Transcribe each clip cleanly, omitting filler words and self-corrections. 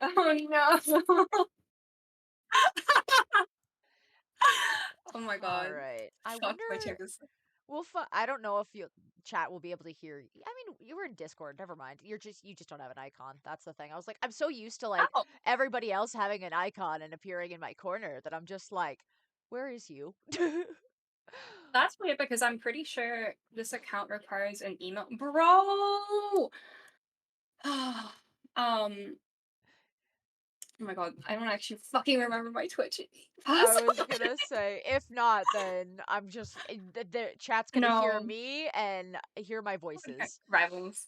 Oh no. Oh my All god. right. I Fuck wonder. my chickens. I don't know if you chat will be able to hear. I mean, you were in Discord. Never mind. You just don't have an icon. That's the thing. I was like, I'm so used to like Oh, everybody else having an icon and appearing in my corner that I'm just like, where is you? that's weird because I'm pretty sure this account requires an email. Bro! um, oh my god, I don't actually fucking remember my Twitch I was password. gonna say, if not, then I'm just the chat's gonna hear No. me and hear my Okay. voices. Rivals.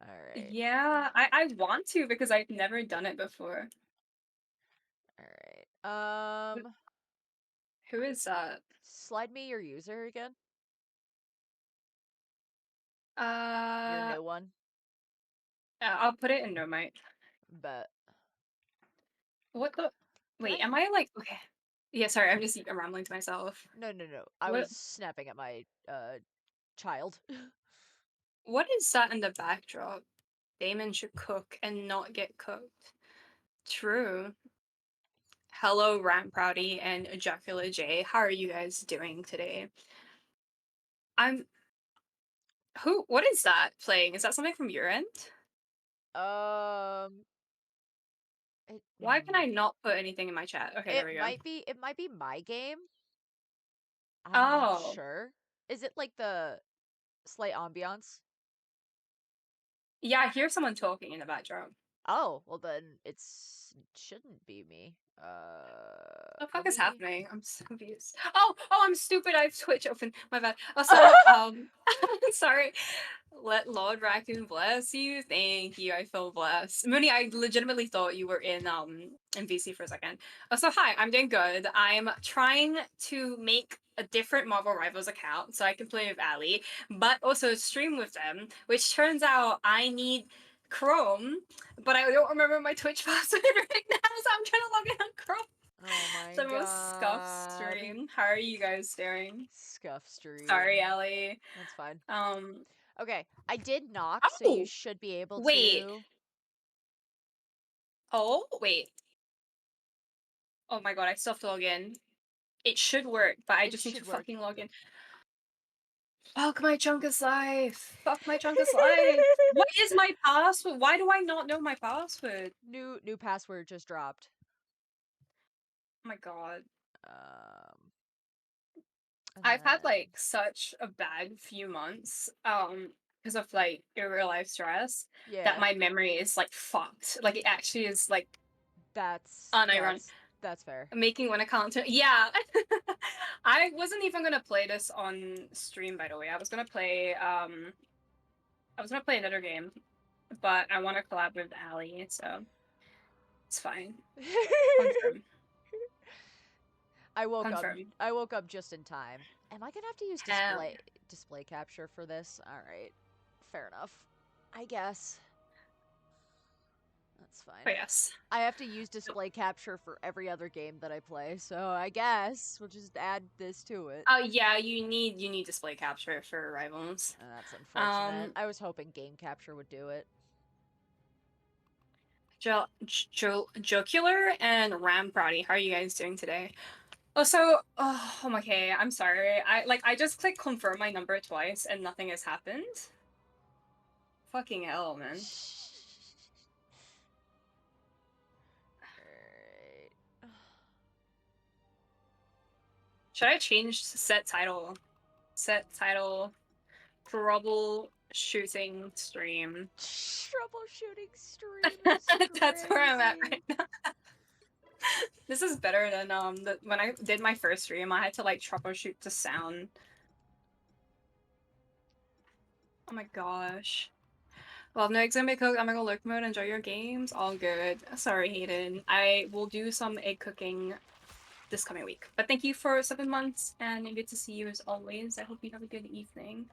All right, Yeah, I want to because I've never done it before. all right. Who is that? Slide me your user again. Your Uh, new one. I'll put it in no mic. But What the? can Wait, I? am I like okay? Yeah, sorry, I'm rambling to myself. No, no, no. I What was snapping at my child. what is that in the backdrop? Damon should cook and not get cooked. True. Hello, Rant Proudy and Ejacula J. How are you guys doing today? I'm who? What is that playing? Is that something from your end? um, it Why can I not put anything in my chat? Okay, there we go. it might be my game. I'm not Oh, sure. Is it like the slight ambiance? yeah, I hear someone talking in the backdrop. Oh, well then shouldn't be me. What the Let fuck is me. happening? I'm so confused. Oh, I'm stupid. I have Twitch open. My bad. Also, sorry. Let Lord Raccoon bless you. Thank you. I feel blessed. Mooney, I legitimately thought you were in VC for a second. So hi, I'm doing good. I'm trying to make a different Marvel Rivals account so I can play with Ali, but also stream with them, which turns out I need Chrome, but I don't remember my Twitch password right now, so I'm trying to log in on Chrome. Oh my The most scuffed god. stream. How are you guys doing? Scuff stream. Sorry, Ellie. That's fine. Um. Okay, I did knock, so you Oh, should be able wait. to. Oh, wait. Oh my god, I still have to log in. It should work, but I It just need to should work. fucking log in. Fuck my Chunkus life. Fuck my Chunkus life. What is my password? Why do I not know my password? New password just dropped. Oh my god. Um, and I've had then like such a bad few months, because of like real life stress that yeah, my memory is like fucked. Like it actually is like that's unironic. that's that's fair. Making one account to yeah. I wasn't even gonna play this on stream by the way. I was gonna play another game, but I wanna collab with Ali, so it's fine. Confirm. I woke up. Confirm. I woke up just in time. Am I gonna have to use Hell yeah. display capture for this? All right, fair enough. I guess that's fine. Oh yes. I have to use display capture for every other game that I play, so I guess we'll just add this to it. Oh yeah, you need display capture for rivals. That's unfortunate. Um I was hoping game capture would do it. Jocular and Ram Proudy, how are you guys doing today? Also, oh my okay, I'm sorry. I just clicked confirm my number twice and nothing has happened. Fucking hell, man. Alright. Should I change set title? Set title troubleshooting stream. Troubleshooting stream is That's where I'm at crazy. right now. This is better than when I did my first stream, I had to like troubleshoot the sound. Oh my gosh. Well, no eggs gonna be cooked. I'm gonna go lurk mode. Enjoy your games. All good. Sorry, Hayden. I will do some egg cooking this coming week. But thank you for 7 months, and good to see you as always. I hope you have a good evening.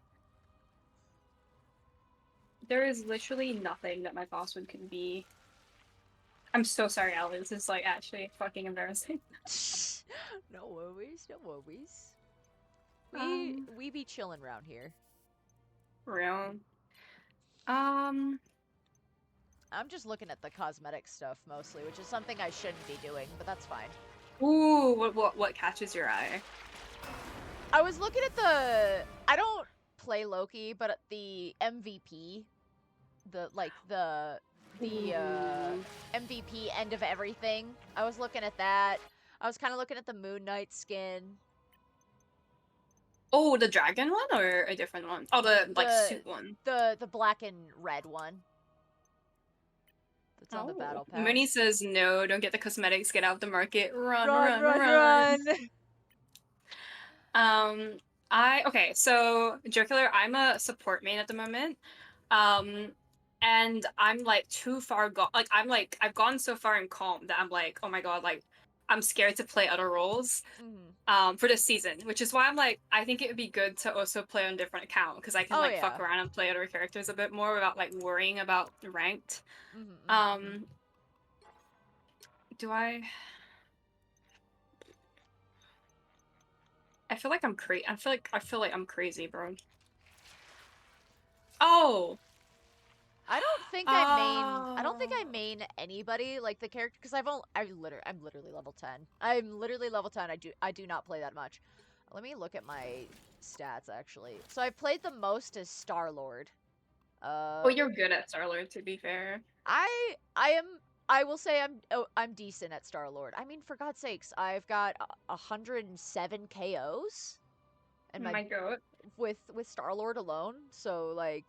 There is literally nothing that my password can be. I'm so sorry, Alice. This is like actually fucking embarrassing. No worries, no worries. Um, We be chilling around here. real. Um, I'm just looking at the cosmetic stuff mostly, which is something I shouldn't be doing, but that's fine. Ooh, what catches your eye? I was looking at I don't play Loki, but at the MVP, the like the Ooh. MVP end of everything. I was looking at that. I was kind of looking at the Moon Knight skin. Oh, the dragon one or a different one? Oh, the like The suit one. the black and red one that's on the Oh, battle Mooney pass. says no. Don't get the cosmetics. Get out of the market. Run, Run, run, run, run. run. Um, I okay. So, Jocular, I'm a support main at the moment. Um, and I'm like too far gone. Like I've gone so far in calm that I'm like, oh my god, like I'm scared to play other roles. Mhm. For this season, which is why I'm like, I think it would be good to also play on different account because I can Oh like fuck yeah. around and play other characters a bit more without like worrying about ranked. Mhm, mhm, mhm. Um, do I? I feel like I'm crazy. I feel like I'm crazy, bro. Oh, I don't think I uh, main anybody like the character because I'm literally level 10. I'm literally level 10. I do not play that much. Let me look at my stats actually. So I played the most as Star-Lord. oh, Uh you're good at Starlord, to be fair. I am I will say I'm decent at Star-Lord. I mean, for God's sakes, I've got 107 KOs and my My goat. with Star-Lord alone. So like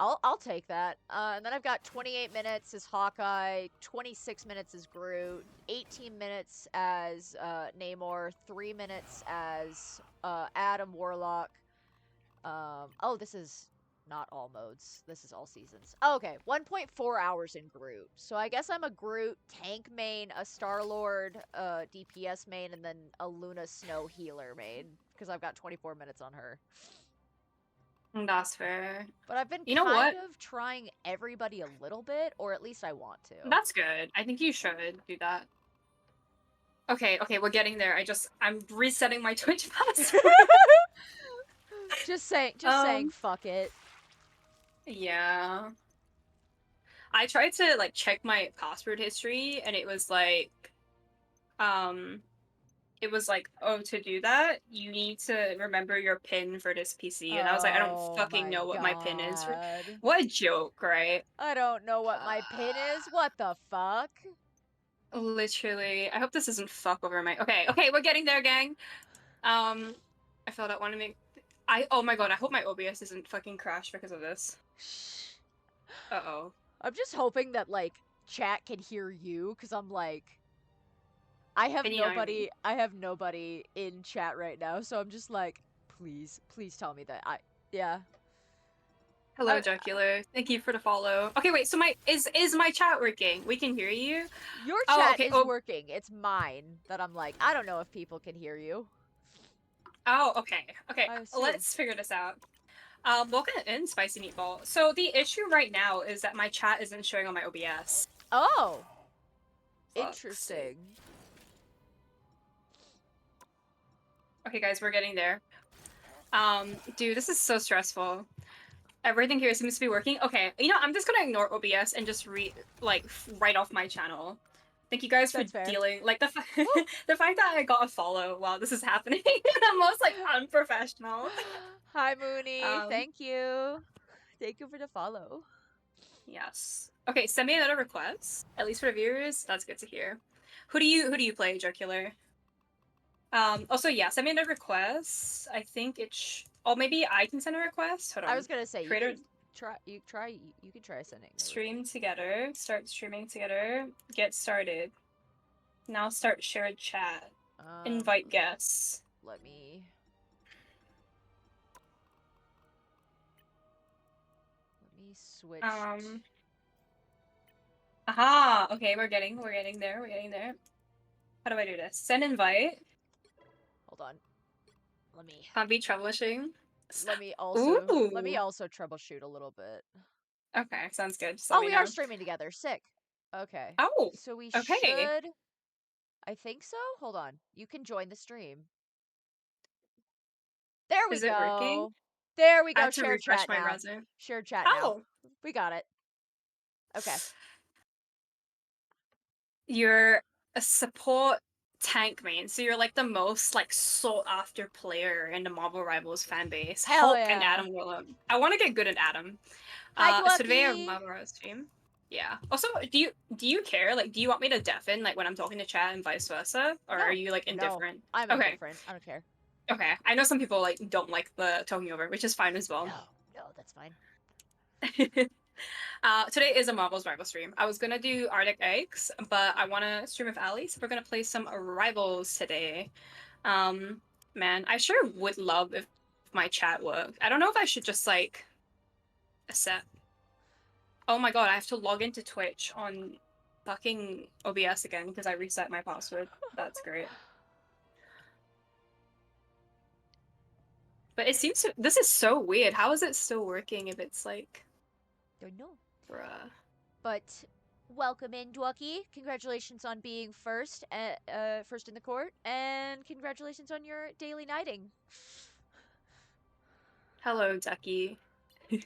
I'll take that. And then I've got 28 minutes as Hawkeye, 26 minutes as Groot, 18 minutes as Namor, 3 minutes as Adam Warlock. Oh, this is not all modes. This is all seasons. Oh, okay, 1.4 hours in Groot. So I guess I'm a Groot tank main, a Star Lord DPS main, and then a Luna Snow healer main because I've got 24 minutes on her. That's fair. But I've been You know kind what? of trying everybody a little bit, or at least I want to. That's good. I think you should do that. Okay, okay, we're getting there. I'm resetting my Twitch password. Just saying, Um, fuck it. yeah. I tried to like check my password history and um it was like, oh, to do that, you need to remember your PIN for this PC. And I was like, I don't Oh fucking my know what my PIN is. god. What a joke, right? I don't know what my pin is. Uh, What the fuck? literally. I hope this doesn't fuck over my Okay, okay, we're getting there, gang. Um I felt I want to make oh my god, I hope my OBS isn't fucking crash because of this. Uh-oh. I'm just hoping that like chat can hear you cuz I'm like And you know, I have nobody in chat right now, so I'm just like please tell me that yeah. hello, I Jocular. Thank you for the follow. Okay, wait. So my is my chat working? We can hear you. Your Oh, chat okay. is Oh, working. It's mine that I'm like, I don't know if people can hear you. oh, okay. Okay. I assume. Let's figure this out. Welcome in, Spicy Meatball. So the issue right now is that my chat isn't showing on my OBS. Oh, Fuck's sake. interesting. Okay, guys, we're getting there. Dude, this is so stressful. Everything here seems to be working. Okay, you know, I'm just gonna ignore OBS and just write off my channel. Thank you guys for That's fair. dealing. Like Woo. the fact that I got a follow while this is happening, the most like unprofessional. Hi, Mooney. Um, Thank you. Thank you for the follow. yes. Okay, send me another request. At least for the viewers, that's good to hear. Who do you play, Jocular? Also, yeah, send me another request. I think oh, maybe I can send a request. Hold I was on. gonna say Creator you can try sending the stream together. Start streaming together. Get started. Now start shared chat. Invite guests. let me switch Um. Aha. Okay, we're getting there. We're getting there. How do I do this? Send invite. hold on. Let me Can't be troubleshooting. let me Ooh. also troubleshoot a little bit. Okay, sounds good. Just let Oh, me we are know. streaming together. Sick. Okay. Oh. So we Okay. should I think so. Hold on. You can join the stream. There we Is it working? go. There we I go. have to Shared refresh chat my now. browser. Shared chat now. Oh. We got it. Okay. You're a support tank main, so you're like the most like sought after player in the Marvel Rivals fan base. Hell Hulk and yeah. Adam Warlock. I want to get good at Adam. Hi, So today I Dwucky. love our stream. Yeah. Also, do you care? Like, do you want me to deafen like when I'm talking to chat and vice versa, or are No, you like no, indifferent? I'm Okay. indifferent. I don't care. Okay. I know some people like don't like the talking over, which is fine as well. No, no, that's fine. Today is a Marvel's Rival stream. I was gonna do Arctic Eggs, but I want to stream with Ali, so we're gonna play some Rivals today. Um, Man, I sure would love if my chat worked. I don't know if I should just like accept. Oh my god, I have to log into Twitch on fucking OBS again because I reset my password. That's great. But it seems to, this is so weird. How is it still working if it's like, Don't know. bruh? But welcome in, Dwucky. Congratulations on being first, first in the court, and congratulations on your daily knighting. Hello, Ducky. Woo.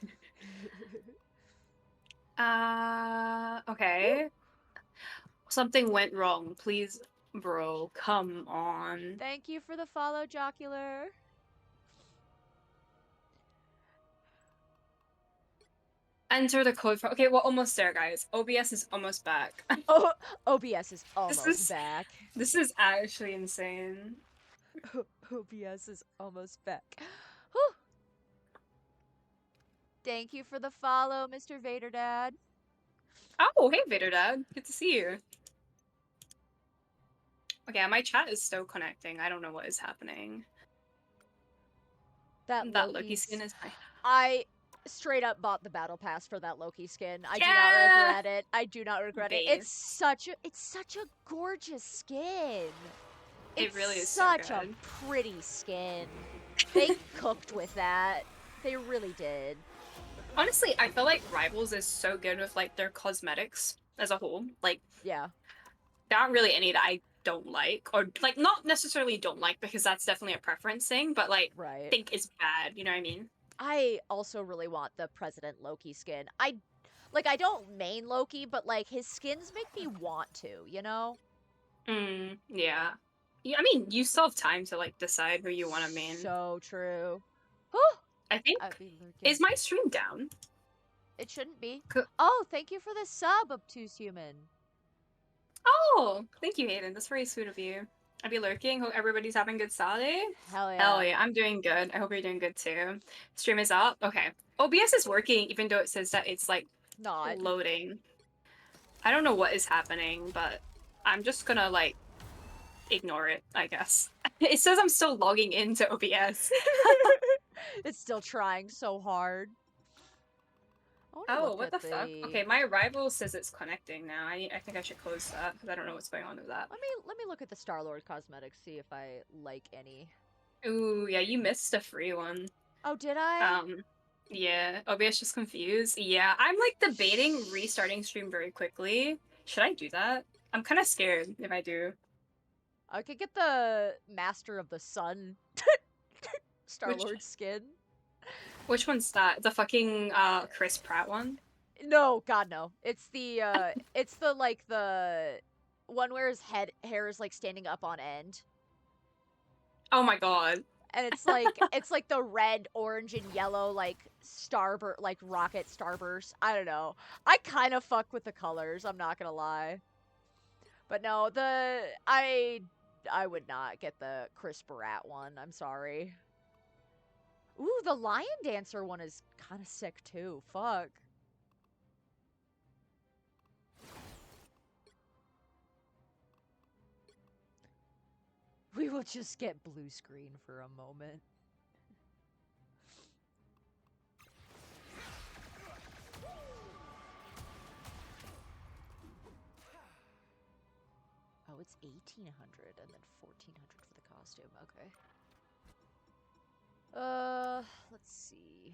Okay. Something went wrong. Please, bro, come on. Thank you for the follow, Jocular. Enter the code for. Okay, well, almost there, guys. OBS is almost back. Oh, OBS is This almost is back. this is actually insane. OBS is almost back. Whew. Thank you for the follow, Mr. Vader Dad. Oh, hey, Vader Dad. Good to see you. Okay, my chat is still connecting. I don't know what is happening. That That Loki skin Loki's. is my. I straight up bought the battle pass for that Loki skin. I do not Yeah, regret it. I do not regret it. base. It's such a gorgeous skin. It It's really is so such a good. pretty skin. They cooked with that. They really did. Honestly, I feel like Rivals is so good with like their cosmetics as a whole. Like, Yeah, there aren't really any that I don't like, or like not necessarily don't like because that's definitely a preference thing, but like right. think is bad. You know what I mean? I also really want the President Loki skin. I don't main Loki, but like his skins make me want to, you know? Yeah. Yeah, I mean, you still have time to like decide who you want to main. So true. Whew! I I'd think be lurking. is my stream down? It shouldn't be. Co- Oh, thank you for the sub, obtuse human. Oh, thank you, Hayden. That's very sweet of you. I'll be lurking. Hope everybody's having a good Saturday. Hell Hell yeah. yeah, I'm doing good. I hope you're doing good too. Stream is up. Okay. OBS is working, even though it says that it's like Not. loading. I don't know what is happening, but I'm just gonna like ignore it, I guess. It says I'm still logging into OBS. It's still trying so hard. I want to Oh, look what at the fuck? the. Okay, my arrival says it's connecting now. I think I should close that because I don't know what's going on with that. Let me look at the Star Lord cosmetics, see if I like any. Ooh, yeah, you missed a free one. Oh, did I? Um, yeah, OBS just confused. Yeah, I'm like debating restarting stream very quickly. Should I do that? I'm kind of scared if I do. I could get the Master of the Sun Star Which Lord skin. which one's that? The fucking Chris Pratt one? No, God no. It's the like the one where his hair is like standing up on end. Oh my god. And it's like the red, orange, and yellow like starburst, like rocket starburst. I don't know. I kind of fuck with the colors. I'm not gonna lie. But no, I would not get the Chris Barat one. I'm sorry. Ooh, the Lion Dancer one is kind of sick too. Fuck. We will just get blue screen for a moment. Oh, it's 1800 and then 1400 for the costume. Okay. Let's see.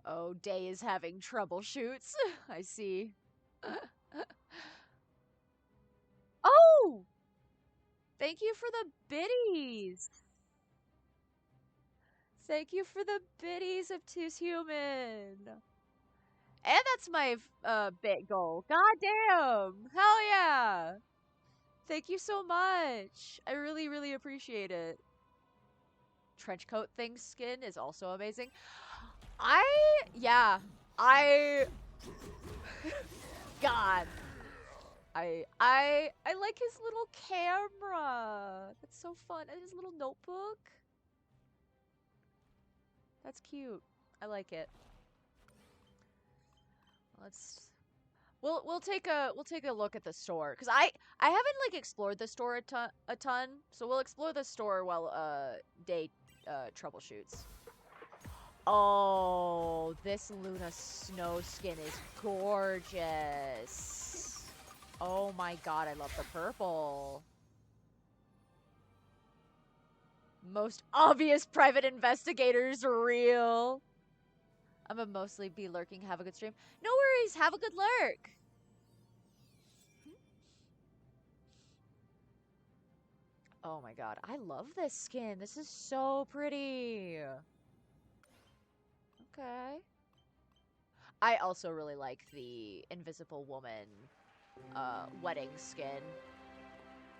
Oh, Day is having troubleshoots. I see. Oh! Thank you for the biddies. Thank you for the biddies of Tis Human. And that's my bit goal. God damn. Hell yeah. Thank you so much. I really, really appreciate it. Trench coat thing skin is also amazing. I, yeah, I, God, I like his little camera. That's so fun. And his little notebook. That's cute. I like it. Let's we'll take a look at the store because I haven't like explored the store a ton, so we'll explore the store while Day troubleshoots. Oh, this Luna snow skin is gorgeous. Oh my god, I love the purple. Most obvious private investigators real. I'm gonna mostly be lurking. Have a good stream. No worries. Have a good lurk. Oh my god, I love this skin. This is so pretty. Okay. I also really like the Invisible Woman wedding skin.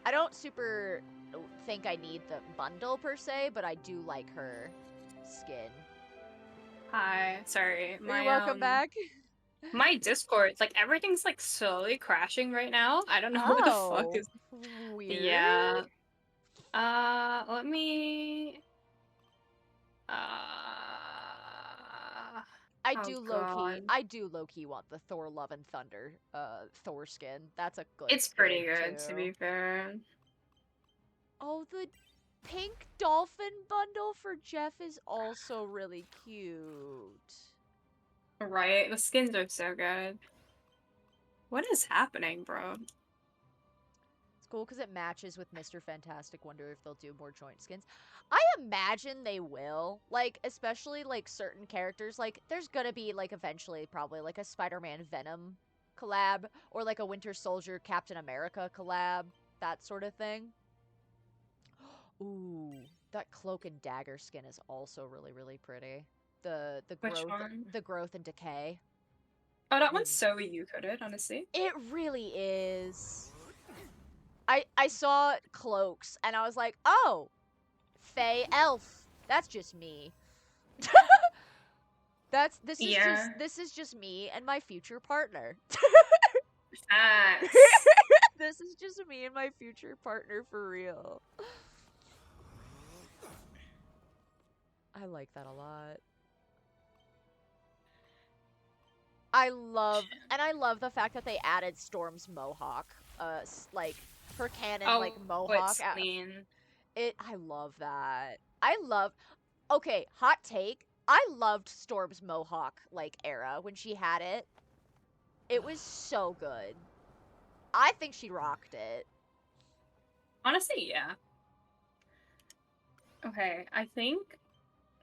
I don't super think I need the bundle per se, but I do like her skin. Hi, sorry. You're My welcome back. my Discord, like everything's like slowly crashing right now. I don't know what the fuck Oh, is. weird. Yeah. Let me. I Oh do low key. God, I do low key want the Thor Love and Thunder Thor skin. That's a good it's pretty skin good to too. be fair. Oh, the pink dolphin bundle for Jeff is also really cute. Right? The skins are so good. What is happening, bro? It's cool because it matches with Mr. Fantastic. Wonder if they'll do more joint skins. I imagine they will. Like, especially like certain characters. Like, there's gonna be like eventually probably like a Spider-Man Venom collab or like a Winter Soldier Captain America collab, that sort of thing. Ooh, that cloak and dagger skin is also really really pretty. The Which growth one? the growth and decay. Oh, that one's Mm. so you coded, honestly. It really is. I saw cloaks and I was like, "Oh, Fey elf. That's just me." That's Yeah. this is just me and my future partner. Facts. This is just me and my future partner for real. I like that a lot. I love the fact that they added Storm's mohawk. Like her canon like Oh, mohawk. it's clean. I love that. I love. Okay, hot take. I loved Storm's mohawk like era when she had it. It was so good. I think she rocked it. Honestly, yeah. Okay, I think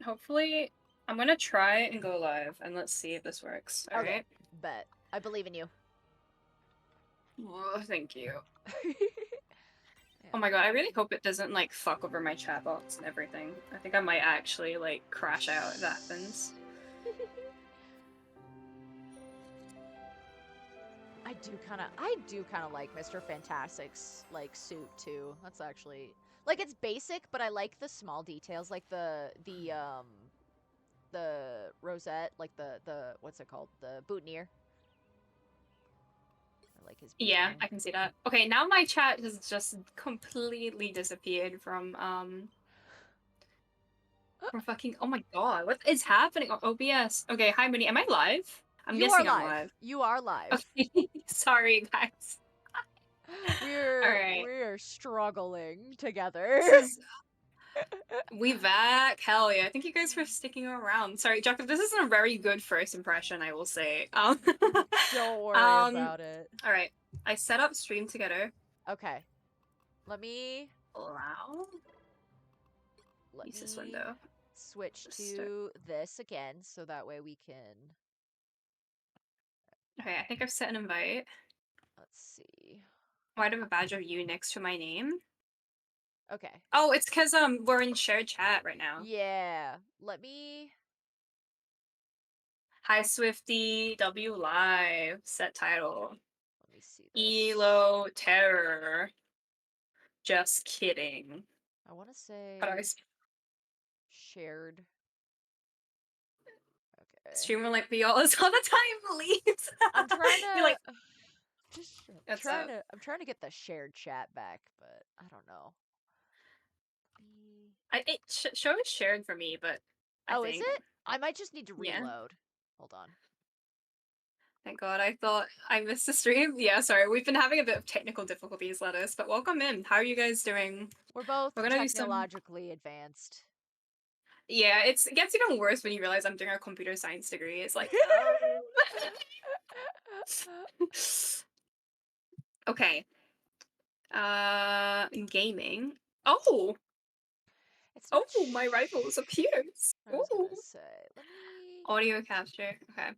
hopefully I'm gonna try and go live and let's see if this works. All Okay, right. bet. I believe in you. Oh, thank you. Yeah. Oh my god, I really hope it doesn't like fuck over my chat box and everything. I think I might actually like crash out if that happens. I do kind of like Mr. Fantastic's like suit too. That's actually like it's basic, but I like the small details like the rosette, like the what's it called? The boutonniere. I like his Yeah, boutonniere. I can see that. Okay, now my chat has just completely disappeared from fucking, oh my god, what is happening on OBS? Okay, hi Minnie, am I live? I'm You are guessing I'm live. live. You are live. Okay, sorry guys. Alright. We're struggling together. This is we back. Hell yeah. Thank you guys for sticking around. Sorry, Jacob, this is a very good first impression, I will say. Don't worry um about it. alright. I set up stream together. Okay. Let me Allow. let Use this me window. switch Just start. to this again so that way we can Okay, I think I've set an invite. let's see. Why do I have a badge of you next to my name? Okay. Oh, it's because we're in shared chat right now. Yeah. Let me Hi Swifty, W Live, set title. see this. Elo Terror. Just kidding. I want to How do I say shared. Okay. streamer like we all saw the time leaves? I'm trying You're like, to just what's up? I'm trying to get the shared chat back, but I don't know. Show is shared for me, but I Oh, is think, it? I might just need to yeah. reload. Hold on. Thank God, I thought I missed the stream. Yeah, sorry, we've been having a bit of technical difficulties, lettuce, but welcome in. How are you guys doing? We're both We're gonna do some. technologically advanced. Yeah, it gets even worse when you realize I'm doing a computer science degree. It's like, okay. Gaming. Oh, It's not oh, my rifles appears. I was gonna Oh, say, let me, audio capture. Okay.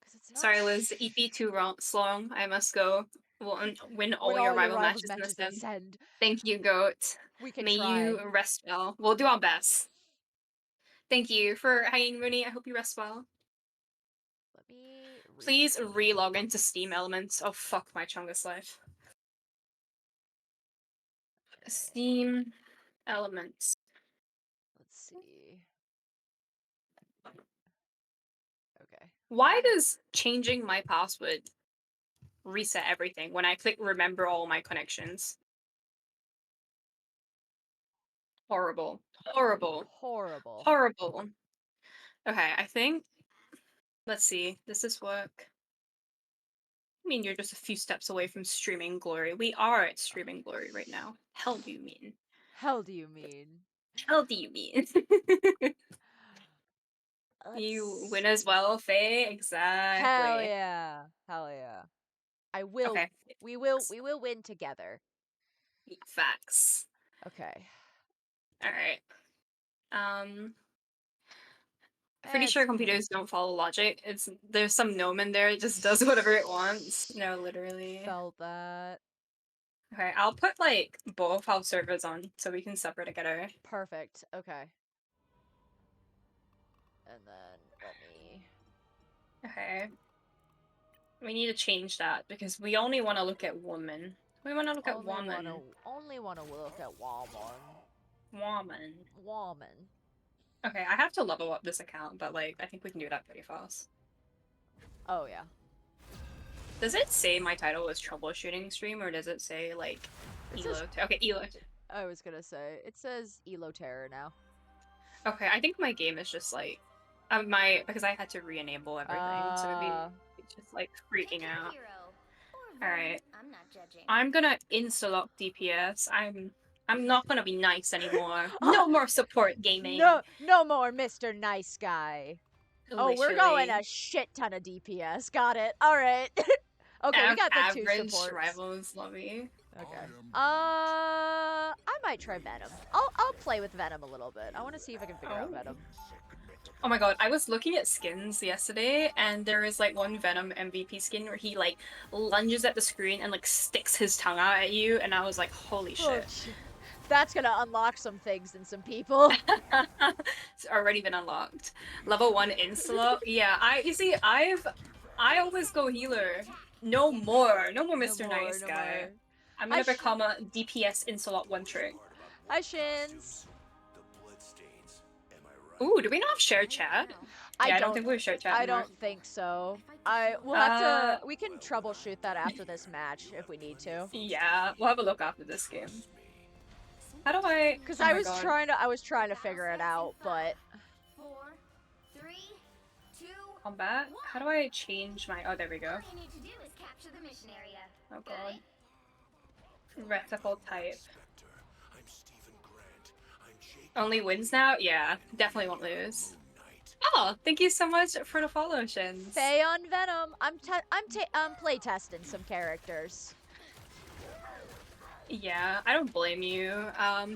because it's not Sorry, Liz. EP too long. I must go. Win win all your all your rival rivals matches in the matches and sim. send. Thank you, Goat. We can May try. you rest well. We'll do our best. Thank you for hanging, Mooney. I hope you rest well. Let me Please re-log into Steam Elements. Oh, fuck my chungus life. Steam Elements. Let's see. Okay. Why does changing my password reset everything when I click remember all my connections? Horrible. Horrible. Horrible. Horrible. Okay, I think. Let's see. Does this work? I mean, you're just a few steps away from streaming glory. We are at streaming glory right now. Hell do you mean? Hell do you mean? Hell do you mean? Let's You win as see. well, Faye? Hell Exactly. yeah. Hell yeah. I will Okay. we will win together. Facts. Okay. Alright. Um pretty It's sure okay. computers don't follow logic. There's some gnome in there, it just does whatever it wants. No, literally. Felt that. Okay, I'll put like both house servers on so we can separate together. Perfect. Okay. And then let me Okay. We need to change that because we only want to look at woman. We want to look at woman. only wanna look at Walmart. Woman. Woman. Okay, I have to level up this account, but like I think we can do that pretty fast. Oh yeah. Does it say my title is troubleshooting stream or does it say like It says Elo? Okay, Elo. I was gonna say it says Elo Terror now. Okay, I think my game is just like because I had to re-enable everything, so maybe it's just like freaking out. All right, I'm not judging. I'm gonna insta-lock DPS. I'm not gonna be nice anymore. No more support gaming. No more Mr. Nice Guy. Oh, we're going Literally, a shit ton of DPS. Got it. All right. Okay, we got the two average supports. rivals lobby. Okay. I might try Venom. I'll play with Venom a little bit. I want to see if I can figure out Oh. Venom. Oh my god, I was looking at skins yesterday, and there is like one Venom MVP skin where he like lunges at the screen and like sticks his tongue out at you, and I was like, holy shit. That's gonna unlock some things in some people. It's already been unlocked. Level 1 insta. Yeah, I always go healer. No more. No more No Mr. more, Nice no Guy. more. I'm Hi, gonna become a DPS insta one trick. Hi, Shins. Ooh, do we not have shared chat? I Yeah, I don't don't think we have shared chat I anymore. don't think so. We can troubleshoot that after this match if we need to. Yeah, we'll have a look after this game. How do I? Cuz Oh my god. I was trying to figure it out, but 4, 3, 2, Combat? How do I change my? Oh, there we go. all you need to do is capture the mission area. Oh god. Reticle type. Only wins now? Yeah, definitely won't lose. Oh, thank you so much for the follow, Shins. Faye on Venom. I'm play testing some characters. Yeah, I don't blame you,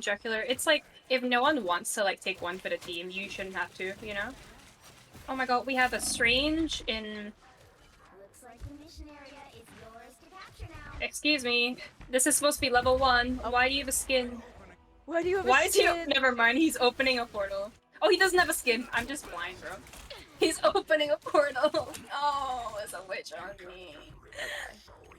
Jocular. It's like, if no one wants to, like, take one for the team, you shouldn't have to, you know? Oh my god, we have a Strange in... Looks like the mission area is yours to capture now. Excuse me. This is supposed to be level 1. Oh. Why do you have a skin? Why do you have Why a is he? skin? Never mind. He's opening a portal. Oh, he doesn't have a skin. I'm just blind, bro. He's opening a portal. Oh, it's a witch on me.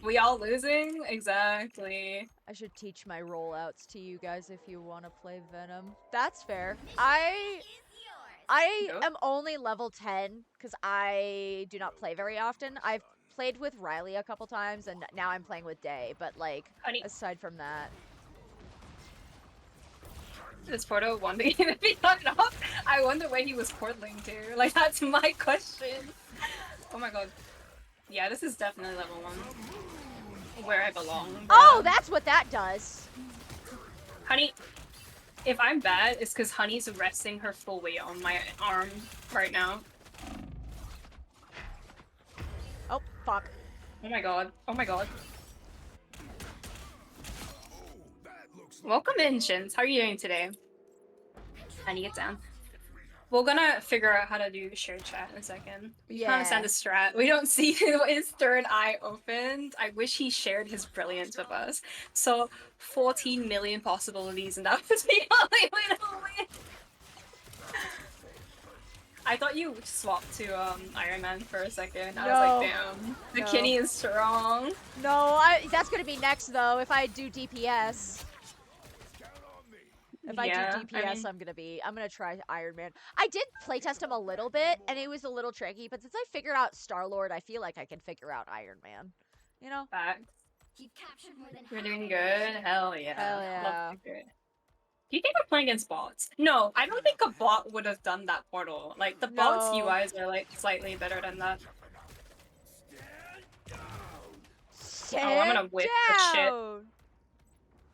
We all losing? Exactly. I should teach my rollouts to you guys if you want to play Venom. That's fair. I Go. am only level 10 because I do not play very often. I've played with Riley a couple times and now I'm playing with Day, but like Honey, aside from that. this photo one to be knocked off. I wonder where he was portaling to. Like, that's my question. Oh my god. Yeah, this is definitely level 1. Where I belong. Bro. Oh, that's what that does. Honey, if I'm bad, it's because Honey's resting her full weight on my arm right now. Oh, fuck. Oh my god. Oh my god. Welcome in, Shins. How are you doing today? Honey, get down. We're gonna figure out how to do shared chat in a second. We can't understand the strat. We don't see his third eye opened. I wish he shared his brilliance with us. So 14 million possibilities, and that was the only way to win. I thought you swapped to Iron Man for a second. I was like, damn, the Kinney is strong. No, that's gonna be next though. If I do DPS. If I do DPS, I'm gonna try Iron Man. I did playtest him a little bit, and it was a little tricky, but since I figured out Star-Lord, I feel like I can figure out Iron Man. You know? Facts. You've captured more than We're half doing the good. mission. Hell yeah. Hell yeah. Love to hear it. Do you think we're playing against bots? No, I don't think a bot would have done that portal. Like, the bots' No. UIs are, like, slightly better than that. Sit Oh, I'm gonna whip the shit.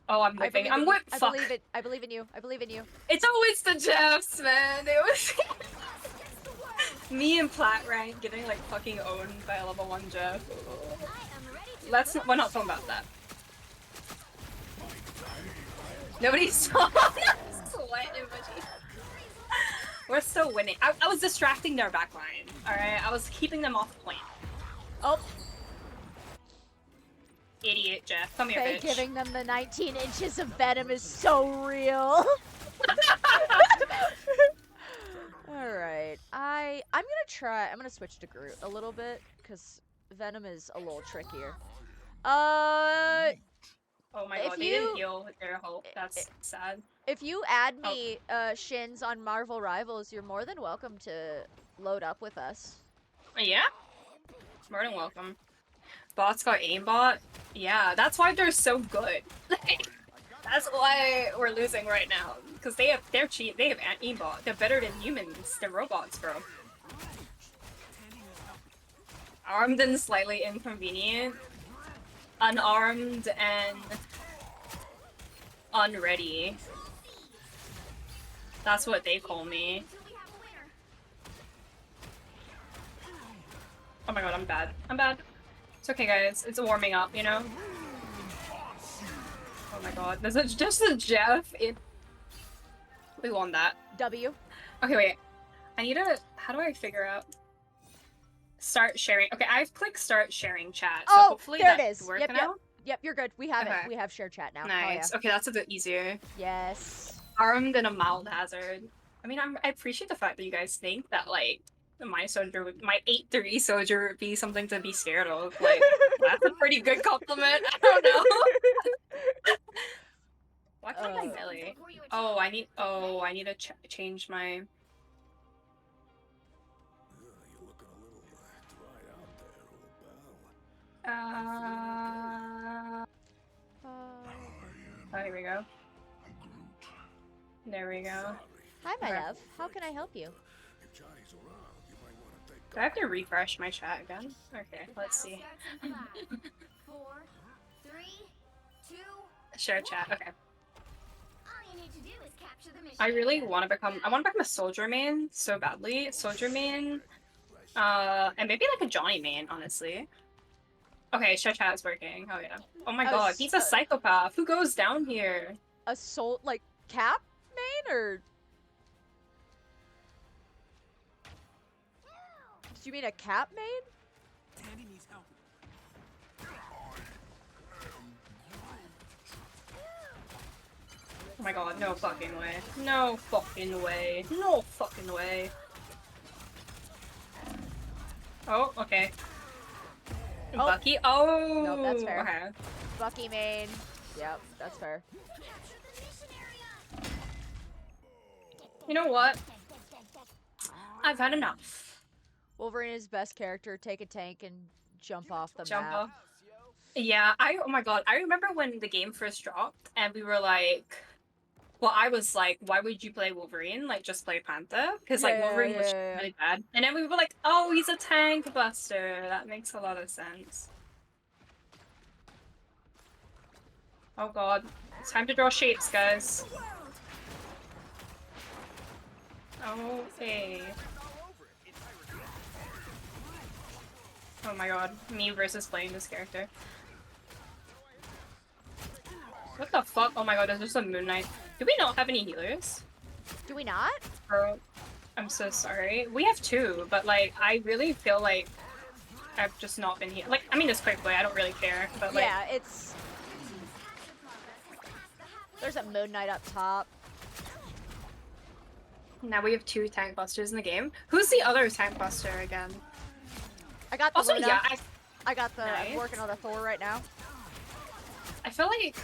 Oh, I'm whipping. I'm whip. I Fuck. believe it. I believe in you. I believe in you. It's always the Jeffs, man. It was me and Plat rank getting like fucking owned by a level 1 Jeff. We're not talking about that. Nobody saw sweat emoji. We're still winning. I was distracting their backline. Alright, I was keeping them off point. Oh. Idiot Jeff. Come here, bitch. Giving them the 19 inches of venom is so real. Alright. I'm gonna switch to Groot a little bit, because Venom is a little trickier. Oh my god, they didn't heal with their Hulk. That's sad. If you add me, Shins, on Marvel Rivals, you're more than welcome to load up with us. Yeah? More than welcome. Bots got aimbot? Yeah, that's why they're so good. That's why we're losing right now. Because they're cheap. They have aimbot. They're better than humans. They're robots, bro. Armed and slightly inconvenient. Unarmed and unready. That's what they call me. Oh my god, I'm bad. I'm bad. It's okay, guys. It's warming up, you know? Oh my god. There's just a Jeff in... We won that. W. Okay, wait. I need to... How do I figure out... Start sharing. Okay, I've clicked start sharing chat. So hopefully there it that's is. working Yep, out. Yep, you're good. We have Okay. it. We have share chat now. Nice. Oh, Okay, that's a bit easier. yeah. Yes. Armed and a mild hazard. I mean, I appreciate the fact that you guys think that, like, my 8-3 soldier would be something to be scared of. Like, that's a pretty good compliment. I don't know. Why can't I melee? Oh, I need to change my... Oh, here we go. There we go. Hi, my Okay. love. How can I help you? Do I have to refresh my chat again? Okay, let's see. 4, 3, 2. Share chat, okay. All you need to do is capture the mission. I really want to become a soldier main so badly. Soldier main, and maybe like a Johnny main, honestly. Okay, share chat is working. Oh yeah. Oh my god, he's a psychopath. Who goes down here? A soul, like, cap main, or? Did you mean a cap main? Tandy needs help. my god, no fucking way. No fucking way. No fucking way. Oh, okay. Oh. Bucky? Oh! Nope, that's fair. Okay. Bucky main. Yep, that's fair. Capture the mission area. You know what? I've had enough. Wolverine is best character. Take a tank and jump off the Jump map. off. Yeah, oh my god, I remember when the game first dropped and we were like, well, I was like, why would you play Wolverine? Like, just play Panther? Because, like, Wolverine was Yeah. really bad. And then we were like, oh, he's a tank buster. That makes a lot of sense. Oh god. It's time to draw shapes, guys. Okay. Oh my god. Me versus playing this character. What the fuck? Oh my god, there's just a Moon Knight. Do we not have any healers? Do we not? Bro, I'm so sorry. We have two, but like, I really feel like I've just not been here. Like, I mean, it's quickly, I don't really care, but like... Yeah, it's... There's a Moon Knight up top. Now we have two tank busters in the game. Who's the other tank buster again? I got the Also, Luna. yeah, I got the... Nice. I'm working on the Thor right now. I feel like...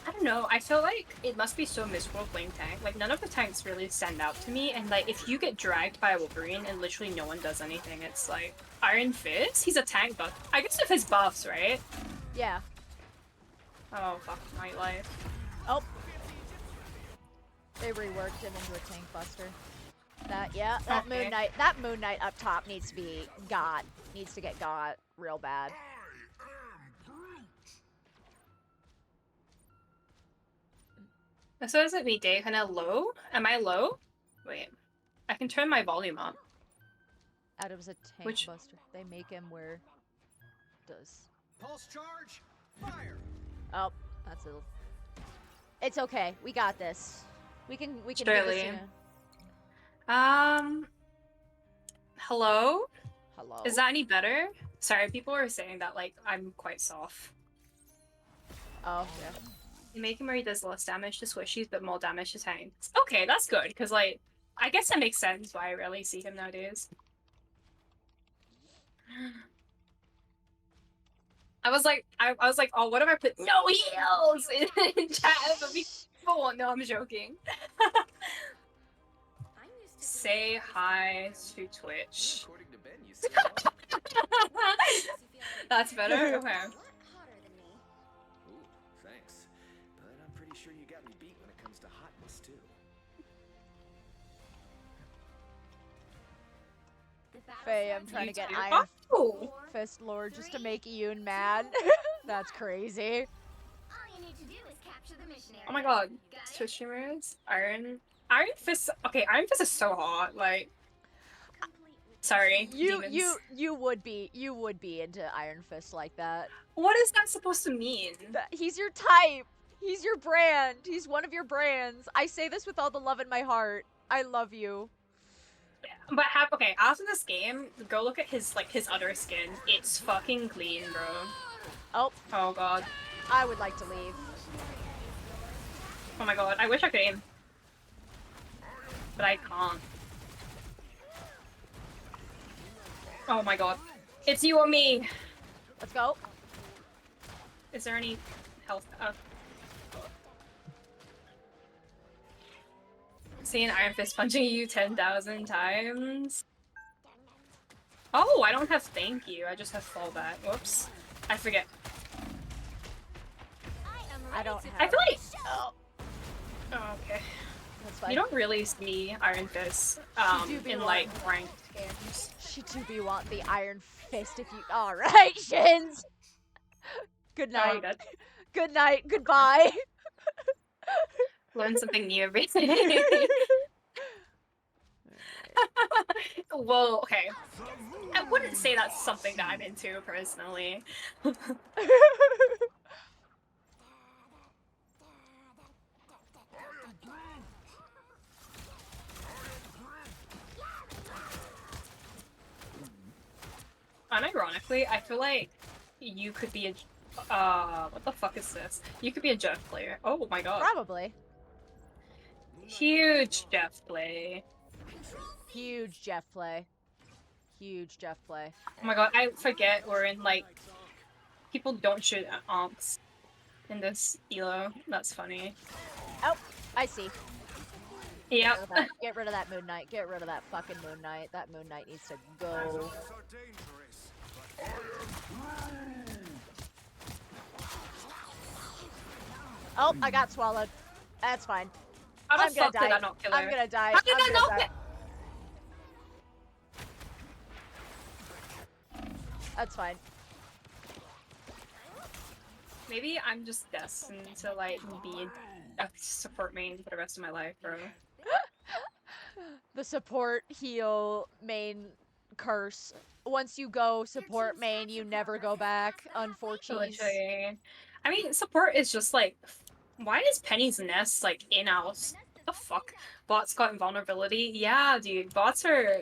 I don't know, I feel like it must be so miserable playing tank. Like, none of the tanks really stand out to me, and like, if you get dragged by a Wolverine and literally no one does anything, it's like... Iron Fist? He's a tank buff. I guess with his buffs, right? Yeah. Oh, fuck my life. Oh. They reworked him into a tank buster. That Okay. Moon Knight up top needs to be got. Needs to get got real bad. So is it me day kinda low? Am I low? Wait. I can turn my volume up. Adam's a tank Which- buster. They make him where does. Pulse charge, fire. Oh, that's a. It's okay. We got this. We can do this. Surely. Hello? Hello. Is that any better? Sorry, people were saying that like I'm quite soft. Oh yeah. You make him where he does less damage to squishies but more damage to tanks. Okay, that's good, because like I guess that makes sense why I rarely see him nowadays. I was like, oh, what if I put no heals in chat? But people won't know I'm joking. I'm used to Say hi to Twitch. According to Ben, you said what? That's better? Okay. a lot hotter than me. Ooh, thanks. But I'm pretty sure you got me beat when it comes to hotness too. The battle Faye, I'm starts trying You to get too? Iron Oh! Fist Lord just to make Yoon mad. That's crazy. All you need to do is capture the mission area. Oh my god. Got it? Twitch streamers? Iron Fist. Okay, Iron Fist is so hot. Like, Complete with sorry. You demons. you would be into Iron Fist like that. What is that supposed to mean? He's your type. He's your brand. He's one of your brands. I say this with all the love in my heart. I love you. But okay, after this game, go look at his other skin. It's fucking clean, bro. Oh, Oh god. I would like to leave. Oh my god. I wish I could aim. But I can't. Oh my god. It's you or me! Let's go. Is there any health? Seeing Iron Fist punching you 10,000 times? Oh, I don't have thank you. I just have fallback. Whoops. I forget. I don't I have. feel like... Oh, Oh, okay. that's fine. You don't really see Iron Fist do be in one. like ranked games. She do be want the Iron Fist if you. All right, Shins. Good Oh, night. God. Good night. Goodbye. Learn something new every day. Well, okay. I wouldn't say that's something that I'm into personally. Unironically, I feel like you could be What the fuck is this? You could be a Jeff player. Oh my god. Probably. Huge Jeff play. Huge Jeff play. Huge Jeff play. Oh my god, I forget we're in like people don't shoot at onks in this elo. That's funny. Oh, I see. Yep. Get rid of that Moon Knight. Get rid of that fucking Moon Knight. That Moon Knight needs to go. Oh, I got swallowed. That's fine. How the I'm gonna fuck did die. I not kill her? I'm gonna die. How did I'm I gonna not die. kill? That's fine. Maybe I'm just destined to like be a support main for the rest of my life, bro. The support heal main curse. Once you go support main, you never go back, unfortunately. Literally. I mean, support is just like, why is Penny's Nest like in house? What the fuck? Bots got invulnerability? Yeah, dude. Bots are.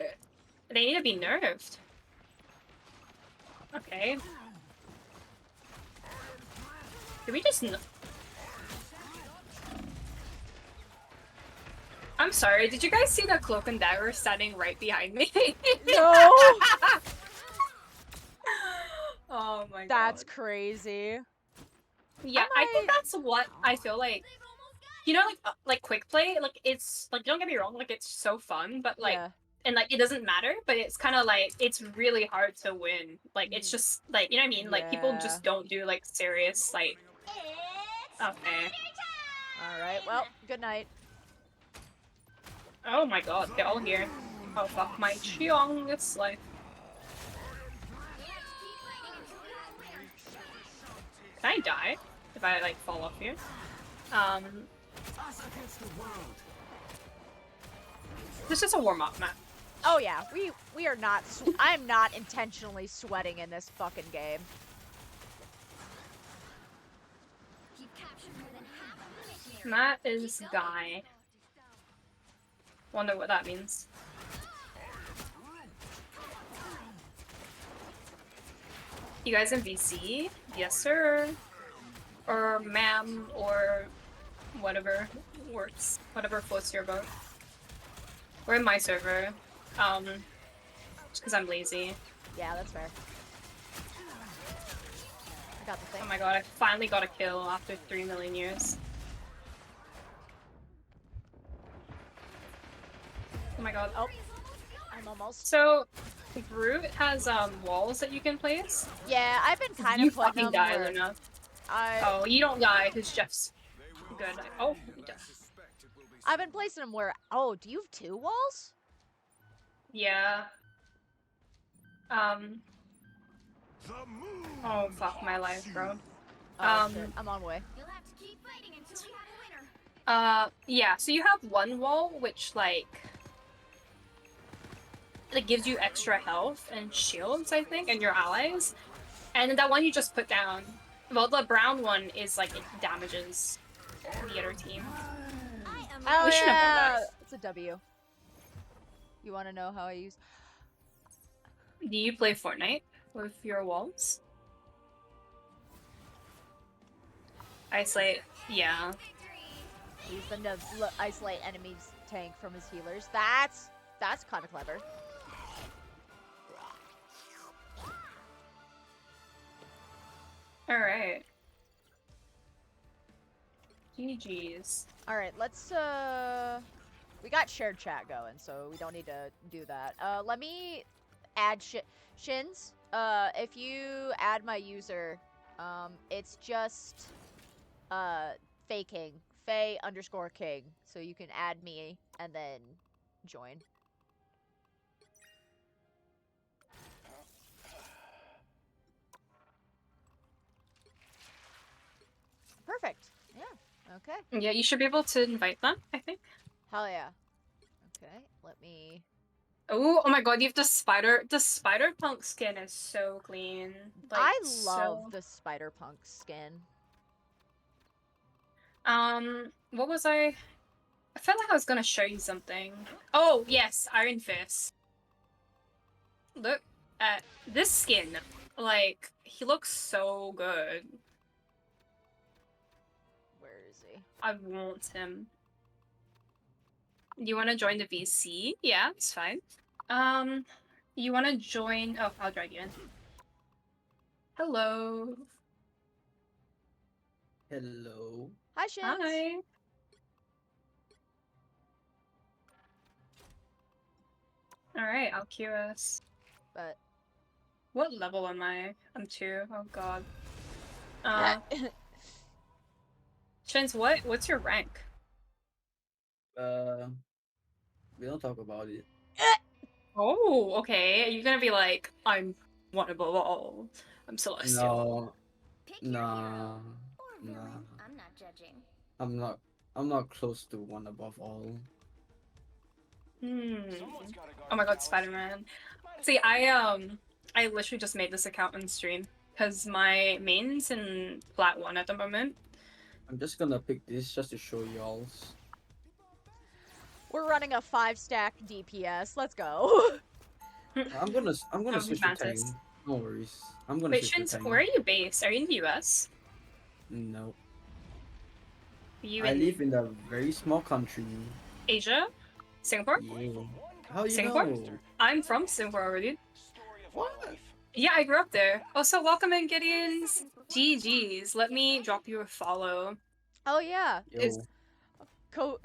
They need to be nerfed. Okay. Did we just. I'm sorry, did you guys see the cloak and dagger standing right behind me? No! Oh my god. That's crazy. Yeah, I think that's what I feel like. You know, like quick play, like it's like don't get me wrong, like it's so fun, but like Yeah. and like it doesn't matter, but it's kind of like it's really hard to win. Like it's just like you know what I mean. Like people Yeah. just don't do like serious like. Okay. All right. Well, good night. Oh my god, they're all here. Oh fuck my chiong, it's like. Can I die if I like fall off here? This is a warm-up map. Oh yeah, we are not. I'm not intentionally sweating in this fucking game. And that is Guy. Wonder what that means. You guys in VC? Yes, sir. Or ma'am, or whatever works. Whatever floats your boat. We're in my server. Just because I'm lazy. Yeah, that's fair. I got the thing. Oh my god, I finally got a kill after 3 million years. Oh my god. Oh, I'm almost. So, Groot has walls that you can place. Yeah, I've been kind You of putting fucking them die, where Luna. I. Oh, you don't die because Jeff's good. Oh, you die. I've been placing them where. Oh, do you have 2 walls? Yeah. Oh fuck my life, bro. Oh, shit. I'm on way. You'll have to keep fighting until we have a winner. Yeah. So you have one wall which like it gives you extra health and shields, I think, and your allies. And then that one you just put down. Well, the brown one is like it damages the other team. Oh We should have done yeah, that. it's a W. You want to know how I use? Do you play Fortnite with your walls? Isolate, yeah. Use them to isolate enemies' tank from his healers. That's kind of clever. All right. GG's. All right, let's we got shared chat going, so we don't need to do that. Let me add Shins. If you add my user, it's just faking Faye_King. So you can add me and then join. Perfect. Yeah. Okay. Yeah, you should be able to invite them, I think. Hell yeah. Okay, let me. Oh my god, you have the spider punk skin is so clean. Like, I love the Spider-Punk skin. What was I felt like I was gonna show you something. Oh yes, Iron Fist. Look at this skin. Like, he looks so good. I want him. You want to join the VC? Yeah, it's fine. You want to join? Oh, I'll drag you in. Hello. Hello. Hi, Shins. Hi. All right, I'll queue us. But What level am I? I'm 2. Oh god. Shins, what's your rank? We don't talk about it. Oh, okay. Are you gonna be like, I'm one above all. I'm celestial. No, Pick your nah, hero or villain. nah. I'm not judging. I'm not. I'm not close to one above all. Hmm. Oh my god, Spider-Man. See, I literally just made this account on stream because my main's in plat 1 at the moment. I'm just gonna pick this just to show y'all's. we're running a 5-stack DPS. Let's go. I'm gonna That would be switch to tank. fantastic. No worries. I'm gonna Wait, switch to Shins, tank. where are you based? Are you in the US? No. You I in live in a very small country. Asia? Singapore? Yeah. How you Singapore? know? I'm from Singapore already. What? Yeah, I grew up there. Also, welcome in, Gideons. GG's. Let me drop you a follow. Oh yeah, Is Yo.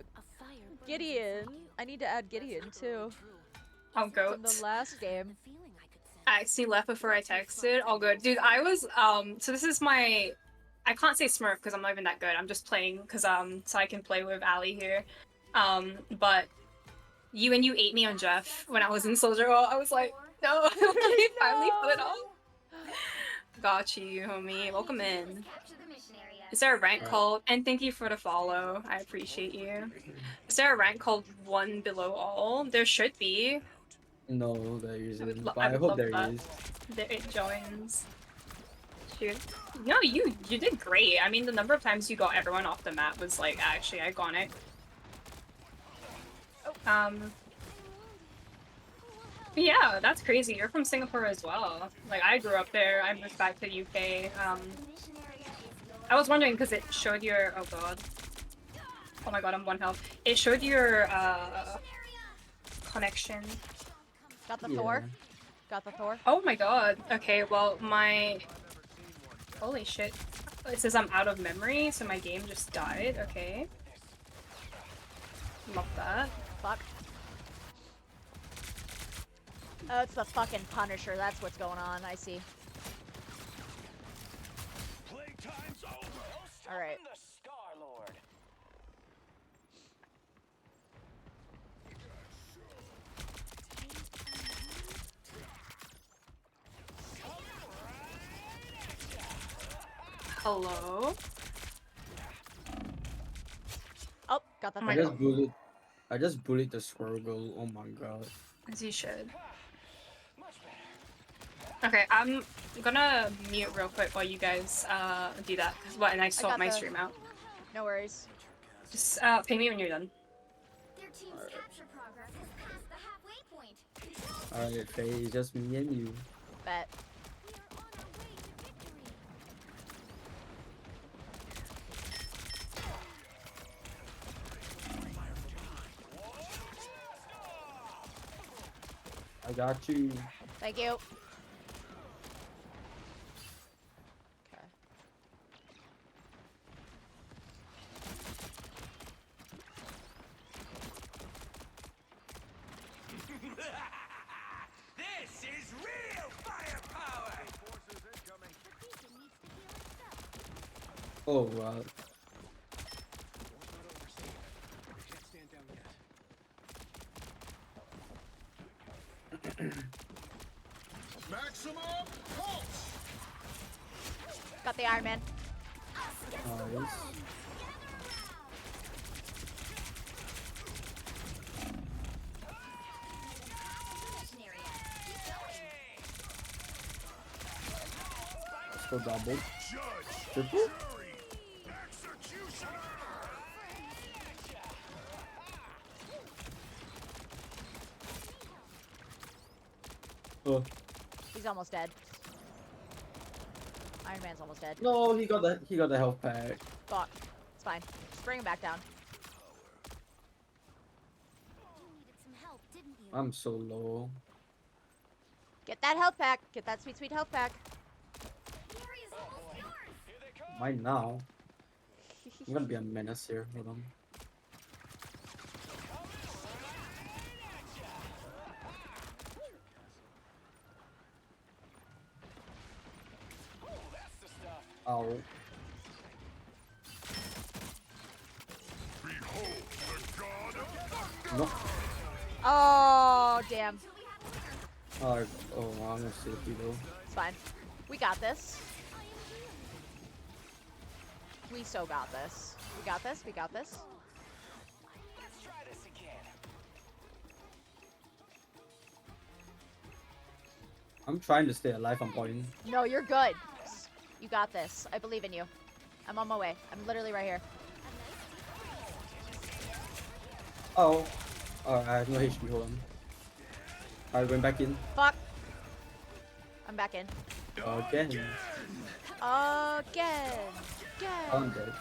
Gideon. I need to add Gideon too. oh From the goats. last game. I actually left before I texted. All good, dude. I was So this is my. I can't say Smurf because I'm not even that good. I'm just playing because so I can play with Ali here. But you ate me on Jeff when I was in Soldier Hall. I was like, no, he finally put it on. Got you, homie. Welcome in. Is there a rank called? And thank you for the follow. I appreciate you. Is there a rank called one below all? There should be. No, there isn't. But I I would hope love there that. is. There it joins. Shoot. No, you did great. I mean, the number of times you got everyone off the map was like actually iconic. Yeah, that's crazy. You're from Singapore as well. Like I grew up there. I moved back to the UK. I was wondering because it showed your oh god. Oh my god, I'm 1 health. It showed your connection. Got the Yeah. Thor. Got the Thor. Oh my god. Okay, well my holy shit. It says I'm out of memory, so my game just died. Okay. Love that. Fuck. Oh, it's the fucking Punisher. That's what's going on. I see. All right. Hello? Oh, got the Oh my Thor. god. I just bullied the Squirgle. Oh my god. As you should. Okay, I'm gonna mute real quick while you guys do that. And I sort got my the- stream out. No worries. Just pay me when you're done. Their team's capture progress is past the halfway point. Alright, Faye, it's just me and you. Bet. We are on our way to victory. I got you. Thank you. Okay. This is real firepower! Oh wow. Maximum pulse! Got the Iron Man. Nice. Let's go double. Triple? Oh. He's almost dead. Iron Man's almost dead. No, he got the health pack. Fuck. It's fine. Bring him back down. You needed some help, didn't you? I'm so low. Get that health pack. Get that sweet, sweet health pack. The area's almost yours. Why now? I'm gonna be a menace here. Hold on. Ow. No. Oh, damn. Oh, oh, I'm gonna save you though. It's fine. We got this. We so got this. We got this. We got this. Let's try this again. I'm trying to stay alive. I'm pointing. No, you're good. You got this. I believe in you. I'm on my way. I'm literally right here. Oh. Oh, I have no HP. Hold on. I went back in. Fuck. I'm back in. Again. Again. I'm Again. dead.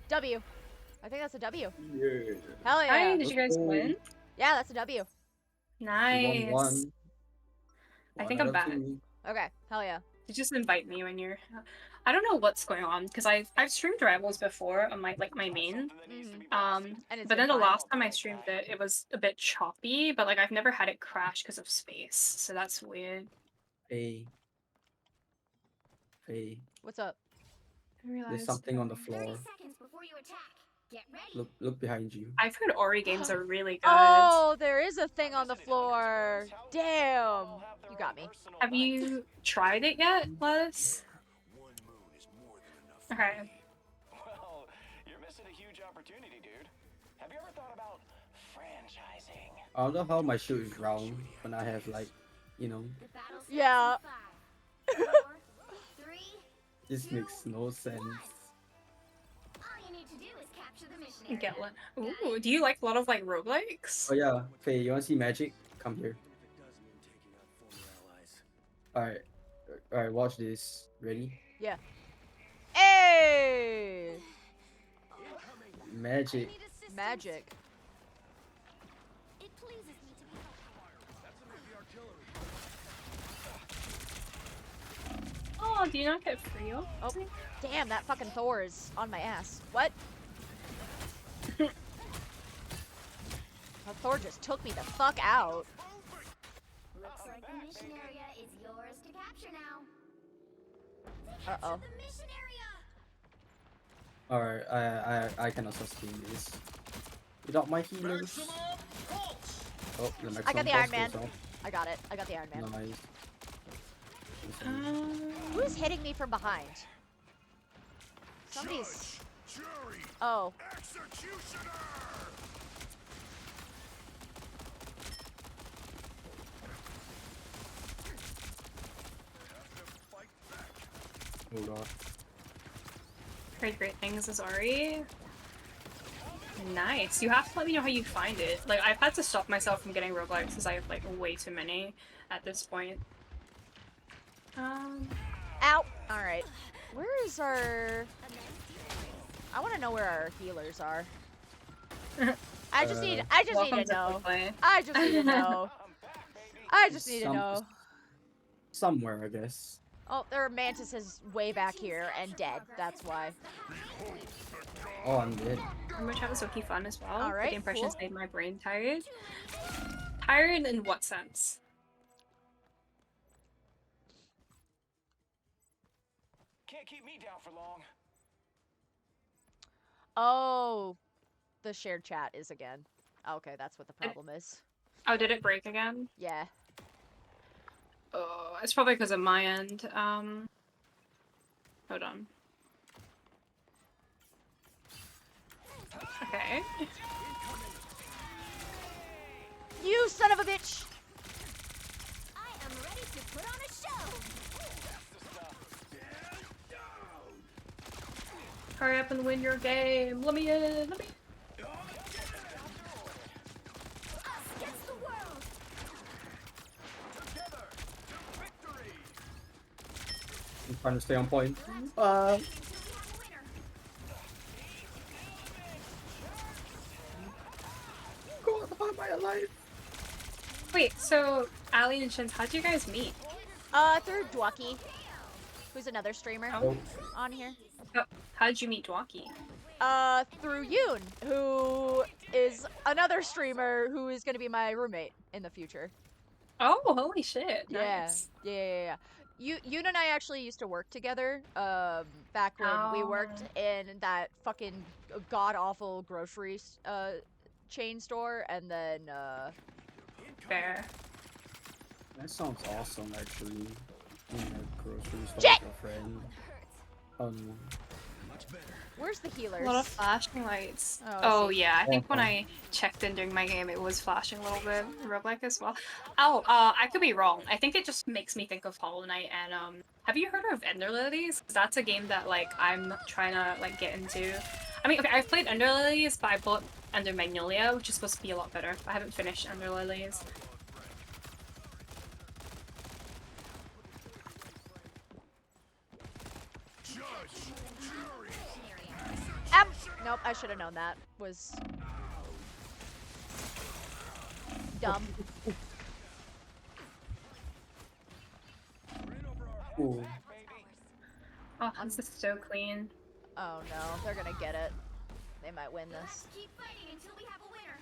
W. I think that's a W. Yeah. Hell Hi, yeah. did you guys win? Yeah, that's a W. Nice. 1-1. I think One I'm out of back. two. Okay. Hell yeah. You just invite me when you're. I don't know what's going on because I've streamed Rivals before on my main. And it's But been then the fine. last time I streamed it, it was a bit choppy. But like I've never had it crash because of space, so that's weird. Hey. Hey. What's up? I realized, There's something on the 30 floor. seconds before you attack. Get ready. Look behind you. I've heard Ori games are really good. Oh, there is a thing on the floor. Damn. You got me. Have you tried it yet, Les? Okay. Well, you're missing a huge opportunity, dude. Have you ever thought about franchising? I don't know how my shield is round when I have like, you know, The battle starts Yeah. in 5, 4, 3. this makes no sense. All you need to do is capture the mission area. Get one. Ooh, do you like a lot of like roguelikes? Oh yeah, Faye, you wanna see magic? Come here. Alright. Alright, watch this. Ready? Yeah. Hey! Magic. Need assistance. Magic. It pleases me to be helpful. Oh, do you not get free? Oh, damn, that fucking Thor is on my ass. What? That Thor just took me the fuck out. Looks like the mission area is yours to capture now. Uh-oh. The mission area. Alright, I cannot sustain this. Without my healers. Maximum pulse. Oh, the maximum I got the pulse Iron Man. goes off. I got it. I got the Iron Man. Nice. Who's hitting me from behind? Somebody's... Jury. Oh. Executioner. Oh god. Heard great things, Azari. Nice. You have to let me know how you find it. Like, I've had to stop myself from getting roguelikes because I have like way too many at this point. Ow! Alright. Where is our... I want to know where our healers are. I just need welcome to know. play. I just need to know. I just need to know. Somewhere, I guess. Oh, there are mantises way back here and dead. That's why. Oh, I'm dead. I'm gonna try this Wiki fun as well. All right, The impressions cool. made my brain tired. Tired in what sense? Can't keep me down for long. Oh, the shared chat is again. Okay, that's what the problem is. Oh, did it break again? Yeah. Oh, it's probably because of my end. Hold on. Okay. You son of a bitch! I am ready to put on a show. Hurry up and win your game. Let me in. Let me. Us against the world. trying to stay on point. God, how am I alive? Wait, so Ali and Shins, how'd you guys meet? Through Dwaki, who's another streamer Oh, on here. how'd you meet Dwaki? Through Yoon, who is another streamer who is gonna be my roommate in the future. Oh, holy shit! Yeah, Nice. yeah. Yoon and I actually used to work together. Back when we Oh, worked in that fucking god awful grocery chain store, and then fair. That sounds awesome, actually. In a grocery store Shit! with a friend. Oh no. where's the A healers? lot of flashing lights. Oh, I Oh, see. yeah, I think when Okay. I checked in during my game, it was flashing a little bit. Roguelike as well. Oh, I could be wrong. I think it just makes me think of Hollow Knight and have you heard of Ender Lilies? 'Cause that's a game that like I'm trying to like get into. I mean, okay, I've played Ender Lilies, but I bought Ender Magnolia, which is supposed to be a lot better. I haven't finished Ender Lilies. Nope, I should have known that was dumb. Ooh. Oh, this is so clean. Oh no, they're gonna get it. They might win this. Keep fighting until we have a winner.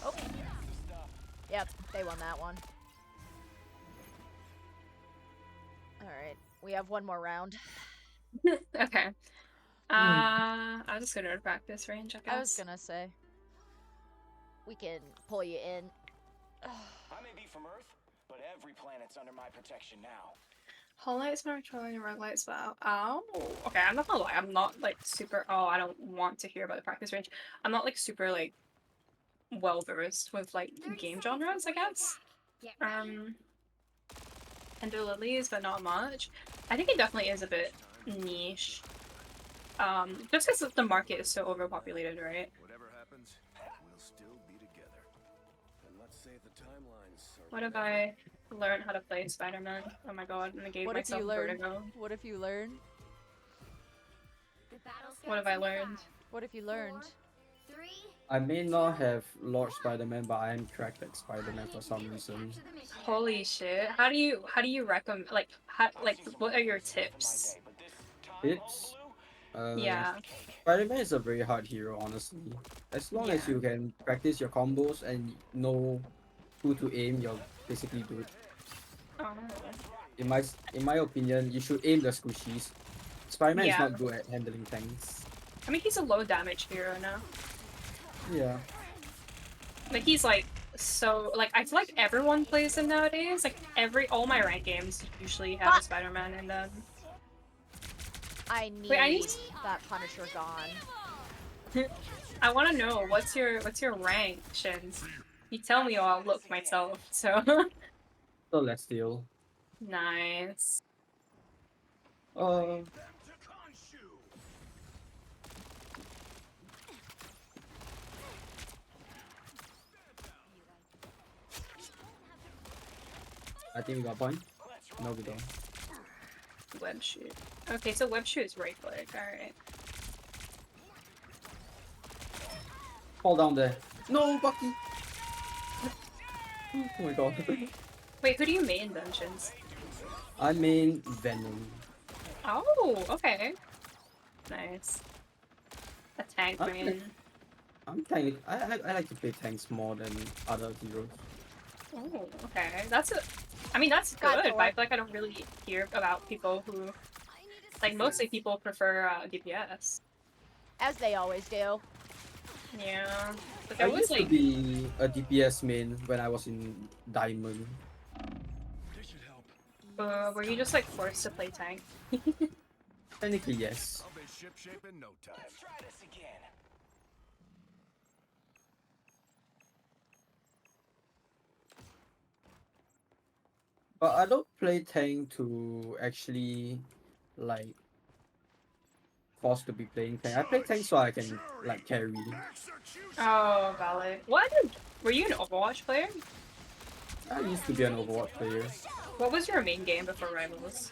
Oh. Yep, they won that one. Alright, we have one more round. Okay. I'll just go to practice range, I guess. I was gonna say. We can pull you in. I may be from Earth, but every planet's under my protection now. Hollow Knight's more controlling and roguelites well. Oh, okay. I'm not gonna lie. I'm not like super. Oh, I don't want to hear about the practice range. I'm not like super like well versed with like game genres, I guess. Get ready. Ender Lilies, but not much. I think it definitely is a bit niche. Just because the market is so overpopulated, right? Whatever happens, we'll still be together. And let's say the timelines are What if I learn how to play Spider-Man? Oh my god, and I gave What if myself you learn? vertigo. What if you learn? The battle What have starts I in learned? 5, What if you learned? 4, 3. I may not have Lord Spider-Man, but I am cracked at Spider-Man for some reason. Holy shit! How do you recommend what are your tips? It's Yeah. Spider-Man is a very hard hero, honestly. As long as Yeah. you can practice your combos and know who to aim, you're basically good. Oh. In my opinion, you should aim the squishies. Spider-Man is Yeah. not good at handling tanks. I mean, he's a low damage hero now. Yeah. Like he's like so like I feel like everyone plays him nowadays. Like all my rank games usually have a Spider-Man in them. I need, Wait, I need that Punisher gone. I want to know what's your rank, Shins. You tell me, or I'll look myself. So Celestial. nice. I think we got a point. No, we don't. Web shoot. Okay, so web shoot is right click. All right. Fall down there. No, Bucky. Oh my god. Wait, who do you main dungeons? I mean Venom. Oh, okay. Nice. A tank Okay. main. I'm tank. I like to play tanks more than other heroes. Oh, okay. I mean, that's Got good, Thor. but I feel like I don't really hear about people who, like, mostly people prefer DPS. As they always do. Yeah. But I there was, used to like, be a DPS main when I was in Diamond. This should help. were you just, like, forced to play tank? Technically, yes. I'll be ship-shape in no time. Let's try this again. But I don't play tank to actually, like, forced to be playing tank. I play tank so I can, like, carry. Execution! Oh, valid. What? Were you an Overwatch player? I used to be an Overwatch player. What was your main game before Rivals?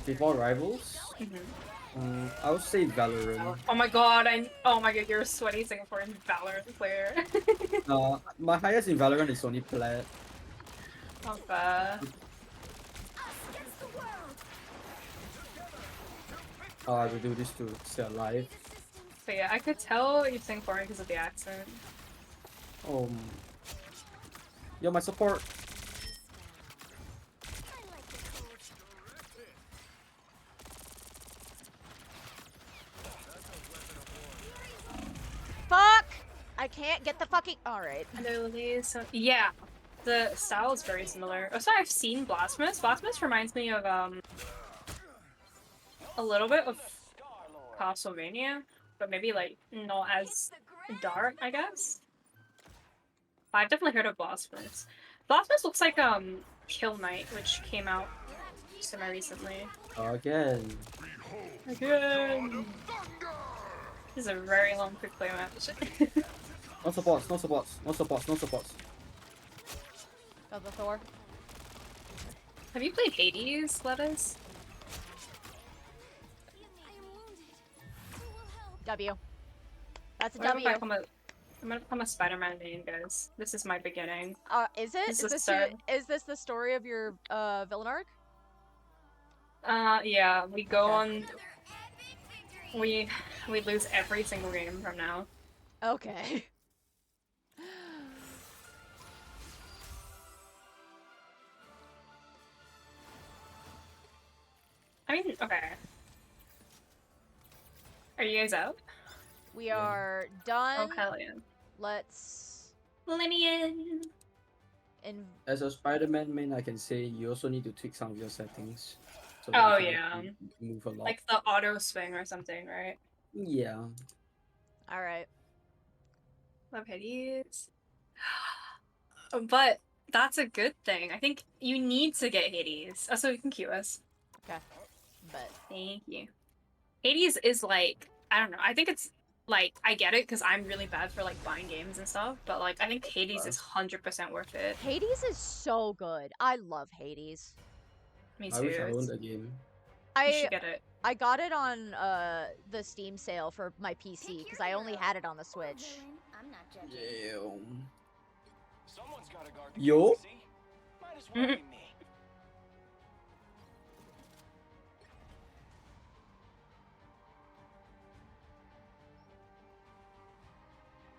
Before Rivals, I would say Valorant. Oh my god, oh my god, you're a sweaty Singaporean Valorant player. My highest in Valorant is only Plat. Not bad. Us against the world. Oh, I will do this to stay alive. But yeah, I could tell you're Singaporean because of the accent. Yo, my support. I like the cold. Fuck! I can't get the fucking. Alright. Hello, Liz. Yeah, the style is very similar. Oh, so I've seen Blasphemous. Blasphemous reminds me of a little bit of Castlevania, but maybe like not as dark, I guess. I've definitely heard of Blasphemous. Blasphemous looks like Kill Knight, which came out semi recently. Again. Again. This is a very long quick play match. No supports, no supports, no supports, no supports. Got the Thor. Have you played Hades, Lettuce? I am wounded. Who will help? W. That's a I'm W. gonna become a Spider-Man main, guys. This is my beginning. Is it? This Is is this the your, start. is this the story of your villain arc? Yeah, we go Okay. on. Another epic victory. We lose every single game from now. Okay. I mean, okay. Are you guys out? We are done. Oh hell yeah. Let's Let me in. As a Spider-Man main, I can say you also need to tweak some of your settings. So Oh, that you can yeah. actually move a lot. Like the auto swing or something, right? Yeah. Alright. Love Hades. But that's a good thing. I think you need to get Hades. Oh, so you can queue us. But Thank you. Hades is like, I don't know. I think it's like, I get it because I'm really bad for like buying games and stuff, but like I think Hades is 100% worth it. Hades is so good. I love Hades. Me too. I wish I It's- owned the game. You I should get it. I got it on the Steam sale for my PC because I only had it on the Switch. Villain, I'm not judging. Damn. Someone's gotta guard the Yo? galaxy. Might as well be me.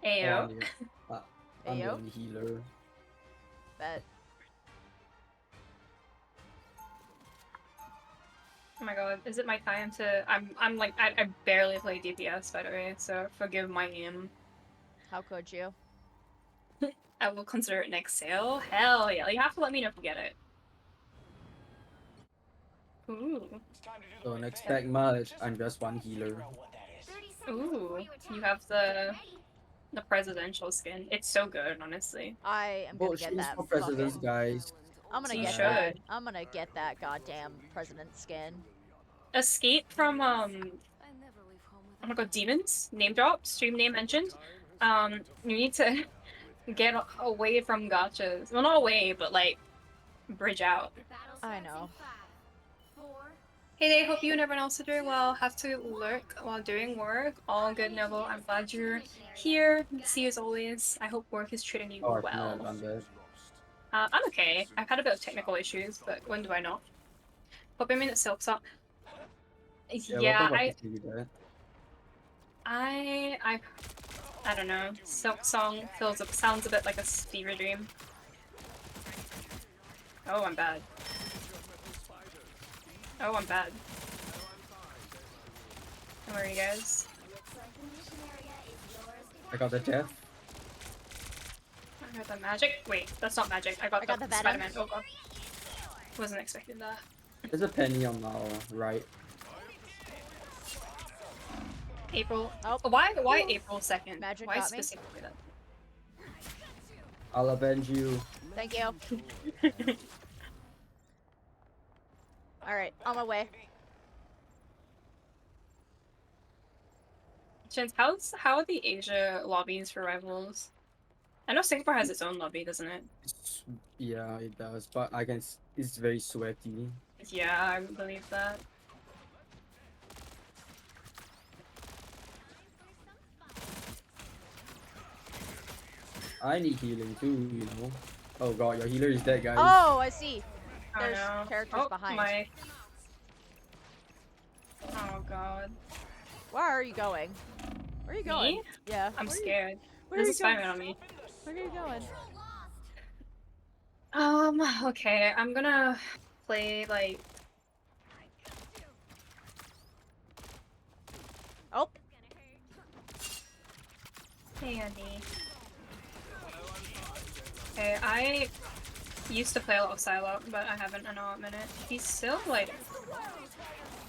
Ayo. I'm the Ayo? only healer. Bet. Oh my god, is it my time to? I'm like I barely play DPS by the way, so forgive my aim. How could you? I will consider it next sale. Hell yeah! You have to let me know if you get it. Ooh, It's time to do the Don't big expect thing. much. I'm just one healer. Figure out what that is. 30 seconds ooh! before you attack. You have the Ready? presidential skin. It's so good, honestly. I am gonna Oh, get she's that for presidents, fucking. guys. I'm gonna You get should. that. I'm gonna get that goddamn president skin. Escape from I never leave home oh my god, demons. Name drop. Stream name mentioned. You need to get away from gotchas. Well, not away, but like bridge out. Battle I starts know. in 5, 4, Hey they hope you and everyone else are doing well. Have to lurk while doing work. All good, Noble. I'm glad you're here. See you as always. I hope work is treating you Oh, I shouldn't have well. done that. I'm okay. I've had a bit of technical issues, but when do I not? Hope I mean it silks up. Yeah, welcome back to see that. I don't know. Silk Song sounds a bit like a fever dream. Oh, I'm bad. Oh, I'm bad. Don't worry, guys. looks like the mission area is yours. I got the death. I got the magic. Wait, that's not magic. I got got the the venom. Spider-Man. Oh god. Wasn't expecting that. There's a penny on our right. April. Oh. Why April 2nd? Magic Why got me. specifically that? I'll avenge you. Thank you. Alright, on my way. Chins, how are the Asia lobbies for rivals? I know Singapore has its own lobby, doesn't it? Yeah, it does. But I can It's very sweaty. Yeah, I believe that. I need healing too, you know. Oh god, your healer is dead, guys. Oh, I see. Oh There's no. characters Oh behind. my. Oh god. Where are you going? Where are you going? Me? Yeah. I'm where scared. Where There's are a you going? Spider-Man on me. Where are you going? Okay, I'm gonna play like Oh, hey Andy. Okay, I used to play a lot of Silo, but I haven't in a minute. He's still like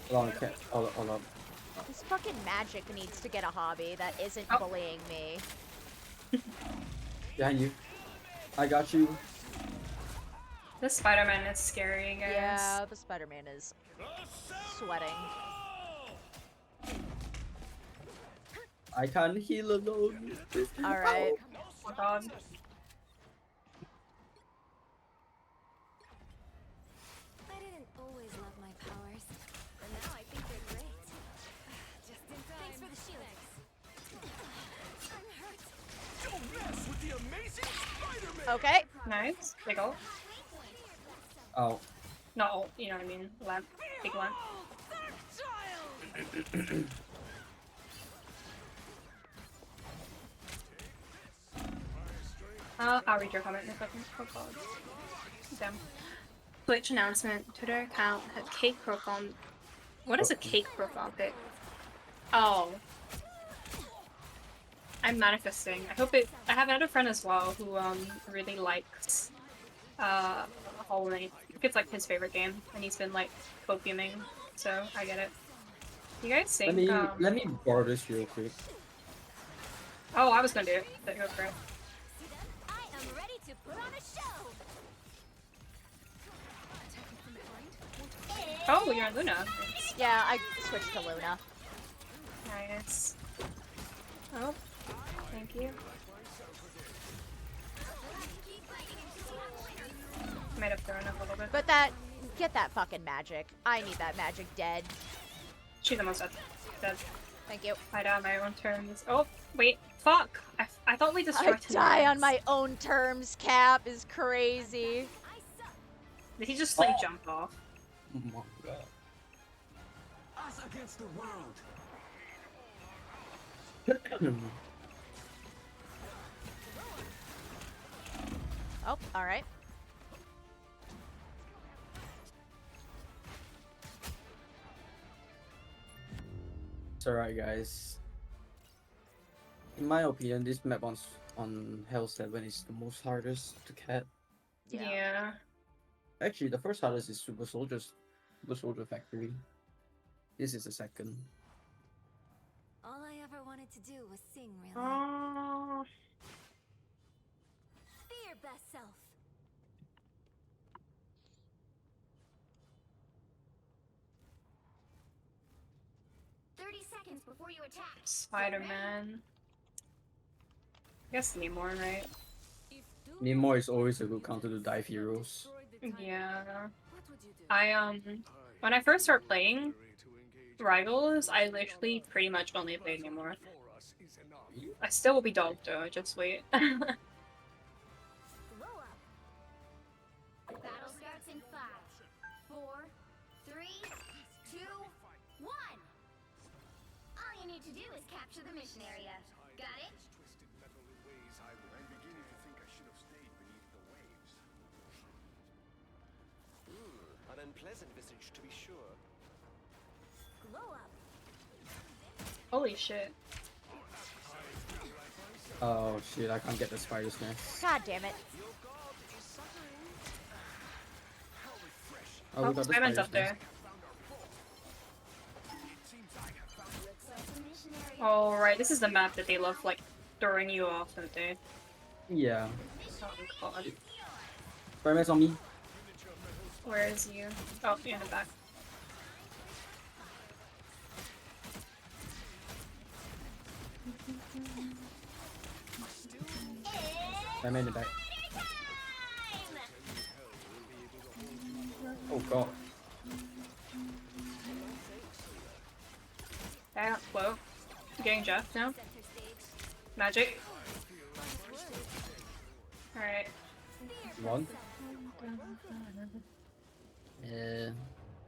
Hold on, okay. Hold up. this fucking magic needs to get a hobby that isn't Oh. bullying me. Behind you. I got you. this Spider-Man is scary, guys. Yeah, the Spider-Man is sweating. I can't heal alone. Alright. Oh god. I didn't always love my powers, but now I think they're great. Just in time. Thanks for the shield. I'm hurt. Don't mess with the amazing Spider-Man! Okay. Nice. Big ult. Oh. Not ult, you know what I mean. Lamp. Big lamp. I'll read your comment in a second. Oh god. Damn. Twitch announcement. Twitter account had cake profile. What is a cake profile pic? Oh. I'm manifesting. I hope it. I have another friend as well who really likes Hollow Knight. It's like his favorite game, and he's been like co-fuming, so I get it. You guys think? Let me borrow this real quick. Oh, I was gonna do it. But go for it. I am ready to put on a show. Oh, you're on Luna. Yeah, I switched to Luna. Nice. Oh, thank you. Might have thrown up a little bit. But get that fucking magic. I need that magic dead. She's almost dead. Thank you. I die on my own terms. Oh, wait. Fuck. I thought we I destroyed him. die on my own terms, Cap is crazy. Did he just like jump off? Oh my god. Us against the world. Oh, alright. It's alright, guys. In my opinion, this map on Hell 7 is the most hardest to cat. Yeah. Actually, the first hardest is Super Soldier Factory. This is the second. All I ever wanted to do was sing, really. Oh. Be your best self. Seconds before you attack. Spider-Man. I guess Namor, right? Namor is always a good counter to dive heroes. Yeah. What would you do? I when I first started playing Rivals, I literally pretty much only played Namor. I still will be dog though, just wait. Blow up. Battle starts in 5, 4, 3, 2, 1. All you need to do is capture the mission area. Got it? I'm beginning to think I should have stayed beneath the waves. An unpleasant visage, to be sure. Blow up. Holy shit. Oh shit, I can't get the spider's nest. God damn it. Oh, Oh, we got the Spider-Man's spider's up there. Oh, right, this is the map that they love, like, throwing you off, don't they? nest. Yeah. Oh, God. Spider-Man's on me. Where is you? Oh, you're in the back. Spider-Man in the back. god. Yeah, whoa. Getting Jeff now. Magic. Alright. One.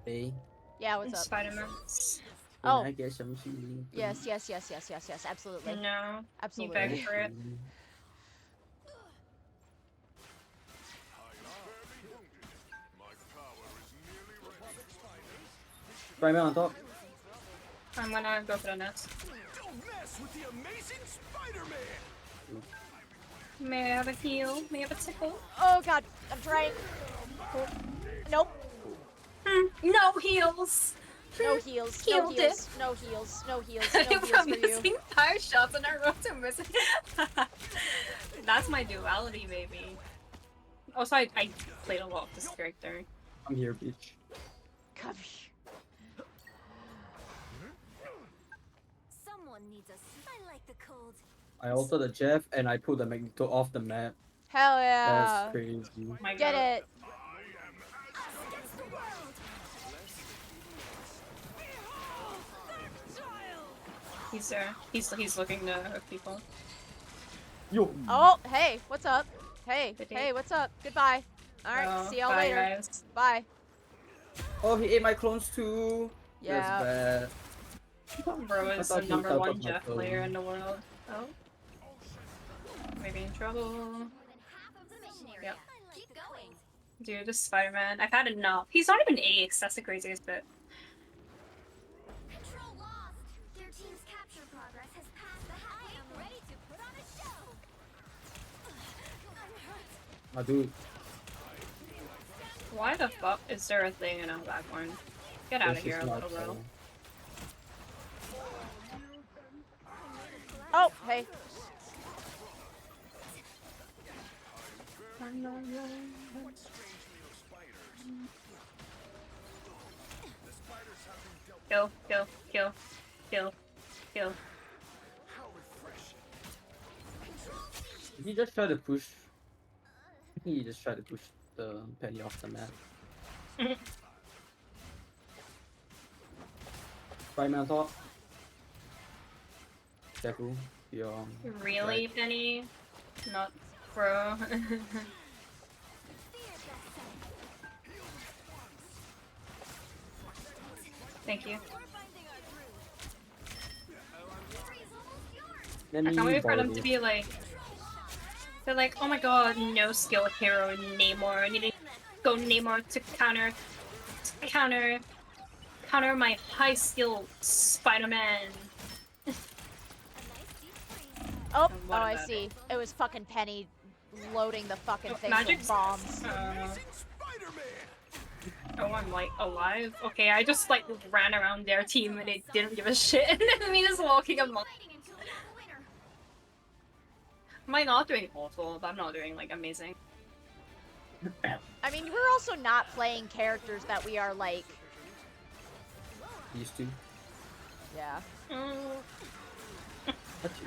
Hey. Yeah, what's up? Spider-Man. Can Oh. I get some shooting? Yes, absolutely. No. You Absolutely. beg for it. Spider-Man on top. I'm gonna go for the nest. Don't mess with the amazing Spider-Man. May I have a heal? May I have a tickle? Oh god, I'm trying. Nope. No heals! No heals. No Healed it. heals. No heals. No heals. No heals From for you. missing 5 shots in a row to missing. That's my duality, maybe. Also, I played a lot of this character. I'm here, bitch. Come here. Someone needs us. I like the cold. I altered the Jeff and I put the Magneto off the map. Hell That's yeah. crazy. My Get God. it. Us against the world. He's there. He's looking to hook people. Yo. Oh, hey, what's up? Hey, Good day. hey, what's up? Goodbye. Alright, Oh, see y'all bye, later. guys. Bye. Oh, he ate my clones too. Yeah. That's bad. Bro I is thought the he number felt 1 up my Jeff phone. player in the world. Oh. Maybe in trouble. More than half of the mission area. Yep. I like Keep going. Dude, this Spider-Man. I've had enough. He's not even ace. That's the craziest bit. Control lost. Their team's capture progress has passed the halfway point. I am ready to put on a show. I'm hurt. My dude. Why the fuck is there a thing in a background? Get out of This here, is not little bro. Oh, hey. Kill, kill, kill, kill, kill. He just tried to push. He just tried to push the penny off the map. Spider-Man on top. Careful. You're Really, right. Penny? Not bro. Thank you. Let I me can't wait for borrow them to this. be like, they're like, oh my god, no skill hero Namor. I need to go Namor to counter my high skill Spider-Man. Oh, And oh, what I about see. It was fucking Penny loading the fucking Oh, thing Magic's- with bombs. Amazing Spider-Man. Oh, I'm like alive. Okay, I just like ran around their team and they didn't give a shit. And then me just walking among. Fighting until we have a winner. Am I not doing awful? But I'm not doing like amazing. I mean, we're also not playing characters that we are like. These two. Yeah.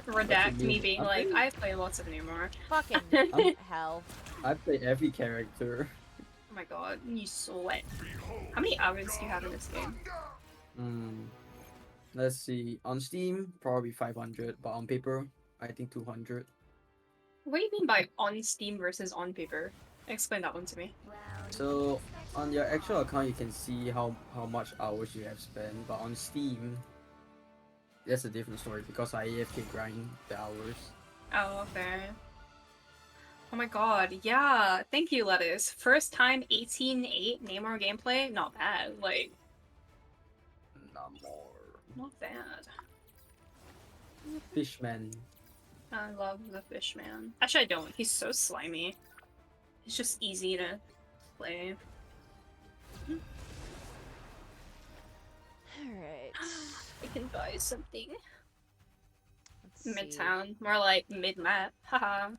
Redact you me mean? being I'm like, pretty- I play lots of Namor. Fucking hell. I play every character. Oh my god, you sweat. How many hours do you have in this game? Let's see. On Steam, probably 500, but on paper, I think 200. What do you mean by on Steam versus on paper? Explain that one to me. Well, So on your actual account, you can see how much hours you have spent, but on Steam, that's a different story because I AFK grind the hours. Oh, okay. Oh my god, yeah. Thank you, Lettuce. First time 18-8 Namor gameplay? Not bad. Like, Not more. not bad. Fishman. I love the fish man. Actually, I don't. He's so slimy. It's just easy to play. Alright. I can buy something. Let's see. Midtown. More like mid-map. Haha.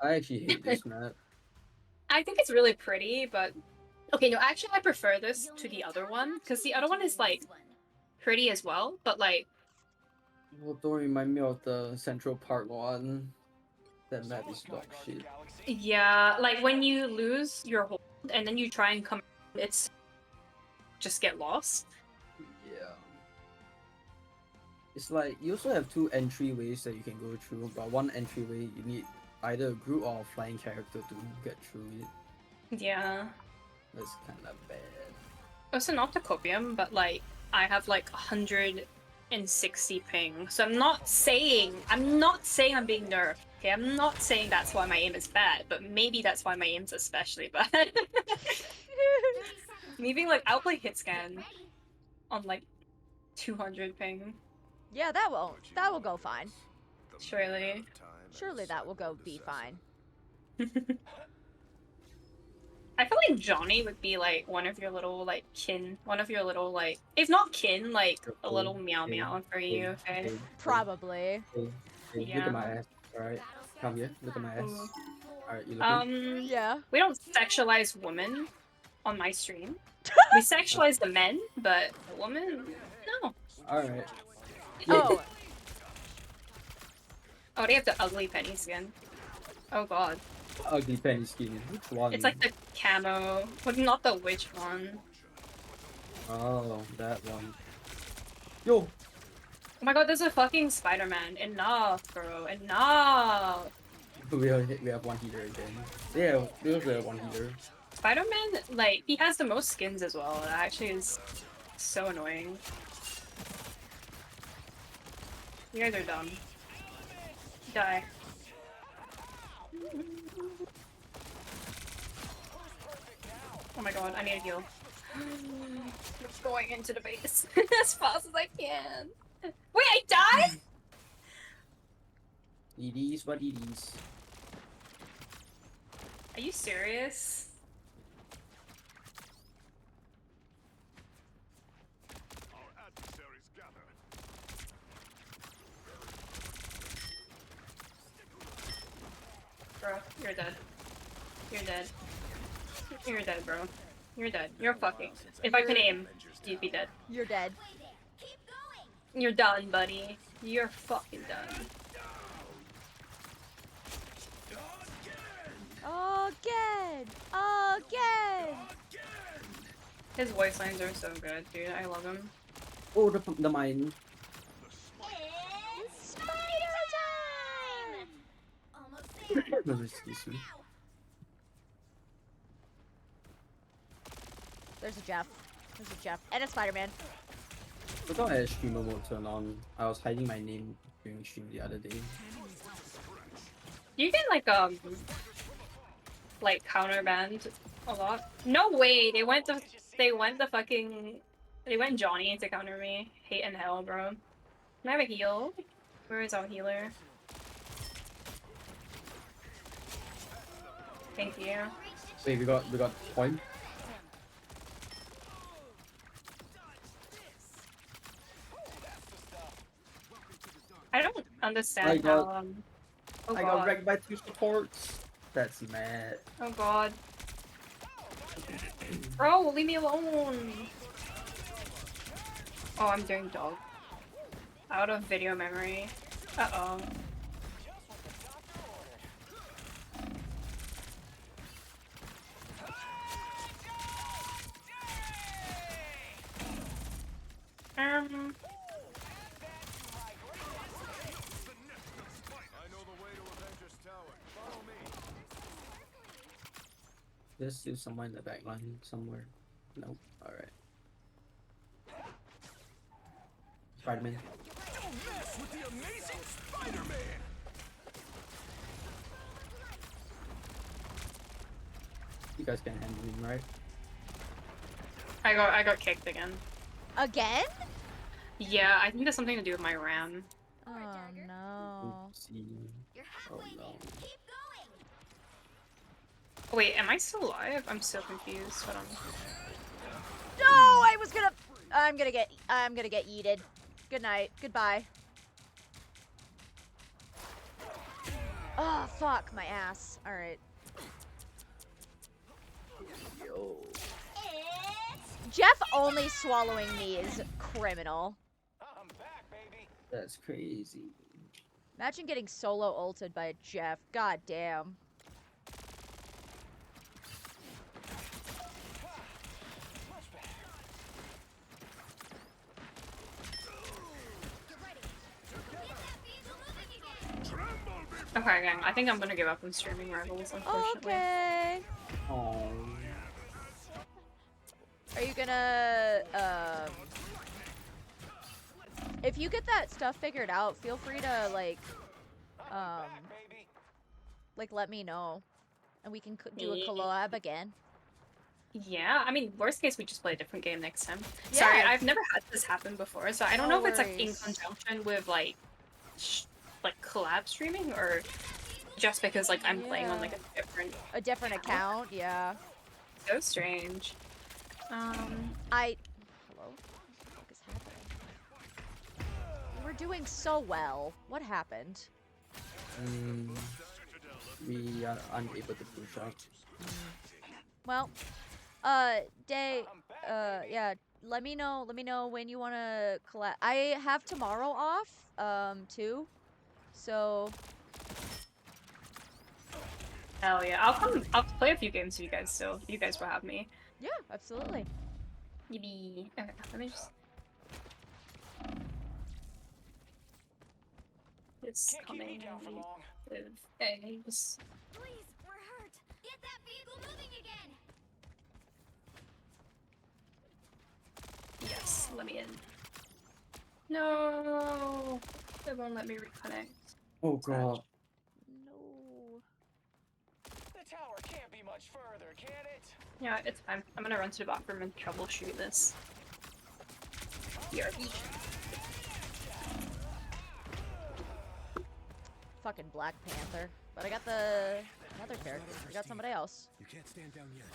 I actually hate this map. I think it's really pretty, but... Okay, no, actually I prefer this to the other one, because the other one is, like, pretty as well, but, like... Well, don't remind me of the Central Park one. That map is dog shit. Yeah, like, when you lose your hold, and then you try and come, it's just get lost. Yeah. It's like you also have two entryways that you can go through, but one entryway you need either a group or a flying character to get through it. Yeah. That's kind of bad. Also not to copium, but like I have like 160 ping. So I'm not saying I'm being nerfed. Okay, I'm not saying that's why my aim is bad, but maybe that's why my aim's especially bad. 30 seconds. Me being like, I'll play hit Get scan ready. on like 200 ping. Yeah, that will go fine. Surely. Surely that will go be fine. I feel like Johnny would be like one of your little like if not kin, like a little meow meow for you, okay? Probably. Hey, look Yeah. at my ass. Alright. Come here, look at my ass. Ooh. Alright, you looking? Yeah. We don't sexualize women on my stream. We sexualize the men, but the woman, no. Alright. Oh, Oh, they have the ugly penny skin. Oh god. Ugly penny skin. Which one? It's like the camo, but not the witch one. Oh, that one. Yo! Oh my god, there's a fucking Spider-Man. Enough, bro. Enough. We have one heater again. Yeah, we also have one heater. Spider-Man, like, he has the most skins as well. That actually is so annoying. You guys are dumb. Die. Oh my god, I need a heal. I'm going into the base as fast as I can. Wait, I died? It is what it is. Are you serious? Our adversaries gather. Bro, you're dead. You're dead. You're dead, bro. You're dead. You're fucking. If I could aim, you'd be dead. you're dead. Keep going. You're done, buddy. You're fucking done. Again. Again. His voice lines are so good, dude. I love him. Oh, the mine. It's spider time. Almost there. No, excuse me. There's a Jeff. There's a Jeff. And a Spider-Man. Forgot I had streamer mode turned on. I was hiding my name during stream the other day. You can like counterband a lot. No way, they went Johnny to counter me. Hate and hell, bro. Can I have a heal? Where is our healer? Thank you. Wait, we got point. I don't understand I got- how oh I god. got wrecked by 2 supports. That's mad. Oh god. Bro, leave me alone. Oh, I'm doing dog. Out of video memory. Uh-oh. I know the way to Avengers Tower. Follow me. There's still someone in the back line somewhere. Nope. Alright. Spider-Man. Don't mess with the amazing Spider-Man! You guys can handle him, right? I got kicked again. Again? Yeah, I think there's something to do with my RAM. Oh no. Oopsie. You're Oh halfway no. there. Keep going. Wait, am I still alive? I'm so confused. Hold on. No, I'm gonna get yeeted. Good night. Goodbye. Oh, fuck my ass. Alright. Yo. It's Jeff only swallowing me is criminal. I'm back, baby. That's crazy. Imagine getting solo ulted by a Jeff. God damn. Okay, gang, I think I'm gonna give up on streaming Rivals, unfortunately. Okay. Oh. Are you gonna if you get that stuff figured out, feel free to like let me know, and we can do a collab again. Yeah, I mean, worst case, we just play a different game next time. Sorry, Yeah. I've never had this happen before, so I don't No know if it's like in worries. conjunction with like collab streaming or just because like I'm playing on like a different account. Yeah. So strange. Hello. What the fuck is happening? We were doing so well. What happened? We are unable to push out. Well, Day, yeah, let me know when you want to collab. I have tomorrow off, too. So. Hell yeah, I'll play a few games with you guys, so you guys will have me. Yeah, absolutely. Maybe, okay, let me just... It's coming with eggs. Please, we're hurt. Get that vehicle moving again. Yes, let me in. No, it won't let me reconnect. Oh god. No. The tower can't be much further, can it? Yeah, it's fine. I'm gonna run to the bathroom and troubleshoot this. BRB. Fucking Black Panther. But I got the another character. I got somebody else. You can't stand down yet.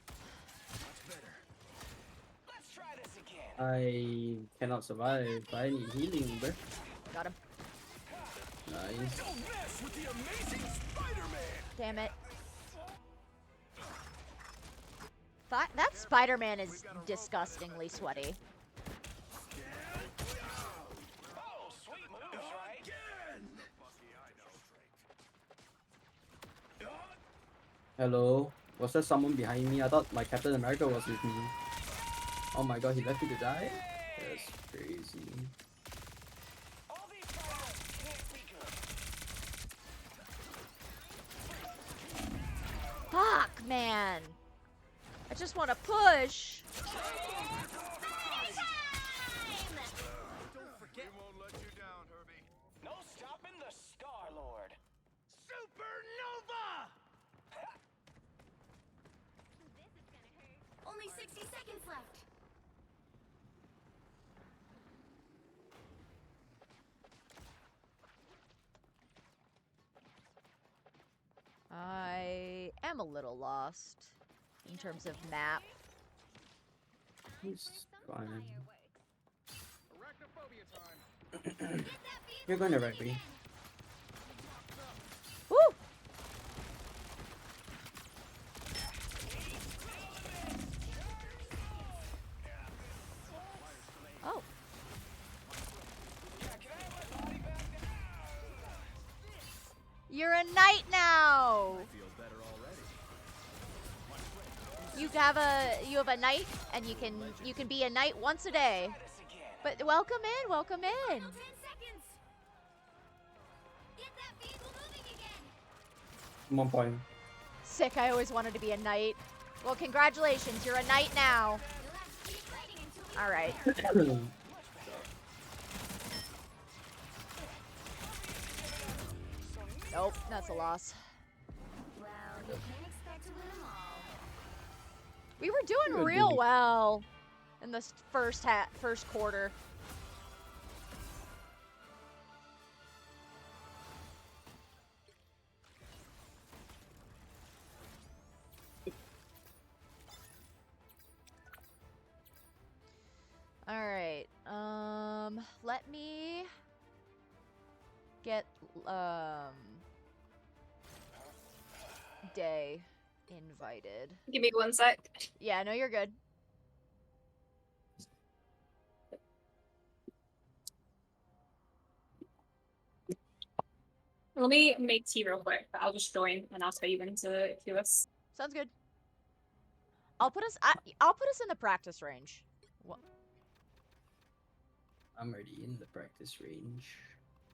Much better. Let's try this again. I cannot survive. I need healing, bro. Got him. Nice. Don't mess with the amazing Spider-Man. Damn it. That Spider-Man is disgustingly sweaty. Oh, sweet moves, right? Hello? Was there someone behind me? I thought my Captain America was with me. Oh my god, he left me to die? That's crazy. All these fireworks can't be good. Fuck, man. I just want to push. Don't forget. We won't let you down, Herbie. No stopping the Star-Lord. Supernova! This is gonna hurt. Only 60 seconds left. I am a little lost in terms of map. He's fine. Arachnophobia time. You're going to wreck me. Woo! Oh. You're a knight now. Feel better already. You have a knight, and you can be a knight once a day. But welcome in, welcome in. Final 10 seconds. Get that vehicle moving again. 1 point. Sick. I always wanted to be a knight. Well, congratulations, you're a knight now. You'll have to keep fighting until All right. Nope, that's a loss. Well, you can't expect to win them all. We were doing Good real beat. well in this first quarter. All right. Let me get Day invited. Give me 1 sec. Yeah, no, you're good. Let me make tea real quick. I'll just join and I'll tell you when to do this. Sounds good. I'll put us in the practice range. What? I'm already in the practice range.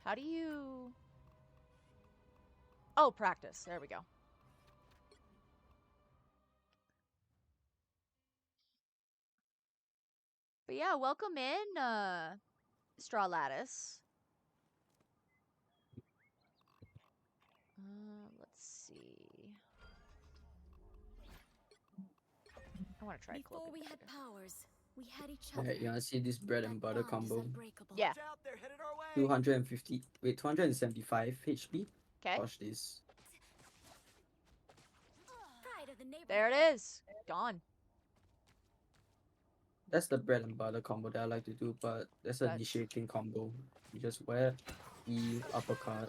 How do you? Oh, practice. There we go. But yeah, welcome in, Straw Lattice. Let's see. I want to try Before cloak we and had dagger. powers, we had each other. Alright, you wanna see this bread and That butter bond is combo? unbreakable. Yeah. Watch out, they're headed our way. 250, wait, 275 HP. Okay. Watch this. Pride of the neighborhood. There it is. Gone. That's the bread and butter combo that I like to do, but that's an That's- initiating combo. You just web, E, uppercut,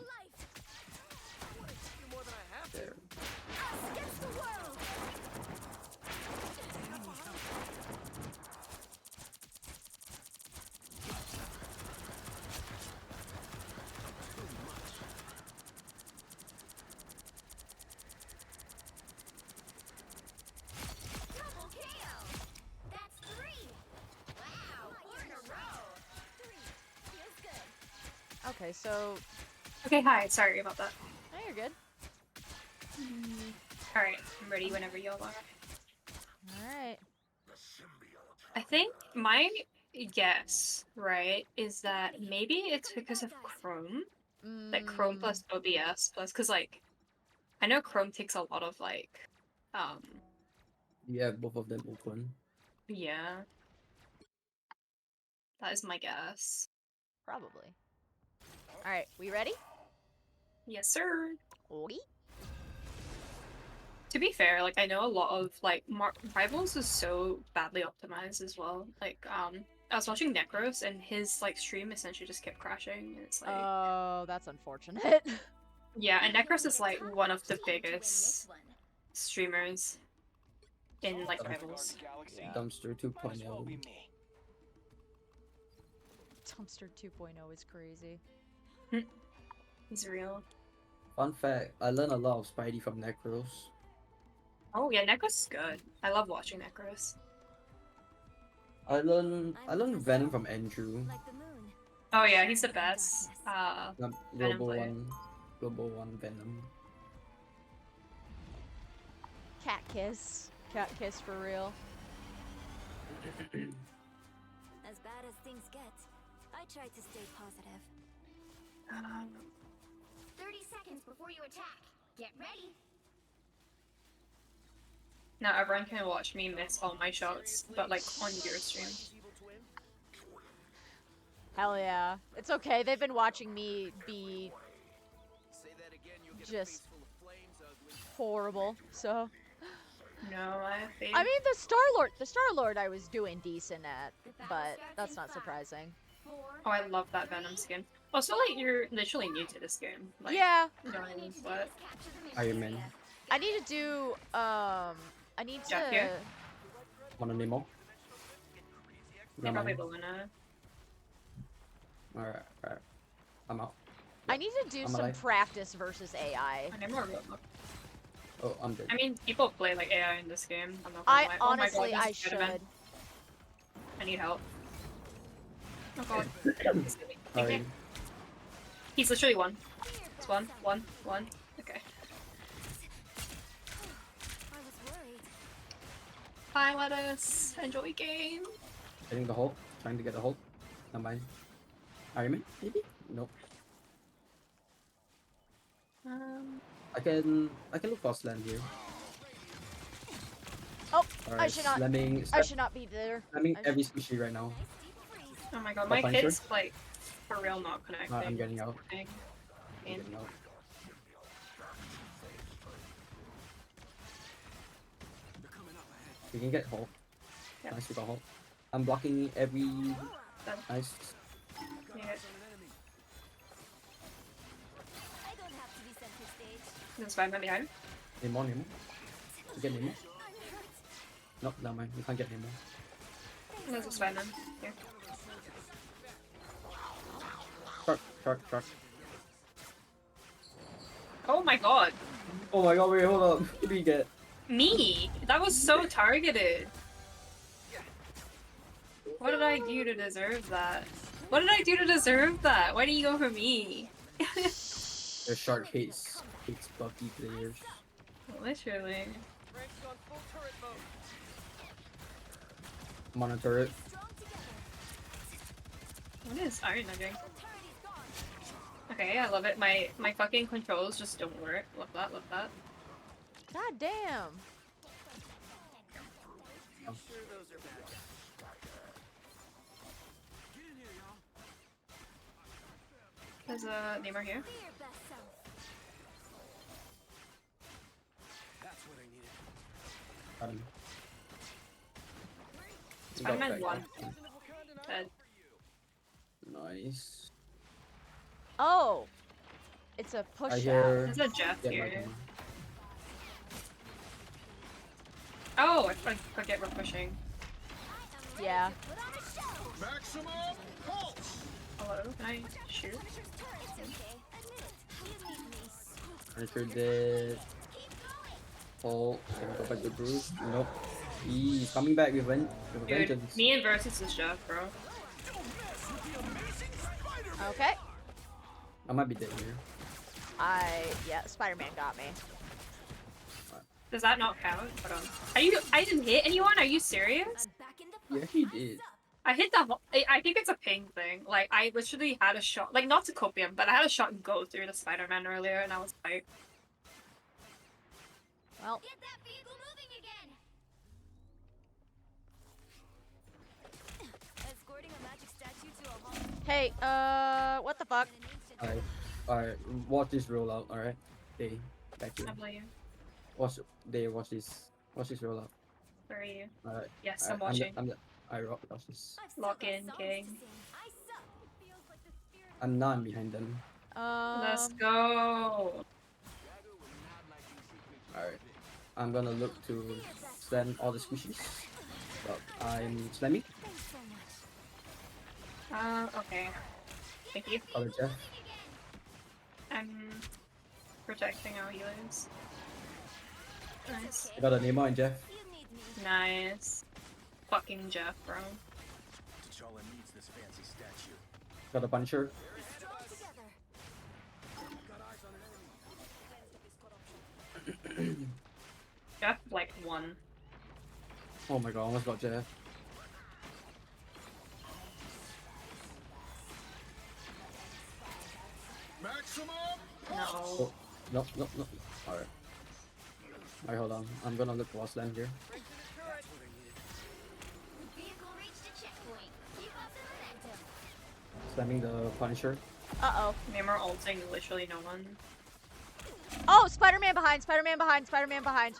You more than I have to. there. Us against the world. Double kill! That's 3! Wow, 4 in a row! 3 feels good. Okay, so Okay, hi. Sorry about that. no, you're good. All right, I'm ready whenever y'all are. All right. I think my guess, right, is that maybe it's because of Chrome, like Chrome plus OBS plus, because like I know Chrome takes a lot of like, You have both of them open. yeah, that is my guess. Probably. All right, we ready? Yes, sir. Okay. To be fair, like I know a lot of like Rivals is so badly optimized as well. Like I was watching Necros and his like stream essentially just kept crashing. And it's like Oh, that's unfortunate. yeah, and Necros is like one of the biggest streamers in like Rivals. Yeah. Dumpster oh. Might as well be 2.0. me. Dumpster 2.0 is crazy. He's real. Fun fact, I learned a lot of Spidey from Necros. Oh yeah, Necros is good. I love watching Necros. I learned Venom from Andrew. Like the moon. Oh yeah, he's the best. Venom Global player. one, Global one Venom. Cat kiss. Cat kiss for real. As bad as things get, I try to stay positive. 30 seconds before you attack. Get ready. Now everyone can watch me miss all my shots, but like on your stream. Hell yeah. It's okay. They've been watching me be Say that again, you'll get a Just- face full of flames, ugly. horrible. So No, I have faith. I mean the Star Lord I was doing decent at, but that's not surprising. 4, Oh, I love that Venom skin. Also, like you're literally new to this game. Like, Yeah. you don't all you know need to do what. is capture the mission Iron Man. area. I need to do I need to Jack here? Want a Nemo? They Never probably mind. will wanna. Alright, alright. I'm out. I need to do I'm some alive. practice versus AI. I never will. Oh, I'm dead. I mean, people play like AI in this game. I'm not gonna I lie. honestly oh my God, I this is should. Spider-Man. I need help. Oh god. Sorry. Okay. He's literally one. It's one. Okay. I was worried. Bye, let us enjoy game. Getting the Hulk. Trying to get the Hulk. Never mind. Iron Man? Maybe? Nope. I can look for Slam here. Oh, Alright, should not- slamming, I should not be there. slamming I should- every sushi right now. Nice deep freeze. Oh my god, The my Punisher? kid's like for real not connecting. I'm getting out. Thing. I'm And getting out. We can get Hulk. Yeah. Nice, we got Hulk. I'm blocking every. Done. Nice. Yeah, I don't have to be center stage. there's Spider-Man behind him. Nemo. You get Nemo? I'm hurt. Nope, never mind. You can't get Nemo. There's a Spider-Man. Here. Shark. Oh my god. Oh my god, wait, hold up. What did we get? Me? That was so targeted. What did I do to deserve that? What did I do to deserve that? Why did you go for me? The shark hates Bucky players. Literally. Monitor it. What is iron nudging? Okay, I love it. My fucking controls just don't work. Love that, love that. God damn. There's a Neymar here. Got him. Spider-Man Got 1. back. Dead. Nice. Oh, it's a push I out. hear. There's a Jeff Get here. back. Oh, I forget we're pushing. Yeah. Maximum pulse. Hello, can I shoot? Monitor dead. Paul, can go back to Bruce. Nope. He's coming back with Dude, vengeance. me and versus is Jeff, bro. Okay. I might be dead here. Yeah, Spider-Man got me. Does that not count? Hold on. I didn't hit anyone? Are you serious? Yeah, he did. I hit the I think it's a ping thing. Like, I literally had a shot, like, not to copium, but I had a shot go through the Spider-Man earlier, and I was like, Well, Get that vehicle moving again. Escorting a magic statue to a hall. hey, what the fuck? Alright, watch this roll out, alright? Hey, back here. I believe you. Watch this roll out. Where are you? Alright. Yes, I'm watching. Watch this. I've still Lock got in, songs King. to sing. I suck. It feels like the spirit I'm not behind them. Let's go. Alright. I'm gonna look to slam all the squishies. But I'm slamming. Thanks so much. Okay. Thank you. Other Jeff. I'm protecting our healers. Nice. I got a Neymar and Jeff. You need me. Nice. Fucking Jeff, bro. T'Challa needs this fancy statue. Got a Punisher. Strong together. Got eyes on an enemy. Jeff, like, won. Oh my god, almost got Jeff. Maximum No. Oh, no. Alright. Alright, hold on. I'm gonna look for slam here. Vehicle reached a checkpoint. Keep up the momentum. Slamming the Punisher. Uh-oh. Neymar ulting literally no one. Oh, Spider-Man behind, Spider-Man behind, Spider-Man behind.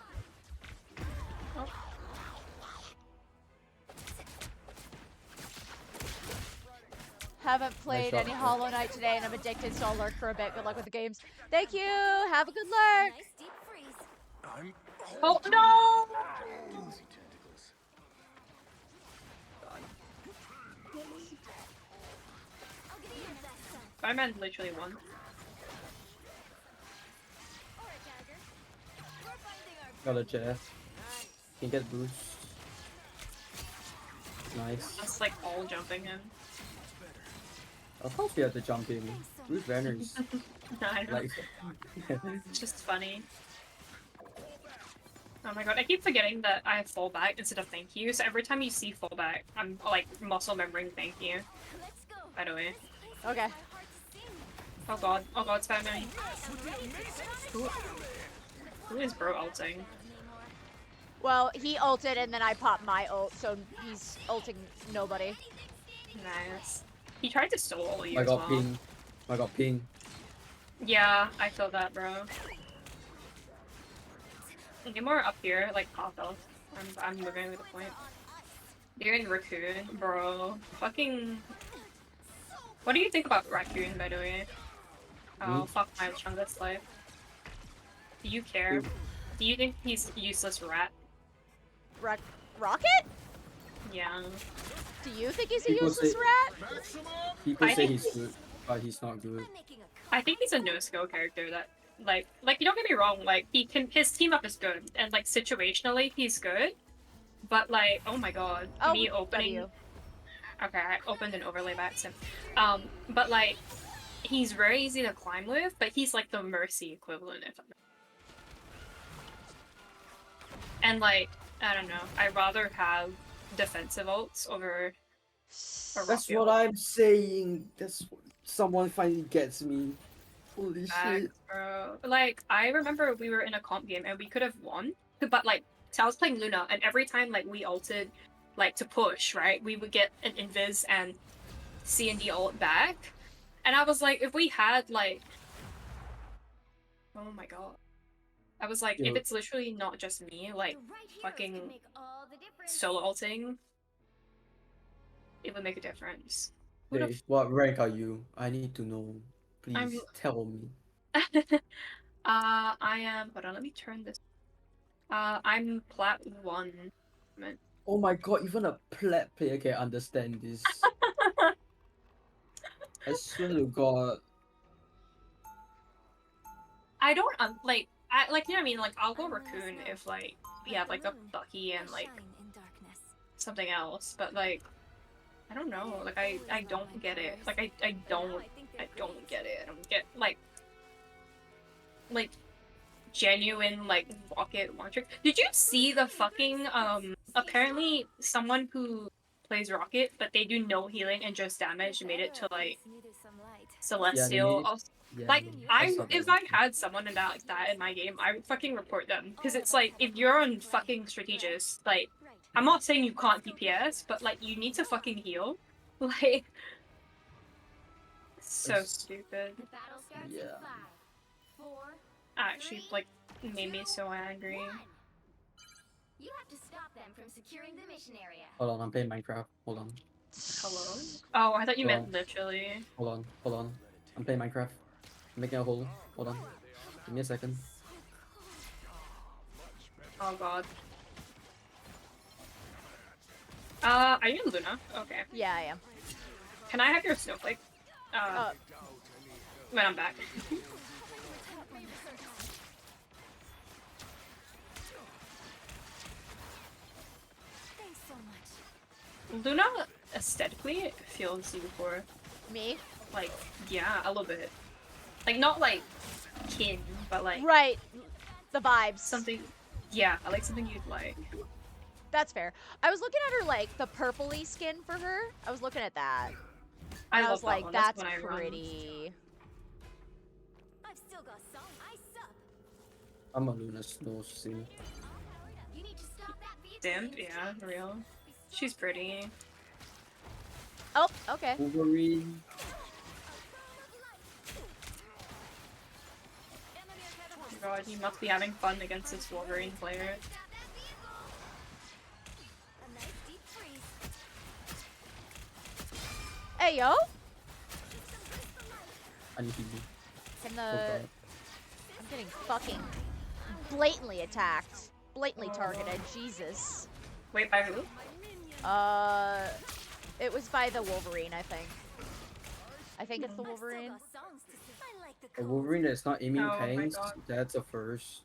Haven't played shot, any bro. Hollow Knight today and I'm addicted, so I'll lurk for a bit. Good luck with the games. Thank you! Have a good lurk! Nice deep freeze. I'm Oh, no! didn't see tentacles. I'll give you your best shot. Spider-Man literally won. Alright, Tiger. We're finding our Got a Jeff. Can get boost. Nice. That's like all jumping him. Of course we have to jump in. Bruce Banner's I know. like It's just funny. Oh my god, I keep forgetting that I have fallback instead of thank you, so every time you see fallback, I'm like muscle remembering thank you. Let's go. By the way. Okay. Oh god, Spider-Man. Who is bro ulting? Well, he ulted and then I popped my ult, so he's ulting nobody. Nice. He tried to stall you I as got well. ping. I got ping. Yeah, I feel that, bro. Get more up here, like half health. I'm moving with the point. You're in Raccoon, bro. Fucking. What do you think about Raccoon, by the way? Oh, fuck my Chungus life. Do you care? Do you think he's useless rat? Rocket? Yeah. Do you think he's a People useless say- rat? maximum People I say think- he's good, but he's not good. I'm making a I think he's a no-skill character that, like, you don't get me wrong, like, his team up is good, and, like, situationally, he's good, but, like, oh my god, Oh, me opening... W. Okay, I opened an overlay back, so, but, like, he's very easy to climb with, but he's like the Mercy equivalent, if I'm. And like, I don't know, I'd rather have defensive ults over a That's rocket what ult. I'm saying. Someone finally gets me. Holy shit. Facts, bro. Like, I remember we were in a comp game and we could have won, but like, so I was playing Luna, and every time like we ulted, like to push, right, we would get an invis and C and D ult back, and I was like, if we had like, oh my god, I was like, if Yo, it's literally not just me, like The right heroes fucking can make all the difference. solo ulting, it would make a difference. Who the Dave, what rank are you? I need to know. I'm Please tell me. I am. Hold on, let me turn this. I'm plat 1. Oh my god, even a plat player can understand this. I swear to god. I don't like. I like, you know what I mean. Like, I'll go I'm known as raccoon snow, if like we like have the like a moon. Bucky I and like shine in darkness. something else, but like I don't know. Like I Always know don't my get it. colors, Like I but now don't I think I they're don't great. get it. I don't get like genuine like rocket launcher. Did you see the fucking apparently someone who plays rocket but they do no healing and just damage If made ever it I to like face neither sunlight, Yeah, they celestial made it. Yeah, like I I saw that. if I had someone in that like that in my game, I would fucking report them because it's like if you're on fucking strategist, like right? I'm not saying you can't DPS, but like you need to fucking heal. Like so It's- stupid. The battle starts in Yeah. 5, 4, Actually 3, like made me 2, so angry. 1. You have to stop them from securing the mission area. Hold on, I'm playing Minecraft. Hold on. Hello? Oh, I thought you Hold meant on. literally. Hold on. Hold on. I'm playing Minecraft. I'm making a hole. Hold on. Give me a second. Oh god. Are you in Luna? Okay. Yeah, I am. Can I have your snowflake? Uh, When I'm back. Thanks so much. Luna aesthetically feels U4. me? Like, yeah, a little bit. Like, not like kin, but like Right. The vibes. something. Yeah, I like something you'd like. That's fair. I was looking at her like the purpley skin for her. I was looking at that. I And I love was that like, one. that's when I run. pretty. I've still got some ice up. I'm a Luna Snow sim. You need to stop that vehicle. Dimmed, yeah, real. She's pretty. Oh, okay. Wolverine. Oh god, you must be having fun against this Wolverine player. A nice deep freeze. Hey, yo. I need heal. Can Oh the... god. I'm getting fucking blatantly attacked. Blatantly targeted. Jesus. Wait, by who? It was by the Wolverine, I think. I think it's the I've still Wolverine. got songs to sing. I like the A cold. Wolverine that's not aiming Oh my tanks, god. that's a first.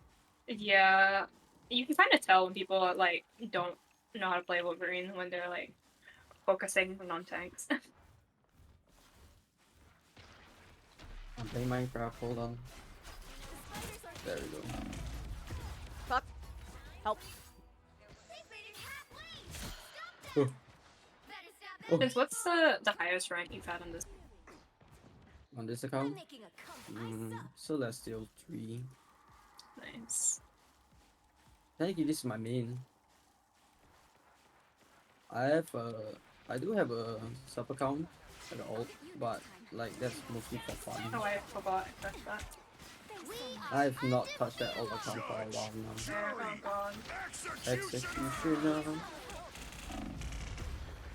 Yeah, you can kind of tell when people like don't know how to play Wolverine when they're like focusing on tanks. I'm playing Minecraft, hold on. There we go. Fuck. Help. Oh, Better stop oh. that. Since what's the highest rank you've had on this? On this I'm account? making a comeback. Celestial 3. Nice. Thank you, this is my main. I do have a sub account at alt, but like that's mostly for fun. Oh, I forgot I pressed that. I've not touched that alt account for a while now. There, oh god. Executioner.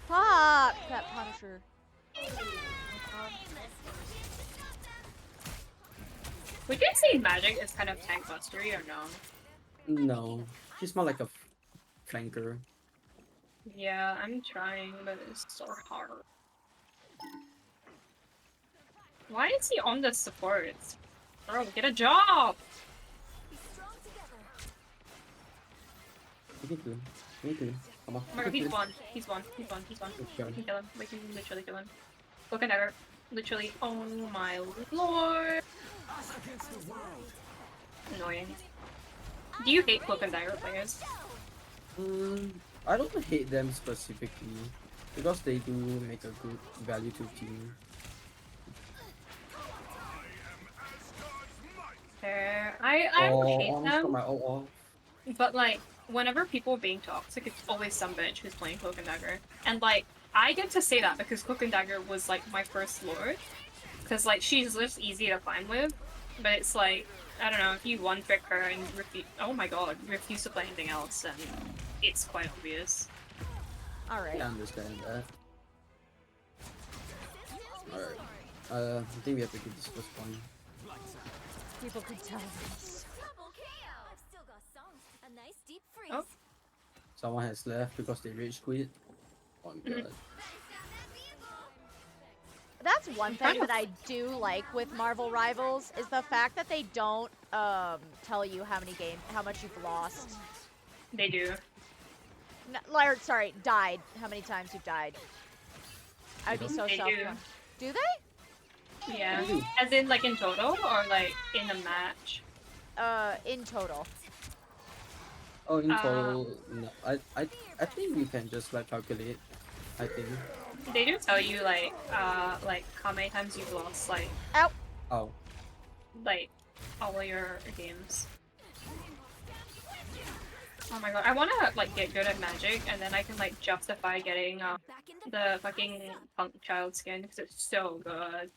Fuck! That Punisher. Would you say magic is kind of tank bustery or no? No, she's more like a flanker. Yeah, I'm trying, but it's so hard. Why is he on the supports? Bro, get a job! Be strong together. Me too. Me too. Come on. Oh my god, he's one. He's one. He's one. He's one. Okay. We can kill him. We can literally kill him. Look at her. Literally, oh my lord. Annoying. Do you hate Cloak and Dagger players? I don't hate them specifically because they do make a good value to team. Fair. I don't Oh, hate almost got them, my ult off. but like whenever people are being toxic, it's always some bitch who's playing Cloak and Dagger. And like I get to say that because Cloak and Dagger was like my first lord. Because like she's just easy to find with. But it's like I don't know, if you one trick her and oh my god, refuse to play anything else, then it's quite obvious. Alright. I understand that. Alright. I think we have to get this first point. People could tell this. Double KO. I've still got songs. A nice deep freeze. Oh. Someone has left because they rage quit. Oh my god. That's one thing that I do like with Marvel Rivals is the fact that they don't tell you how much you've lost. They do. Sorry, died. How many times you've died? I'd be so They shocked. do. Do they? Yeah. As in like in total or like in a match? In total. Oh, in total, no, I think we can just like calculate. I think. They do tell you like how many times you've lost like Ow. Oh. like all of your games. Oh my god, I wanna like get good at magic and then I can like justify getting the fucking punk child skin because it's so good.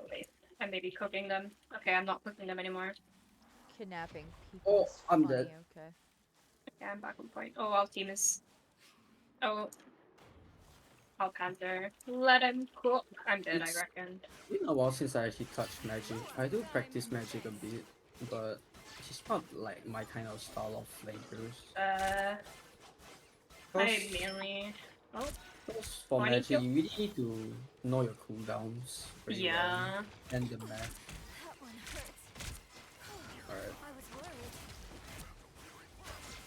Oh, wait, I may be cooking them. Okay, I'm not cooking them anymore. Kidnapping people. Oh, is I'm funny. dead. Okay. Okay, I'm back on point. Oh, our team is. Oh. I'll Panther. Let him cook. I'm dead, I It's reckon. been a while since I actually touched magic. I do practice magic a bit, but it's not like my kind of style of flankers. I mainly. Oh, Because for Morning magic, kill. you really need to know your cooldowns pretty well Yeah. and the map. That one hurts. Alright. I was worried.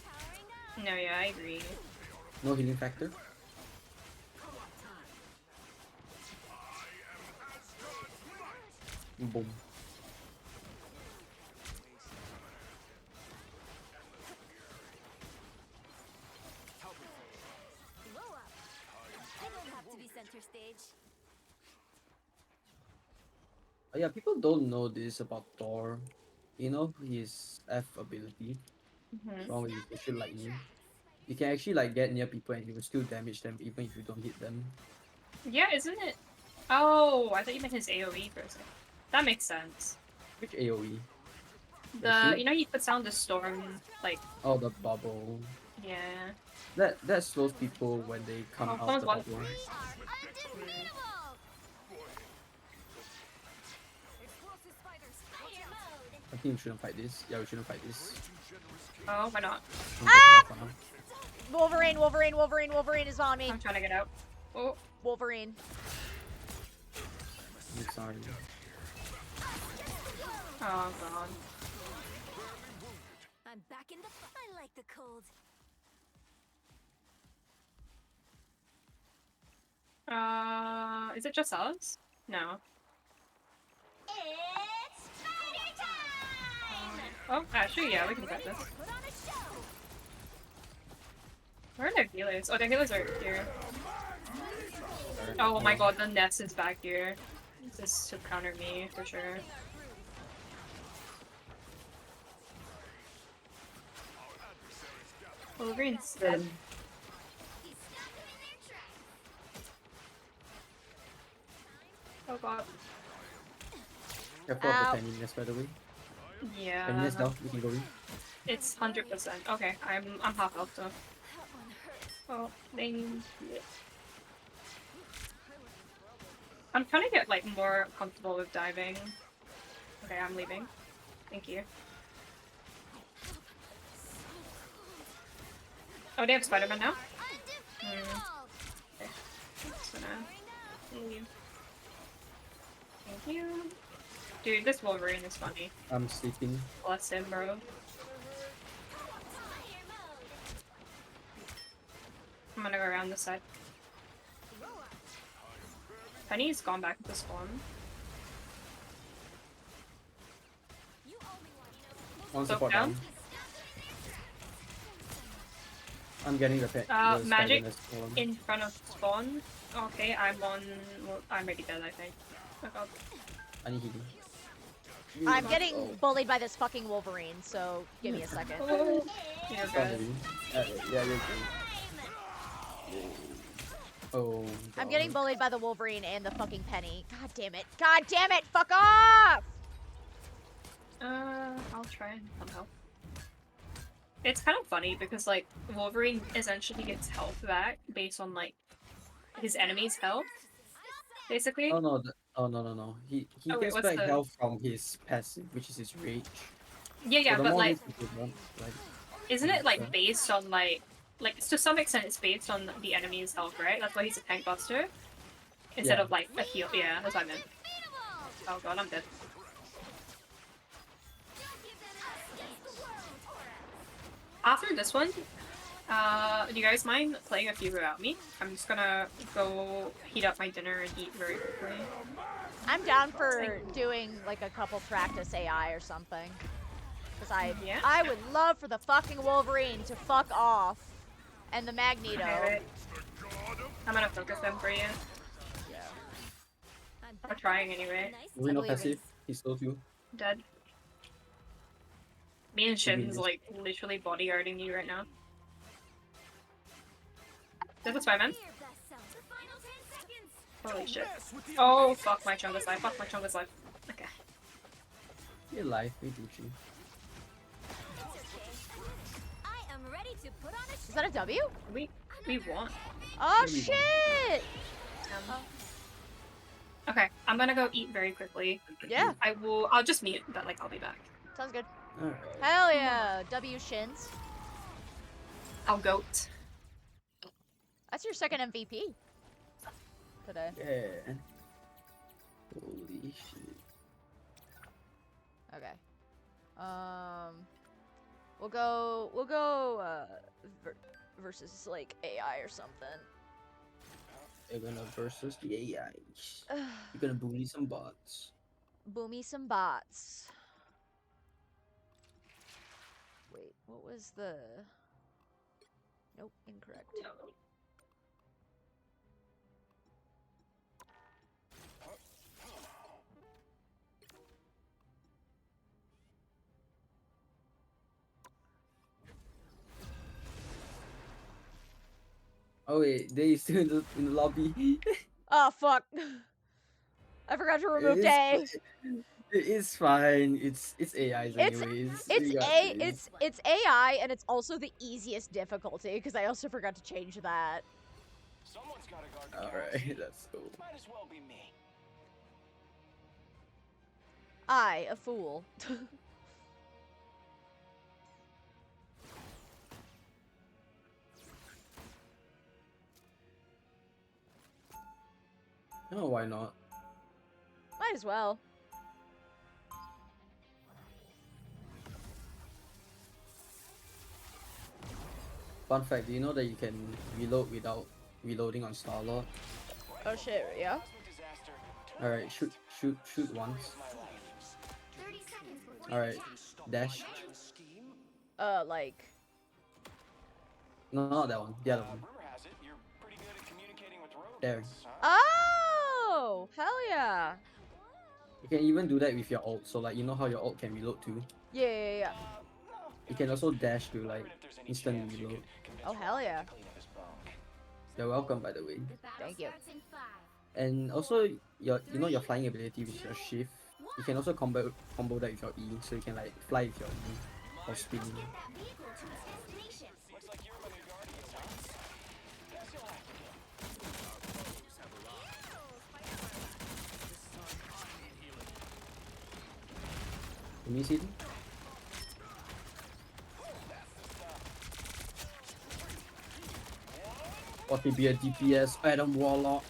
Powering up. No, yeah, I agree. No healing factor. Boom. Blow up. I don't have to be center stage. Yeah, people don't know this about Thor. You know his F ability, Mm-hmm. along with his special lightning. You can actually like get near people and you will still damage them even if you don't hit them. Yeah, isn't it? Oh, I thought you meant his AoE for a second. That makes sense. Which AoE? You know, he puts down the storm, like, Oh, the bubble. yeah. That slows people when they come Oh, out someone's the one. bubble. Explosive spiders. Fire mode. I think we shouldn't fight this. Yeah, we shouldn't fight this. Oh, why not? Wolverine, Wolverine, Wolverine, Wolverine is on me. I'm trying to get out. Oh, Wolverine. I'm sorry. oh god. I'm back in the. I like the cold. Is it just us? No. It's spider time. Oh, actually, yeah, we can get this. Put on a show. Where are their healers? Oh, their healers are here. Oh my god, the Ness is back here. This is to counter me, for sure. Wolverine's dead. He stopped them in their tracks. Oh god. Careful of Ow. the Feminist, by the way. Yeah. Feminist down, we can go in. It's 100%. Okay, I'm half health though. Oh, thank you. I'm trying to get like more comfortable with diving. Okay, I'm leaving. Thank you. Oh, they have Spider-Man now? Okay. Just gonna leave. Thank you. Dude, this Wolverine is funny. I'm sleeping. Bless him, bro. I'm gonna go around this side. Penny's gone back to spawn. One So support down. down. I'm getting the pet. The Magic Stygonus column. in front of spawn. Okay, I'm on. Well, I'm already dead, I think. Oh god. I need healing. I'm Oh. getting bullied by this fucking Wolverine, so give me a second. Oh, you're Sorry. good. Yeah, you're good. Oh. I'm God. getting bullied by the Wolverine and the fucking Penny. God damn it. God damn it! Fuck off! I'll try and somehow. It's kind of funny because like Wolverine essentially gets health back based on like his enemy's health, basically. Oh no, oh no. He Oh wait, gets what's back the? health from his passive, which is his rage. Yeah, So yeah, the but more like, hits you give up, like isn't it better. like based on like to some extent it's based on the enemy's health, right? That's why he's a tank buster instead Yeah. of like a heal. Yeah, that's what I meant. Oh god, I'm dead. After this one, do you guys mind playing a few without me? I'm just gonna go heat up my dinner and eat very quickly. I'm down for doing like a couple practice AI or something. Because Yeah. I would love for the fucking Wolverine to fuck off. And the Magneto. Okay, wait. I'm gonna focus them for you. Yeah. I'm trying anyway. We no passive. He's still too. Dead. Me and Maybe Shin's this- like literally bodyguarding you right now. This is fine, man. Holy shit. Oh, fuck my Chungus life. Fuck my Chungus life. Okay. You're alive, we Gucci. I am ready to put on a Is that a W? We won. Oh Maybe shit! Okay, I'm gonna go eat very quickly. Yeah, I'll just mute, but like I'll be back. sounds good. Alright. Hell yeah, W shins. I'll goat. That's your second MVP today. Yeah. Holy shit. Okay. We'll go versus like AI or something. You're gonna versus the AIs. You're gonna bully some bots. Boomy some bots. Wait, what was the? Nope, incorrect. Oh wait, they still in the lobby. Oh fuck! I forgot to remove Day. It's fine. It's AIs It's anyways. it's We got a this. it's AI and it's also the easiest difficulty because I also forgot to change that. Someone's gotta guard the Alright, galaxy. that's cool. Might as well be me. I, a fool. No, why not? Might as well. Fun fact, do you know that you can reload without reloading on Starlord? Oh shit, yeah? Disaster. Alright, shoot once. 30 seconds will Alright, dash. Like... No, not that one. The other one. Rumor has it you're pretty good at communicating with rodents. There. Huh? Oh! Hell yeah! You can even do that with your ult. So like, you know how your ult can reload too? Yeah. You can also dash to like If there's any instant chance you reload. could convince Oh, me hell to yeah. clean up his bunk. You're welcome, by the way. The battle Thank you. starts in 5. And also, your flying ability with your shift. You can also combo that with your E, so you can like fly with your E or spin. Get that vehicle to its destination. Looks like you're my new guardian, huh? Guess you'll have to do. Let me see. What will be a DPS Adam Warlock?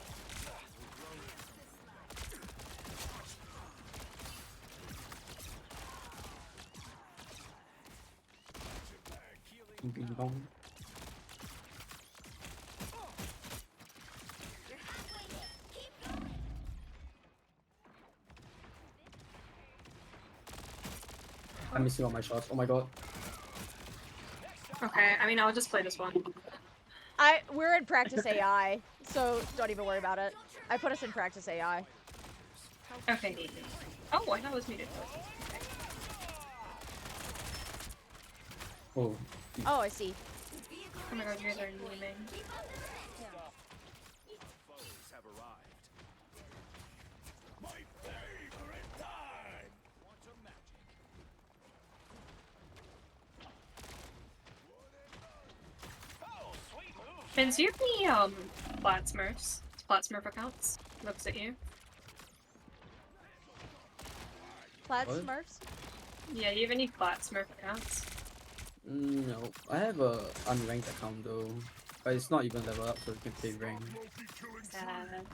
Bing bong. You're halfway there. Keep going. I'm missing all my shots. Oh my god. Okay, I mean, I'll just play this one. We're in practice AI, so don't even worry about it. I put us in practice AI. Okay, neat. Oh, I thought it was muted. Okay. Oh. Oh, I see. Oh my god, you guys are memeing. Foes have arrived. My favorite time. Quantum magic. Oh, sweet move. Vince, do you have any Plat Smurfs? Plat Smurf accounts? Looks at you. Plaid What? Smurfs? Yeah, do you have any Plat Smurf accounts? No, I have a unranked account though, but it's not even level up, so you can play rank. Sad.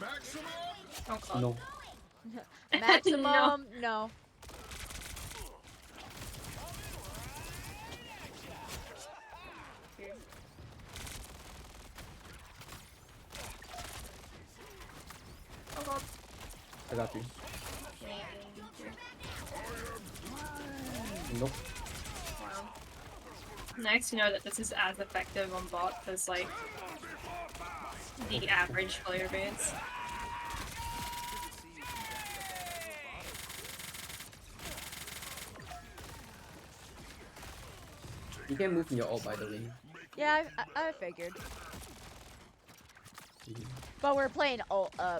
Maximum. Oh god. No. Maximum? No. Oh god. I got you. Nope. Wow. Nice to know that this is as effective on bots as like the average player base. You can move in your ult, by the way. Yeah, I figured. Mhm. But we're playing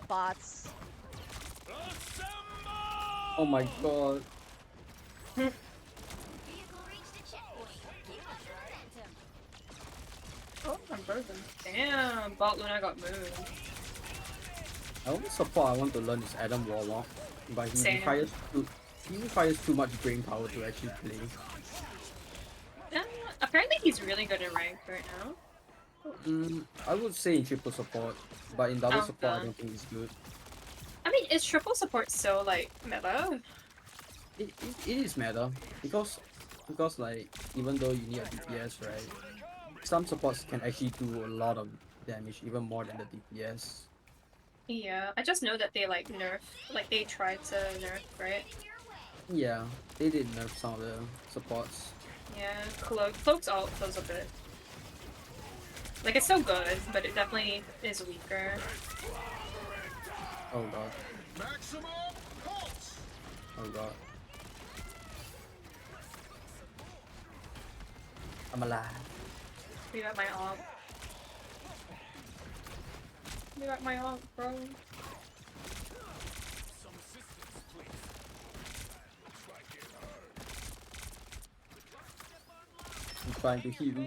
bots. Oh my god. Vehicle reached a checkpoint. Keep up the momentum. Oh, I'm frozen. Damn, bot Luna got moved. The only support I want to learn is Adam Warlock, but Same. he requires too much brain power to actually play. Apparently he's really good in ranked right now. I would say in triple support, but in double Oh, support I duh. don't think he's good. I mean, is triple support so like meta? It is meta because like even though you need a DPS, right? Some supports can actually do a lot of damage, even more than the DPS. Yeah, I just know that they like they tried to nerf, right? Yeah, they did nerf some of the supports. Yeah, Cloak's ult feels a bit. Like, it's still good, but it definitely is weaker. Oh god. Maximum pulse. Oh god. I'm alive. We got my ult. We got my ult, bro. Some assistance, please. Looks like it hurt. I'm trying to heal.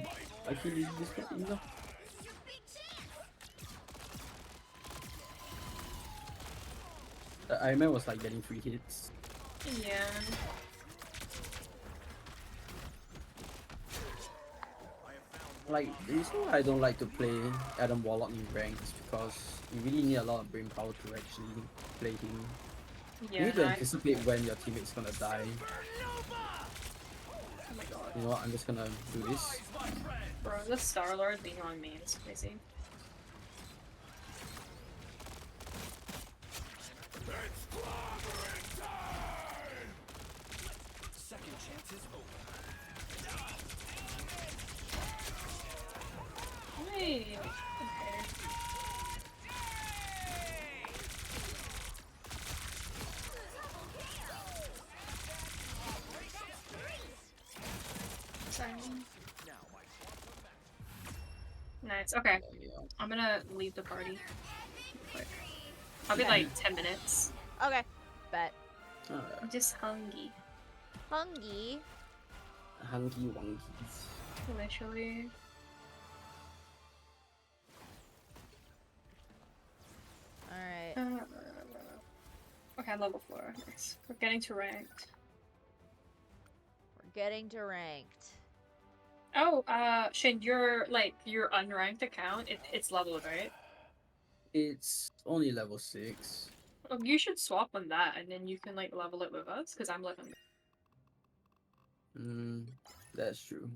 I heal this guy enough. Your big chance. The Iron Man was like getting free hits. Yeah. Like, the reason why I don't like to play Adam Warlock in rank is because you really need a lot of brain power to actually play him. You Yeah, need to anticipate when your teammate's gonna die. Oh my god. You know what, I'm just gonna do this. Bro, the Star-Lord being on me is crazy. Second chances over. Wait. Okay. Sorry. Nice. Okay. I'm gonna leave the party real quick. I'll be like 10 minutes. Okay. Bet. Alright. I'm just hungry. Hungry. Hunky wonkies. Literally. Alright. Okay, level 4. Nice. We're getting to ranked. We're getting to ranked. Oh, Shin, your unranked account, it's leveled, right? It's only level 6. Oh, you should swap on that, and then you can like level it with us, because I'm leveling. That's true.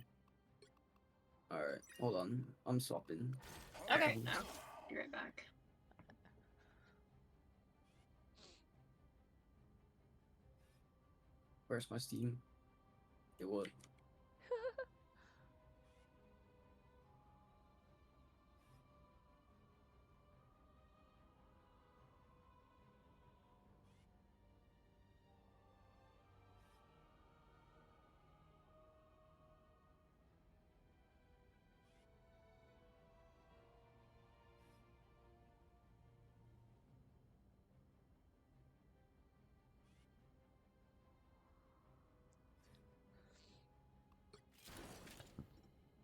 Alright, hold on. I'm swapping. Okay, now be right back. Where's my Steam? It would.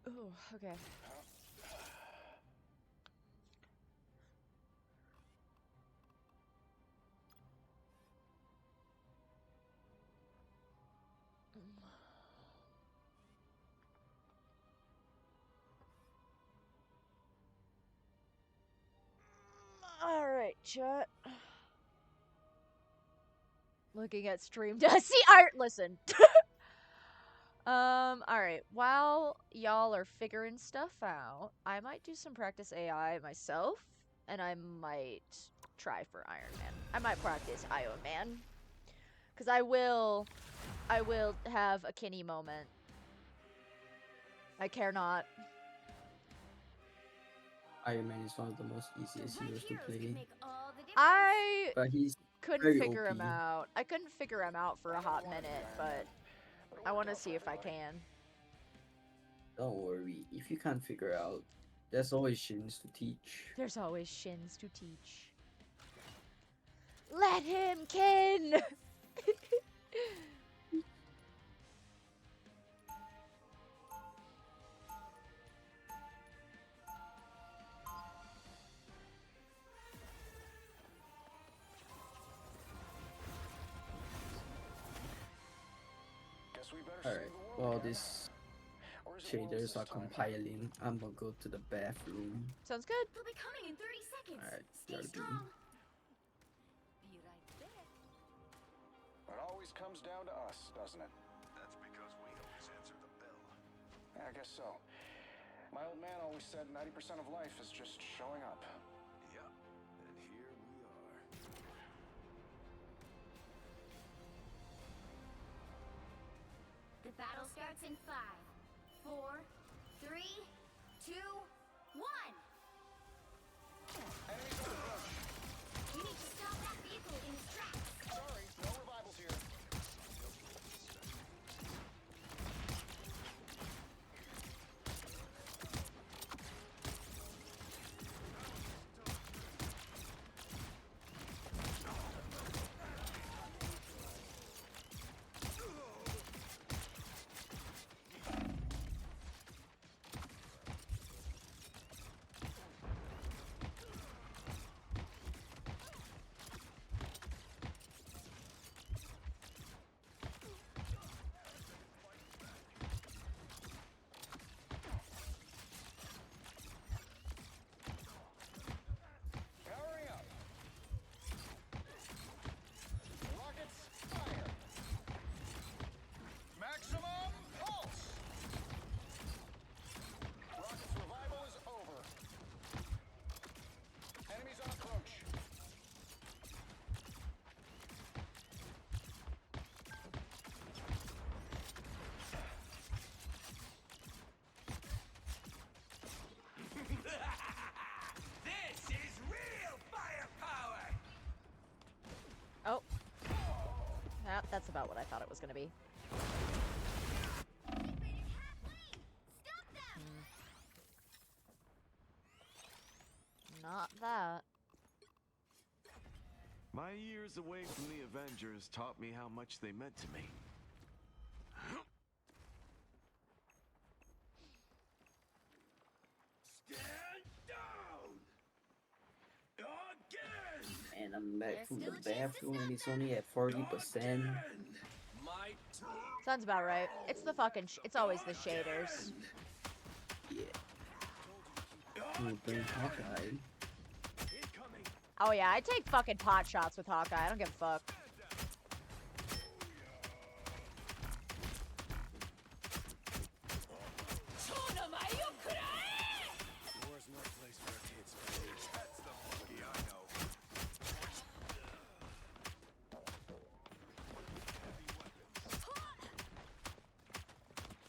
Oh, okay. All right, chat. Looking at stream. See, listen. All right. While y'all are figuring stuff out, I might do some practice AI myself, and I might try for Iron Man. I might practice Iron Man, cause I will have a Kinney moment. I care not. Iron Man is one of the most easiest heroes to play, I but he's couldn't very figure OP. him out. I couldn't figure him out for a hot minute, but I want to see if I can. Don't worry, if you can't figure out, there's always shins to teach. There's always shins to teach. Let him, Kin! Guess we better Alright, save the world, while Karen. these Or is it yours shaders this are time? compiling, I'm gonna go to the bathroom. Sounds good. They'll be coming in 30 seconds. Alright, Stay BRB. strong. Be right back. It always comes down to us, doesn't it? That's because we always answer the bell. Yeah, I guess so. My old man always said 90% of life is just showing up. Yep. And here we are. The battle starts in 5, 4, 3, 2, 1. Enemies on approach. You need to stop that vehicle in its tracks. Sorry, no revivals here. Powering up. Rockets, fire. Maximum pulse. Rockets revival is over. Enemies on approach. This is real firepower! Oh. That's about what I thought it was gonna be. Stop them! Not that. My years away from the Avengers taught me how much they meant to me. Stand down! Again! And I'm back There's from the still a chance to bathroom and stop it's only at 40%. My turn! Sounds about right. It's the fucking. It's always the shaders. Yeah. Ooh, bring Hawkeye. Incoming! Oh yeah, I take fucking pot shots with Hawkeye. I don't give a fuck. War's no place for kids, please. That's the monkey I know.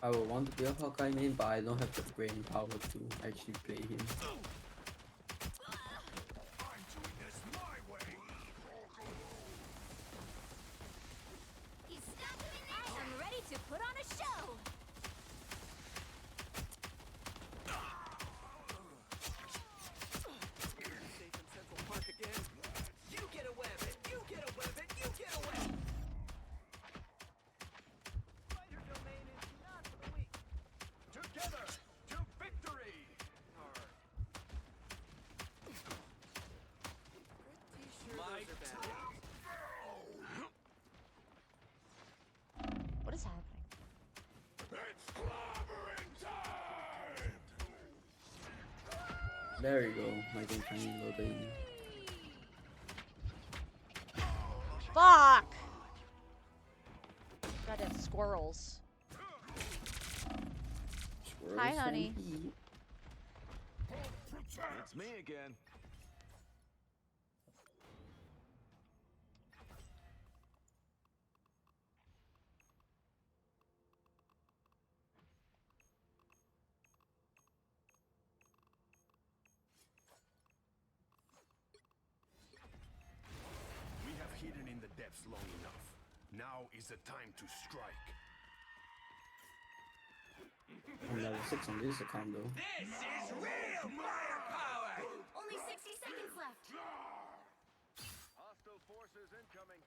I would want to be a Hawkeye main, but I don't have the brain power to actually play him. I'm doing this my way. He's stuck in there. I'm ready to put on a show. Safe in Central Park again. You get a weapon. You get a weapon. You get a weapon. Spider domain is not for the weak. Together to victory. Pretty sure those are bad. What is happening? It's clobbering time. There you go, my game finally loading. Fuck! Goddamn squirrels. Squirrels Hi, and honey. heat. It's me again. We have hidden in the depths long enough. Now is the time to strike. I'm level 6 on this account though. This is real firepower! Only 60 seconds left. Hostile forces incoming.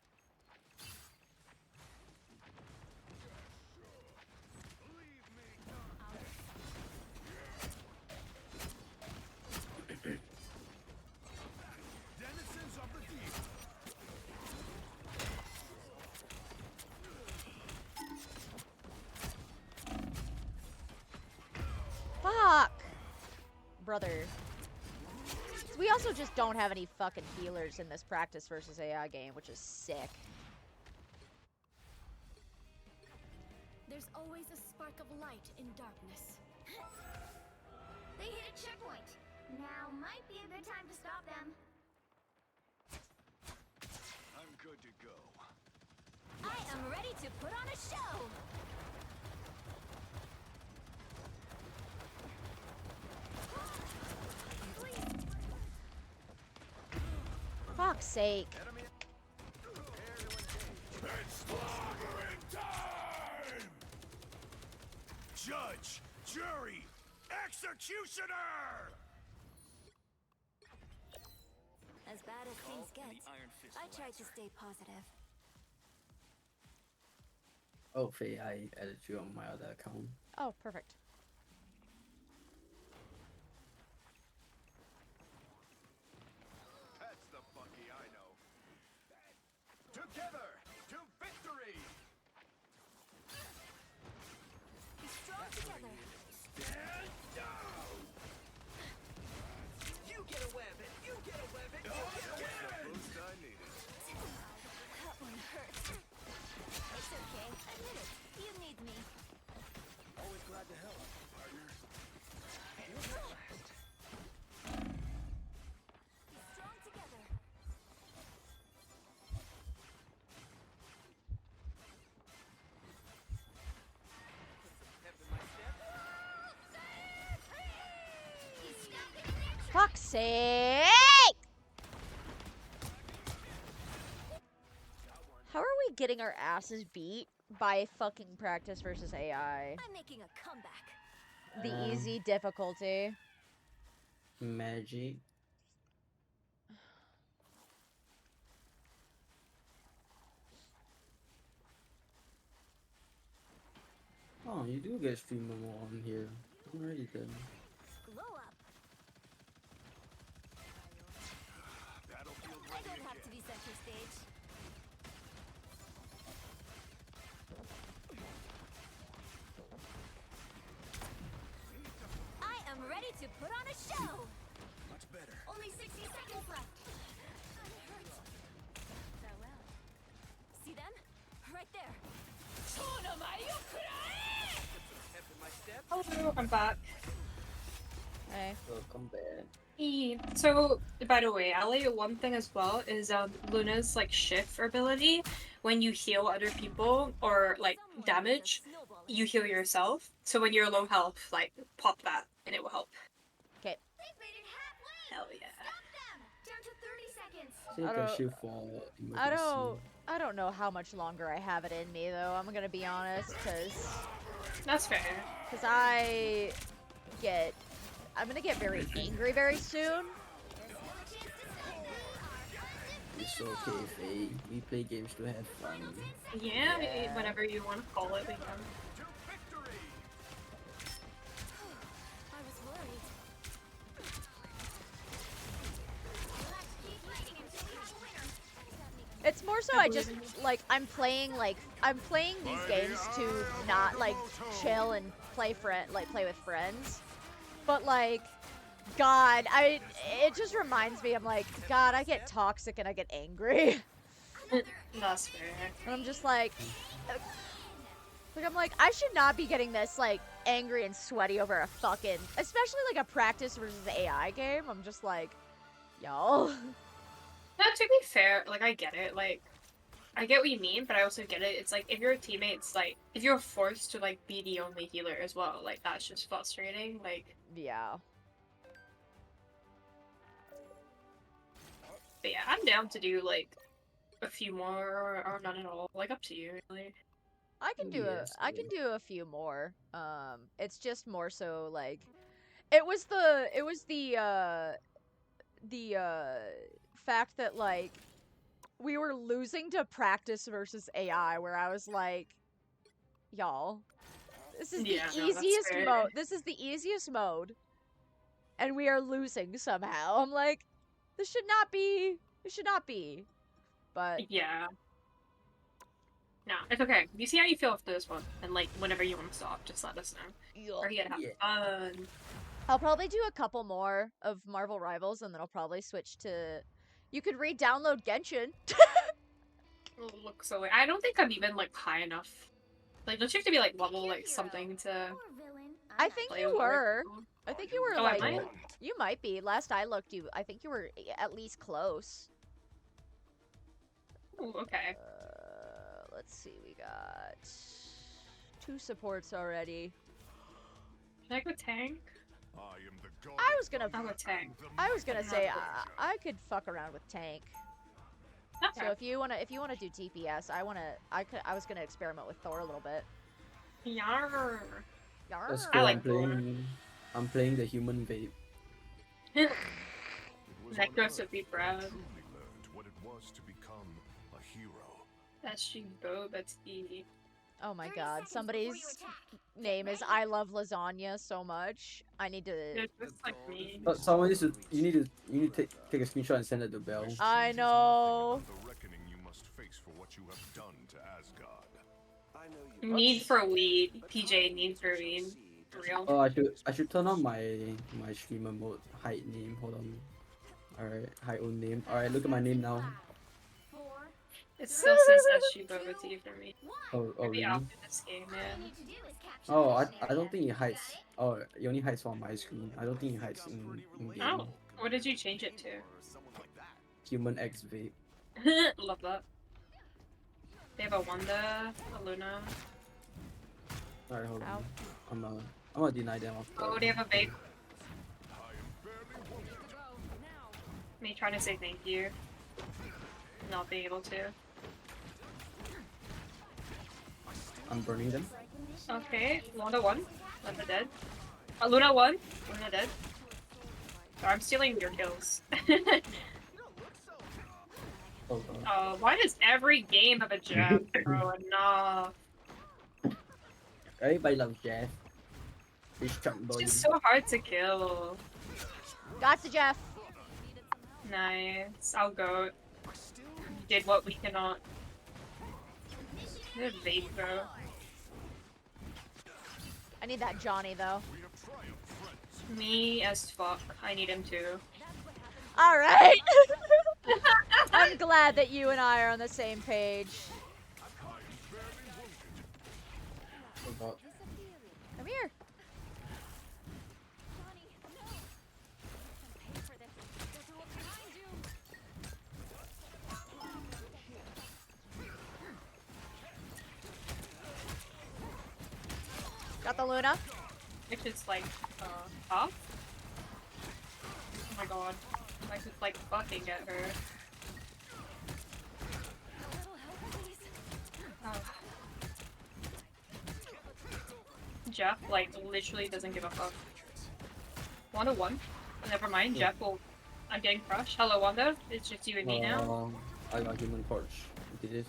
Leave me denizens of the deep. Fuck! Brother. We also just don't have any fucking healers in this practice versus AI game, which is sick. There's always a spark of light in darkness. They hit a checkpoint. Now might be a good time to stop them. I'm good to go. I am ready to put on a show. Fuck's sake. Enemy. Prepare to engage. It's clobbering time! Judge, jury, executioner! As bad as things get, I tried to stay positive. Oh, Faye, I added you on my other account. Oh, perfect. That's the Bucky I know. Together to victory! Be strong together. Stand down! You get a weapon! You get a weapon! You get a weapon! Boost I needed. That one hurts. It's okay. Admit it. You need me. Always glad to help, partner. Be strong together. He's stuck in there. Fuck's sake! How are we getting our asses beat by fucking practice versus AI? I'm making a comeback. The easy difficulty. Magic. Oh, you do get streamer more on here. Alright then. Glow up. Battlefield I ready don't have again. to be center stage. I am ready to put on a show. Much better. Only 60 seconds left. Farewell. See them? Right there. Hello, I'm back. Hey. Welcome back. So, by the way, I'll let you one thing as well is Luna's like shift ability when you heal other people or like damage. you heal yourself. So when you're low health, like pop that and it will help. Okay. They've made it halfway. Hell yeah. Stop them. Down to 30 seconds. Take I a don't. shield for I emergency. don't. I don't know how much longer I have it in me though. I'm gonna be honest, That's fair. cause I'm gonna get very angry very soon. It's okay, Faye. We play games to have fun. Yeah, Yeah. whatever you want to call it, we can. To victory. I was worried. Let's keep fighting until we have a winner. It's more so I just like I'm playing these games to not like chill and play with friends. But like God, it just reminds me I'm like, God, I get toxic and I get angry. That's fair. And I'm just like I'm like, I should not be getting this like angry and sweaty over a fucking, especially like a practice versus AI game. I'm just like, y'all. Now, to be fair, like I get it. Like, I get what you mean, but I also get it. It's like if your teammates, like, if you're forced to like be the only healer as well, like that's just frustrating. Like, Yeah. but yeah, I'm down to do like a few more or none at all. Like up to you, really. I can do Yes, I can do a few more. It's just more so like it was the fact that like we were losing to practice versus AI where I was like, y'all, this is Yeah, the no, that's easiest fair. mode. This is the easiest mode and we are losing somehow. I'm like, this should not be. This should not be. But Yeah. No, it's okay. You see how you feel after this one, and like whenever you want to stop, just let us know. We're here to have Yeah. fun. I'll probably do a couple more of Marvel Rivals, and then I'll probably switch to. You could re-download Genshin. Look so. I don't think I'm even like high enough. Like, don't you have to be like level Your like hero. something to Or villain. I I'm think play you with other were. people? I think you were Oh, like. am I? You might be. Last I looked, I think you were at least close. Ooh, okay. Let's see. We got 2 supports already. Can I go tank? I was gonna. I'll go tank. I was gonna say I could fuck around with tank. Okay. So if you wanna do DPS, I was gonna experiment with Thor a little bit. Yarr. That's Yarr. cool. like I'm playing the human vape. Necros would be proud. Truly learned what it was to become a hero. That's she go, that's E. Oh my 30 god, seconds before somebody's you attack. name is I love lasagna so much. I need to. They're just like me. But someone needs to. You need to take a screenshot and send it to Bell. I know. The reckoning you must face for what you have done to Asgard. I know you Need for weed. PJ need for weed. For real. Oh, I should turn on my streamer mode hide name. Hold on. Alright, hide own name. Alright, look at my name now. 4, It still says SG Boba T for me. 1. Oh Maybe really? after this game, All man. you need to do is capture Oh, the I mission don't area. think it hides. Got it? Oh, it only hides on my screen. I don't think it hides in game. Oh, what did you change it to? Human X vape. Love that. They have a Wanda, a Luna. Alright, hold Ow. on. I'm gonna deny them. Oh, they have a vape. Me trying to say thank you. Not being able to. I'm burning them. Okay, Wanda won. Wanda dead. Luna won. Luna dead. Oh, I'm stealing your kills. Oh god. Why does every game have a jab, bro? Enough. Everybody loves Jeff. Fish truck It's boy. just so hard to kill. Gotcha, Jeff. Nice. I'll go. Did what we cannot. Good vape, bro. I need that Johnny though. Me as fuck. I need him too. All right. I'm glad that you and I are on the same page. Oh god. Come here. Johnny, no! I'm paying for this. There's a wolf behind you! Got the Luna. Which is like, off? Oh my god. I could like fucking get her. A little help, please. Oh. Jeff, like, literally doesn't give a fuck. Wanda won. Never mind, Yeah. Jeff will. I'm getting crushed. Hello, Wanda. It's just you and me now. I got human torch. It is.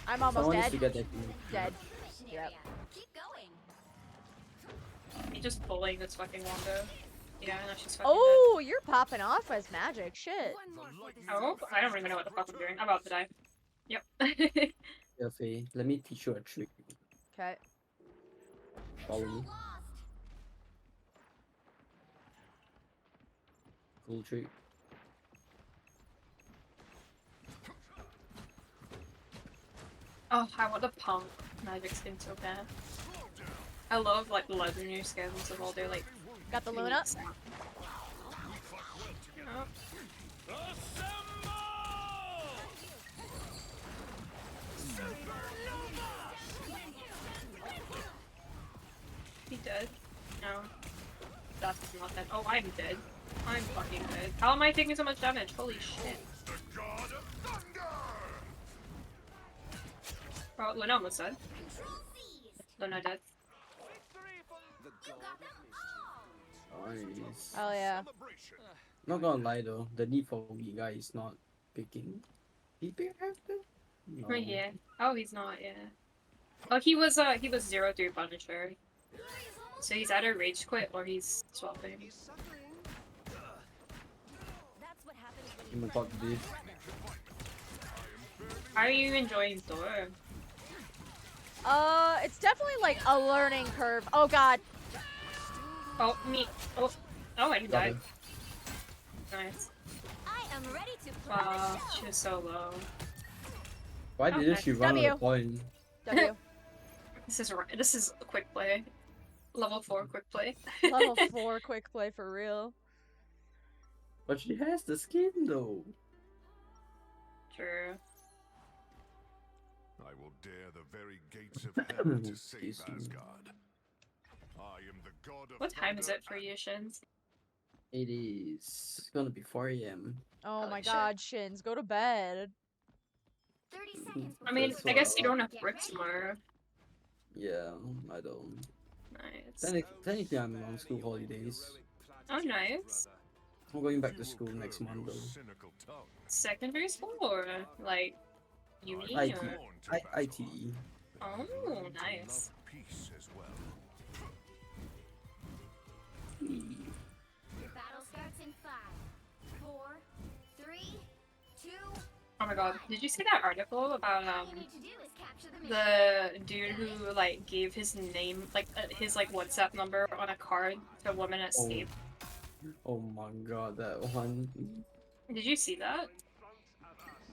I'm almost Someone needs dead. to get that human Dead. torch. Mission Yep. area. Keep going. He just bullying this fucking Wanda. Yeah, no, she's fucking Oh, you're popping off as magic. Shit. One more for the dead. Oh, I don't even know what the fuck I'm doing. I'm about to die. Yep. Yeah, Faye, let me teach you a trick. Okay. Follow Control me. lost. Cool trick. Oh, I want the punk magic skin so bad. I love like the legendary skins of all their like. Got the Luna. things. Oh, he dead? No. That's not dead. Oh, I'm dead. I'm fucking dead. How am I taking so much damage? Holy shit. Oh, Luna almost dead. Control seized. Luna dead. Victory from The You god got them of mischief. all. Nice. Oh yeah. Not gonna lie though, the need for weak guy is not picking. He pick after? No. Oh, yeah. Oh, he's not, yeah. Oh, he was 0-3 Punisher. So he's either rage quit or he's swapping. That's what happens when you Human press torch this. How are you enjoying Thor? It's definitely like a learning curve. Oh god. Oh, me. Oh, I didn't Got die. him. Nice. I am ready to play Wow, the she show. was so low. Why Oh, didn't nice. she run W. on the point? W. This is a quick play. Level 4 quick play. Level 4 quick play for real. But she has the skin though. True. I will dare the very gates of hell to save Excuse me. Asgard. I am the god of What time is thunder it for you, Shins? It is gonna be 4 AM. Oh Holy my shit. god, Shins, go to bed. 30 seconds. I mean, That's I guess what you I don't have Get work ready. tomorrow. Yeah, I don't. Nice. Technically I'm on school holidays. Oh, nice. I'm going back to school next month though. cynical tongue. Secondary school or like uni? IT. Or... ITE. Oh, nice. Love peace as well. Your battle starts in 5, 4, 3, 2. Oh my god, did you see that article about All you need to do is capture the mission. the dude who like gave his name, like his like WhatsApp number on a card to a woman at Oh. Steve? Oh my god, that one. Did you see that?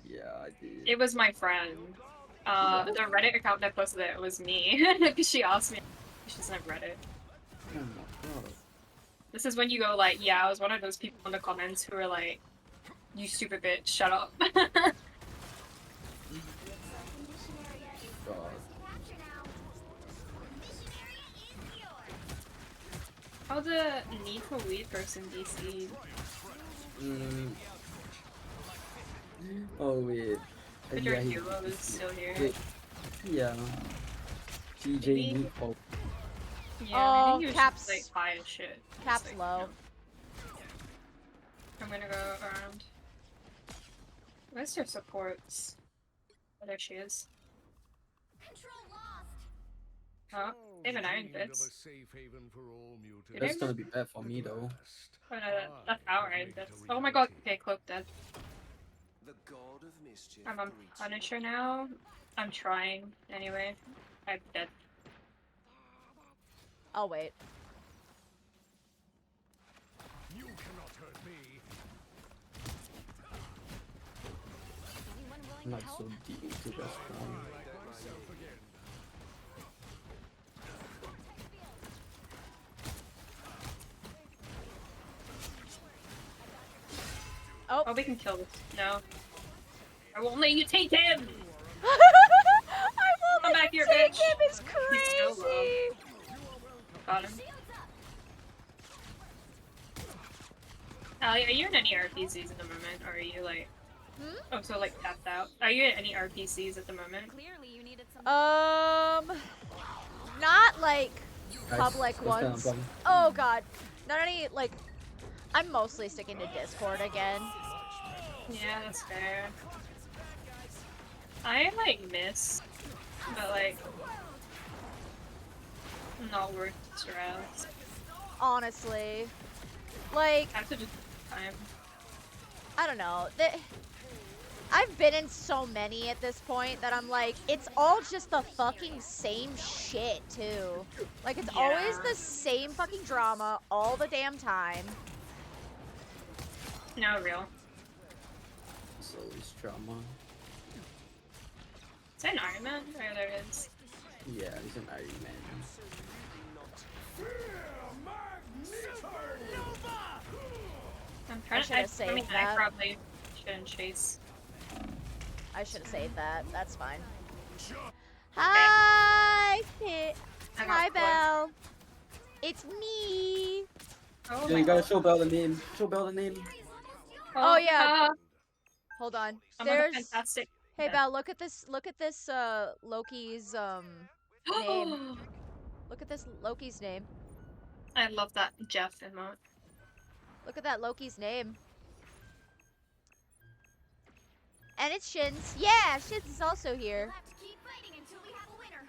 Yeah, I did. It was my friend. The Reddit account that posted it was me because she asked me. She doesn't have Reddit. Oh my god. This is when you go like, yeah, I was one of those people in the comments who were like, "You stupid bitch, shut up." Mission area is God. yours to capture now. Mission area is yours. How the need for weed person DC? Mm. Oh wait. But Yeah, your he- duo is still here. Wait. Yeah. TJ Maybe- need help. Yeah, I Oh, think he was Cap's- just, like high as shit. Cap's Just, like, low. no. I'm gonna go around. Where's your supports? Oh, there she is. Control lost. Oh, they have an iron fist. That's Did gonna be bad for me though. Oh no, that's our iron fist. Oh my god, okay, Cloak dead. The god of mischief. I'm on greets you. Punisher now. I'm trying, anyway. I'm dead. I'll wait. You cannot hurt me. Anyone willing I'm not to help? so deep into this one. Oh. Oh, we can kill this. No. I won't let you take him! I won't Come let back you here, take bitch. him, it's He's so low. crazy! Got him. Ali, are you in any RPCs at the moment, or are you like? Hmm? Oh, so like tapped out. Are you in any RPCs at the moment? Clearly, you needed some. Not like Guys, public what's going on, ones. buddy? Oh god, not any like. I'm mostly sticking to Discord again. Yeah, that's fair. I like miss, but like not worth the stress. Honestly, like I have to just time. I don't know. I've been in so many at this point that I'm like, it's all just the fucking same shit too. Like it's always Yeah. the same fucking drama all the damn time. No real. It's always drama. Is that an Iron Man? Oh, there it is. Yeah, he's an Iron Man. I'm I trying should have I saved mean, that. I probably shouldn't chase. I should have saved that. That's fine. Hi, Hi, Belle. It's me. Oh Yeah, my you gotta god. show Bell the name. Show Bell the name. Oh yeah. Uh, Hold on. I'm on the There's. fantastic. Hey, Belle. Look at this. Look at this. Loki's name. Look at this Loki's name. I love that Jeff emote. Look at that Loki's name. And it's Shins. Yeah, Shins is also here. We'll have to keep fighting until we have a winner.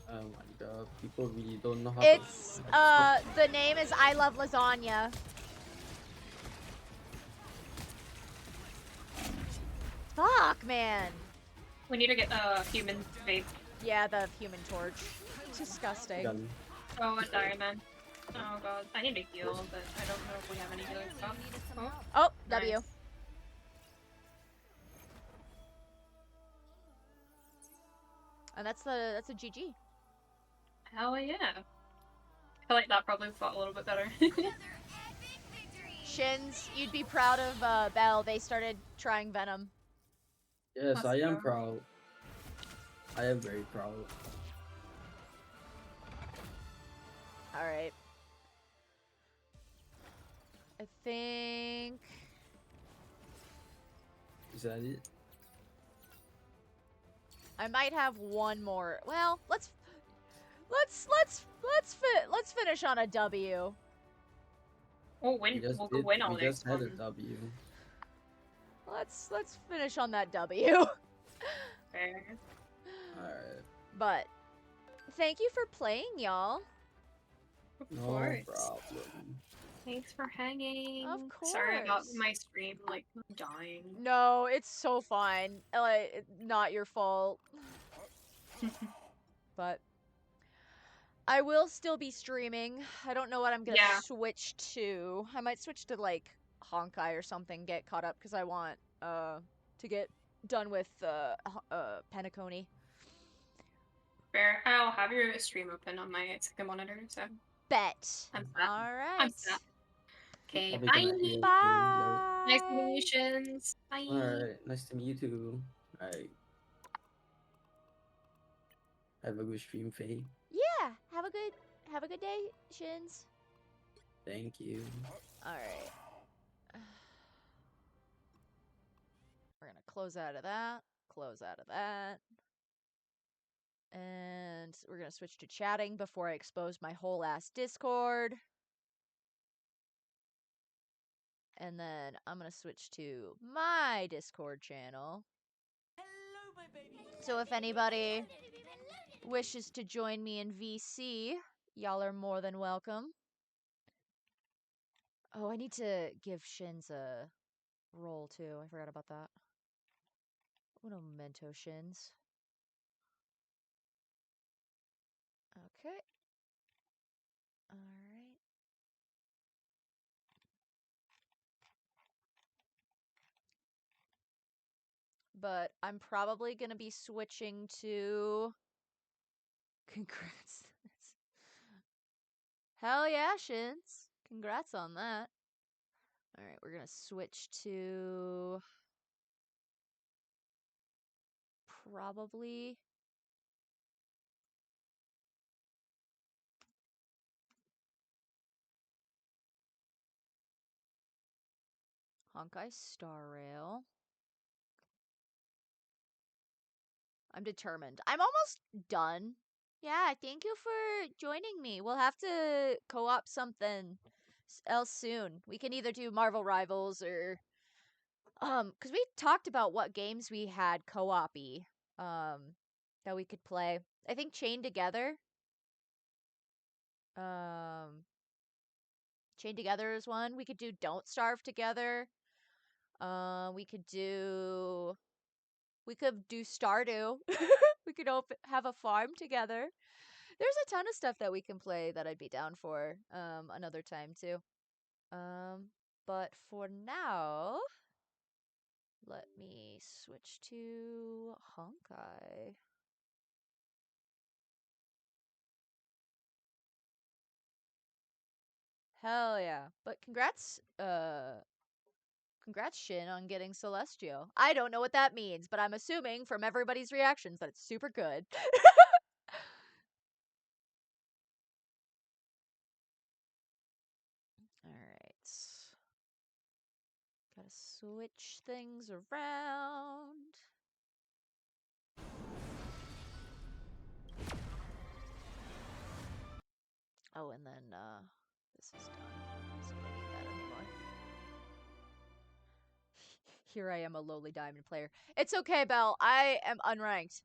Oh my god, people really don't know how It's to. the name is I Love Lasagna. Fuck, man. We need to get human faith. Yeah, the Human Torch. Disgusting. Gun. Oh, and Iron Man. Oh god, I need to heal, but I don't know if we have any healing stuff. Oh, Oh, W. nice. And that's a GG. Hell yeah. I feel like that probably fought a little bit better. Shins, you'd be proud of Belle. They started trying Venom. Yes, Let's I am go. proud. I am very proud. Alright. I think Is that it? I might have one more. Well, let's finish on a W. We'll win. We'll go win all We just next had a one. W. Let's finish on that W. Fair. Alright. But thank you for playing, y'all. Of No course. problem. Thanks for hanging. Of Sorry about course. my stream, like, dying. No, it's so fine. Like, not your fault. But I will still be streaming. I don't know what I'm gonna Yeah. switch to. I might switch to like Honkai or something, get caught up because I want to get done with Penacony. Fair. I'll have your stream open on my second monitor, so Bet. I'm set. All right. I'm set. Okay, Probably bye. gonna heal Bye. Nice meeting you, Shins. Bye. Alright, nice to meet you too. Alright. Have a good stream, Faye. Yeah. Have a good day, Shins. Thank you. All right. We're gonna close out of that. Close out of that. And we're gonna switch to chatting before I expose my whole ass Discord. And then I'm gonna switch to my Discord channel. Hello, my baby. So if anybody wishes to join me in VC, y'all are more than welcome. Oh, I need to give Shins a roll too. I forgot about that. Uno memento, Shins. Okay. Alright. But I'm probably going to be switching to... Congrats. Hell yeah, Shins. Congrats on that. Alright, we're going to switch to... Probably... Honkai Star Rail. I'm determined. I'm almost done. Yeah, thank you for joining me. We'll have to co-op something else soon. We can either do Marvel Rivals or because we talked about what games we had co-op-y that we could play. I think Chained Together. Chained Together is one. We could do Don't Starve together. We could do Stardew. We could have a farm together. There's a ton of stuff that we can play that I'd be down for another time too. But for now, let me switch to Honkai. Hell yeah. But congrats Shin on getting Celestial. I don't know what that means, but I'm assuming from everybody's reactions that it's super good. Alright. Gotta switch things around. Oh, and then, this is done. So we don't need that anymore. Here I am, a lowly diamond player. It's okay, Belle. I am unranked.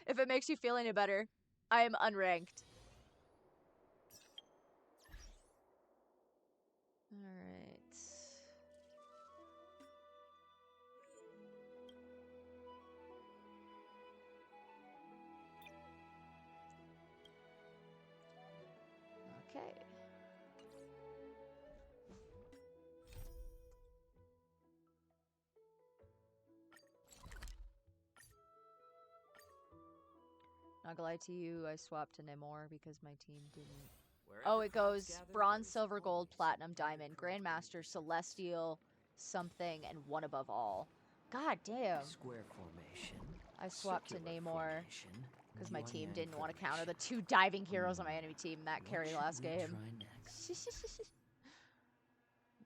If it makes you feel any better, I am unranked. Alright. Okay. Not gonna lie to you, I swapped to Namor because my team didn't. Oh, it goes bronze, silver, gold, platinum, diamond, grandmaster, celestial, something, and one above all. God damn. Square formation. I swapped to Circular Namor formation, because my team yin-yang didn't want to counter the formation. 2 diving heroes on my enemy team that What carried should last we game. try next?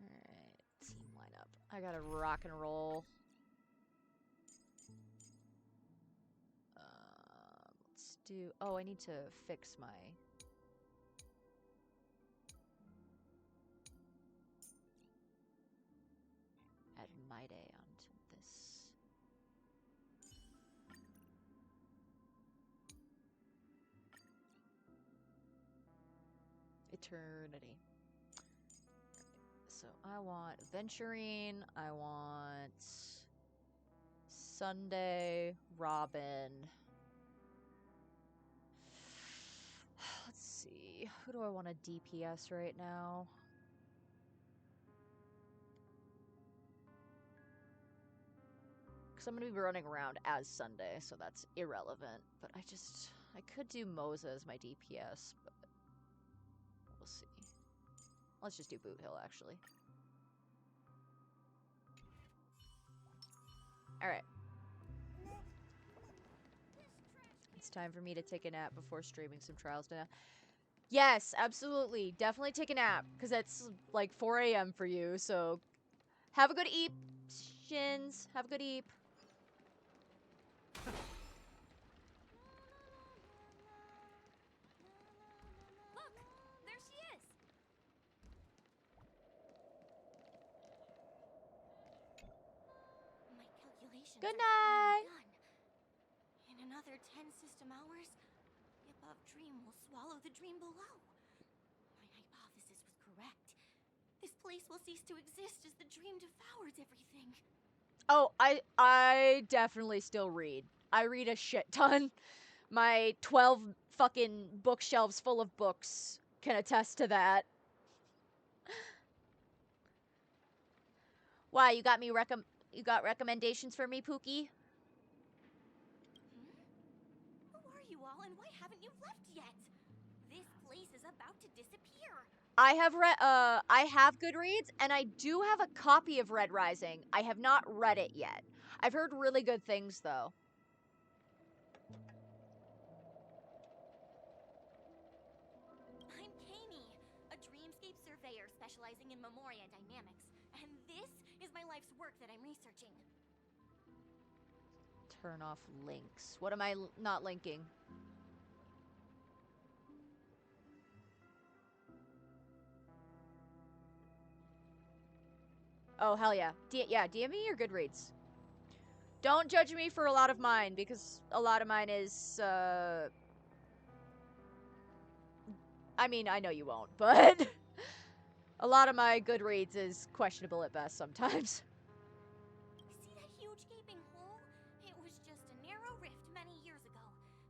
Alright, team lineup. I gotta rock and roll. Let's do. Oh, I need to fix my. Add my day onto this. Eternity. So I want Venturine. I want Sunday, Robin. Let's see. Who do I want to DPS right now? Because I'm going to be running around as Sunday, so that's irrelevant. But I could do Moza as my DPS, but we'll see. Let's just do Boot Hill, actually. Alright. It's time for me to take a nap before streaming some Trials now. Yes, absolutely. Definitely take a nap, because it's like 4 a.m. for you, so have a good eep, Shins. Have a good eep. Look, there she is. My calculations Good are night. finally done. In another 10 system hours, the above dream will swallow the dream below. My hypothesis was correct. This place will cease to exist as the dream devours everything. Oh, I definitely still read. I read a shit ton. My 12 fucking bookshelves full of books can attest to that. Why, you got recommendations for me, Pookie? Who are you all, and why haven't you left yet? This place is about to disappear. I have Goodreads, and I do have a copy of Red Rising. I have not read it yet. I've heard really good things, though. I'm Kami, a dreamscape surveyor specializing in Memoria dynamics, and this is my life's work that I'm researching. Turn off links. What am I not linking? Oh, hell yeah. Yeah, DM me your Goodreads. Don't judge me for a lot of mine, because a lot of mine is, I mean, I know you won't, but a lot of my Goodreads is questionable at best sometimes. See that huge gaping hole? It was just a narrow rift many years ago,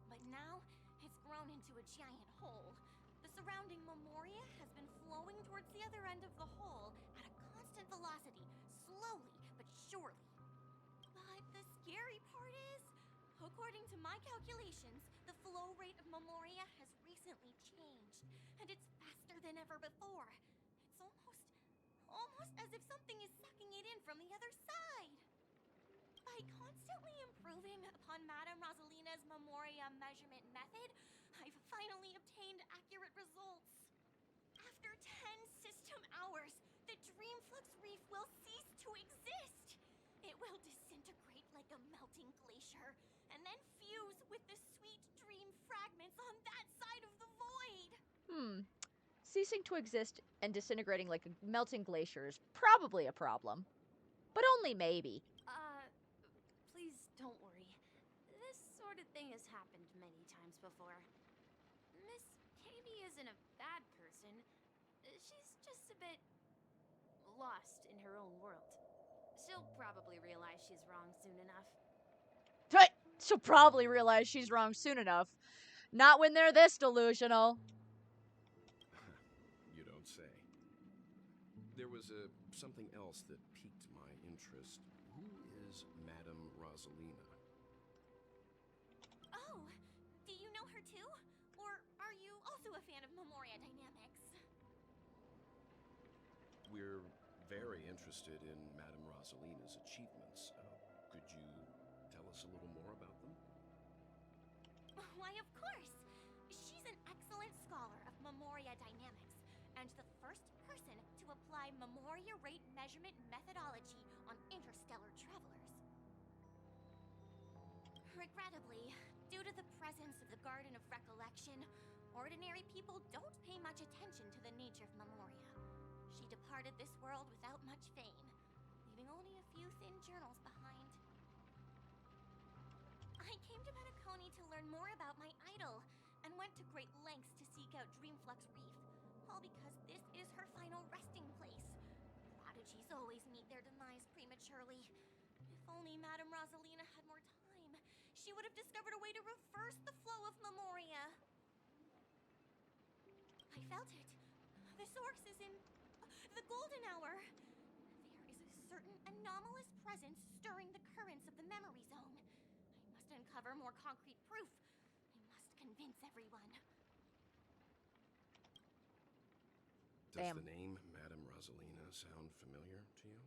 but now it's grown into a giant hole. The surrounding Memoria has been flowing towards the other end of the hole at a constant velocity, slowly but surely. But the scary part is, according to my calculations, the flow rate of Memoria has recently changed, and it's faster than ever before. It's almost as if something is sucking it in from the other side. By constantly improving upon Madame Rosalina's Memoria measurement method, I've finally obtained accurate results. After 10 system hours, the Dreamflux Reef will cease to exist. It will disintegrate like a melting glacier, and then fuse with the sweet dream fragments on that side of the void. Ceasing to exist and disintegrating like a melting glacier is probably a problem. But only maybe. Please don't worry. This sort of thing has happened many times before. Miss KB isn't a bad person. She's just a bit lost in her own world. She'll probably realize she's wrong soon enough. She'll probably realize she's wrong soon enough. Not when they're this delusional. You don't say. There was something else that piqued my interest. Who is Madame Rosalina? Oh, do you know her too? Or are you also a fan of Memoria Dynamics? We're very interested in Madame Rosalina's achievements. Could you tell us a little more about them? Why, of course! She's an excellent scholar of Memoria Dynamics, and the first person to apply Memoria rate measurement methodology on interstellar travelers. Regrettably, due to the presence of the Garden of Recollection, ordinary people don't pay much attention to the nature of Memoria. She departed this world without much fame, leaving only a few thin journals behind. I came to Penacony to learn more about my idol, and went to great lengths to seek out Dreamflux Reef, all because this is her final resting place. Prodigies always meet their demise prematurely. If only Madame Rosalina had more time, she would have discovered a way to reverse the flow of Memoria. I felt it. The source is in the golden hour. There is a certain anomalous presence stirring the currents of the memory zone. I must uncover more concrete proof. I must convince everyone. Does the name Madame Rosalina sound familiar to you?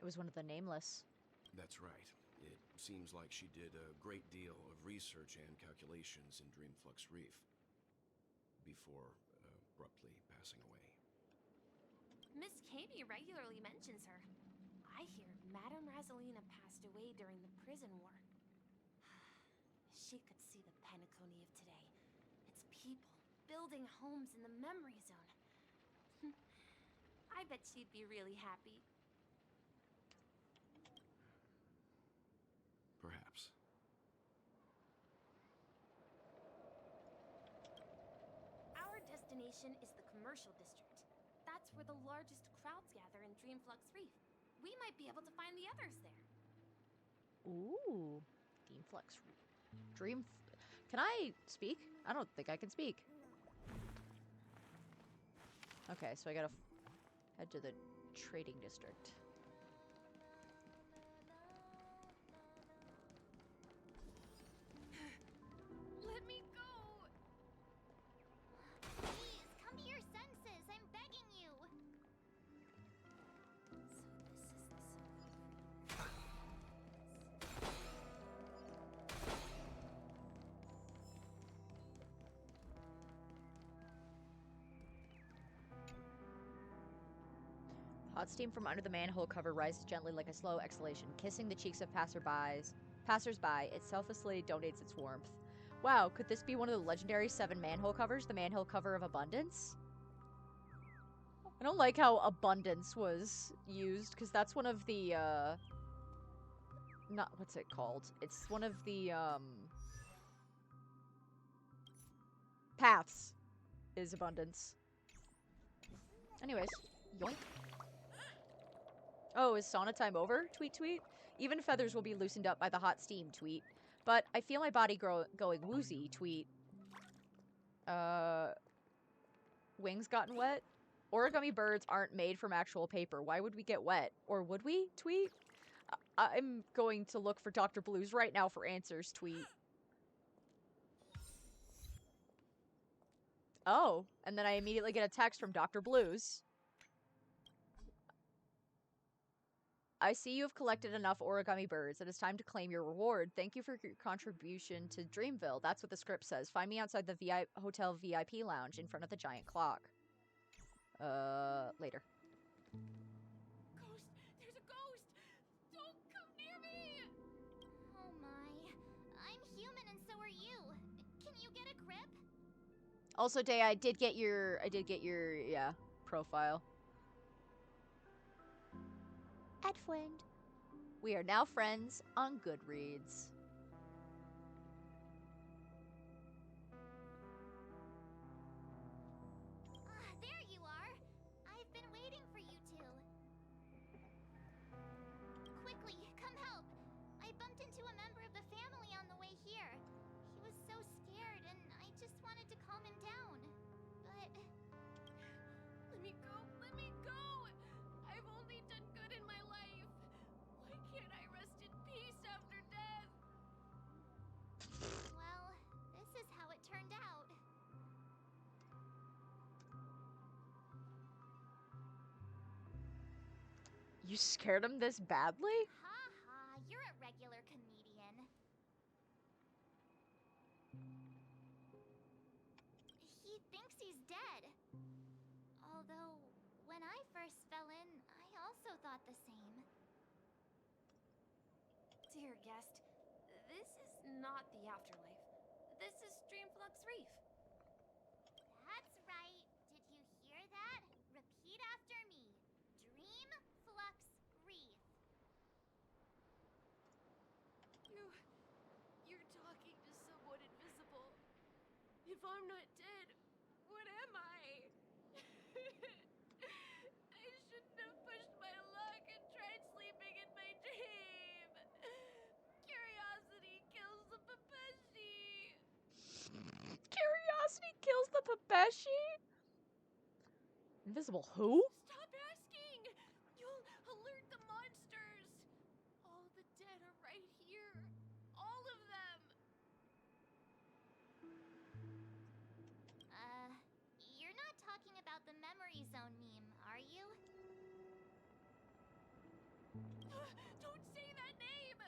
It was one of the nameless. That's right. It seems like she did a great deal of research and calculations in Dreamflux Reef before abruptly passing away. Miss KB regularly mentions her. I hear Madame Rosalina passed away during the prison war. She could see the Penacony of today. Its people building homes in the memory zone. I bet she'd be really happy. Perhaps. Our destination is the commercial district. That's where the largest crowds gather in Dreamflux Reef. We might be able to find the others there. Ooh. Dreamflux. Can I speak? I don't think I can speak. Okay, so I gotta head to the trading district. Let me go! Please, come to your senses. I'm begging you. Hot steam from under the manhole cover rises gently like a slow exhalation, kissing the cheeks of passersby. It selflessly donates its warmth. Wow, could this be one of the legendary 7 manhole covers? The manhole cover of abundance? I don't like how abundance was used, because that's one of the, not, what's it called? It's one of the, paths is abundance. Anyways, yoink. Oh, is sauna time over? Tweet, tweet. Even feathers will be loosened up by the hot steam, tweet. But I feel my body going woozy, tweet. Wings gotten wet? Origami birds aren't made from actual paper. Why would we get wet? Or would we? Tweet. I'm going to look for Dr. Blues right now for answers, tweet. Oh, and then I immediately get a text from Dr. Blues. I see you have collected enough origami birds. It is time to claim your reward. Thank you for your contribution to Dreamville. That's what the script says. Find me outside the hotel VIP lounge in front of the giant clock. Later. Ghost! There's a ghost! Don't come near me! Oh my. I'm human and so are you. Can you get a grip? Also, Day, I did get your, yeah, profile. Add friend. We are now friends on Goodreads. There you are. I've been waiting for you two. Quickly, come help. I bumped into a member of the family on the way here. He was so scared and I just wanted to calm him down. But... Let me go! Let me go! I've only done good in my life. Why can't I rest in peace after death? well, this is how it turned out. You scared him this badly? Ha ha, you're a regular comedian. He thinks he's dead. Although, when I first fell in, I also thought the same. Dear guest, this is not the afterlife. This is Dreamflux Reef. That's right. Did you hear that? Repeat after me. Dream Flux Reef. You're talking to someone invisible. If I'm not dead, what am I? I shouldn't have pushed my luck and tried sleeping in my dream. Curiosity kills the Papeshi. Curiosity kills the Papeshi? Invisible who? Stop asking! You'll alert the monsters. All the dead are right here. All of them. You're not talking about the memory zone meme, are you? Don't say that name!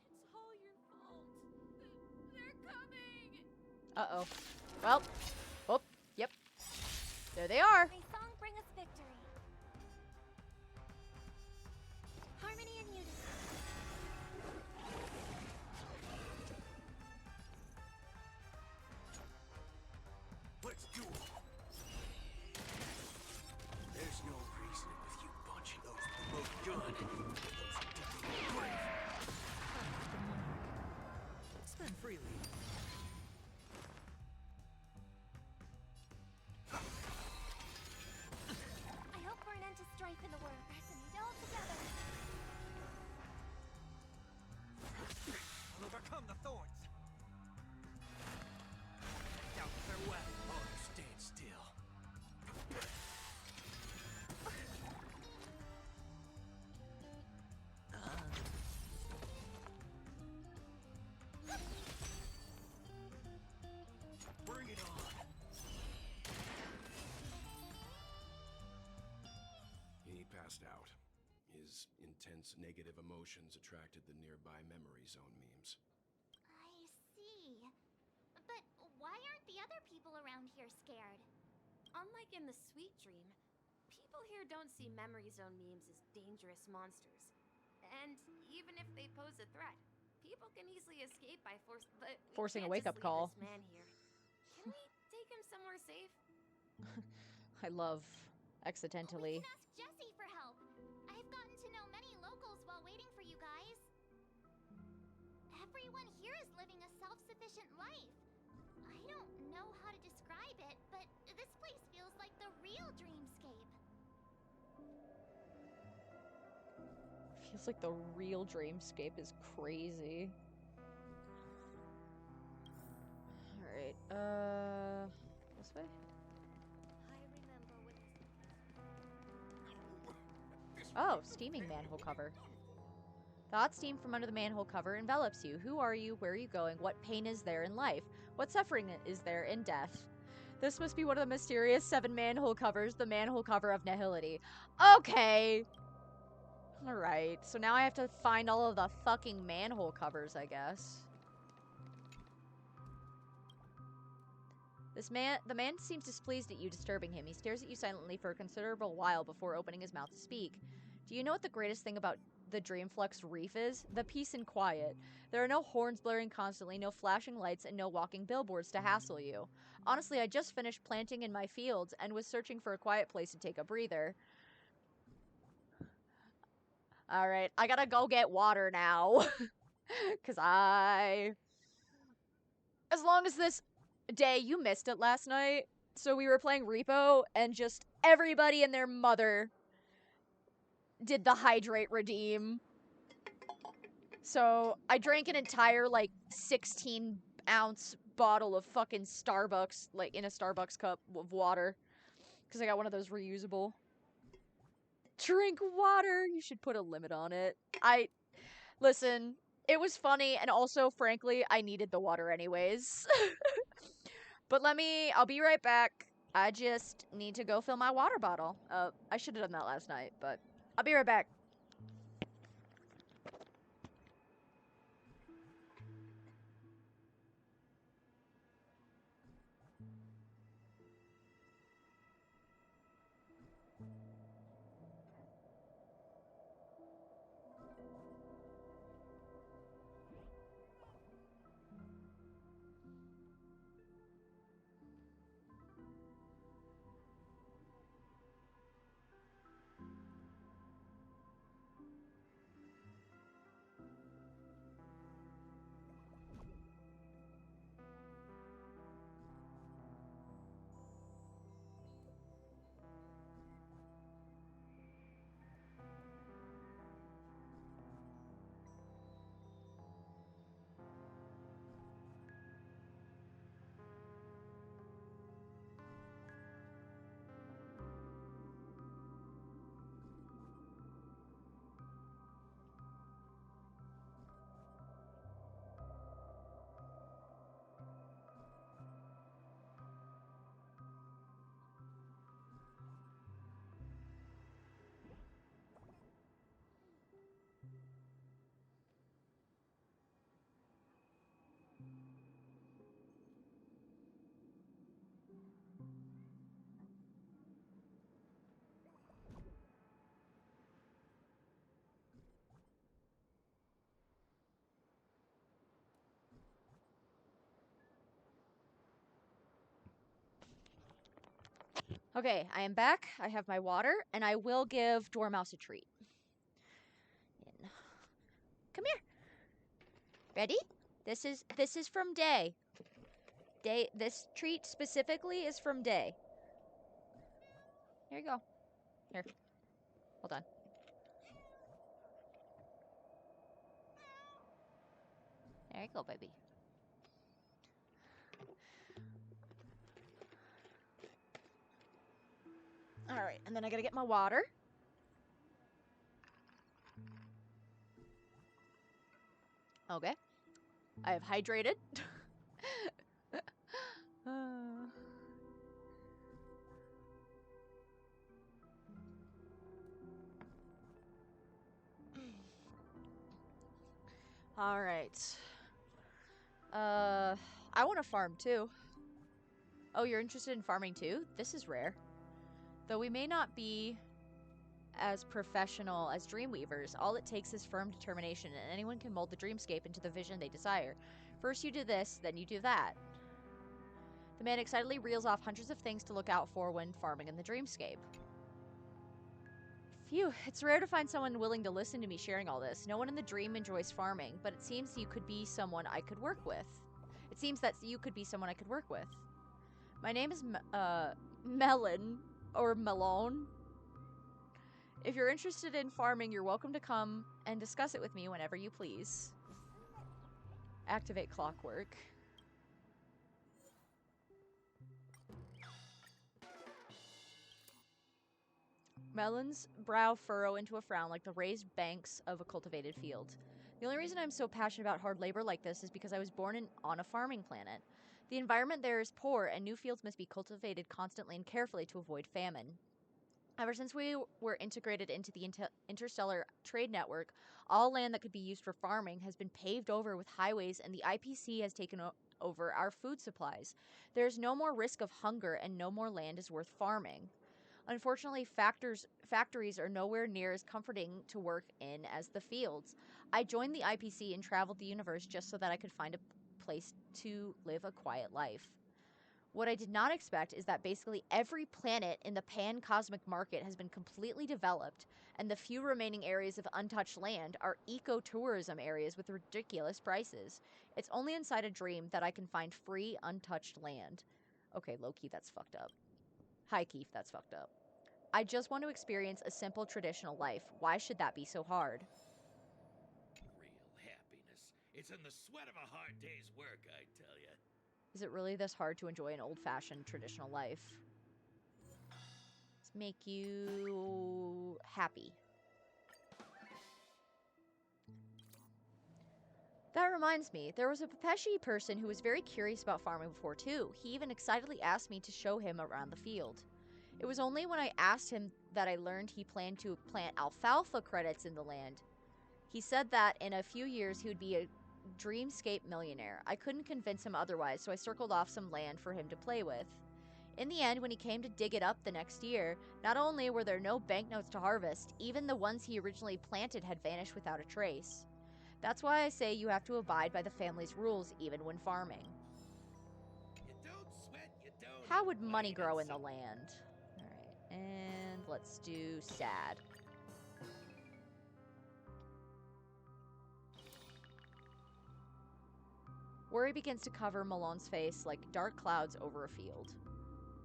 It's all your fault. They're coming! Uh-oh. Well. Oh, yep. There they are. May song bring us victory. Harmony and unity. Let's do it. There's no reasoning with you bunching those with the gun. Those deep grave. Spend freely. I hope for an end to strife in the world. Resonate all together. I'll overcome the thorns. Doubt farewell. Oh, stand still. Bring it on. He passed out. His intense negative emotions attracted the nearby memory zone memes. I see. But why aren't the other people around here scared? Unlike in the sweet dream, people here here don't see memory zone memes as dangerous monsters. And even if they pose a threat, people can easily escape by Forcing a can't wake-up just leave call. this man here. Can we take him somewhere safe? I love We accidentally. can ask Jessie for help. I've gotten to know many locals while waiting for you guys. Everyone here is living a self-sufficient life. I don't know how to describe it, but this place feels like the real dreamscape. Feels like the real dreamscape is crazy. Alright, this way? Oh, steaming manhole cover. The hot steam from under the manhole cover envelops you. Who are you? Where are you going? What pain is there in life? What suffering is there in death? This must be one of the mysterious 7 manhole covers, the manhole cover of nihility. Okay. Alright, so now I have to find all of the fucking manhole covers, I guess. The man seems displeased at you disturbing him. He stares at you silently for a considerable while before opening his mouth to speak. Do you know what the greatest thing about the Dreamflux Reef is? The peace and quiet. There are no horns blaring constantly, no flashing lights, and no walking billboards to hassle you. Honestly, I just finished planting in my fields and was searching for a quiet place to take a breather. Alright, I gotta go get water now. Because as long as this day, you missed it last night. So we were playing Repo, and just everybody and their mother did the hydrate redeem. So I drank an entire, like, 16-ounce bottle of fucking Starbucks, like, in a Starbucks cup of water. Because I got one of those reusable. Drink water! You should put a limit on it. Listen, it was funny, and also, frankly, I needed the water anyways. But I'll be right back. I just need to go fill my water bottle. I should have done that last night, but I'll be right back. Okay, I am back. I have my water, and I will give Dormouse a treat. Come here. Ready? This is from Day. Day. This treat specifically is from Day. Here you go. Here. Hold on. There you go, baby. Alright, and then I gotta get my water. Okay. I have hydrated. Alright. I want to farm too. Oh, you're interested in farming too? This is rare. Though we may not be as professional as dreamweavers. All it takes is firm determination, and anyone can mold the dreamscape into the vision they desire. First you do this, then you do that. The man excitedly reels off hundreds of things to look out for when farming in the dreamscape. Phew, it's rare to find someone willing to listen to me sharing all this. No one in the dream enjoys farming, but it seems you could be someone I could work with. It seems that you could be someone I could work with. My name is Melon, or Melone. If you're interested in farming, you're welcome to come and discuss it with me whenever you please. Activate clockwork. Melon's brow furrow into a frown like the raised banks of a cultivated field. The only reason I'm so passionate about hard labor like this is because I was born on a farming planet. The environment there is poor, and new fields must be cultivated constantly and carefully to avoid famine. Ever since we were integrated into the interstellar trade network, all land that could be used for farming has been paved over with highways, and the IPC has taken over our food supplies. There is no more risk of hunger, and no more land is worth farming. Unfortunately, factories are nowhere near as comforting to work in as the fields. I joined the IPC and traveled the universe just so that I could find a place to live a quiet life. What I did not expect is that basically every planet in the pan-cosmic market has been completely developed, and the few remaining areas of untouched land are eco-tourism areas with ridiculous prices. It's only inside a dream that I can find free, untouched land. Okay, low-key, that's fucked up. High-key, that's fucked up. I just want to experience a simple, traditional life. Why should that be so hard? Real happiness. It's in the sweat of a hard day's work, I tell ya. Is it really this hard to enjoy an old-fashioned, traditional life? Let's make you happy. That reminds me, there was a Pepeshi person who was very curious about farming before too. He even excitedly asked me to show him around the field. It was only when I asked him that I learned he planned to plant alfalfa credits in the land. He said that in a few years he would be a dreamscape millionaire. I couldn't convince him otherwise, so I circled off some land for him to play with. In the end, when he came to dig it up the next year, not only were there no banknotes to harvest, even the ones he originally planted had vanished without a trace. That's why I say you have to abide by the family's rules even when farming. You don't sweat, you don't. How would money grow in the land? Alright, and let's do sad. Worry begins to cover Malone's face like dark clouds over a field.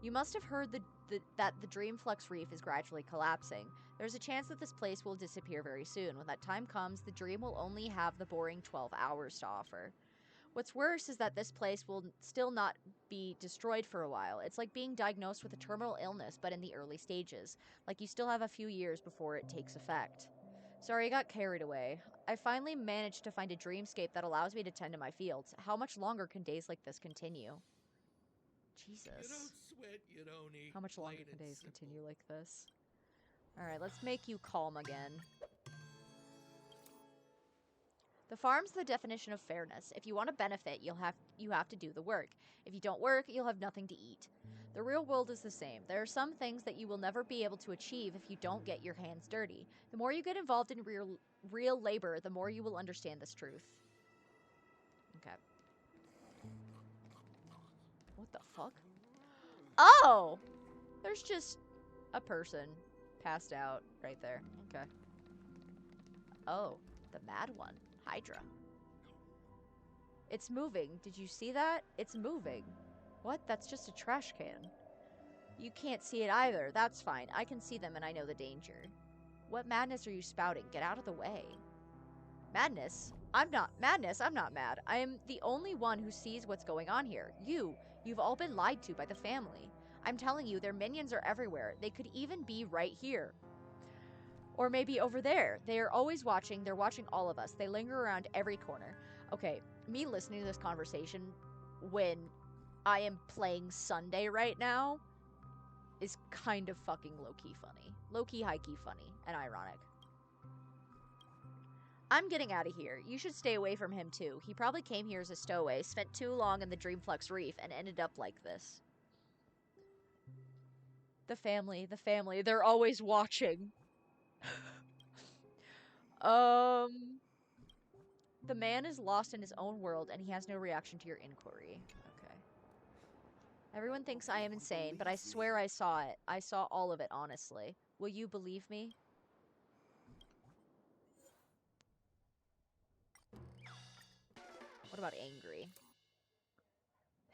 You must have heard that the Dreamflux Reef is gradually collapsing. There's a chance that this place will disappear very soon. When that time comes, the dream will only have the boring 12 hours to offer. What's worse is that this place will still not be destroyed for a while. It's like being diagnosed with a terminal illness, but in the early stages. Like you still have a few years before it takes effect. Sorry, I got carried away. I finally managed to find a dreamscape that allows me to tend to my fields. How much longer can days like this continue? Jesus. You don't sweat, you don't eat. How much longer can days continue like this? Alright, let's make you calm again. The farm's the definition of fairness. If you want to benefit, you have to do the work. If you don't work, you'll have nothing to eat. The real world is the same. There are some things that you will never be able to achieve if you don't get your hands dirty. The more you get involved in real labor, the more you will understand this truth. Okay. What the fuck? Oh! There's just a person passed out right there. Okay. Oh, the mad one. Hydra. It's moving. Did you see that? It's moving. What? That's just a trash can. You can't see it either. That's fine. I can see them and I know the danger. What madness are you spouting? Get out of the way. Madness? I'm not mad. I am the only one who sees what's going on here. You've all been lied to by the family. I'm telling you, their minions are everywhere. They could even be right here. Or maybe over there. They are always watching. They're watching all of us. They linger around every corner. Okay, me listening to this conversation when I am playing Sunday right now is kind of fucking low-key funny. Low-key, high-key funny, and ironic. I'm getting out of here. You should stay away from him too. He probably came here as a stowaway, spent too long in the Dreamflux Reef, and ended up like this. The family, they're always watching. Um, the man is lost in his own world and he has no reaction to your inquiry. Okay. Everyone thinks I am insane, but I swear I saw it. I saw all of it, honestly. Will you believe me? What about angry?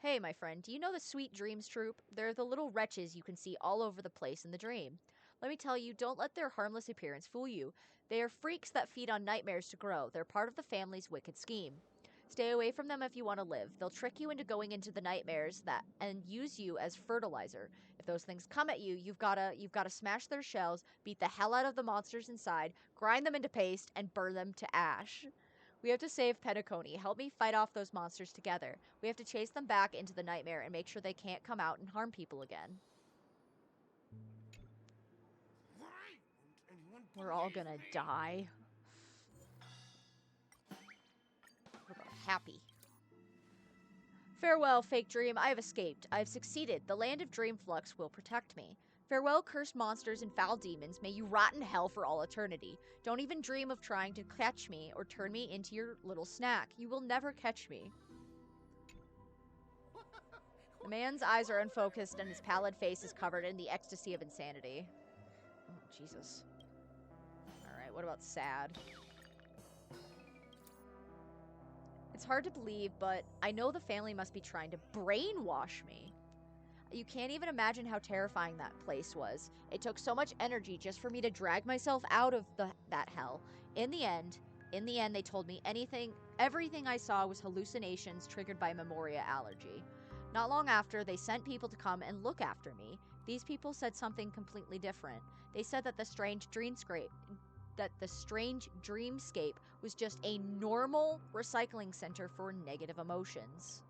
Hey, my friend, do you know the Sweet Dreams troupe? They're the little wretches you can see all over the place in the dream. Let me tell you, don't let their harmless appearance fool you. They are freaks that feed on nightmares to grow. They're part of the family's wicked scheme. Stay away from them if you want to live. They'll trick you into going into the nightmares that and use you as fertilizer. If those things come at you, you've gotta smash their shells, beat the hell out of the monsters inside, grind them into paste, and burn them to ash. We have to save Petacone. Help me fight off those monsters together. We have to chase them back into the nightmare and make sure they can't come out and harm people again. We're all gonna die. What about happy? Farewell, fake dream. I have escaped. I have succeeded. The land of Dreamflux will protect me. Farewell, cursed monsters and foul demons. May you rot in hell for all eternity. Don't even dream of trying to catch me or turn me into your little snack. You will never catch me. The man's eyes are unfocused and his pallid face is covered in the ecstasy of insanity. Oh, Jesus. Alright, what about sad? It's hard to believe, but I know the family must be trying to brainwash me. You can't even imagine how terrifying that place was. It took so much energy just for me to drag myself out of that hell. In the end, they told me everything I saw was hallucinations triggered by Memoria allergy. Not long after, they sent people to come and look after me. These people said something completely different. They said that the strange dreamscape was just a normal recycling center for negative emotions.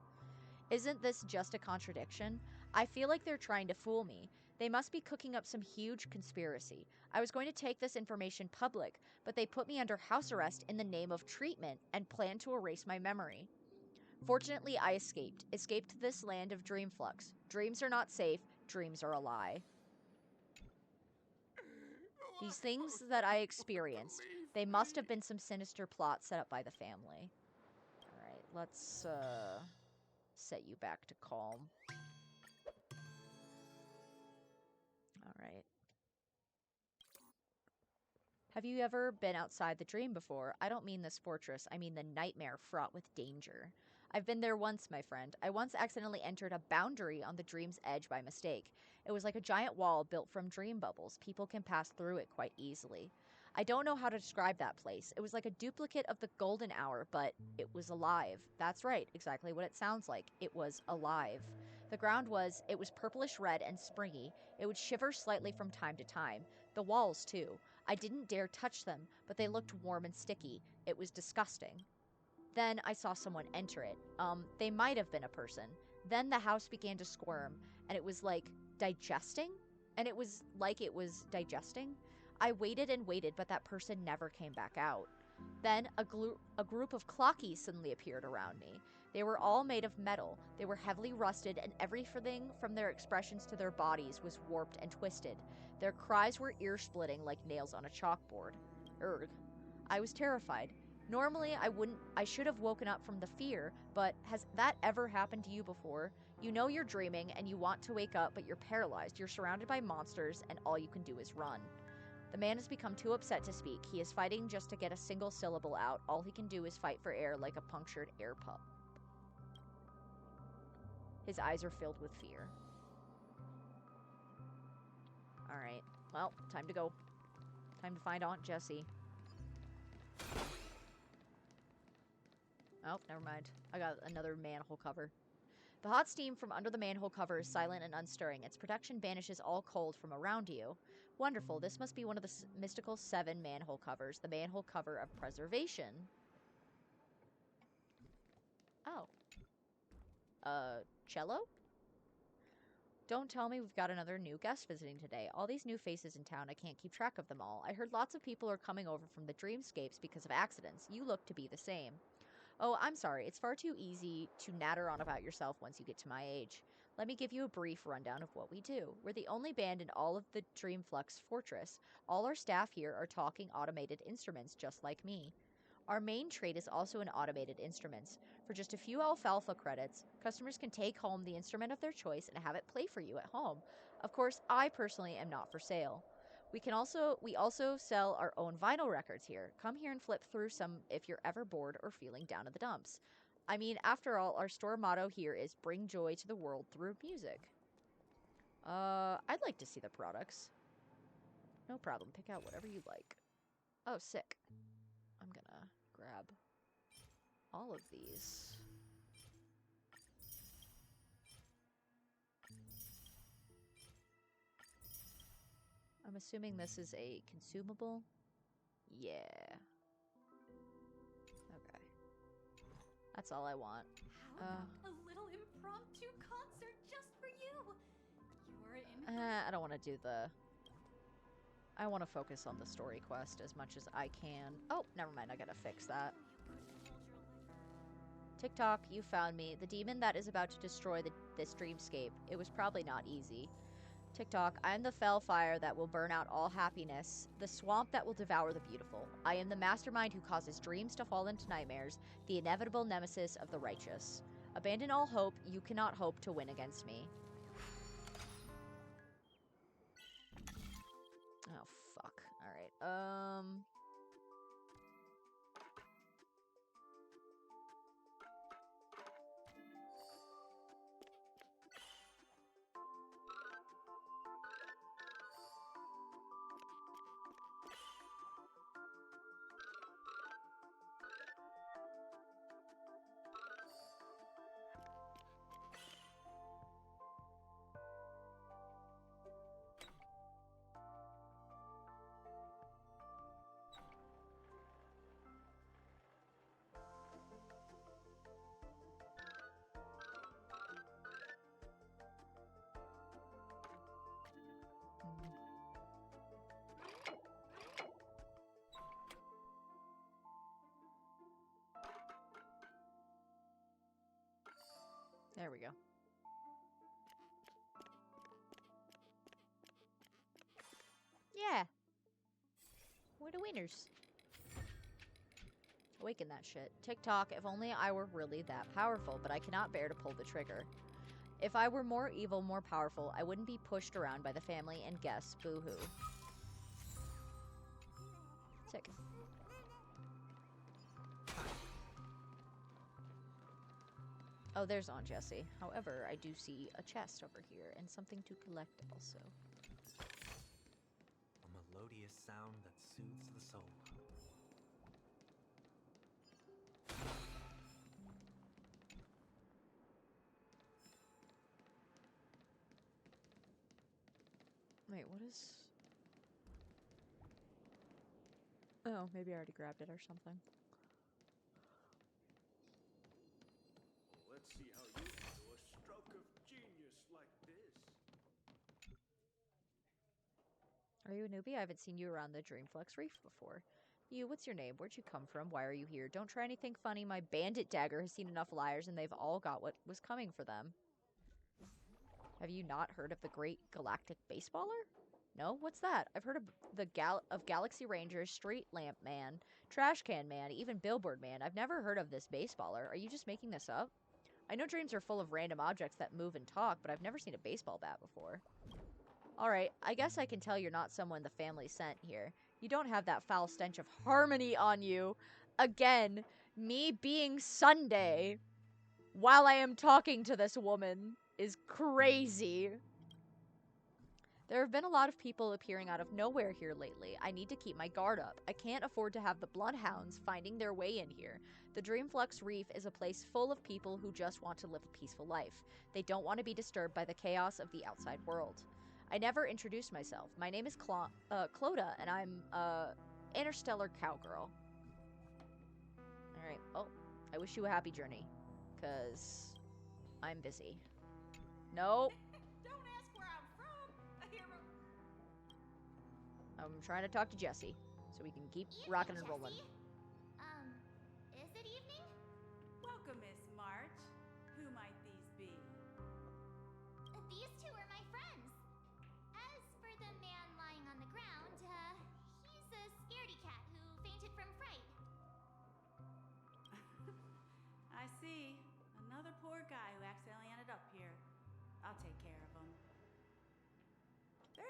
Isn't this just a contradiction? I feel like they're trying to fool me. They must be cooking up some huge conspiracy. I was going to take this information public, but they put me under house arrest in the name of treatment and plan to erase my memory. Fortunately, I escaped to this land of Dreamflux. Dreams are not safe, dreams are a lie. These things that I experienced, they must have been some sinister plot set up by the family. Alright, let's set you back to calm. Alright. Have you ever been outside the dream before? I don't mean this fortress, I mean the nightmare fraught with danger. I've been there once, my friend. I once accidentally entered a boundary on the dream's edge by mistake. It was like a giant wall built from dream bubbles. People can pass through it quite easily. I don't know how to describe that place. It was like a duplicate of the golden hour, but it was alive. That's right, exactly what it sounds like. It was alive. It was purplish red and springy. It would shiver slightly from time to time. The walls, too. I didn't dare touch them, but they looked warm and sticky. It was disgusting. Then I saw someone enter it. They might have been a person. Then the house began to squirm, and it was like digesting? I waited and waited, but that person never came back out. Then a group of clockies suddenly appeared around me. They were all made of metal. They were heavily rusted, and everything from their expressions to their bodies was warped and twisted. Their cries were ear-splitting like nails on a chalkboard. Urgh. I was terrified. Normally, I should have woken up from the fear, but has that ever happened to you before? You know you're dreaming and you want to wake up, but you're paralyzed. You're surrounded by monsters, and all you can do is run. The man has become too upset to speak. He is fighting just to get a single syllable out. All he can do is fight for air like a punctured air pump. His eyes are filled with fear. Alright, well, time to go. Time to find Aunt Jessie. Oh, never mind. I got another manhole cover. The hot steam from under the manhole cover is silent and unstirring. Its protection banishes all cold from around you. Wonderful. This must be one of the mystical 7 manhole covers. The manhole cover of preservation. Oh. Cello? Don't tell me we've got another new guest visiting today. All these new faces in town, I can't keep track of them all. I heard lots of people are coming over from the dreamscapes because of accidents. You look to be the same. Oh, I'm sorry. It's far too easy to natter on about yourself once you get to my age. Let me give you a brief rundown of what we do. We're the only band in all of the Dreamflux Fortress. All our staff here are talking automated instruments just like me. Our main trade is also in automated instruments. For just a few alfalfa credits, customers can take home the instrument of their choice and have it play for you at home. Of course, I personally am not for sale. We also sell our own vinyl records here. Come here and flip through some if you're ever bored or feeling down in the dumps. I mean, after all, our store motto here is bring joy to the world through music. I'd like to see the products. No problem. Pick out whatever you like. Oh, sick. I'm gonna grab all of these. I'm assuming this is a consumable. Yeah. Okay. That's all I want. How about a little impromptu concert just for you? You're in. I don't want to do the... I want to focus on the story quest as much as I can. Oh, never mind. I gotta fix that. TikTok, you found me. The demon that is about to destroy this dreamscape. It was probably not easy. TikTok, I am the fell fire that will burn out all happiness, the swamp that will devour the beautiful. I am the mastermind who causes dreams to fall into nightmares, the inevitable nemesis of the righteous. Abandon all hope, you cannot hope to win against me. Oh, fuck. Alright, there we go. Yeah. We're the winners. Awaken that shit. TikTok, if only I were really that powerful, but I cannot bear to pull the trigger. If I were more evil, more powerful, I wouldn't be pushed around by the family and guests. Boo-hoo. Sick. Oh, there's Aunt Jessie. However, I do see a chest over here and something to collect also. A melodious sound that soothes the soul. Wait, what is... Oh, maybe I already grabbed it or something. Let's see how you do a stroke of genius like this. Are you a newbie? I haven't seen you around the Dreamflux Reef before. You, what's your name? Where'd you come from? Why are you here? Don't try anything funny. My bandit dagger has seen enough liars and they've all got what was coming for them. Have you not heard of the great galactic baseballer? No? What's that? I've heard of Galaxy Rangers, Street Lamp Man, Trash Can Man, even Billboard Man. I've never heard of this baseballer. Are you just making this up? I know dreams are full of random objects that move and talk, but I've never seen a baseball bat before. Alright, I guess I can tell you're not someone the family sent here. You don't have that foul stench of harmony on you. Again, me being Sunday while I am talking to this woman is crazy. There have been a lot of people appearing out of nowhere here lately. I need to keep my guard up. I can't afford to have the bloodhounds finding their way in here. The Dreamflux Reef is a place full of people who just want to live a peaceful life. They don't want to be disturbed by the chaos of the outside world. I never introduced myself. My name is Cloda, and I'm, interstellar cowgirl. Alright, oh, I wish you a happy journey. 'Cause I'm busy. Nope. Don't ask where I'm from. A hero. I'm trying to talk to Jessie, so we can keep rocking and rolling. Is it evening? Welcome, Miss March. Who might these be?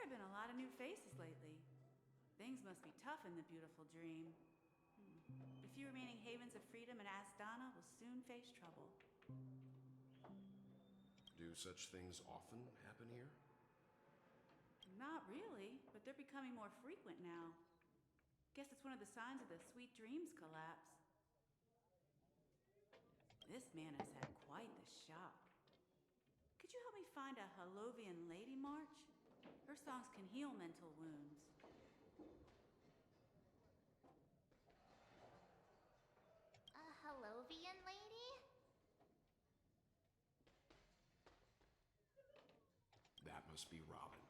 have been a lot of new faces lately. Things must be tough in the beautiful dream. The few remaining havens of freedom in Asdana will soon face trouble. Do such things often happen here? Not really, but they're becoming more frequent now. Guess it's one of the signs of the Sweet Dreams collapse. This man has had quite the shop. Could you help me find a Halovian lady march? Her songs can heal mental wounds. A Halovian lady? That must be Robin.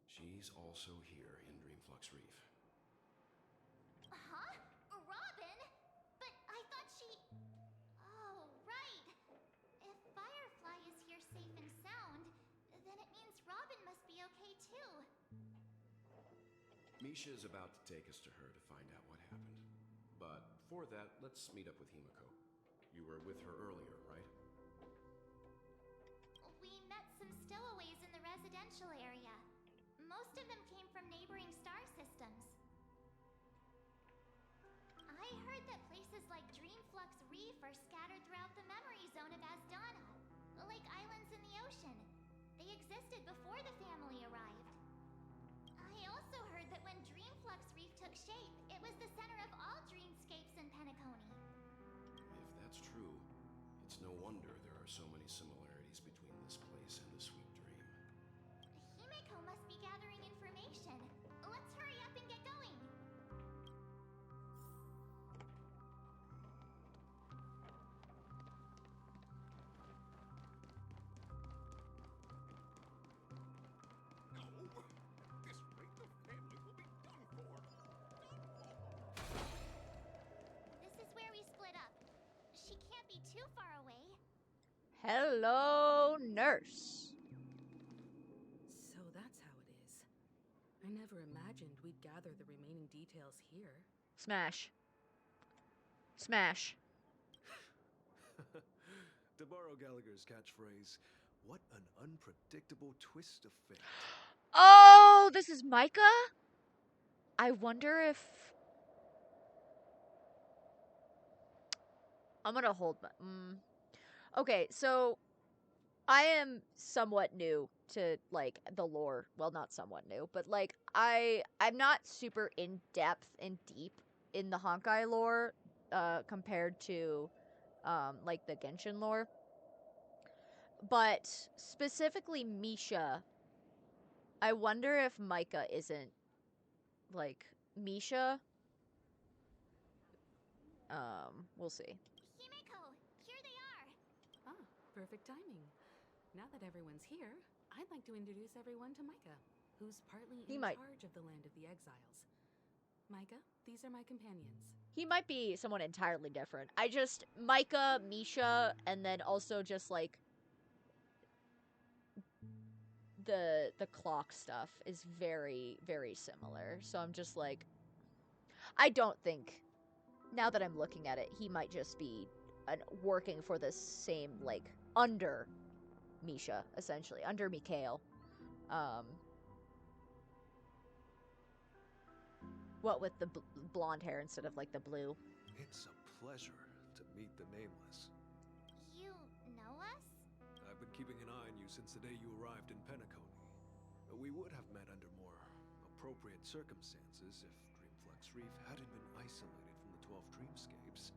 She's also here in Dreamflux Reef. Huh? Robin? But I thought she... Oh, right. If Firefly is here safe and sound, then it means Robin must be okay too. Misha is about to take us to her to find out what happened. But before that, let's meet up with Himiko. You were with her earlier, right? We met some stowaways in the residential area. Most of them came from neighboring star systems. I heard that places like Dreamflux Reef are scattered throughout the memory zone of Asdana, like islands in the ocean. They existed before the family arrived. I also heard that when Dreamflux Reef took shape, it was the center of all dreamscapes in Penacony. If that's true, it's no wonder there are so many similarities between this place and the Sweet Dream. Himiko must be gathering information. Let's hurry up and get going. No! At this rate, the family will be done for! This is where we split up. She can't be too far away. Hello, nurse. So that's how it is. I never imagined we'd gather the remaining details here. Smash. Smash. To borrow Gallagher's catchphrase, what an unpredictable twist of fate. Oh, this is Micah? I wonder if... I'm gonna hold my... Okay, so I am somewhat new to, like, the lore. Well, not somewhat new, but, like, I'm not super in-depth and deep in the Honkai lore compared to, like, the Genshin lore. But specifically Misha, I wonder if Micah isn't, like, Misha. We'll see. Himiko, here they are. Ah, perfect timing. Now that everyone's here, I'd like to introduce everyone to Micah, who's partly in charge of the Land of the Exiles. Micah, these are my companions. He might be someone entirely different. Micah, Misha, and then also just, like, the clock stuff is very, very similar. So I'm just like, I don't think, now that I'm looking at it, he might just be working for the same, like, under Misha, essentially, under Mikhail. What with the blonde hair instead of, like, the blue. It's a pleasure to meet the Nameless. You know us? I've been keeping an eye on you since the day you arrived in Penacony. We would have met under more appropriate circumstances if Dreamflux Reef hadn't been isolated from the 12 dreamscapes.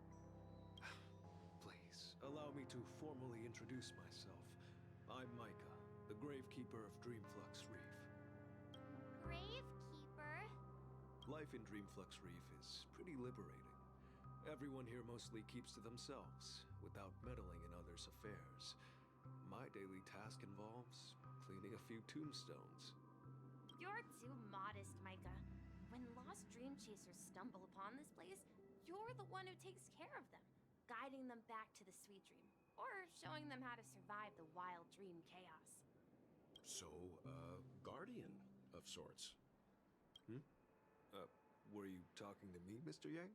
Please, allow me to formally introduce myself. I'm Micah, the Gravekeeper of Dreamflux Reef. Gravekeeper? Life in Dreamflux Reef is pretty liberating. Everyone here mostly keeps to themselves, without meddling in others' affairs. My daily task involves cleaning a few tombstones. You're too modest, Micah. When lost dream chasers stumble upon this place, you're the one who takes care of them, guiding them back to the Sweet Dream, or showing them how to survive the wild dream chaos. So, guardian of sorts. Were you talking to me, Mr. Yang?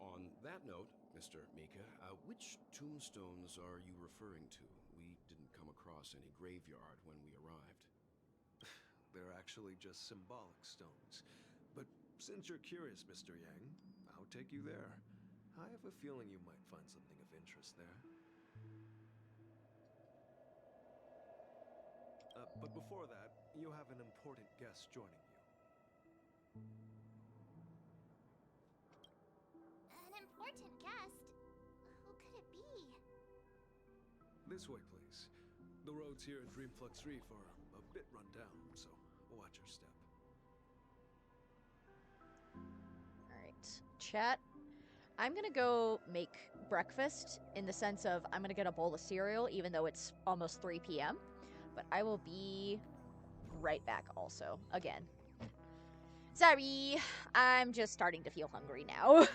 On that note, Mr. Mika, which tombstones are you referring to? We didn't come across any graveyard when we arrived. They're actually just symbolic stones. But since you're curious, Mr. Yang, I'll take you there. I have a feeling you might find something of interest there. But before that, you have an important guest joining you. An important guest? Who could it be? This way, please. The roads here at Dreamflux Reef are a bit run down, so watch your step. Alright. Chat. I'm gonna go make breakfast in the sense of I'm gonna get a bowl of cereal even though it's almost 3 p.m. But I will be right back also. Again. Sorry. I'm just starting to feel hungry now.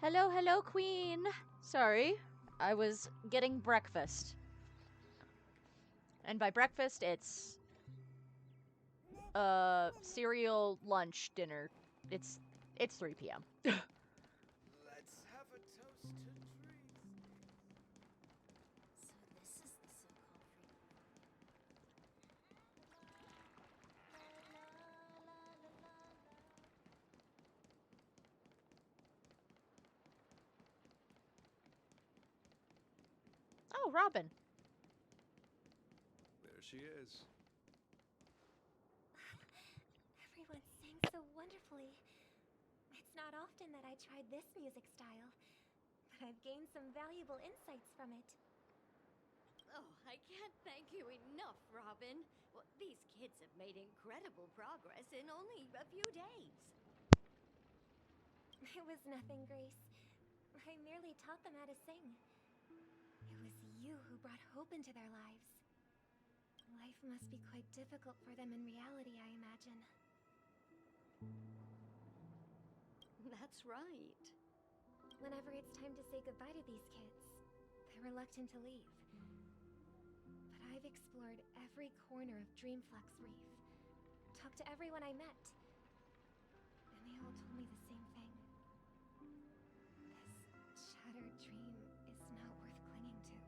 Hello, hello, Queen. Sorry, I was getting breakfast. And by breakfast, it's cereal, lunch, dinner. It's 3 p.m. Let's have a toast to dreams. So this is the so-called freedom. Oh, Robin. There she is. Everyone sang so wonderfully. It's not often that I tried this music style, but I've gained some valuable insights from it. Oh, I can't thank you enough, Robin. Well, these kids have made incredible progress in only a few days. It was nothing, Grace. I merely taught them how to sing. It was you who brought hope into their lives. Life must be quite difficult for them in reality, I imagine. That's right. Whenever it's time to say goodbye to these kids, they're reluctant to leave. But I've explored every corner of Dreamflux Reef, talked to everyone I met, They all told me the same thing. This shattered dream is not worth clinging to.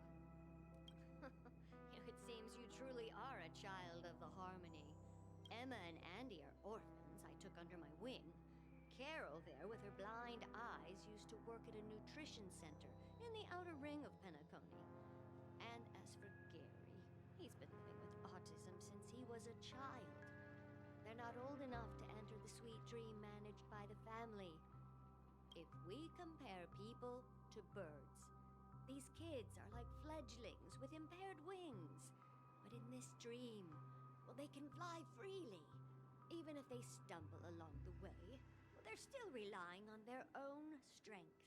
It seems you truly are a child of the Harmony. Emma and Andy are orphans I took under my wing. Carol there, with her blind eyes, used to work at a nutrition center in the outer ring of Penacony. And as for Gary, he's been living with autism since he was a child. They're not old enough to enter the sweet dream managed by the family. If we compare people to birds, these kids are like fledglings with impaired wings. But in this dream, well, they can fly freely. Even if they stumble along the way, well, they're still relying on their own strength.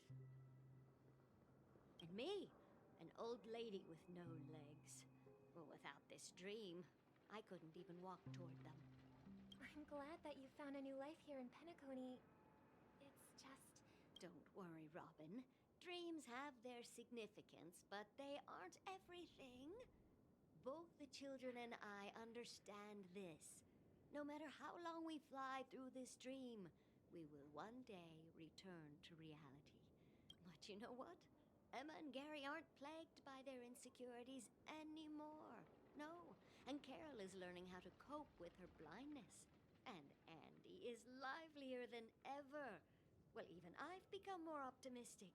And me, an old lady with no legs. Well, without this dream, I couldn't even walk toward them. I'm glad that you found a new life here in Penacony. It's just... Don't worry, Robin. Dreams have their significance, but they aren't everything. Both the children and I understand this. No matter how long we fly through this dream, we will one day return to reality. But you know what? Emma and Gary aren't plagued by their insecurities anymore. No, and Carol is learning how to cope with her blindness. And Andy is livelier than ever. Well, even I've become more optimistic.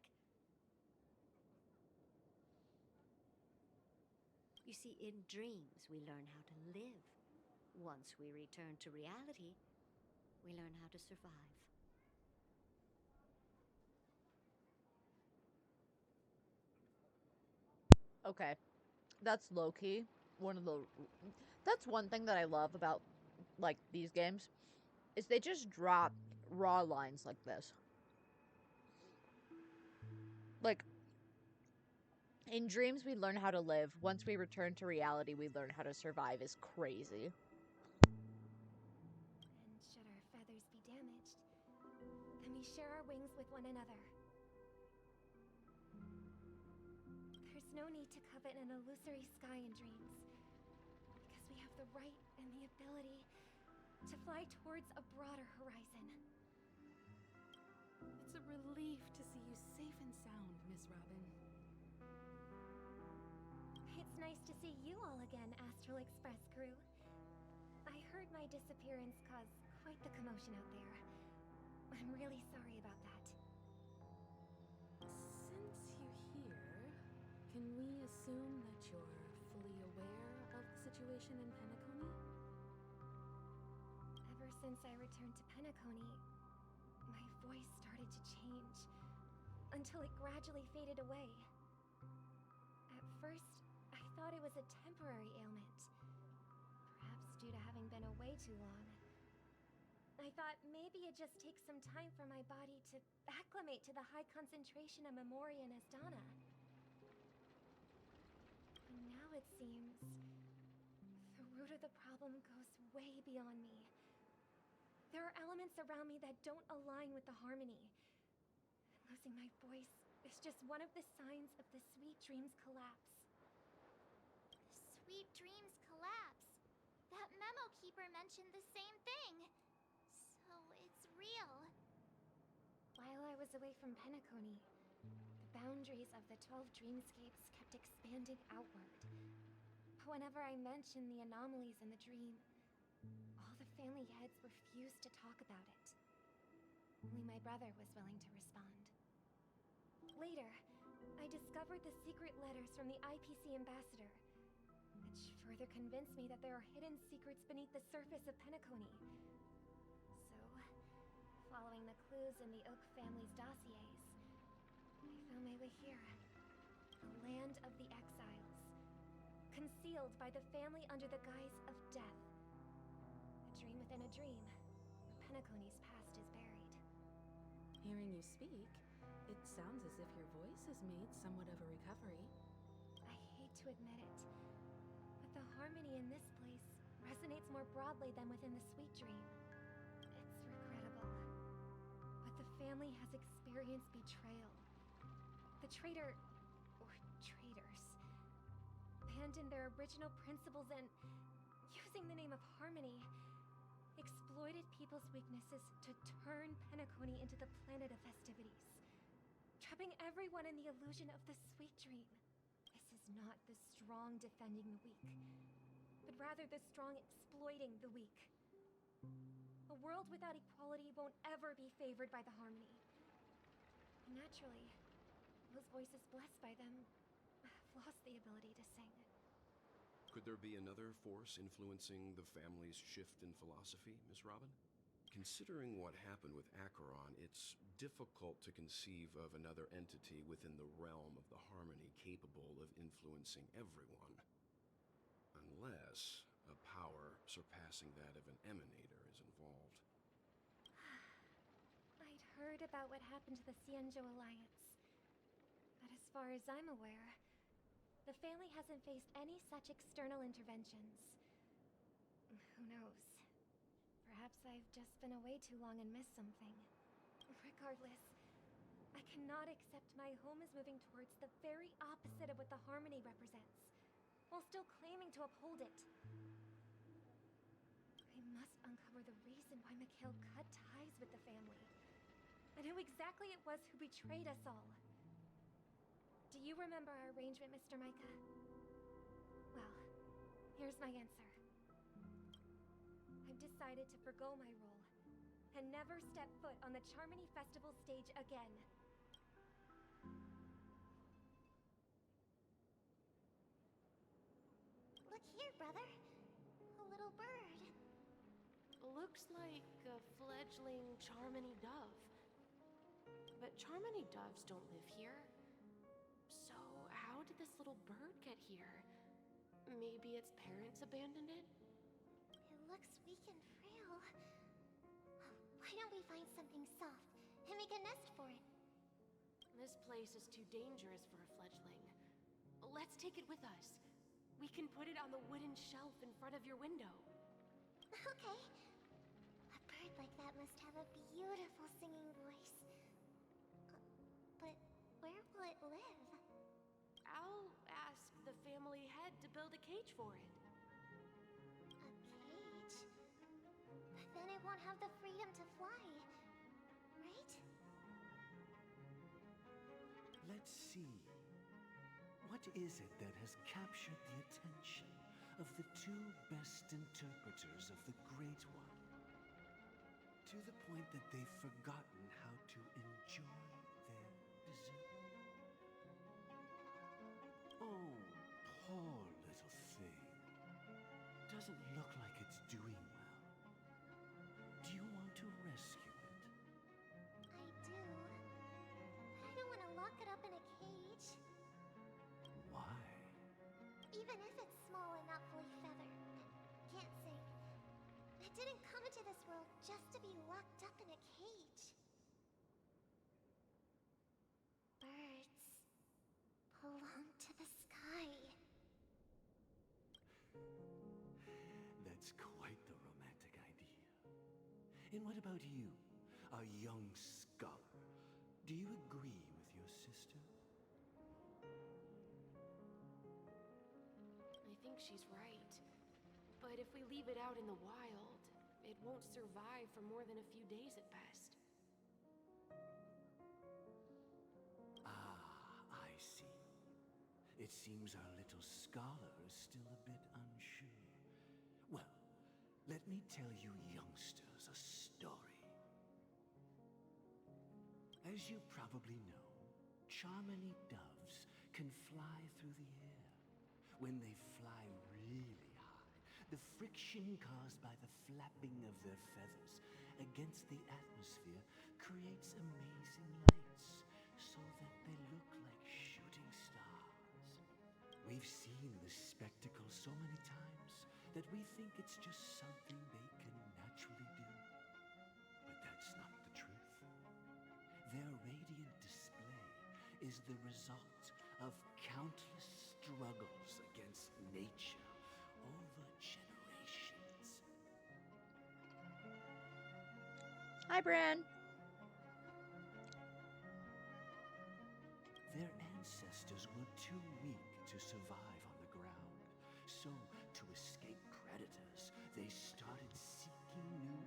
You see, in dreams, we learn how to live. Once we return to reality, we learn how to survive. Okay. That's low-key one of the... That's one thing that I love about, like, these games, is they just drop raw lines like this. Like, in dreams, we learn how to live. Once we return to reality, we learn how to survive is crazy. And should our feathers be damaged, then we share our wings with one another. There's no need to covet an illusory sky in dreams, because we have the right and the ability to fly towards a broader horizon. It's a relief to see you safe and sound, Miss Robin. It's nice to see you all again, Astral Express crew. I heard my disappearance caused quite the commotion out there. I'm really sorry about that. Since you're here, can we assume that you're fully aware of the situation in Penacony? Ever since I returned to Penacony, my voice started to change, until it gradually faded away. At first, I thought it was a temporary ailment, perhaps due to having been away too long. I thought maybe it just takes some time for my body to acclimate to the high concentration of Memoria and Asdana. And now it seems the root of the problem goes way beyond me. There are elements around me that don't align with the harmony. Losing my voice is just one of the signs of the Sweet Dreams collapse. Sweet Dreams collapse. That memo keeper mentioned the same thing. So it's real. While I was away from Penacony, the boundaries of the 12 dreamscapes kept expanding outward. But whenever I mentioned the anomalies in the dream, all the family heads refused to talk about it. Only my brother was willing to respond. Later, I discovered the secret letters from the IPC ambassador, which further convinced me that there are hidden secrets beneath the surface of Penacony. So, following the clues in the Oak family's dossiers, I found my way here. The land of the exiles, concealed by the family under the guise of death. A dream within a dream, where Penacony's past is buried. Hearing you speak, it sounds as if your voice has made somewhat of a recovery. I hate to admit it, but the harmony in this place resonates more broadly than within the Sweet Dream. It's regrettable, but the family has experienced betrayal. The traitor, or traitors, abandoned their original principles and, using the name of harmony, exploited people's weaknesses to turn Penacony into the planet of festivities, trapping everyone in the illusion of the sweet dream. This is not the strong defending the weak, but rather the strong exploiting the weak. A world without equality won't ever be favored by the harmony. Naturally, those voices blessed by them have lost the ability to sing. Could there be another force influencing the family's shift in philosophy, Miss Robin? Considering what happened with Acheron, it's difficult to conceive of another entity within the realm of the Harmony capable of influencing everyone. Unless a power surpassing that of an emanator is involved. I'd heard about what happened to the Cienjo Alliance, but as far as I'm aware, the family hasn't faced any such external interventions. Who knows? Perhaps I've just been away too long and missed something. Regardless, I cannot accept my home is moving towards the very opposite of what the Harmony represents, while still claiming to uphold it. I must uncover the reason why Mikhail cut ties with the family, and who exactly it was who betrayed us all. Do you remember our arrangement, Mr. Micah? Well, here's my answer. I've decided to forgo my role, and never step foot on the Charmony Festival stage again. Look here, brother. A little bird. Looks like a fledgling Charmony dove. But Charmony doves don't live here. So how did this little bird get here? Maybe its parents abandoned it? It looks weak and frail. Why don't we find something soft and make a nest for it? This place is too dangerous for a fledgling. Let's take it with us. We can put it on the wooden shelf in front of your window. Okay. A bird like that must have a beautiful singing voice. But where will it live? I'll ask the family head to build a cage for it. A cage? But then it won't have the freedom to fly, right? Let's see. What is it that has captured the attention of the two best interpreters of the Great One? To the point that they've forgotten how to enjoy their dessert. Oh, poor little thing. Doesn't look like it's doing well. Do you want to rescue it? I do. But I don't want to lock it up in a cage. Why? Even if it's small and not fully feathered, can't sing. It didn't come into this world just to be locked up in a cage. Birds belong to the sky. That's quite the romantic idea. And what about you, a young scholar? Do you agree with your sister? I think she's right. But if we leave it out in the wild, it won't survive for more than a few days at best. Ah, I see. It seems our little scholar is still a bit unsure. Well, let me tell you youngsters a story. As you probably know, Charmony doves can fly through the air. When they fly really high, the friction caused by the flapping of their feathers against the atmosphere creates amazing lights so that they look like shooting stars. We've seen this spectacle so many times that we think it's just something they can naturally do. But that's not the truth. Their radiant display is the result of countless struggles against nature over generations. Hi, Bran. Their ancestors were too weak to survive on the ground. So, to escape predators, they started seeking new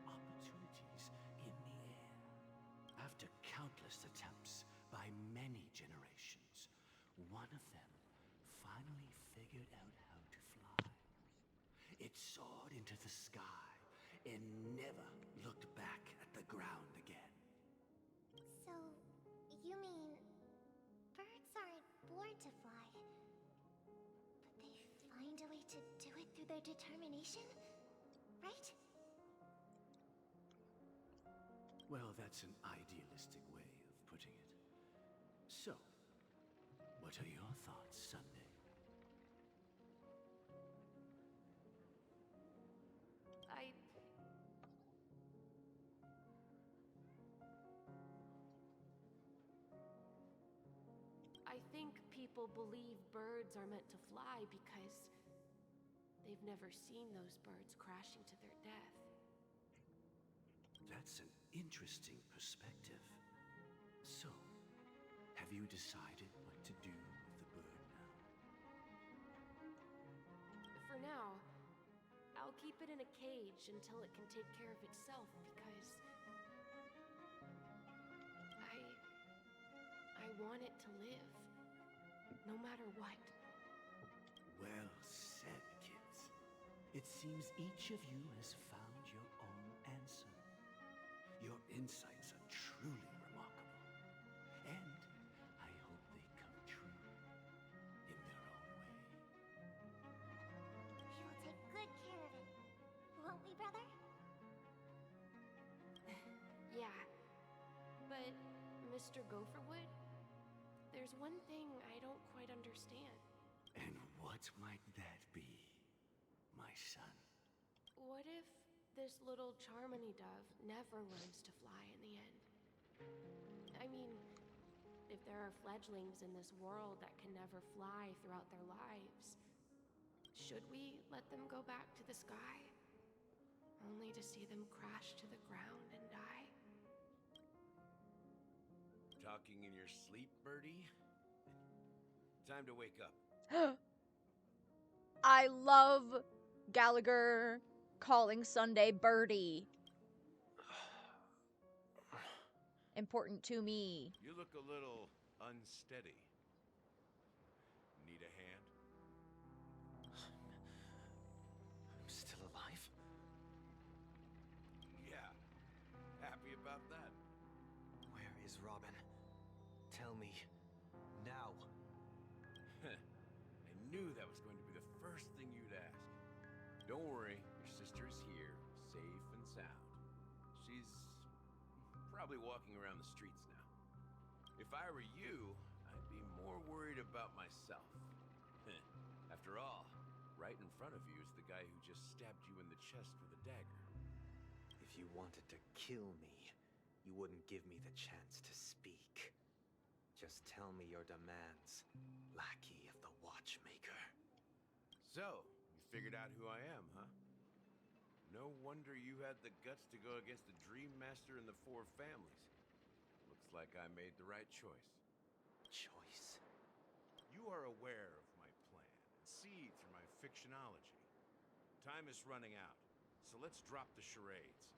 countless attempts by many generations, one of them finally figured out how to fly. It soared into the sky and never looked back at the ground again. So, you mean birds aren't born to fly, but they find a way to do it through their determination, right? Well, that's an idealistic way of putting it. So, what are your thoughts, Sunday? I think people believe birds are meant to fly because they've never seen those birds crashing to their death. That's an interesting perspective. So, have you decided what to do with the bird now? For now, I'll keep it in a cage until it can take care of itself because I want it to live, no matter what. Well said, kids. It seems each of you has found your own answer. Your insights are truly remarkable, and I hope they come true in their own way. We will take good care of it, won't we, brother? Yeah, but Mr. Gopherwood, there's one thing I don't quite understand. And what might that be, my son? What if this little Charmony dove never learns to fly in the end? I mean, if there are fledglings in this world that can never fly throughout their lives, should we let them go back to the sky? Only to see them crash to the ground and die? Talking in your sleep, Birdie? Time to wake up. I love Gallagher calling Sunday Birdie. Important to me. You look a little unsteady. Need a hand? I'm still alive? Yeah. Happy about that. Where is Robin? Tell me. Now. I knew that was going to be the first thing you'd ask. Don't worry, your sister is here, safe and sound. She's probably walking around the streets now. If I were you, I'd be more worried about myself. After all, right in front of you is the guy who just stabbed you in the chest with a dagger. If you wanted to kill me, you wouldn't give me the chance to speak. Just tell me your demands, lackey of the Watchmaker. So, you figured out who I am, huh? No wonder you had the guts to go against the Dream Master and the Four Families. Looks like I made the right choice. Choice? You are aware of my plan and see through my fictionology. Time is running out, so let's drop the charades.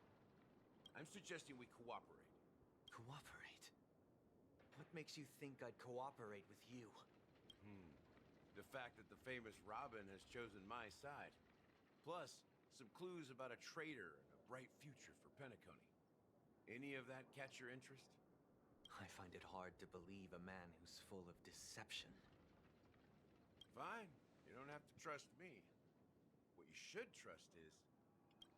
I'm suggesting we cooperate. Cooperate? What makes you think I'd cooperate with you? The fact that the famous Robin has chosen my side. Plus, some clues about a traitor and a bright future for Penacony. Any of that catch your interest? I find it hard to believe a man who's full of deception. Fine. You don't have to trust me. What you should trust is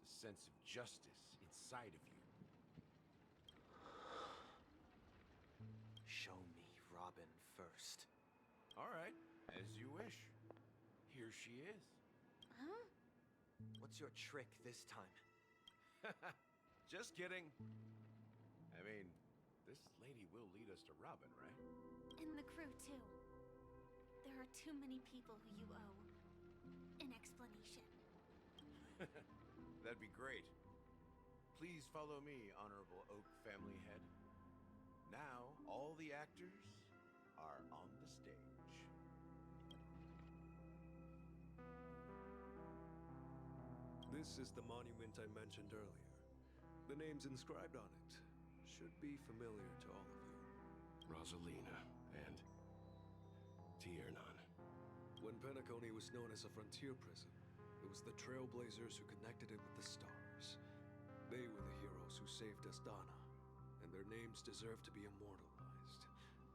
the sense of justice inside of you. Show me Robin first. All right, as you wish. Here she is. Huh? What's your trick this time? Just kidding. I mean, this lady will lead us to Robin, right? And the crew, too. There are too many people who you owe an explanation. That'd be great. Please follow me, Honorable Oak family head. Now, all the actors are on the stage. This is the monument I mentioned earlier. The names inscribed on it should be familiar to all of you. Rosalina, and Tiernan. When Penacony was known as a frontier prison, it was the Trailblazers who connected it with the stars. They were the heroes who saved Astana, and their names deserve to be immortalized.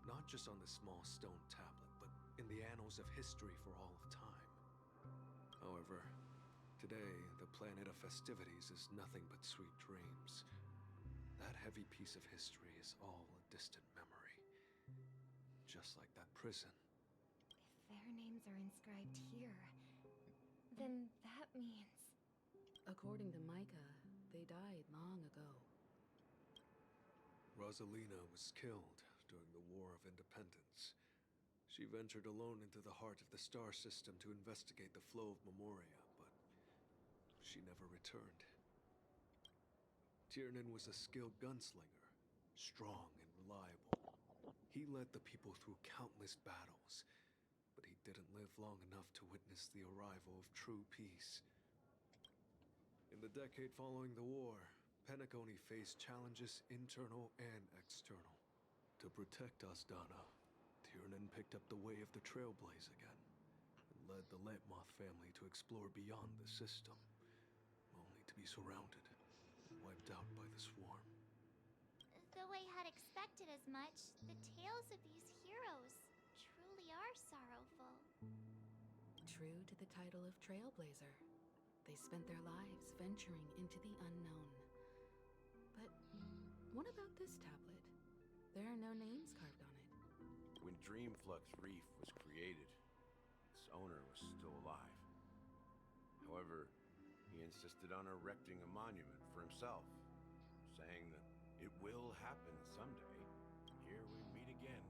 Not just on this small stone tablet, but in the annals of history for all of time. However, today, the planet of festivities is nothing but sweet dreams. That heavy piece of history is all a distant memory. Just like that prison. If their names are inscribed here, then that means... According to Micah, they died long ago. Rosalina was killed during the War of Independence. She ventured alone into the heart of the star system to investigate the flow of Memoria, but she never returned. Tiernan was a skilled gunslinger, strong and reliable. He led the people through countless battles, but he didn't live long enough to witness the arrival of true peace. In the decade following the war, Penacony faced challenges internal and external. To protect Astana, Tiernan picked up the way of the Trailblaze again, and led the Letmoth family to explore beyond the system, only to be surrounded and wiped out by the swarm. Though I had expected as much, the tales of these heroes truly are sorrowful. True to the title of Trailblazer, they spent their lives venturing into the unknown. But what about this tablet? There are no names carved on it. When Dreamflux Reef was created, its owner was still alive. However, he insisted on erecting a monument for himself, saying that it will happen someday. Here we meet again.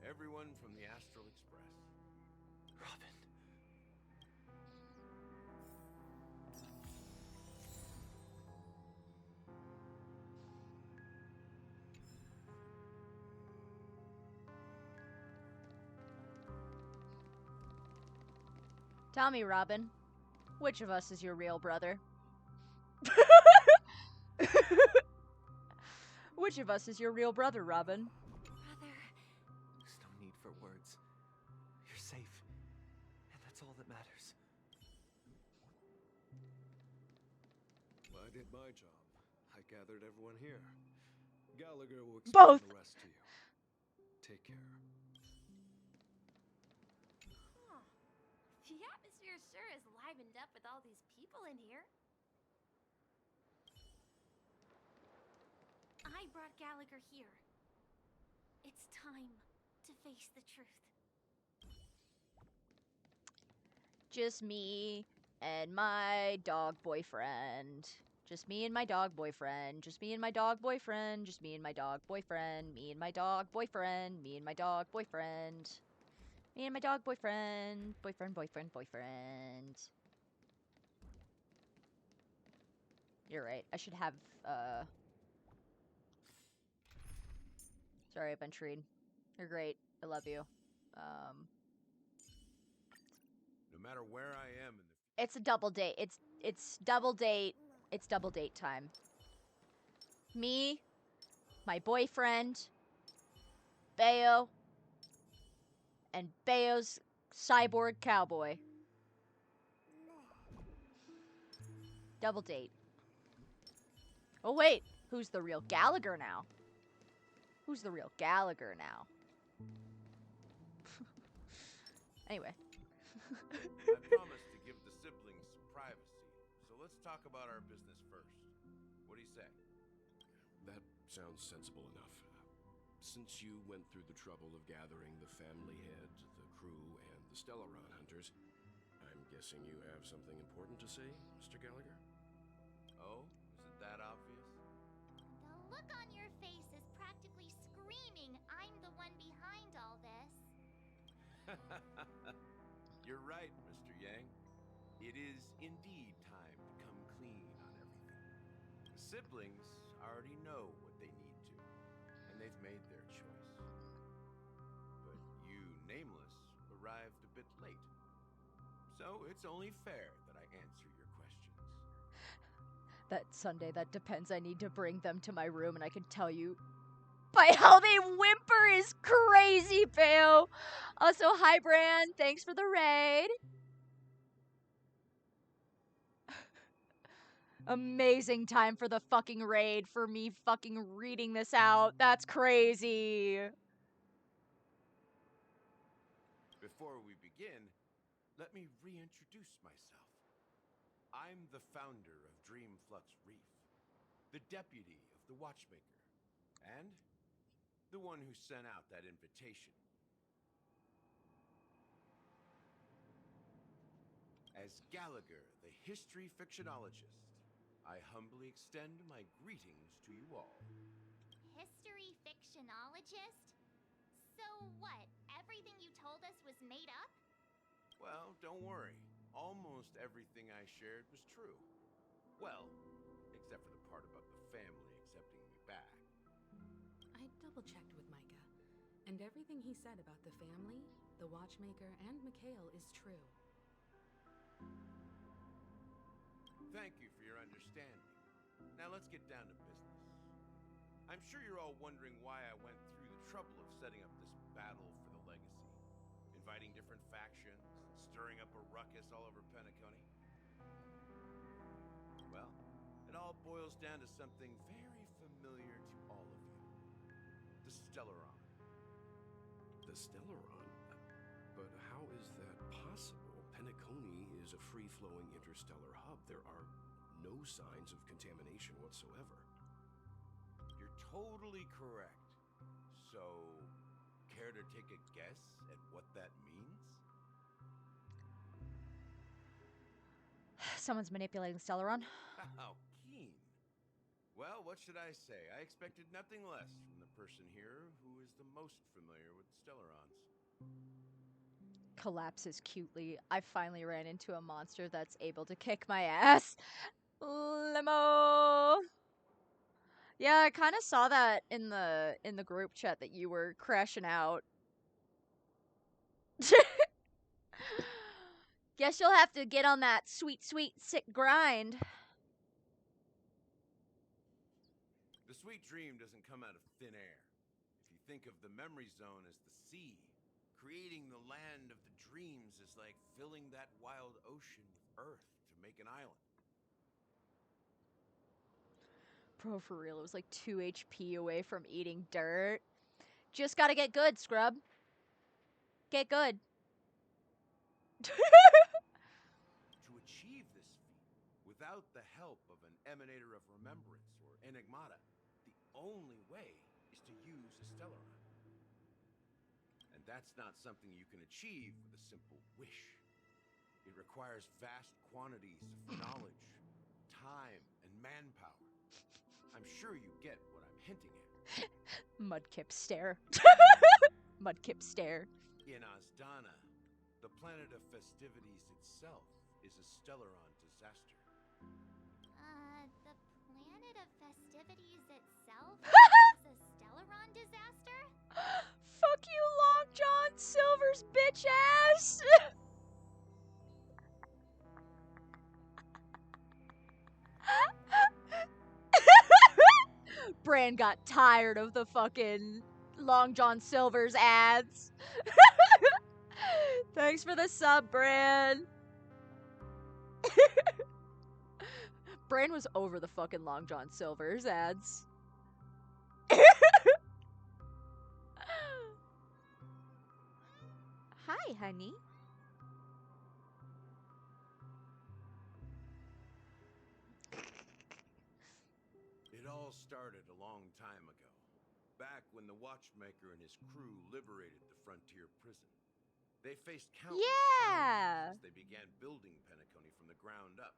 Everyone from the Astral Express. Robin. Tell me, Robin, which of us is your real brother? Which of us is your real brother, Robin? Brother. There's no need for words. You're safe, and that's all that matters. I did my job. I gathered everyone here. Gallagher will explain Both. the rest to you. Take care. Huh. The atmosphere sure is livened up with all these people in here. I brought Gallagher here. It's time to face the truth. Just me and my dog boyfriend. Just me and my dog boyfriend. Just me and my dog boyfriend. Just me and my dog boyfriend. Me and my dog boyfriend. Me and my dog boyfriend. Me and my dog boyfriend. Boyfriend, boyfriend, boyfriend. You're right. I should have, Sorry, Bentrine. You're great. I love you. No matter where I am in the It's a double date. It's double date. It's double date time. Me, my boyfriend, Bayo, and Bayo's cyborg cowboy. Double date. Oh wait, who's the real Gallagher now? Who's the real Gallagher now? Anyway. I promised to give the siblings some privacy, so let's talk about our business first. What do you say? That sounds sensible enough. Since you went through the trouble of gathering the family head, the crew, and the Stellaron hunters, I'm guessing you have something important to say, Mr. Gallagher? Oh, is it that obvious? The look on your face is practically screaming I'm the one behind all this. You're right, Mr. Yang. It is indeed time to come clean on everything. The siblings already know what they need to, and they've made their choice. But you, Nameless, arrived a bit late. So it's only fair that I answer your questions. That Sunday, that depends. I need to bring them to my room and I can tell you by how they whimper is crazy, Pale. Also, hi, Bran. Thanks for the raid. Amazing time for the fucking raid for me fucking reading this out. That's crazy. Before we begin, let me reintroduce myself. I'm the founder of Dreamflux Reef, the deputy of the Watchmaker, and the one who sent out that invitation. As Gallagher, the history fictionologist, I humbly extend my greetings to you all. History fictionologist? So what? Everything you told us was made up? Well, don't worry. Almost everything I shared was true. Well, except for the part about the family accepting me back. I double-checked with Micah, and everything he said about the family, the Watchmaker, and Mikhail is true. Thank you for your understanding. Now let's get down to business. I'm sure you're all wondering why I went through the trouble of setting up this battle for the legacy, inviting different factions, stirring up a ruckus all over Penacony. Well, it all boils down to something very familiar to all of you. The Stellaron. The Stellaron? But how is that possible? Penacony is a free-flowing interstellar hub. There are no signs of contamination whatsoever. You're totally correct. So, care to take a guess at what that means? Someone's manipulating Stellaron. How keen. Well, what should I say? I expected nothing less from the person here who is the most familiar with Stellarons. Collapses cutely. I finally ran into a monster that's able to kick my ass. Limo. Yeah, I kind of saw that in the group chat that you were crashing out. Guess you'll have to get on that sweet, sick grind. The sweet dream doesn't come out of thin air. If you think of the memory zone as the sea, creating the land of the dreams is like filling that wild ocean with earth to make an island. Bro, for real, it was like 2 HP away from eating dirt. Just gotta get good, scrub. Get good. To achieve this feat, without the help of an emanator of remembrance or enigmata, the only way is to use a Stellaron. And that's not something you can achieve with a simple wish. It requires vast quantities of knowledge, time, and manpower. I'm sure you get what I'm hinting at. Mudkip stare. Mudkip stare. In Azdana, the planet of festivities itself is a Stellaron disaster. The planet of festivities itself is a Stellaron disaster? Fuck you, Long John Silver's bitch ass! Bran got tired of the fucking Long John Silver's ads. Thanks for the sub, Bran. Bran was over the fucking Long John Silver's ads. Hi, honey. It all started a long time ago, back when the Watchmaker and his crew liberated the frontier prison. They faced countless challenges as they began building Penacony from the ground up.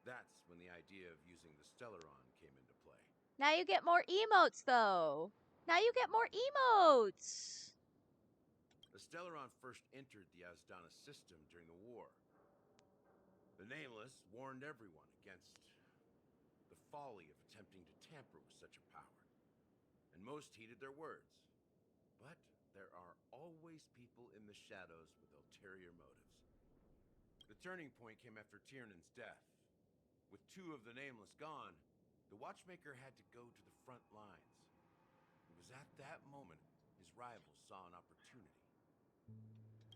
That's when the idea of using the Stellaron came into play. Now you get more emotes, though. Now you get more emotes. The Stellaron first entered the Azdana system during the war. The Nameless warned everyone against the folly of attempting to tamper with such a power, and most heeded their words. But there are always people in the shadows with ulterior motives. The turning point came after Tiernan's death. With 2 of the Nameless gone, the Watchmaker had to go to the front lines. It was was at that moment his rivals saw an opportunity.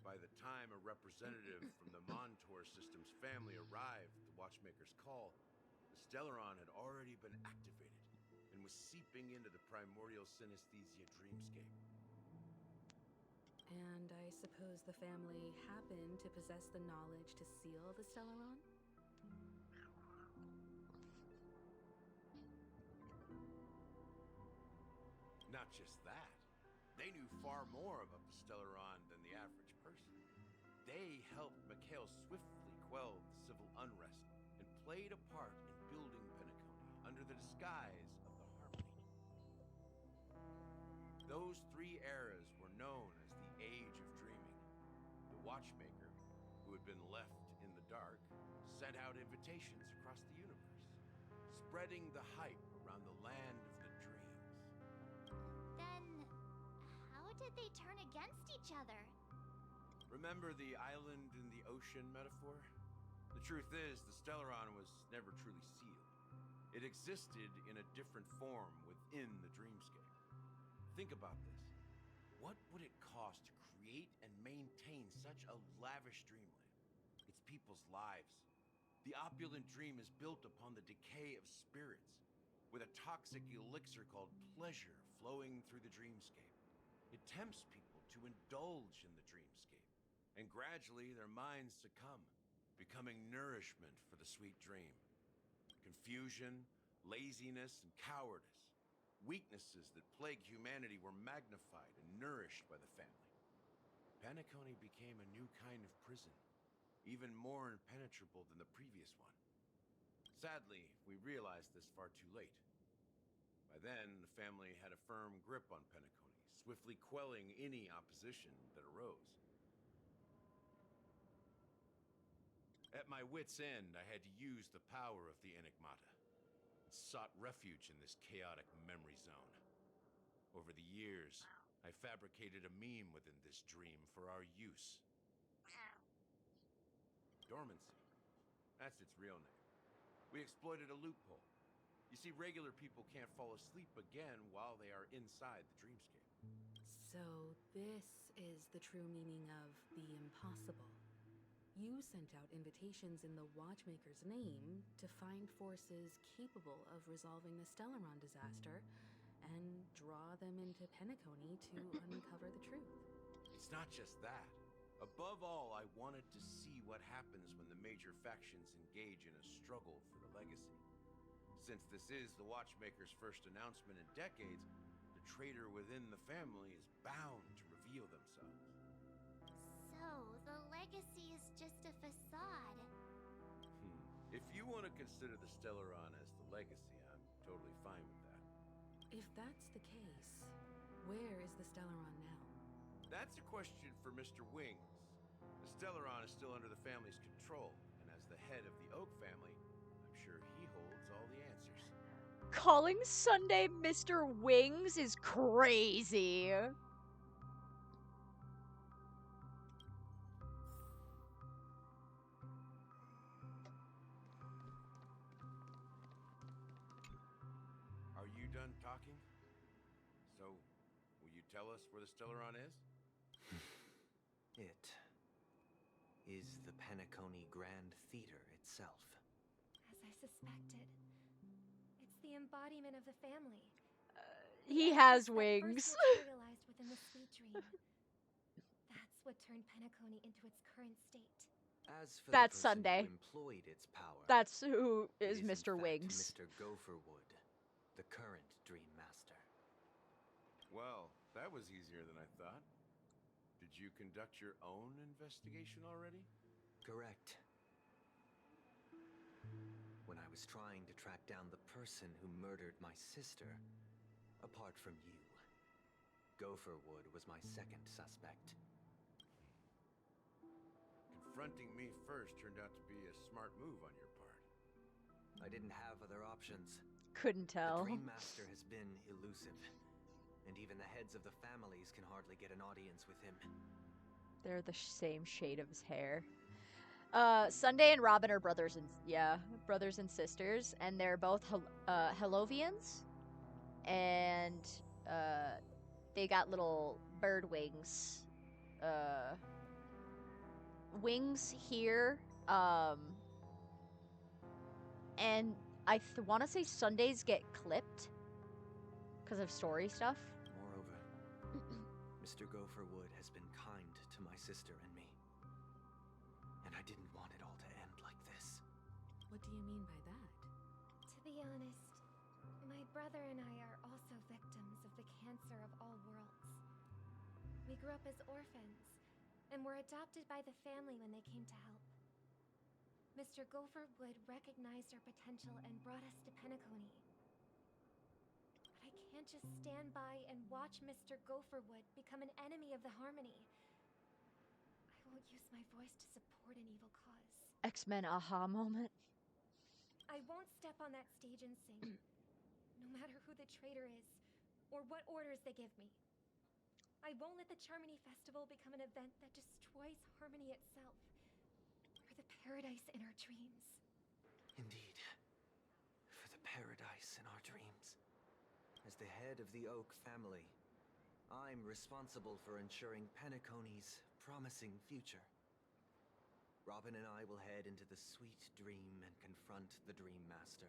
By the time a representative from the Montour Systems family arrived at the Watchmaker's call, the Stellaron had already been activated and was seeping into the primordial synesthesia dreamscape. And I suppose the family happened to possess the knowledge to seal the Stellaron? Not just that, they knew far more about the Stellaron than the average person. They helped Mikhail swiftly quell the civil unrest and played a part in building Penacony under the disguise of the Harmony. Those 3 eras were known as the Age of Dreaming. The Watchmaker, who had been left in the dark, sent out invitations across the universe, spreading the hype around the land of the dreams. Then, how did they turn against each other? Remember the island in the ocean metaphor? The truth is, the Stellaron was never truly sealed. It existed in a different form within the dreamscape. Think about this. What would it cost to create and maintain such a lavish dreamland? It's people's lives. The opulent dream is built upon the decay of spirits, with a toxic elixir called pleasure flowing through the dreamscape. It tempts people to indulge in the dreamscape, and gradually their minds succumb, becoming nourishment for the sweet dream. Confusion, laziness, and cowardice, weaknesses that plagued humanity, were magnified and nourished by the family. Penacony became a new kind of prison, even more impenetrable than the previous one. Sadly, we realized this far too late. By then, the family had a firm grip on Penacony, swiftly quelling any opposition that arose. At my wit's end, I had to use the power of the Enigmata, and sought refuge in this chaotic memory zone. Over the years, I fabricated a meme within this dream for our use. Dormancy. That's its real name. We exploited a loophole. You see, regular people can't fall asleep again while they are inside the dreamscape. So this is the true meaning of the impossible. You sent out invitations in the Watchmaker's name to find forces capable of resolving the Stellaron disaster and draw them into Penacony to uncover the truth. It's not just that. Above all, I wanted to see what happens when the major factions engage in a struggle for the legacy. Since this is the Watchmaker's first announcement in decades, the traitor within the family is bound to reveal themselves. So, the legacy is just a facade. If you want to consider the Stellaron as the legacy, I'm totally fine with that. If that's the case, where is the Stellaron now? That's a question for Mr. Wings. The Stellaron is still under the family's control, and as the head of the Oak family, I'm sure he holds all the answers. Calling Sunday Mr. Wings is crazy. Are you done talking? So, will you tell us where the Stellaron is? It is the Penacony Grand Theater itself. As I suspected. It's the embodiment of the family. He The has essence that wings. first materialized within the sweet dream. That's what turned Penacony into its current state. As for That's the person Sunday. who employed its power, That's who it is in Mr. fact Wings. Mr. Gopherwood, the current Dream Master. Well, that was easier than I thought. Did you conduct your own investigation already? Correct. When I was trying to track down the person who murdered my sister, apart from you, Gopherwood was my second suspect. Confronting me first turned out to be a smart move on your part. I didn't have other options. Couldn't tell. The Dream Master has been elusive, and even the heads of the families can hardly get an audience with him. They're the same shade of his hair. Sunday and Robin are brothers and sisters, and they're both Hellovians. And they got little bird wings. Wings here. And I want to say Sundays get clipped because of story stuff. Moreover, Mr. Gopherwood has been kind to my sister and me. And I didn't want it all to end like this. What do you mean by that? To be honest, my brother and I are also victims of the cancer of all worlds. We grew up as orphans, and were adopted by the family when they came to help. Mr. Gopherwood recognized our potential and brought us to Penacony. But I can't just stand by and watch Mr. Gopherwood become an enemy of the Harmony. I won't use my voice to support an evil cause. X-Men aha moment. I won't step on that stage and sing, no matter who the traitor is, or what orders they give me. I won't let the Charmony Festival become an event that destroys Harmony itself, or the paradise in our dreams. Indeed. For the paradise in our dreams. As the head of the Oak family, I'm responsible for ensuring Penacony's promising future. Robin and I will head into the sweet dream and confront the Dream Master.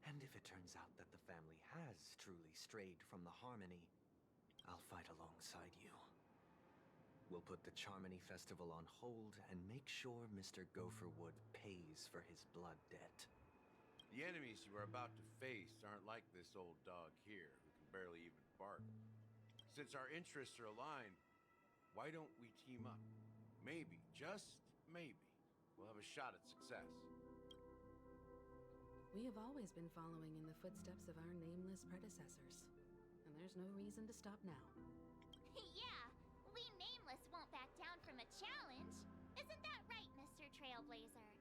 And if it turns out that the family has truly strayed from the Harmony, I'll fight alongside you. We'll put the Charmony Festival on hold and make sure Mr. Gopherwood pays for his blood debt. The enemies you are about to face aren't like this old dog here, who can barely even bark. Since our interests are aligned, why don't we team up? Maybe, just maybe, we'll have a shot at success. We have always been following in the footsteps of our nameless predecessors, and there's no reason to stop now. Yeah, we Nameless won't back down from a challenge. Isn't that right, Mr. Trailblazer?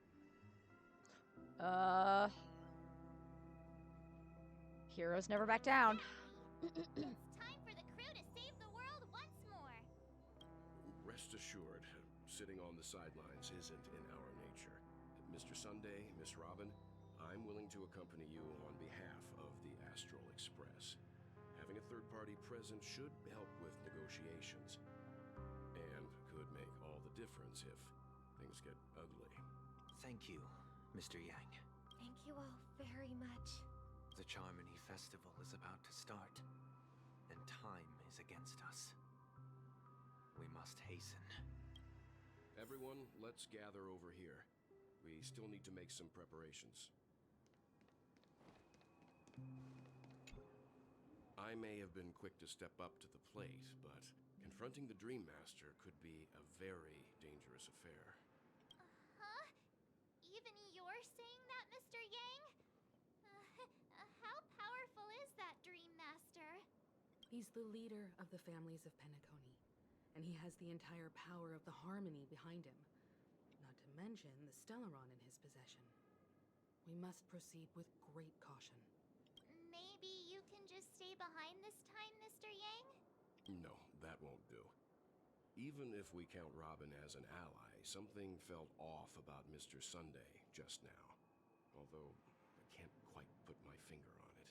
Heroes never back down. It's time for the crew to save the world once more. Rest assured, sitting on the sidelines isn't in our nature. Mr. Sunday, Miss Robin, I'm willing to accompany you on behalf of the Astral Express. Having a third party present should help with negotiations, and could make all the difference if things get ugly. Thank you, Mr. Yang. Thank you all very much. The Charmony Festival is about to start, and time is against us. We must hasten. Everyone, let's gather over here. We still need to make some preparations. I may have been quick to step up to the plate, but confronting the Dream Master could be a very dangerous affair. Huh? Even you're saying that, Mr. Yang? How powerful is that Dream Master? He's the leader of the families of Penacony, and he has the entire power of the Harmony behind him, not to mention the Stellaron in his possession. We must proceed with great caution. Maybe you can just stay behind this time, Mr. Yang? No, that won't do. Even if we count Robin as an ally, something felt off about Mr. Sunday just now. Although, I can't quite put my finger on it.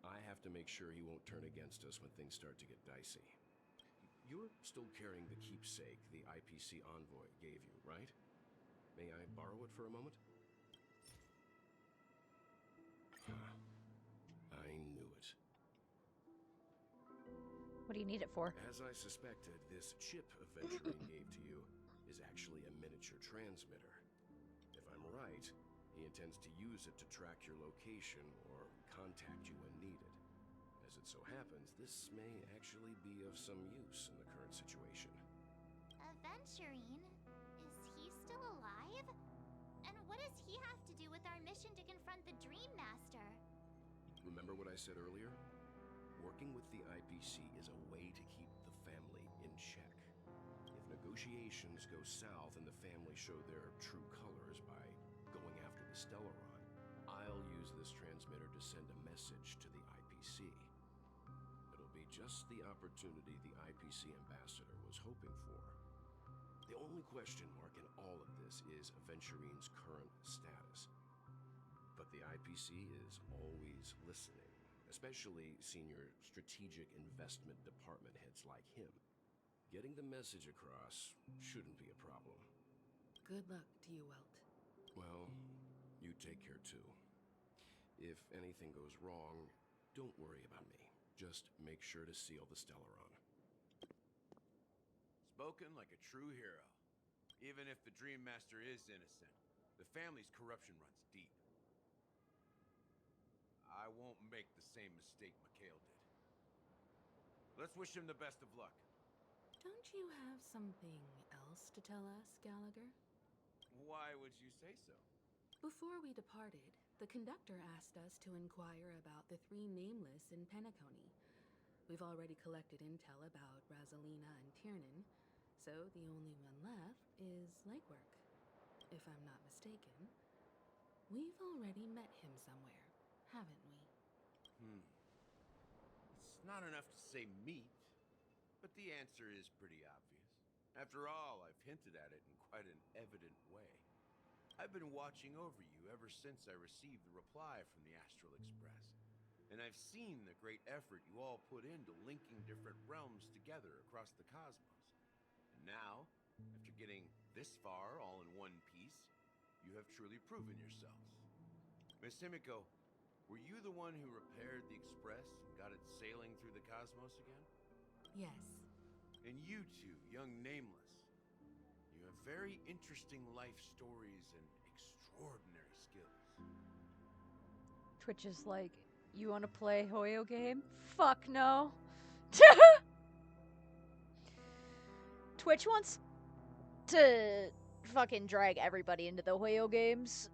I have to make sure he won't turn against us when things start to get dicey. You're still carrying the keepsake the IPC envoy gave you, right? May I borrow it for a moment? I knew it. What do you need it for? As I suspected, this chip Aventurine gave to you is actually a miniature transmitter. If I'm right, he intends to use it to track your location or contact you when needed. As it so happens, this may actually be of some use in the current situation. Aventurine? Is he still alive? And what does he have to do with our mission to confront the Dream Master? Remember what I said earlier? Working with the IPC is a way to keep the family in check. If negotiations go south and the family show their true colors by going after the Stellaron, I'll use this transmitter to send a message to the IPC. It'll be just the opportunity the IPC ambassador was hoping for. The only question mark in all of this is Aventurine's current status. But the IPC is always listening, especially senior strategic investment department heads like him. Getting the message across shouldn't be a problem. Good luck to you, Welt. Well, you take care too. If anything goes wrong, don't worry about me. Just make sure to seal the Stellaron. Spoken like a true hero. Even if the Dream Master is innocent, the family's corruption runs deep. I won't make the same mistake Mikhail did. Let's wish him the best of luck. Don't you have something else to tell us, Gallagher? Why would you say so? Before we departed, the conductor asked us to inquire about the 3 nameless in Penacony. We've already collected intel about Rosalina and Tiernan, so the only one left is Legwork. If I'm not mistaken, we've already met him somewhere, haven't we? It's not enough to say meet, but the answer is pretty obvious. After all, I've hinted at it in quite an evident way. I've been watching over you ever since I received the reply from the Astral Express, and I've seen the great effort you all put into linking different realms together across the cosmos. And now, after getting this far all in one piece, you have truly proven yourselves. Miss Himiko, were you the one who repaired the Express and got it sailing through the cosmos again? Yes. And you two, young Nameless, you have very interesting life stories and extraordinary skills. Twitch is like, you want to play Hoyo game? Fuck no. Twitch wants to fucking drag everybody into the Hoyo games.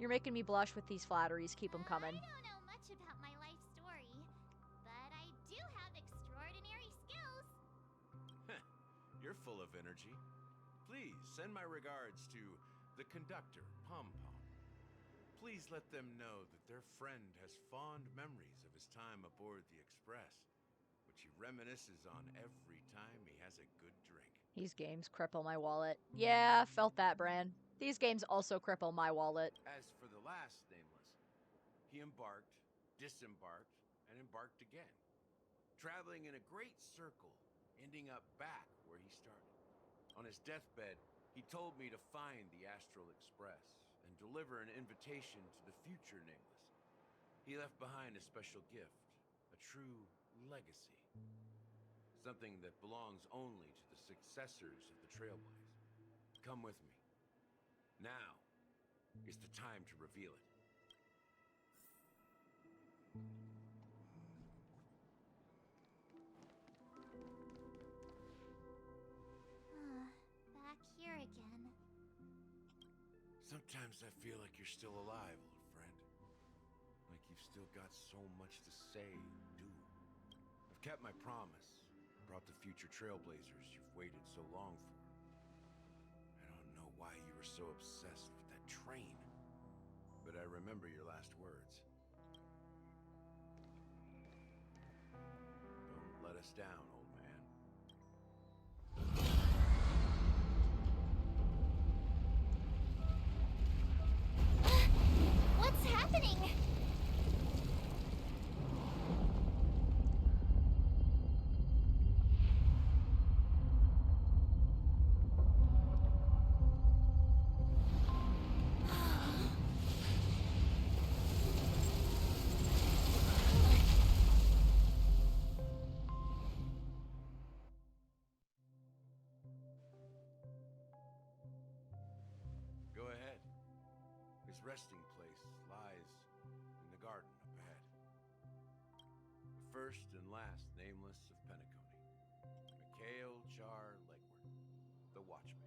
You're making me blush with these flatteries. Keep them coming. I don't know much about my life story, but I do have extraordinary skills. You're full of energy. Please send my regards to the conductor, Pom Pom. Please let them know that their friend has fond memories of his time aboard the Express, which he reminisces on every time he has a good drink. These games cripple my wallet. Yeah, felt that, Bran. These games also cripple my wallet. As for the last Nameless, he embarked, disembarked, and embarked again, traveling in a great circle, ending up back where he started. On his deathbed, he told me to find the Astral Express and deliver an invitation to the future Nameless. He left behind a special gift, a true legacy. Something that belongs only to the successors of the Trailblaze. Come with me. Now is the time to reveal it. Back here again. Sometimes I feel like you're still alive, old friend. Like you've still got so much to say and do. I've kept my promise. Brought the future Trailblazers you've waited so long for. I don't know why you were so obsessed with that train, but I remember your last words. Don't let us down, old man. What's happening? Go ahead. His resting place lies in the garden up ahead. The first and last Nameless of Penacony. Mikhail Jar Legward, the Watchmaker.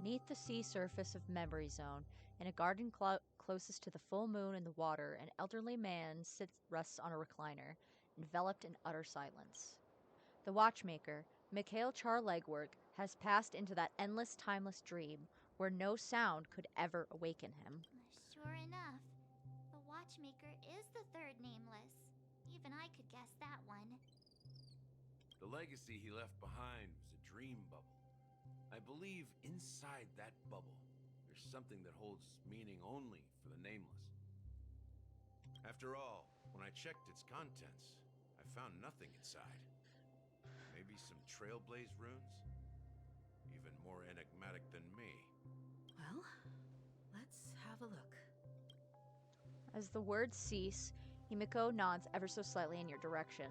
Beneath the sea surface of Memory Zone, in a garden closest to the full moon and the water, an elderly man rests on a recliner, enveloped in utter silence. The watchmaker, Mikhail Charlegwork, has passed into that endless, timeless dream where no sound could ever awaken him. Sure enough, the watchmaker is the third nameless. Even I could guess that one. The legacy he left behind was a dream bubble. I believe inside that bubble, there's something that holds meaning only for the nameless. After all, when I checked its contents, I found nothing inside. Maybe some Trailblaze runes? Even more enigmatic than me. Well, let's have a look. As the words cease, Himiko nods ever so slightly in your direction.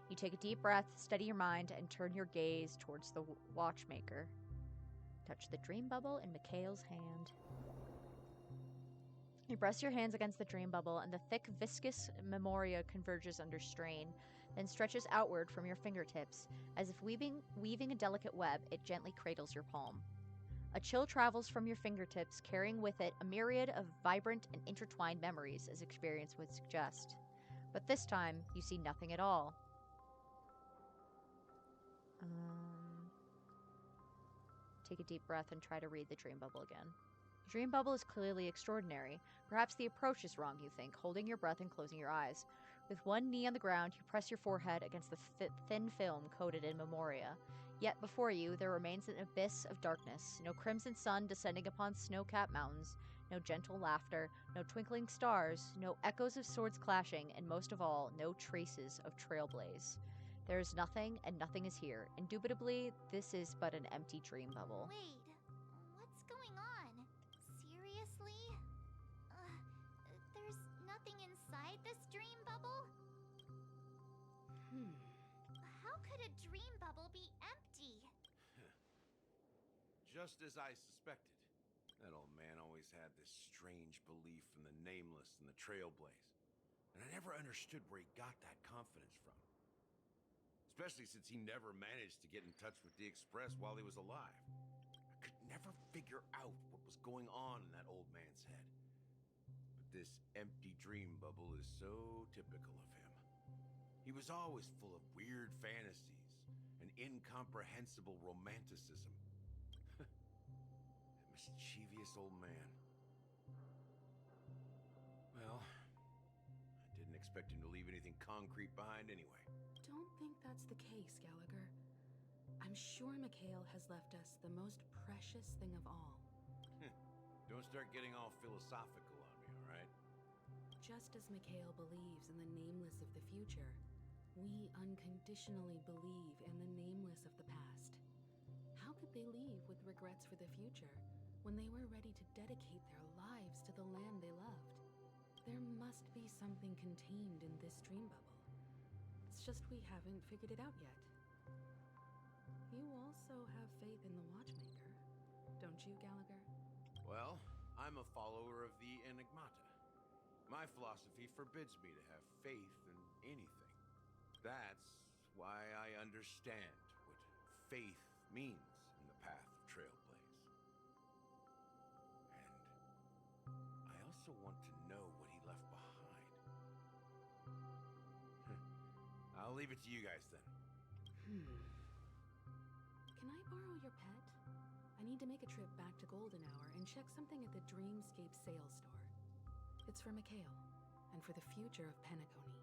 You take a deep breath, steady your mind, and turn your gaze towards the watchmaker. Touch the dream bubble in Mikhail's hand. You press your hands against the dream bubble, and the thick, viscous memoria converges under strain, then stretches outward from your fingertips. As if weaving a delicate web, it gently cradles your palm. A chill travels from your fingertips, carrying with it a myriad of vibrant and intertwined memories, as experience would suggest. But this time, you see nothing at all. Take a deep breath and try to read the dream bubble again. The dream bubble is clearly extraordinary. Perhaps the approach is wrong, you think, holding your breath and closing your eyes. With one knee on the ground, you press your forehead against the thin film coated in memoria. Yet before you, there remains an abyss of darkness. No crimson sun descending upon snow-capped mountains, no gentle laughter, no twinkling stars, no echoes of swords clashing, and most of all, no traces of Trailblaze. There is nothing, and nothing is here. Indubitably, this is but an empty dream bubble. Wait, what's going on? Seriously? There's nothing inside this dream bubble? How could a dream bubble be empty? Just as I suspected. That old man always had this strange belief in the nameless and the Trailblaze. And I never understood where he got that confidence from. Especially since he never managed to get in touch with the Express while he was alive. I could never figure out what was going on in that old man's head. But this empty dream bubble is so typical of him. He was always full of weird fantasies and incomprehensible romanticism. That mischievous old man. Well, I didn't expect him to leave anything concrete behind anyway. Don't think that's the case, Gallagher. I'm sure Mikhail has left us the most precious thing of all. Don't start getting all philosophical on me, all right? Just as Mikhail believes in the nameless of the future, we unconditionally believe in the nameless of the past. How could they leave with regrets for the future when they were ready to dedicate their lives to the land they loved? There must be something contained in this dream bubble. It's just we haven't figured it out yet. You also have faith in the watchmaker, don't you, Gallagher? Well, I'm a follower of the Enigmata. My philosophy forbids me to have faith in anything. That's why I understand what faith means in the path of Trailblaze. And I also want to know what he left behind. I'll leave it to you guys then. Can I borrow your pet? I need to make a trip back to Golden Hour and check something at the Dreamscape sales store. It's for Mikhail, and for the future of Penacony.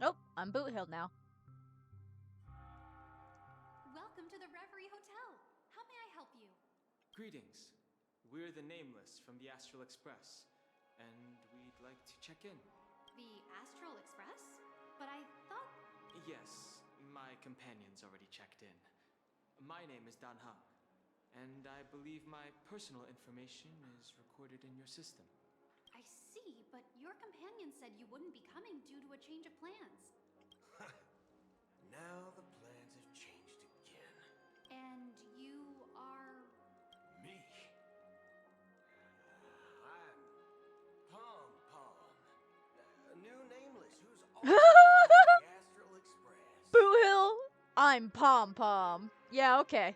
Oh, I'm boot-heeled now. Welcome to the Reverie Hotel. How may I help you? Greetings. We're the Nameless from the Astral Express, and we'd like to check in. The Astral Express? But I thought... Yes, my companions already checked in. My name is Dan Hang, and I believe my personal information is recorded in your system. I see, but your companion said you wouldn't be coming due to a change of plans. Now the plans have changed again. And you are... Me? I'm Pom Pom, a new nameless who's all on the Astral Express. Boo Hill! I'm Pom Pom. Yeah, okay.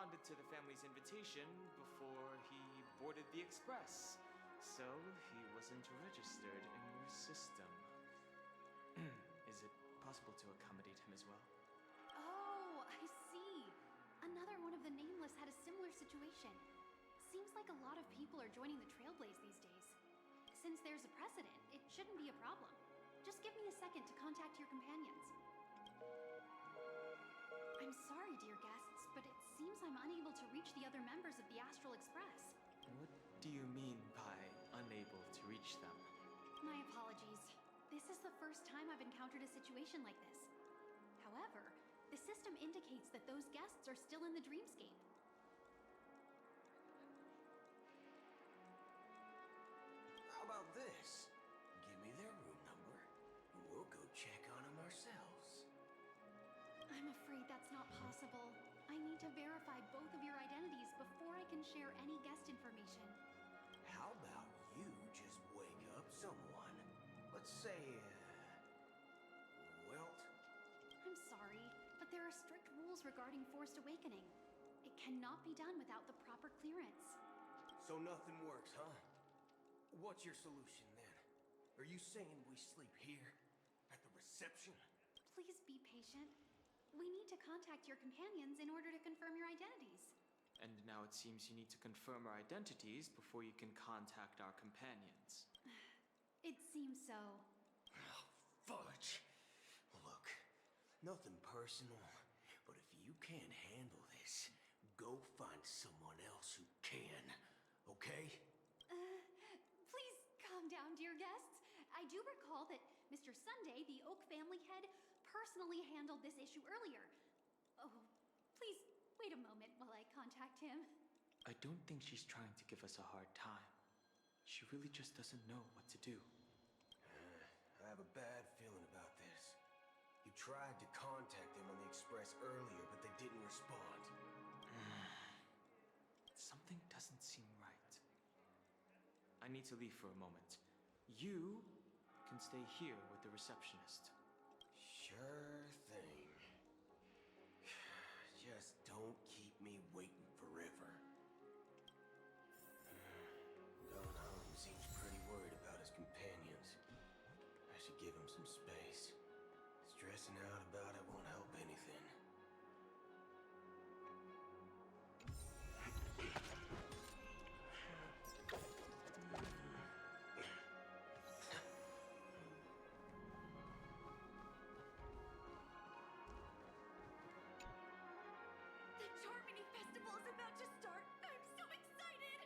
responded to the family's invitation before he boarded the express, so he wasn't registered in your system. Is it possible to accommodate him as well? Oh, I see. Another one of the nameless had a similar situation. Seems like a lot of people are joining the Trailblaze these days. Since there's a precedent, it shouldn't be a problem. Just give me a second to contact your companions. I'm sorry, dear guests, but it seems I'm unable to reach the other members of the Astral Express. What do you mean by unable to reach them? My apologies. This is the first time I've encountered a situation like this. However, the system indicates that those guests are still in the dreamscape. How about this? Give me their room number, and we'll go check on them ourselves. I'm afraid that's not possible. I need to verify both of your identities before I can share any guest information. How about you just wake up someone? Let's say, Welt? I'm sorry, but there are strict rules regarding forced awakening. It cannot be done without the proper clearance. So nothing works, huh? What's your solution then? Are you saying we sleep here? At the reception? Please be patient. We need to contact your companions in order to confirm your identities. And now it seems you need to confirm our identities before you can contact our companions. It seems so. Oh, fudge. Look, nothing personal, but if you can't handle this, go find someone else who can, okay? Please calm down, dear guests. I do recall that Mr. Sunday, the Oak family head, personally handled this issue earlier. Oh, please wait a moment while I contact him. I don't think she's trying to give us a hard time. She really just doesn't know what to do. I have a bad feeling about this. You tried to contact them on the express earlier, but they didn't respond. Something doesn't seem right. I need to leave for a moment. You can stay here with the receptionist. Sure thing. Just don't keep me waiting forever. Don Home seems pretty worried about his companions. I should give him some space. Stressing out about it won't help anything. The Charmony Festival is about to start! I'm so excited!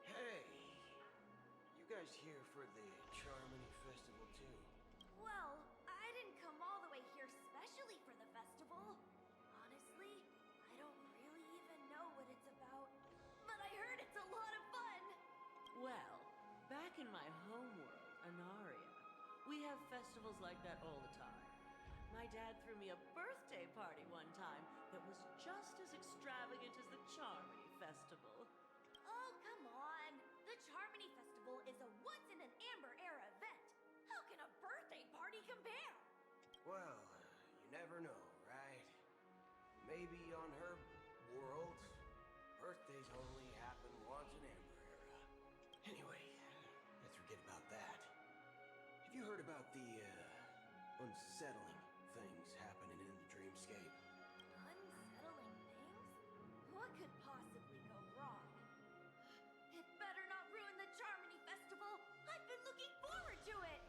Hey! You guys here for the Charmony Festival too? Well, I didn't come all the way here specially for the festival. Honestly, I don't really even know what it's about. But I heard it's a lot of fun! Well, back in my homeworld, Anaria, we have festivals like that all the time. My dad threw me a birthday party one time that was just as extravagant as the Charmony Festival. Oh, come on! The Charmony Festival is a once-in-an-Amber Era event. How can a birthday party compare? Well, you never know, right? Maybe on her world, birthdays only happen once in Amber Era. Anyway, let's forget about that. Have you heard about the, unsettling things happening in the dreamscape? Unsettling things? What could possibly go wrong? It better not ruin the Charmony Festival! I've been looking forward to it!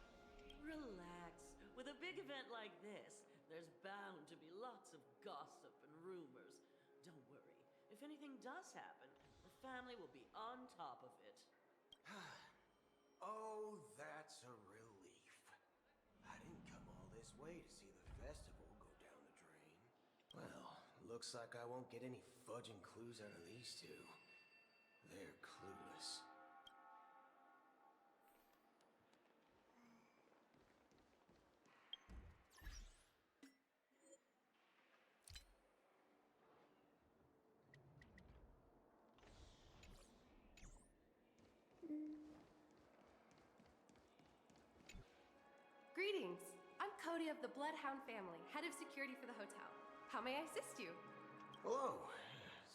Relax. With a big event like this, there's bound to be lots of gossip and rumors. Don't worry. If anything does happen, the family will be on top of it. Oh, that's a relief. I didn't come all this way to see the festival go down the drain. Well, looks like I won't get any fudging clues out of these two. They're clueless. Greetings. I'm Cody of the Bloodhound family, head of security for the hotel. How may I assist you? Hello.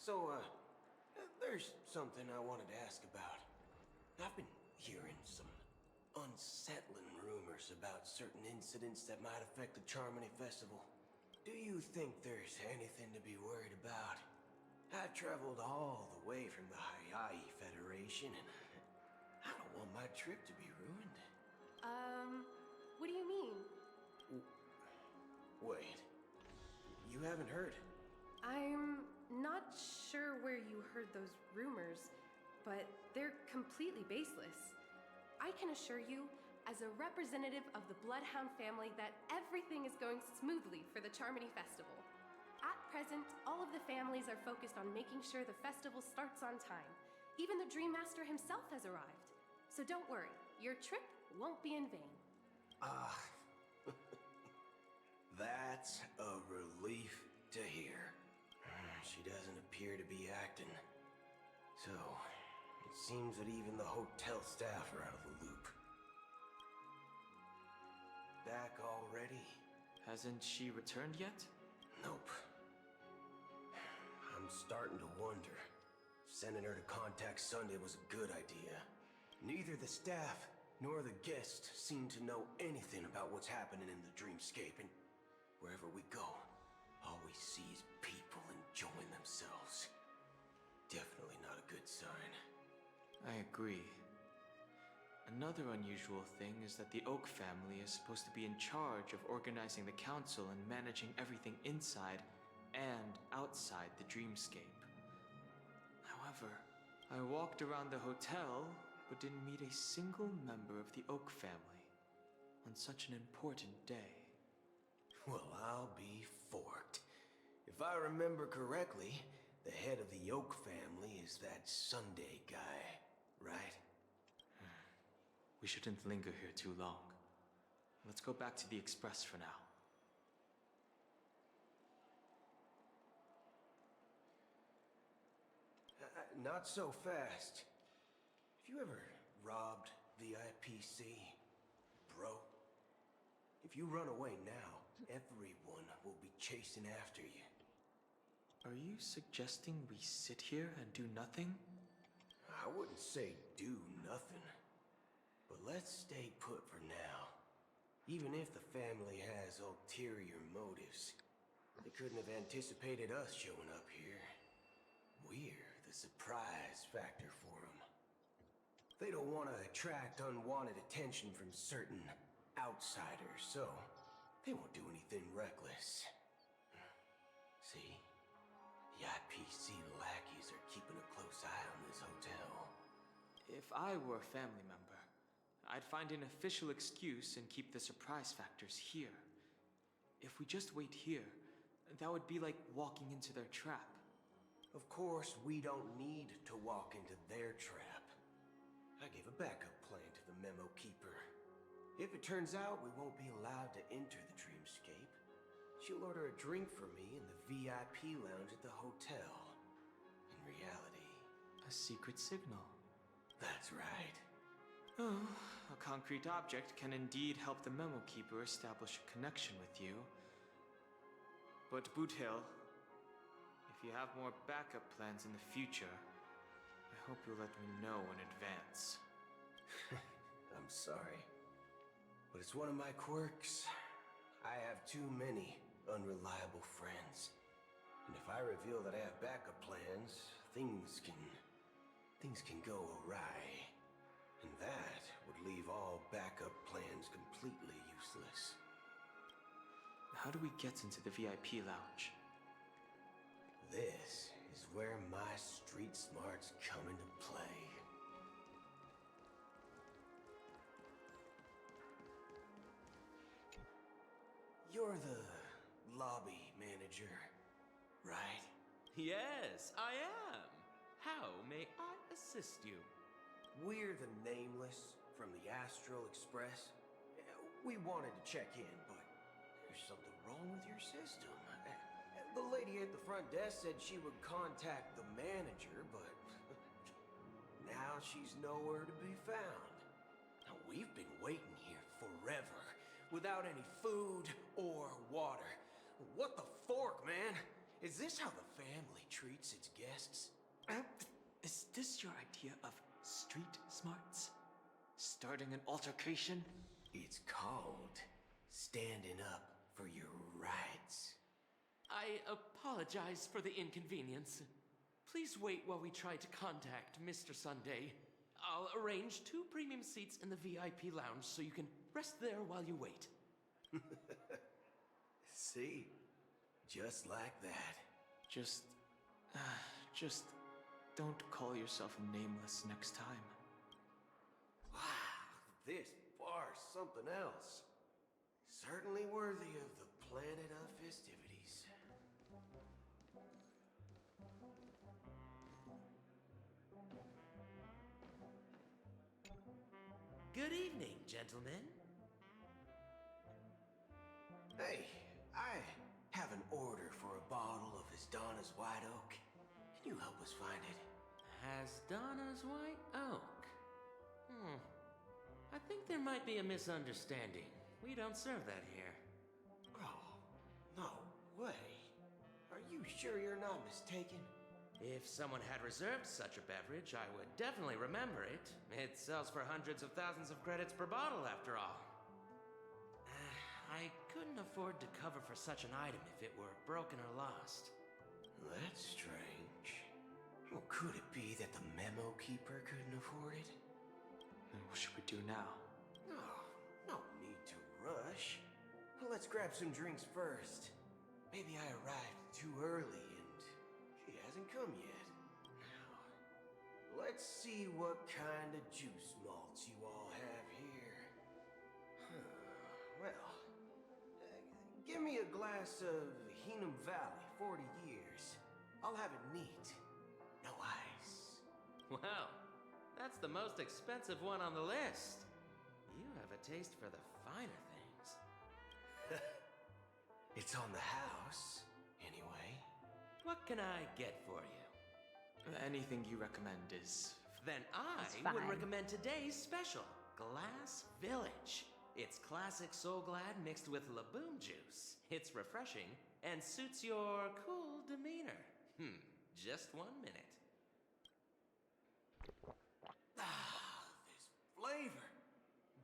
There's something I wanted to ask about. I've been hearing some unsettling rumors about certain incidents that might affect the Charmony Festival. Do you think there's anything to be worried about? I've traveled all the way from the Hayai Federation, and I don't want my trip to be ruined. What do you mean? Wait. You haven't heard? I'm not sure where you heard those rumors, but they're completely baseless. I can assure you, as a representative of the Bloodhound family, that everything is going smoothly for the Charmony Festival. At present, all of the families are focused on making sure the festival starts on time. Even the Dream Master himself has arrived. So don't worry, your trip won't be in vain. That's a relief to hear. She doesn't appear to be acting. So, it seems that even the hotel staff are out of the loop. Back already? Hasn't she returned yet? Nope. I'm starting to wonder. Sending her to contact Sunday was a good idea. Neither the staff nor the guests seem to know anything about what's happening in the dreamscape, and wherever we go, all we see is people enjoying themselves. Definitely not a good sign. I agree. Another unusual thing is that the Oak family is supposed to be in charge of organizing the council and managing everything inside and outside the dreamscape. However, I walked around the hotel but didn't meet a single member of the Oak family on such an important day. Well, I'll be forked. If I remember correctly, the head of the Oak family is that Sunday guy, right? We shouldn't linger here too long. Let's go back to the Express for now. Not so fast. Have you ever robbed VIPC, bro? If you run away now, everyone will be chasing after you. Are you suggesting we sit here and do nothing? I wouldn't say do nothing. But let's stay put for now. Even if the family has ulterior motives, they couldn't have anticipated us showing up here. We're the surprise factor for them. They don't want to attract unwanted attention from certain outsiders, so they won't do anything reckless. See? The IPC lackeys are keeping a close eye on this hotel. If I were a family member, I'd find an official excuse and keep the surprise factors here. If we just wait here, that would be like walking into their trap. Of course, we don't need to walk into their trap. I gave a backup plan to the memo keeper. If it turns out we won't be allowed to enter the dreamscape, she'll order a drink for me in the VIP lounge at the hotel. In reality, a secret signal. That's right. Oh, a concrete object can indeed help the memo keeper establish a connection with you. But Boothill, if you have more backup plans in the future, I hope you'll let me know in advance. I'm sorry, but it's one of my quirks. I have too many unreliable friends. And if I reveal that I have backup plans, things can go awry. And that would leave all backup plans completely useless. How do we get into the VIP lounge? This is where my street smarts come into play. You're the lobby manager, right? Yes, I am. How may I assist you? We're the Nameless from the Astral Express. We wanted to check in, but there's something wrong with your system. The lady at the front desk said she would contact the manager, but now she's nowhere to be found. Now, we've been waiting here forever, without any food or water. What the fork, man? Is this how the family treats its guests? Is this your idea of street smarts? Starting an altercation? It's called standing up for your rights. I apologize for the inconvenience. Please wait while we try to contact Mr. Sunday. I'll arrange 2 premium seats in the VIP lounge so you can rest there while you wait. See? Just like that. Just don't call yourself nameless next time. Wow, this bar's something else. Certainly worthy of the planet of festivities. Good evening, gentlemen. Hey, I have an order for a bottle of Donna's White Oak. Can you help us find it? Donna's White Oak. I think there might be a misunderstanding. We don't serve that here. Oh, no way. Are you sure you're not mistaken? If someone had reserved such a beverage, I would definitely remember it. It sells for hundreds of thousands of credits per bottle, after all. I couldn't afford to cover for such an item if it were broken or lost. That's strange. Well, could it be that the memo keeper couldn't afford it? Then what should we do now? No need to rush. Well, let's grab some drinks first. Maybe I arrived too early and she hasn't come yet. Now, let's see what kind of juice malts you all have here. Well, give me a glass of Heenum Valley, 40 years. I'll have it neat. No ice. Well, that's the most expensive one on the list. You have a taste for the finer things. It's on the house, anyway. What can I get for you? Anything you recommend is... Then I would recommend today's special, Glass Village. It's classic Soul Glad mixed with Laboon juice. It's refreshing and suits your cool demeanor. Just 1 minute. This flavor.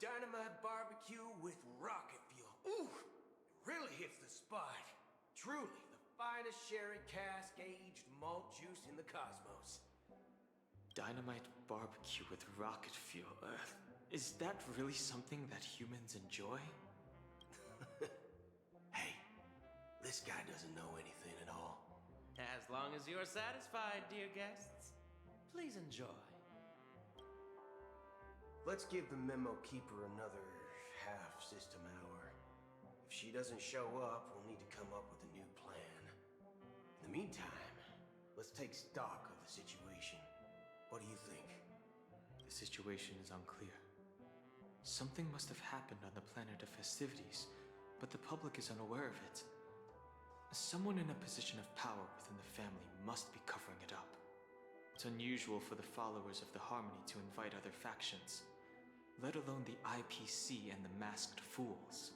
Dynamite barbecue with rocket fuel. Ooh, it really hits the spot. Truly the finest sherry cask aged malt juice in the cosmos. Dynamite barbecue with rocket fuel. Is that really something that humans enjoy? Hey, this guy doesn't know anything at all. As long as you're satisfied, dear guests, please enjoy. Let's give the memo keeper another half system hour. If she doesn't show up, we'll need to come up with a new plan. In the meantime, let's take stock of the situation. What do you think? The situation is unclear. Something must have happened on the planet of festivities, but the public is unaware of it. Someone in a position of power within the family must be covering it up. It's unusual for the followers of the Harmony to invite other factions, let alone the IPC and the Masked Fools.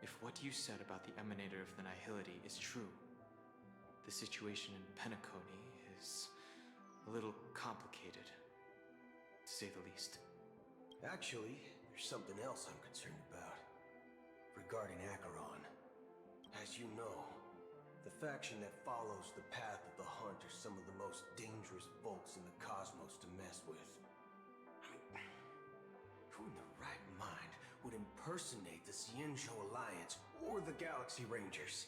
If what you said about the Emanator of the Nihility is true, the situation in Penacony is a little complicated, to say the least. Actually, there's something else I'm concerned about. Regarding Acheron. As you know, the faction that follows the path of the Hunt are some of the most dangerous folks in the cosmos to mess with. I mean, who in their right mind would impersonate the Xianzhou Alliance or the Galaxy Rangers?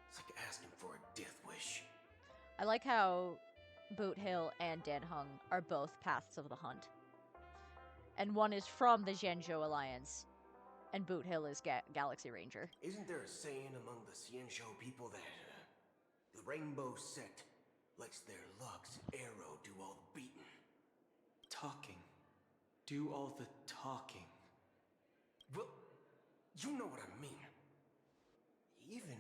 It's like asking for a death wish. I like how Boot Hill and Dan Hung are both Paths of the Hunt. And one is from the Zhenzhou Alliance, and Boot Hill is Galaxy Ranger. Isn't there a saying among the Xianzhou people that the Rainbow Sect lets their Lux Arrow do all the beating? Talking. Do all the talking. Well, you know what I mean. Even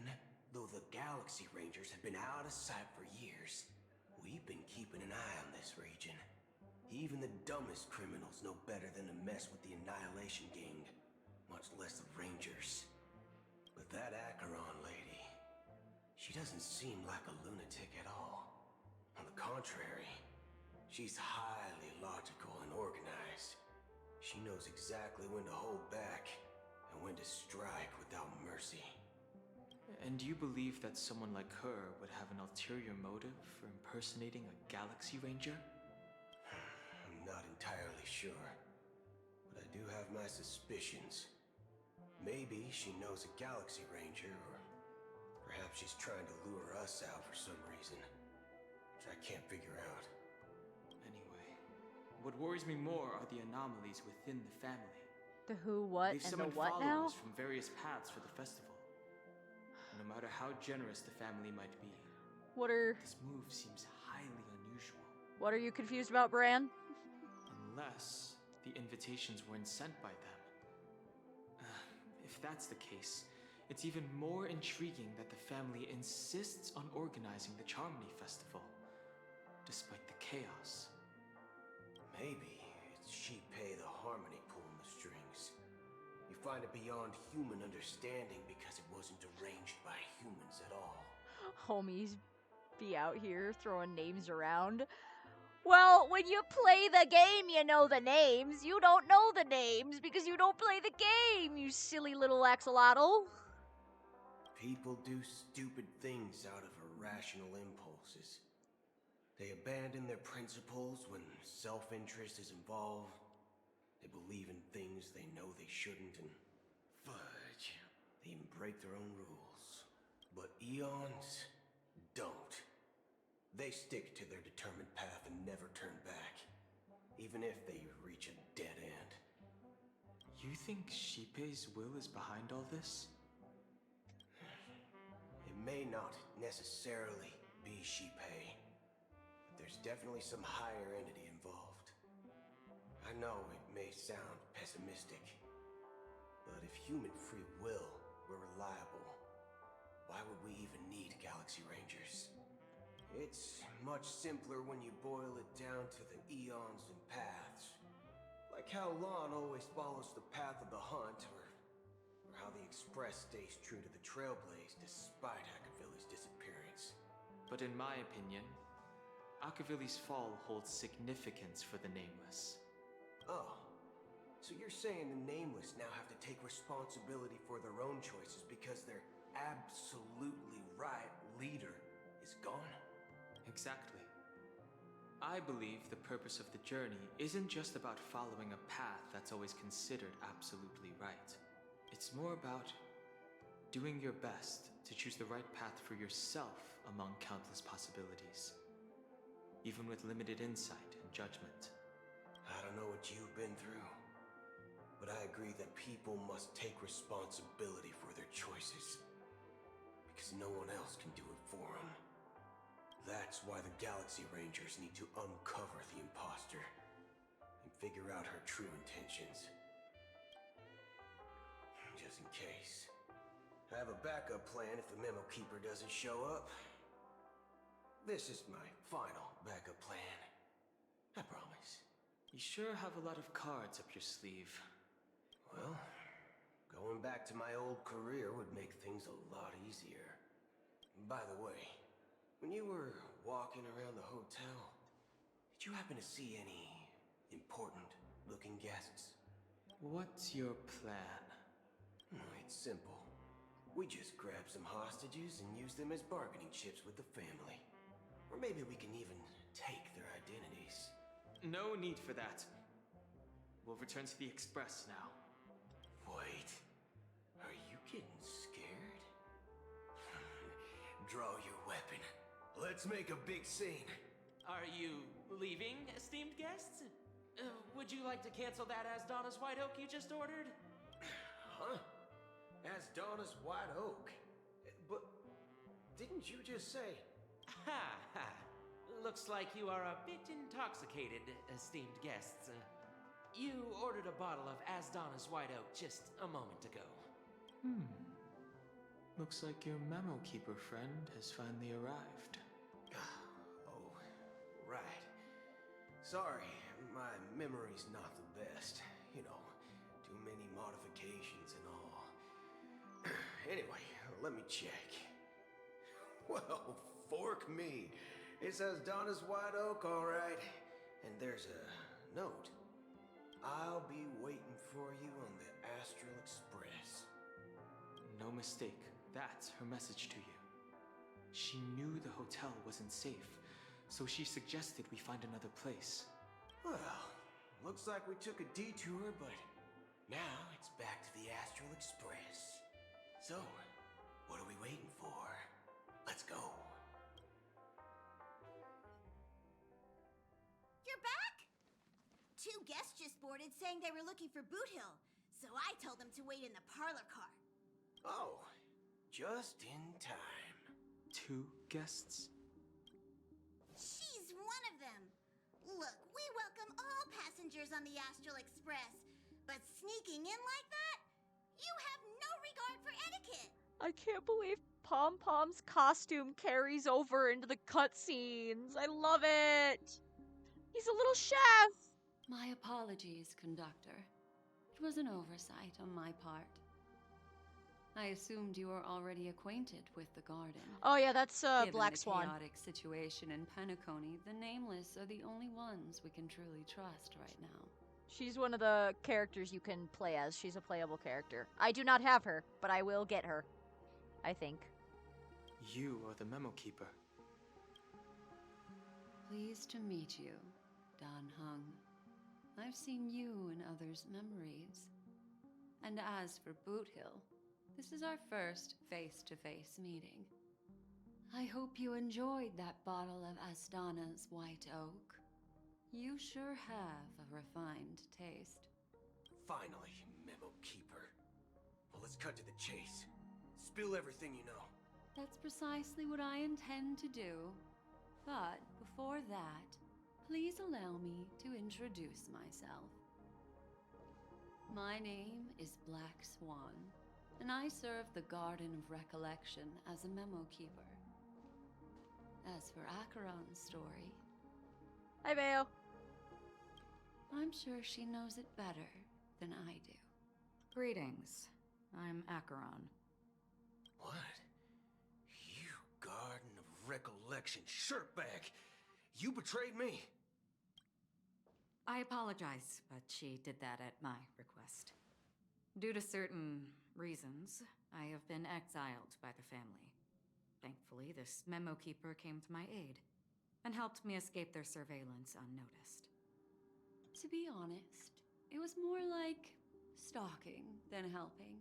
though the Galaxy Rangers have been out of sight for years, we've been keeping an eye on this region. Even the dumbest criminals know better than to mess with the Annihilation Gang, much less the Rangers. But But that Acheron lady, she doesn't seem like a lunatic at all. On the contrary, she's highly logical and organized. She knows exactly when to hold back and when to strike without mercy. And you believe that someone like her would have an ulterior motive for impersonating a Galaxy Ranger? I'm not entirely sure, but I do have my suspicions. Maybe she knows a Galaxy Ranger, or perhaps she's trying to lure us out for some reason, which I can't figure out. Anyway, what worries me more are the anomalies within the family. The who, what, They've and the summoned what now? followers from various paths for the festival. No matter how generous the family might be, this move seems highly unusual. What are you confused about, Bran? Unless the invitations weren't sent by them. If that's the case, it's even more intriguing that the family insists on organizing the Charmony Festival, despite the chaos. Maybe it's Sheepay the Harmony pulling the strings. You find it beyond human understanding because it wasn't arranged by humans at all. Homies be out here throwing names around. Well, when you play the game, you know the names. You don't know the names because you don't play the game, you silly little axolotl. People do stupid things out of irrational impulses. They abandon their principles when self-interest is involved. They believe in things they know they shouldn't, and fudge, they even break their own rules. But Eons don't. They stick to their determined path and never turn back, even if they reach a dead end. You think Sheepay's will is behind all this? It may not necessarily be Sheepay, but there's definitely some higher entity involved. I know it may sound pessimistic, but if human free will were reliable, why would we even need Galaxy Rangers? It's much simpler when you boil it down to the eons and paths. Like how Lon always follows the path of the hunt, or how the Express stays true to the Trailblaze despite Akavilli's disappearance. But in my opinion, Akavilli's fall holds significance for the Nameless. Oh, so you're saying the Nameless now have to take responsibility for their own choices because their absolutely right leader is gone? Exactly. I believe the purpose of the journey isn't just about following a path that's always considered absolutely right. It's more about doing your best to choose the right path for yourself among countless possibilities, even with limited insight and judgment. I don't know what you've been through, but I agree that people must take responsibility for their choices, because no one else can do it for them. That's why the Galaxy Rangers need to uncover the imposter and figure out her true intentions. Just in case. I have a backup plan if the Memo Keeper doesn't show up. This is my final backup plan. I promise. You sure have a lot of cards up your sleeve. Well, going back to my old career would make things a lot easier. By the way, when you were walking around the hotel, did you happen to see any important-looking guests? What's your plan? It's simple. We just grab some hostages and use them as bargaining chips with the family. Or maybe we can even take their identities. No need for that. We'll return to the Express now. Wait, are you getting scared? Draw your weapon. Let's make a big scene. Are you leaving, esteemed guests? Would you like to cancel that Asdonis White Oak you just ordered? Huh? Asdonis White Oak? But didn't you just say... Ha ha. Looks like you are a bit intoxicated, esteemed guests. You ordered a bottle of Asdonis White Oak just a moment ago. Looks like your Memo Keeper friend has finally arrived. Oh, right. Sorry, my memory's not the best. You know, too many modifications and all. Anyway, let me check. Well, fork me. It says Donna's White Oak, all right. And there's a note. I'll be waiting for you on the Astral Express. No mistake. That's her message to you. She knew the hotel wasn't safe, so she suggested we find another place. Well, looks like we took a detour, but now it's back to the Astral Express. So, what are we waiting for? Let's go. You're back? Two guests just boarded saying they were looking for Boot Hill, so I told them to wait in the parlor car. Oh, just in time. 2 guests? She's one of them. Look, we welcome all passengers on the Astral Express, but sneaking in like that? You have no regard for etiquette. I can't believe Pom Pom's costume carries over into the cutscenes. I love it. He's a little chef. My apologies, conductor. It was an oversight on my part. I assumed you were already acquainted with the garden. Oh yeah, that's Given Black the Swan. chaotic situation in Penacony, the Nameless are the only ones we can truly trust right now. She's one of the characters you can play as. She's a playable character. I do not have her, but I will get her. I think. You are the memo keeper. Pleased to meet you, Dan Hung. I've seen you in others' memories. And as for Boot Hill, this is our first face-to-face meeting. I hope you enjoyed that bottle of Astana's White Oak. You sure have a refined taste. Finally, Memo Keeper. Well, let's cut to the chase. Spill everything you know. That's precisely what I intend to do. But before that, please allow me to introduce myself. My name is Black Swan, and I serve the Garden of Recollection as a memo keeper. As for Acheron's story... Hi, Bayo. I'm sure she knows it better than I do. Greetings. I'm Acheron. What? You Garden of Recollection shirtbag! You betrayed me! I apologize, but she did that at my request. Due to certain reasons, I have been exiled by the family. Thankfully, this memo keeper came to my aid and helped me escape their surveillance unnoticed. To be honest, it was more like stalking than helping.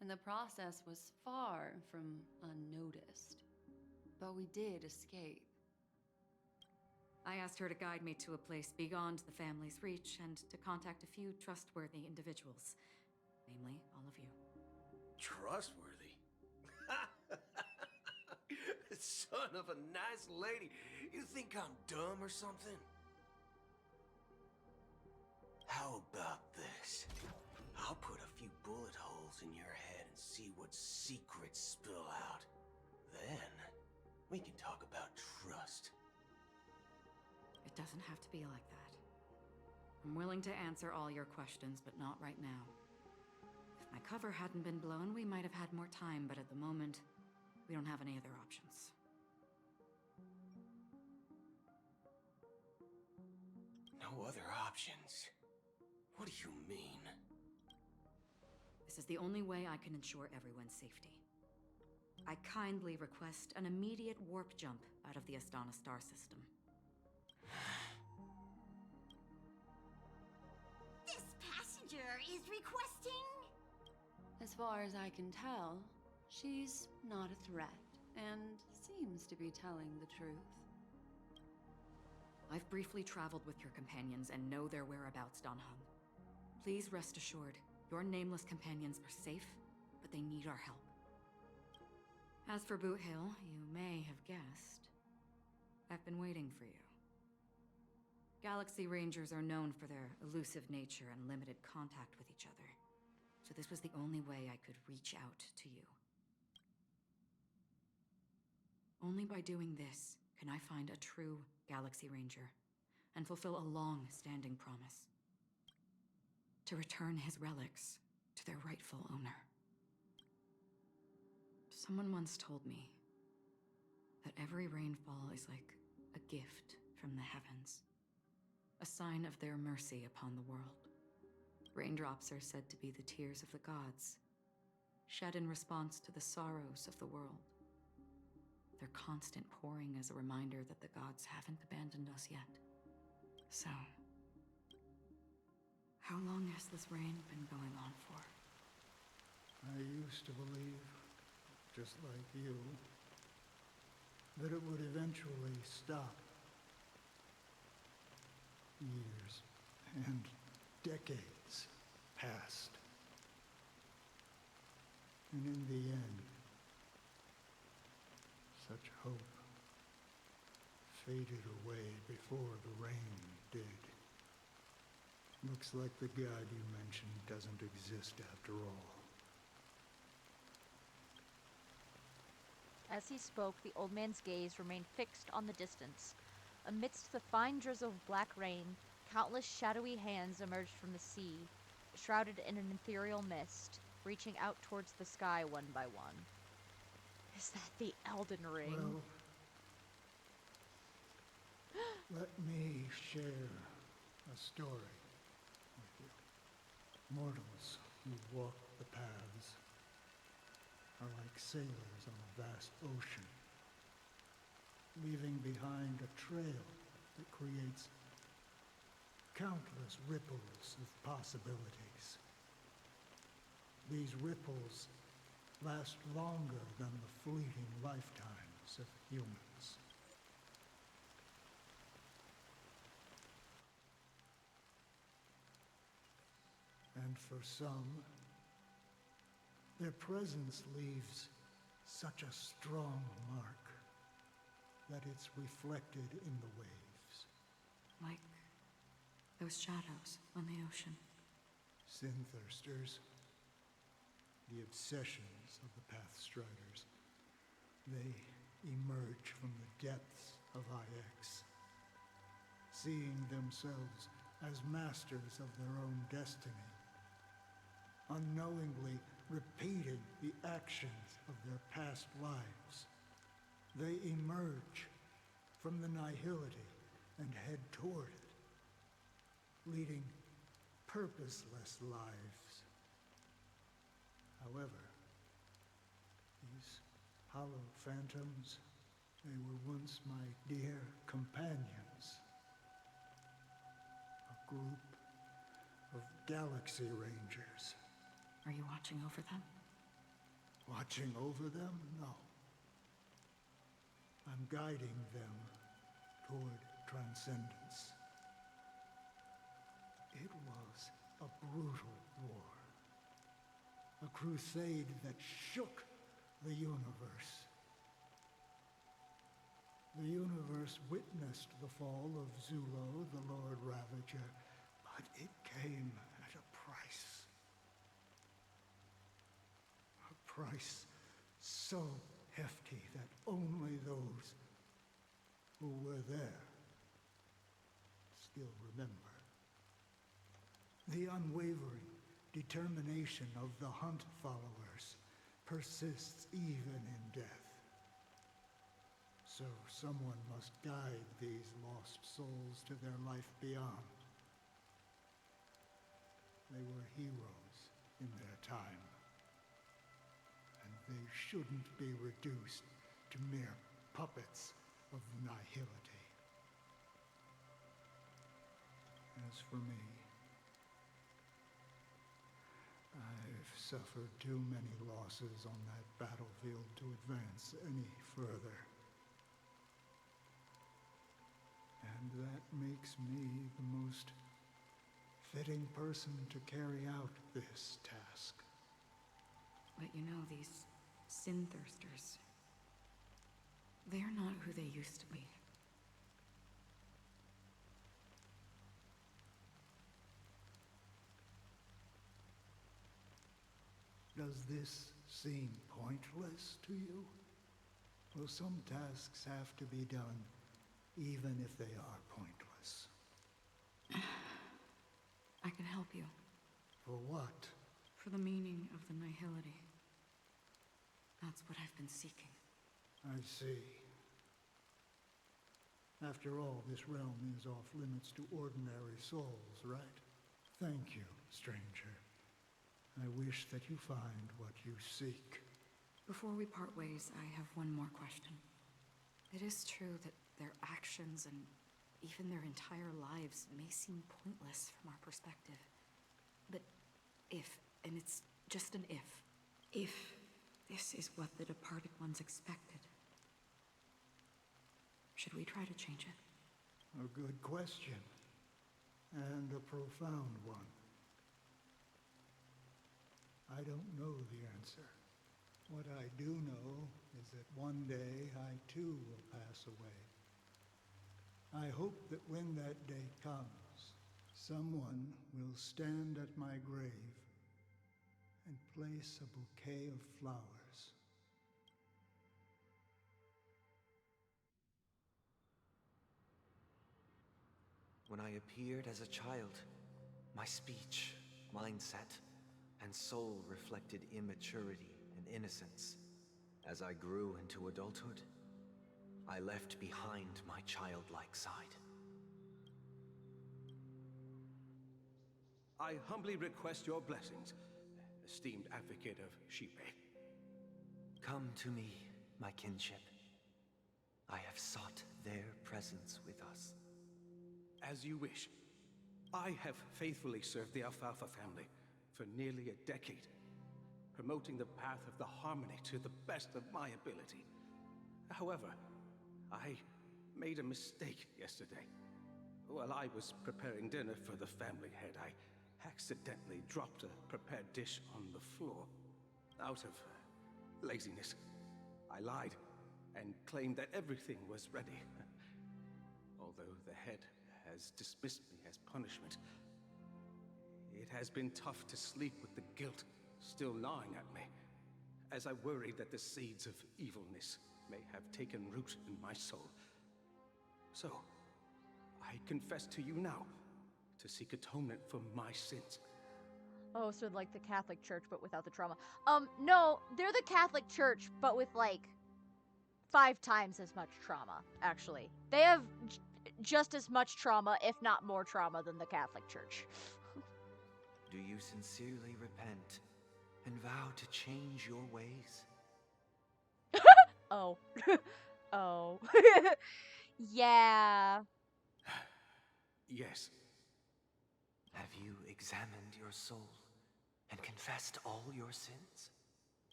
And the process was far from unnoticed. But we did escape. I asked her to guide me to a place beyond the family's reach and to contact a few trustworthy individuals. Namely, all of you. Trustworthy? Son of a nice lady. You think I'm dumb or something? How about this? I'll put a few bullet holes in your head and see what secrets spill out. Then, we can talk about trust. It doesn't have to be like that. I'm willing to answer all your questions, but not right now. If my cover hadn't been blown, we might have had more time, but at the moment, we don't have any other options. No other options? What do you mean? This is the only way I can ensure everyone's safety. I kindly request an immediate warp jump out of the Astana star system. This passenger is requesting... As far as I can tell, she's not a threat and seems to be telling the truth. I've briefly traveled with your companions and know their whereabouts, Dan Hung. Please rest assured, your nameless companions are safe, but they need our help. As for Boot Hill, you may have guessed. I've been waiting for you. Galaxy Rangers are known for their elusive nature and limited contact with each other, so this was the only way I could reach out to you. Only by doing this can I find a true Galaxy Ranger and fulfill a long-standing promise. To return his relics to their rightful owner. Someone once told me that every rainfall is like a gift from the heavens, a sign of their mercy upon the world. Raindrops are said to be the tears of the gods, shed in response to the sorrows of the world. Their constant pouring is a reminder that the gods haven't abandoned us yet. So, how long has this rain been going on for? I used to believe, just like you, that it would eventually stop. Years and decades passed. And in the end, such hope faded away before the rain did. Looks like the god you mentioned doesn't exist after all. As he spoke, the old man's gaze remained fixed on the distance. Amidst the fine drizzle of black rain, countless shadowy hands emerged from the sea, shrouded in an ethereal mist, reaching out towards the sky one by one. Is that the Elden Ring? Well, let me share a story with you. Mortals who walk the paths are like sailors on a vast ocean, leaving behind a trail that creates countless ripples of possibilities. These ripples last longer than the fleeting lifetimes of humans. And for some, their presence leaves such a strong mark that it's reflected in the waves. Like those shadows on the ocean. Sin-thirsters, the obsessions of the Pathstriders, they emerge from the depths of IX, seeing themselves as masters of their own destiny, unknowingly repeating the actions of their past lives. They emerge from the nihility and head toward it, leading purposeless lives. However, these hollow phantoms, they were once my dear companions. A group of Galaxy Rangers. Are you watching over them? Watching over them? No. I'm guiding them toward transcendence. It was a brutal war. A crusade that shook the universe. The universe witnessed the fall of Zulo, the Lord Ravager, but it came at a price. A price so hefty that only those who were there still remember. The unwavering determination of the Hunt followers persists even in death. So someone must guide these lost souls to their life beyond. They were heroes in their time. And they shouldn't be reduced to mere puppets of nihility. As for me, I've suffered too many losses on that battlefield to advance any further. And that makes me the most fitting person to carry out this task. But you know, these sin-thirsters, they're not who they used to be. Does this seem pointless to you? Well, some tasks have to be done even if they are pointless. I can help you. For what? For the meaning of the nihility. That's what I've been seeking. I see. After all, this realm is off limits to ordinary souls, right? Thank you, stranger. I wish that you find what you seek. Before we part ways, I have one more question. It is true that their actions and even their entire lives may seem pointless from our perspective. But if, and it's just an if this is what the departed ones expected, should we try to change it? A good question. And a profound one. I don't know the answer. What I do know is that one day I too will pass away. I hope that when that day comes, someone will stand at my grave and place a bouquet of flowers. When I appeared as a child, my speech, mindset, and soul reflected immaturity and innocence. As I grew into adulthood, I left behind my childlike side. I humbly request your blessings, esteemed advocate of Shipe. Come to me, my kinship. I have sought their presence with us. As you wish. I have faithfully served the Alfalfa family for nearly a decade, promoting the path of the harmony to the best of my ability. However, I made a mistake yesterday. While I was preparing dinner for the family head, I accidentally dropped a prepared dish on the floor. Out of laziness, I lied and claimed that everything was ready. Although the head has dismissed me as punishment, it has been tough to sleep with the guilt still gnawing at me, as I worry that the seeds of evilness may have taken root in my soul. So, I confess to you now to seek atonement for my sins. Oh, so like the Catholic Church, but without the trauma. No, they're the Catholic Church, but with like 5 times as much trauma, actually. They have just as much trauma, if not more trauma, than the Catholic Church. Do you sincerely repent and vow to change your ways? Oh. Oh. Yeah. Yes. Have you examined your soul and confessed all your sins?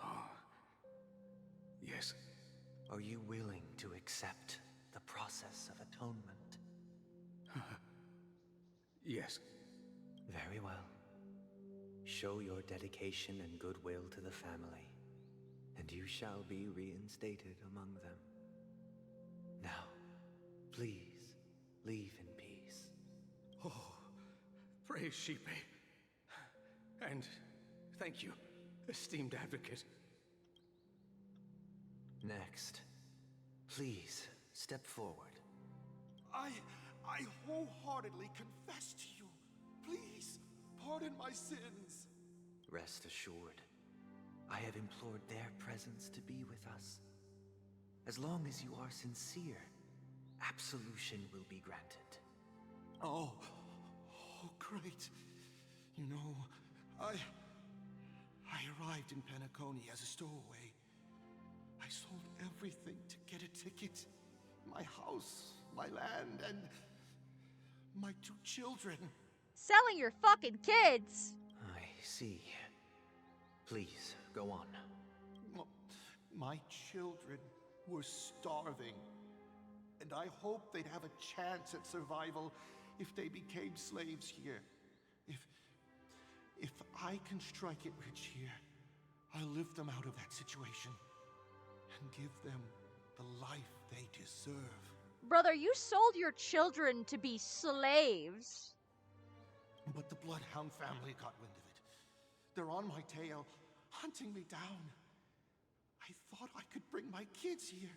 Oh. Yes. Are you willing to accept the process of atonement? Yes. Very well. Show your dedication and goodwill to the family, and you shall be reinstated among them. Now, please, leave in peace. Oh, praise Shipe. And thank you, esteemed advocate. Next, please step forward. I wholeheartedly confess to you. Please, pardon my sins. Rest assured, I have implored their presence to be with us. As long as you are sincere, absolution will be granted. Oh, great. You know, I arrived in Penacony as a stowaway. I sold everything to get a ticket. My house, my land, and my 2 children. Selling your fucking kids! I see. Please, go on. Well, my children were starving, and I hoped they'd have a chance at survival if they became slaves here. If I can strike it rich here, I'll lift them out of that situation and give them the life they deserve. Brother, you sold your children to be slaves. But the Bloodhound family got wind of it. They're on my tail, hunting me down. I thought I could bring my kids here.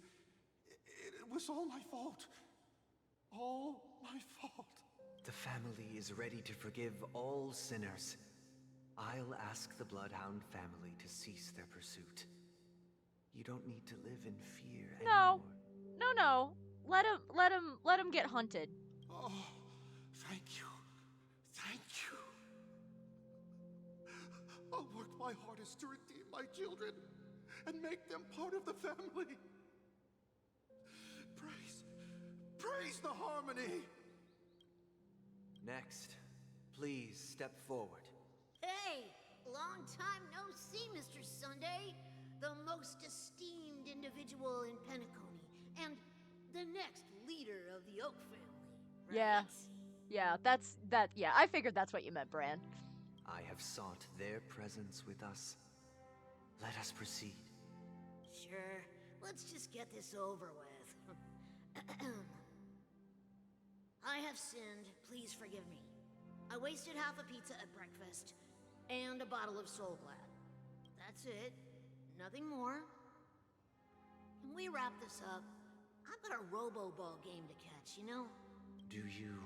It was all my fault. All my fault. The family is ready to forgive all sinners. I'll ask the Bloodhound family to cease their pursuit. You don't need to live in fear No. anymore. No. Let him get hunted. Oh, thank you. Thank you. I'll work my hardest to redeem my children and make them part of the family. Praise the harmony. Next, please step forward. Hey, long time no see, Mr. Sunday. The most esteemed individual in Penacony, and the next leader of the Oak family. Right? Yeah, yeah, I figured that's what you meant, Bran. I have sought their presence with us. Let us proceed. Sure, let's just get this over with. I have sinned, please forgive me. I wasted half a pizza at breakfast, and a bottle of Soul Glad. That's it. Nothing more. Can we wrap this up? I've got a robo-ball game to catch, you know? Do you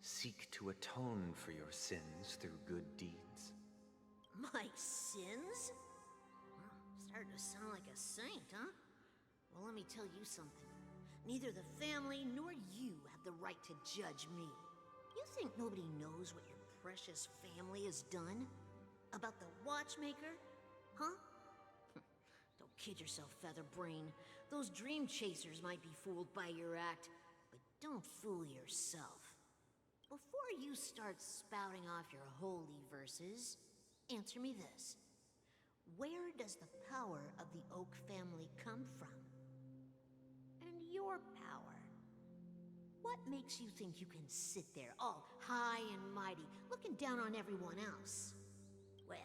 seek to atone for your sins through good deeds? My sins? Starting to sound like a saint, huh? Well, let me tell you something. Neither the family nor you have the right to judge me. You think nobody knows what your precious family has done? About the watchmaker? Huh? Don't kid yourself, Featherbrain. Those dream chasers might be fooled by your act, but don't fool yourself. Before you start spouting off your holy verses, answer me this. Where does the power of the Oak family come from? And your power? What makes you think you can sit there all high and mighty, looking down on everyone else? Well,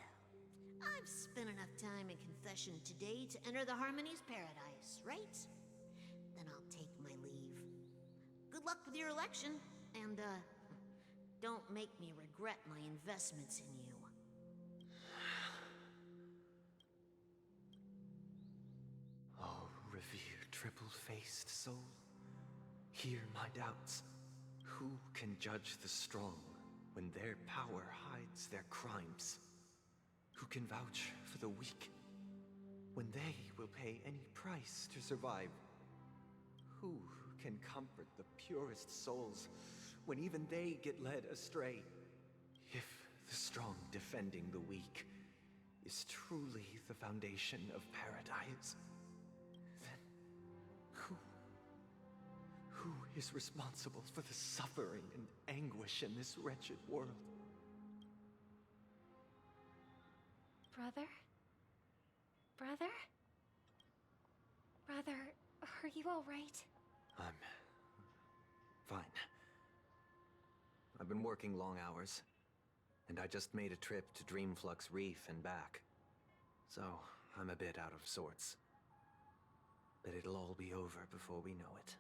I've spent enough time in confession today to enter the Harmony's paradise, right? Then I'll take my leave. Good luck with your election, and, don't make me regret my investments in you. Oh, revered triple-faced soul, hear my doubts. Who can judge the strong when their power hides their crimes? Who can vouch for the weak when they will pay any price to survive? Who can comfort the purest souls when even they get led astray? If the strong defending the weak is truly the foundation of paradise, then who is responsible for the suffering and anguish in this wretched world? Brother? Brother? Brother, are you all right? I'm fine. I've been working long hours, and I just made a trip to Dreamflux Reef and back. So, I'm a bit out of sorts. But it'll all be over before we know it.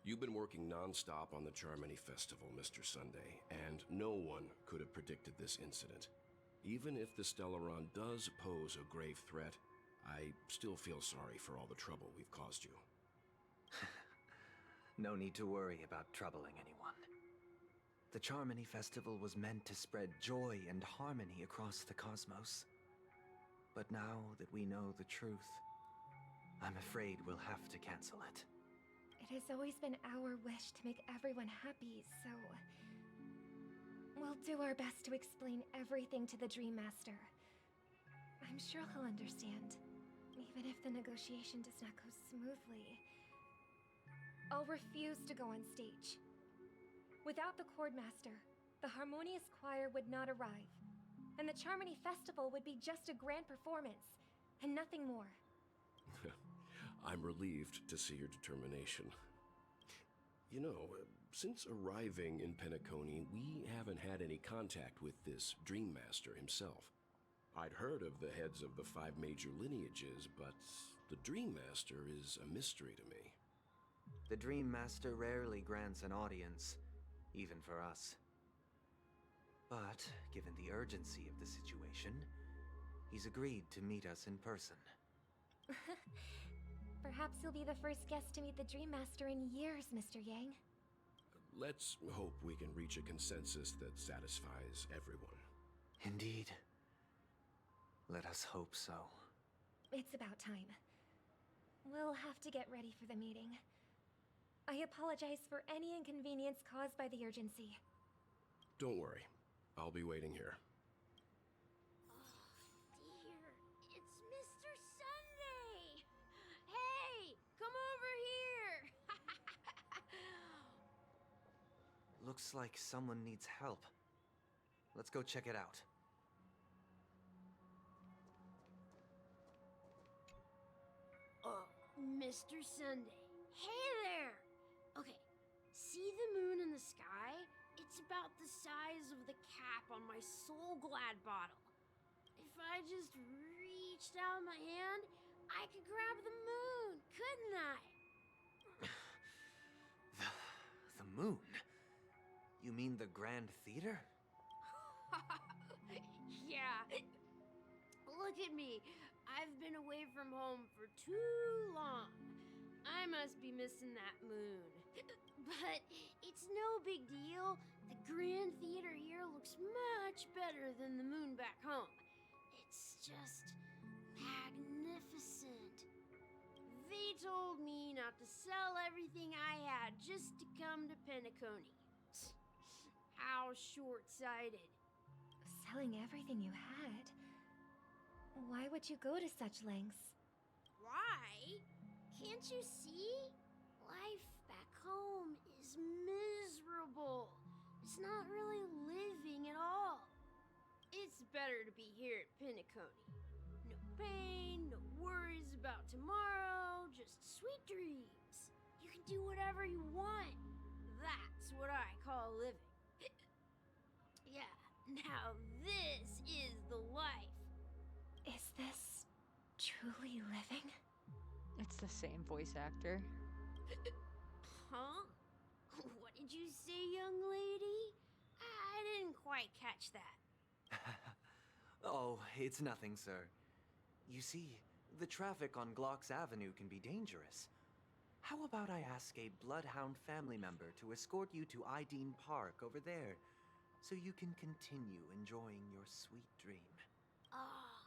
You've been working non-stop on the Charmony Festival, Mr. Sunday, and no one could have predicted this incident. Even if the Stellaron does pose a grave threat, I still feel sorry for all the trouble we've caused you. No need to worry about troubling anyone. The Charmony Festival was meant to spread joy and harmony across the cosmos. But now that we know the truth, I'm afraid we'll have to cancel it. It has always been our wish to make everyone happy, so... we'll do our best to explain everything to the Dream Master. I'm sure he'll understand, even if the negotiation does not go smoothly. I'll refuse to go on stage. Without the Chordmaster, the Harmonious Choir would not arrive, and the Charmony Festival would be just a grand performance, and nothing more. I'm relieved to see your determination. You know, since arriving in Penacony, we haven't had any contact with this Dream Master himself. I'd heard of the heads of the 5 major lineages, but the Dream Master is a mystery to me. The Dream Master rarely grants an audience, even for us. But, given the urgency of the situation, he's agreed to meet us in person. Perhaps you'll be the first guest to meet the Dream Master in years, Mr. Yang. Let's hope we can reach a consensus that satisfies everyone. Indeed. Let us hope so. it's about time. We'll have to get ready for the meeting. I apologize for any inconvenience caused by the urgency. Don't worry. I'll be waiting here. Dear, it's Mr. Sunday! Hey, come over here! Looks like someone needs help. Let's go check it out. Mr. Sunday. Hey there! Okay, see the moon in the sky? It's about the size of the cap on my Soul Glad bottle. If I just reached out my hand, I could grab the moon, couldn't I? The moon? You mean the Grand Theater? Yeah. Look at me. I've been away from home for too long. I must be missing that moon. But it's no big deal. The Grand Theater here looks much better than the moon back home. It's just magnificent. They told me not to sell everything I had just to come to Penacony. How short-sighted. Selling everything you had? Why would you go to such lengths? Why? Can't you see? Life back home is miserable. It's not really living at all. It's better to be here at Penacony. No pain, no worries about tomorrow, just sweet dreams. You can do whatever you want. That's what I call living. Yeah, now this is the life. Is this truly living? It's the same voice actor. Huh? What did you say, young lady? I didn't quite catch that. Oh, it's nothing, sir. You see, the traffic on Glocks Avenue can be dangerous. How about I ask a Bloodhound family member to escort you to Ideen Park over there, so you can continue enjoying your sweet dream? Oh,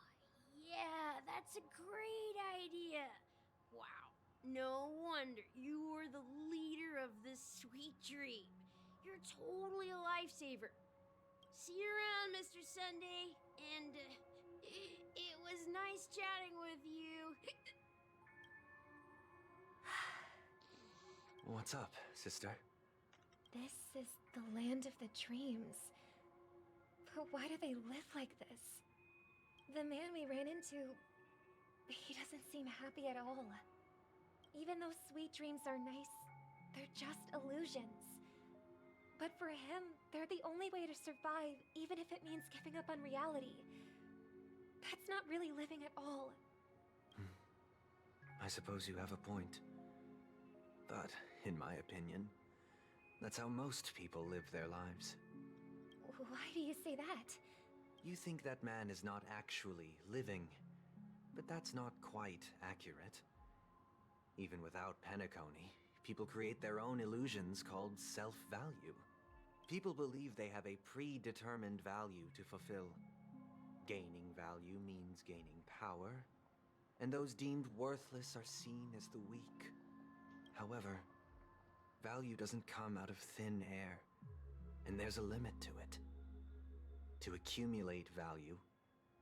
yeah, that's a great idea. Wow, no wonder you were the leader of this sweet dream. You're totally a lifesaver. See you around, Mr. Sunday, and it was nice chatting with you. What's up, sister? This is the land of the dreams. But why do they live like this? The man we ran into, he doesn't seem happy at all. Even though sweet dreams are nice, they're just illusions. But for him, they're the only way to survive, even if it means giving up on reality. That's not really living at all. I suppose you have a point. But, in my opinion, that's how most people live their lives. Why do you say that? You think that man is not actually living, but that's not quite accurate. Even without Penacony, people create their own illusions called self-value. People believe they have a predetermined value to fulfill. Gaining value means gaining power, and those deemed worthless are seen as the weak. However, value doesn't come out of thin air, and there's a limit to it. To accumulate value,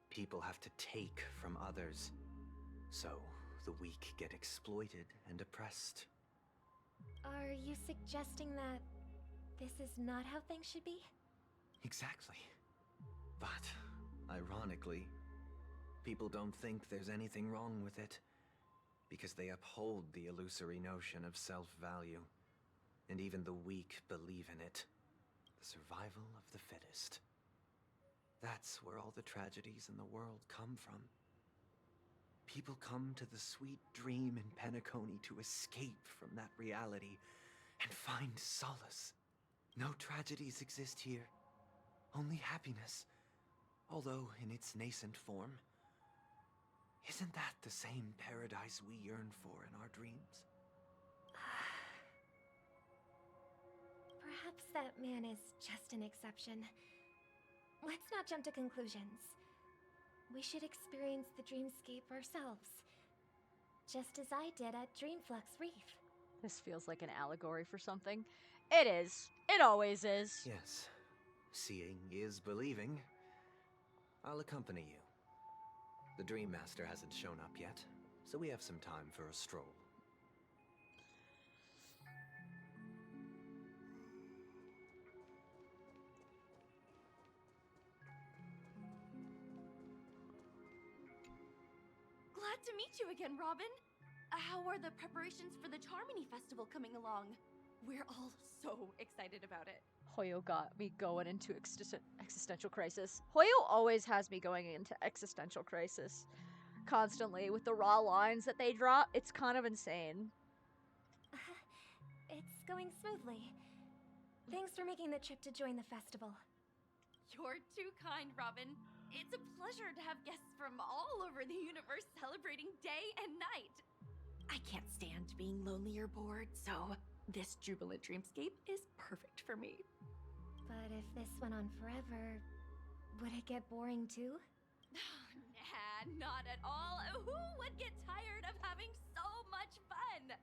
people have to take from others. So, the weak get exploited and oppressed. Are you suggesting that this is not how things should be? Exactly. But, ironically, people don't think there's anything wrong with it, because they uphold the illusory notion of self-value, and even the weak believe in it. The survival of the fittest. That's where all the tragedies in the world come from. People come to the sweet dream in Penacony to escape from that reality and find solace. No tragedies exist here, only happiness, although in its nascent form. Isn't that the same paradise we yearn for in our dreams? Perhaps that man is just an exception. Let's not jump to conclusions. we should experience the dreamscape ourselves. Just as I did at Dreamflux Reef. This feels like an allegory for something. It is. It always is. Yes. Seeing is believing. I'll accompany you. The Dream Master hasn't shown up yet, so we have some time for a stroll. Glad to meet you again, Robin. How are the preparations for the Charmony Festival coming along? We're all so excited about it. Hoyo got me going into existential crisis. Hoyo always has me going into existential crisis. Constantly, with the raw lines that they drop, it's kind of insane. It's going smoothly. Thanks for making the trip to join the festival. You're too kind, Robin. It's a pleasure to have guests from all over the universe celebrating day and night. I can't stand being lonely or bored, so this jubilant dreamscape is perfect for me. But if this went on forever, would it get boring too? Nah, not at all. Who would get tired of having so much fun?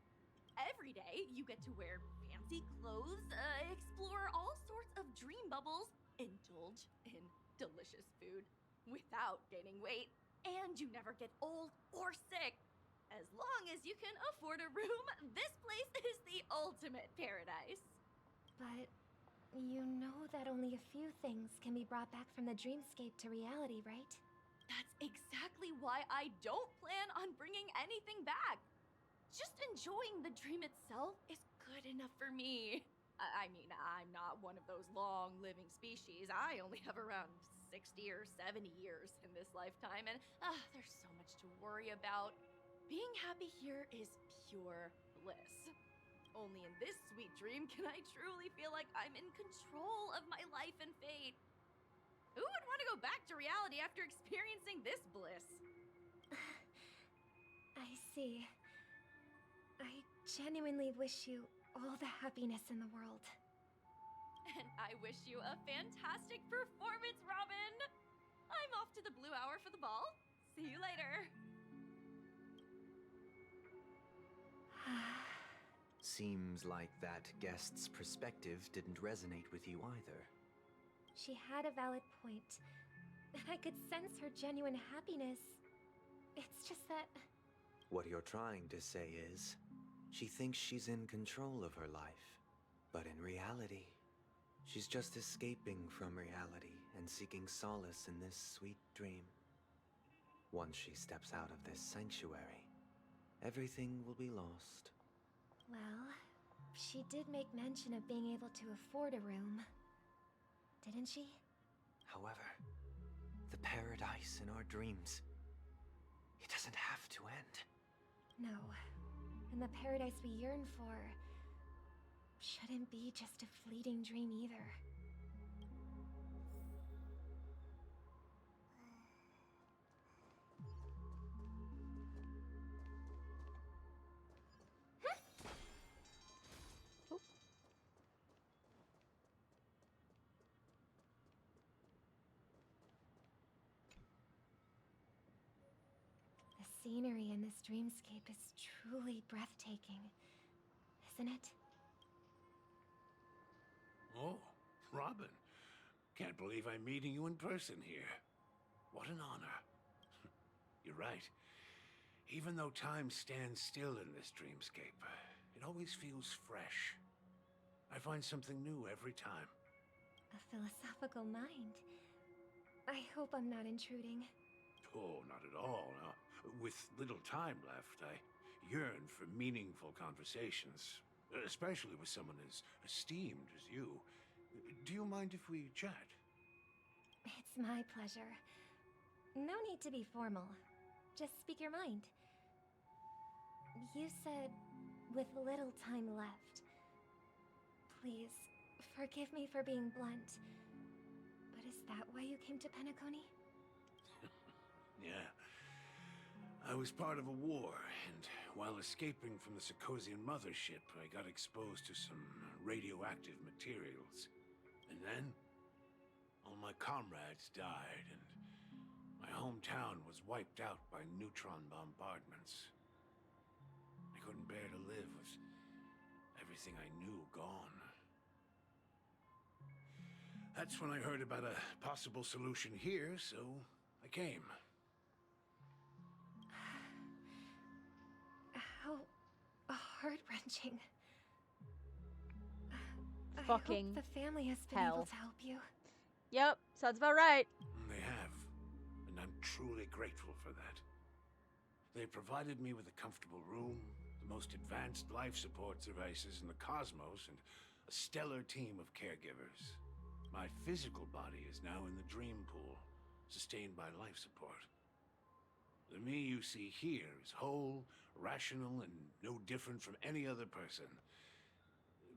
Every day, you get to wear fancy clothes, explore all sorts of dream bubbles, indulge in delicious food without gaining weight, and you never get old or sick. As long as you can afford a room, this place is the ultimate paradise. But you know that only a few things can be brought back from the dreamscape to reality, right? That's exactly why I don't plan on bringing anything back. Just enjoying the dream itself is good enough for me. I mean, I'm not one of those long-living species. I only have around 60 or 70 years in this lifetime, and there's so much to worry about. Being happy here is pure bliss. Only in this sweet dream can I truly feel like I'm in control of my life and fate. Who would want to go back to reality after experiencing this bliss? I see. I genuinely wish you all the happiness in the world. And I wish you a fantastic performance, Robin! I'm off to the Blue Hour for the ball. See you later. Seems like that guest's perspective didn't resonate with you either. She had a valid point. And I could sense her genuine happiness. It's just that... What you're trying to say is, she thinks she's in control of her life. But in reality, she's just escaping from reality and seeking solace in this sweet dream. Once she steps out of this sanctuary, everything will be lost. Well, she did make mention of being able to afford a room. Didn't she? However, the paradise in our dreams, it doesn't have to end. No. And the paradise we yearn for shouldn't be just a fleeting dream either. The scenery in this dreamscape is truly breathtaking, isn't it? Oh, Robin. Can't believe I'm meeting you in person here. What an honor. You're right. Even though time stands still in this dreamscape, it always feels fresh. I find something new every time. A philosophical mind. I hope I'm not intruding. Oh, not at all. No. With little time left, I yearn for meaningful conversations, especially with someone as esteemed as you. Do you mind if we chat? It's my pleasure. No need to be formal. Just speak your mind. You said, with little time left. Please, forgive me for being blunt. But is that why you came to Penacony? Yeah. I was part of a war, and while escaping from the Sarkosian mothership, I got exposed to some radioactive materials. And then, all my comrades died, and My hometown was wiped out by neutron bombardments. I couldn't bear to live with everything I knew gone. That's when I heard about a possible solution here, so I came. How heart-wrenching. Fucking I hope the family has been hell. able to help you. Yep, sounds about right. They have, and I'm truly grateful for that. They provided me with a comfortable room, the most advanced life support devices in the cosmos, and a stellar team of caregivers. My physical body is now in the dream pool, sustained by life support. The me you see here is whole, rational, and no different from any other person.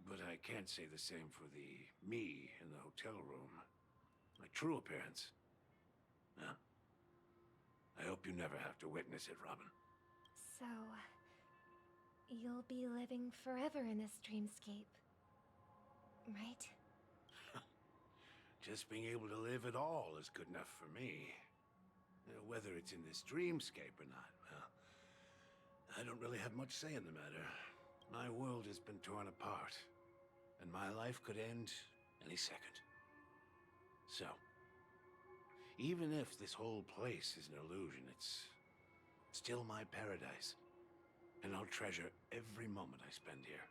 But I can't say the same for the me in the hotel room. My true appearance. Well, I hope you never have to witness it, Robin. So, you'll be living forever in this dreamscape, right? Just being able to live at all is good enough for me. Whether it's in this dreamscape or not, well, I don't really have much say in the matter. My world has been torn apart, and my life could end any second. So, even if this whole place is an illusion, it's still my paradise, and I'll treasure every moment I spend here.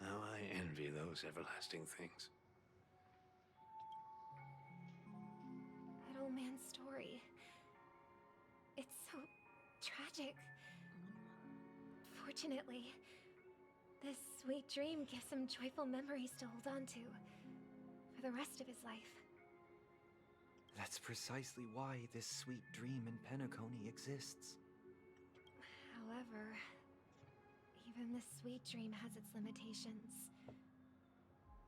How I envy those everlasting things. That old man's story. It's so tragic. Fortunately, this sweet dream gives him joyful memories to hold on to for the rest of his life. That's precisely why this sweet dream in Penacony exists. However, even this sweet dream has its limitations.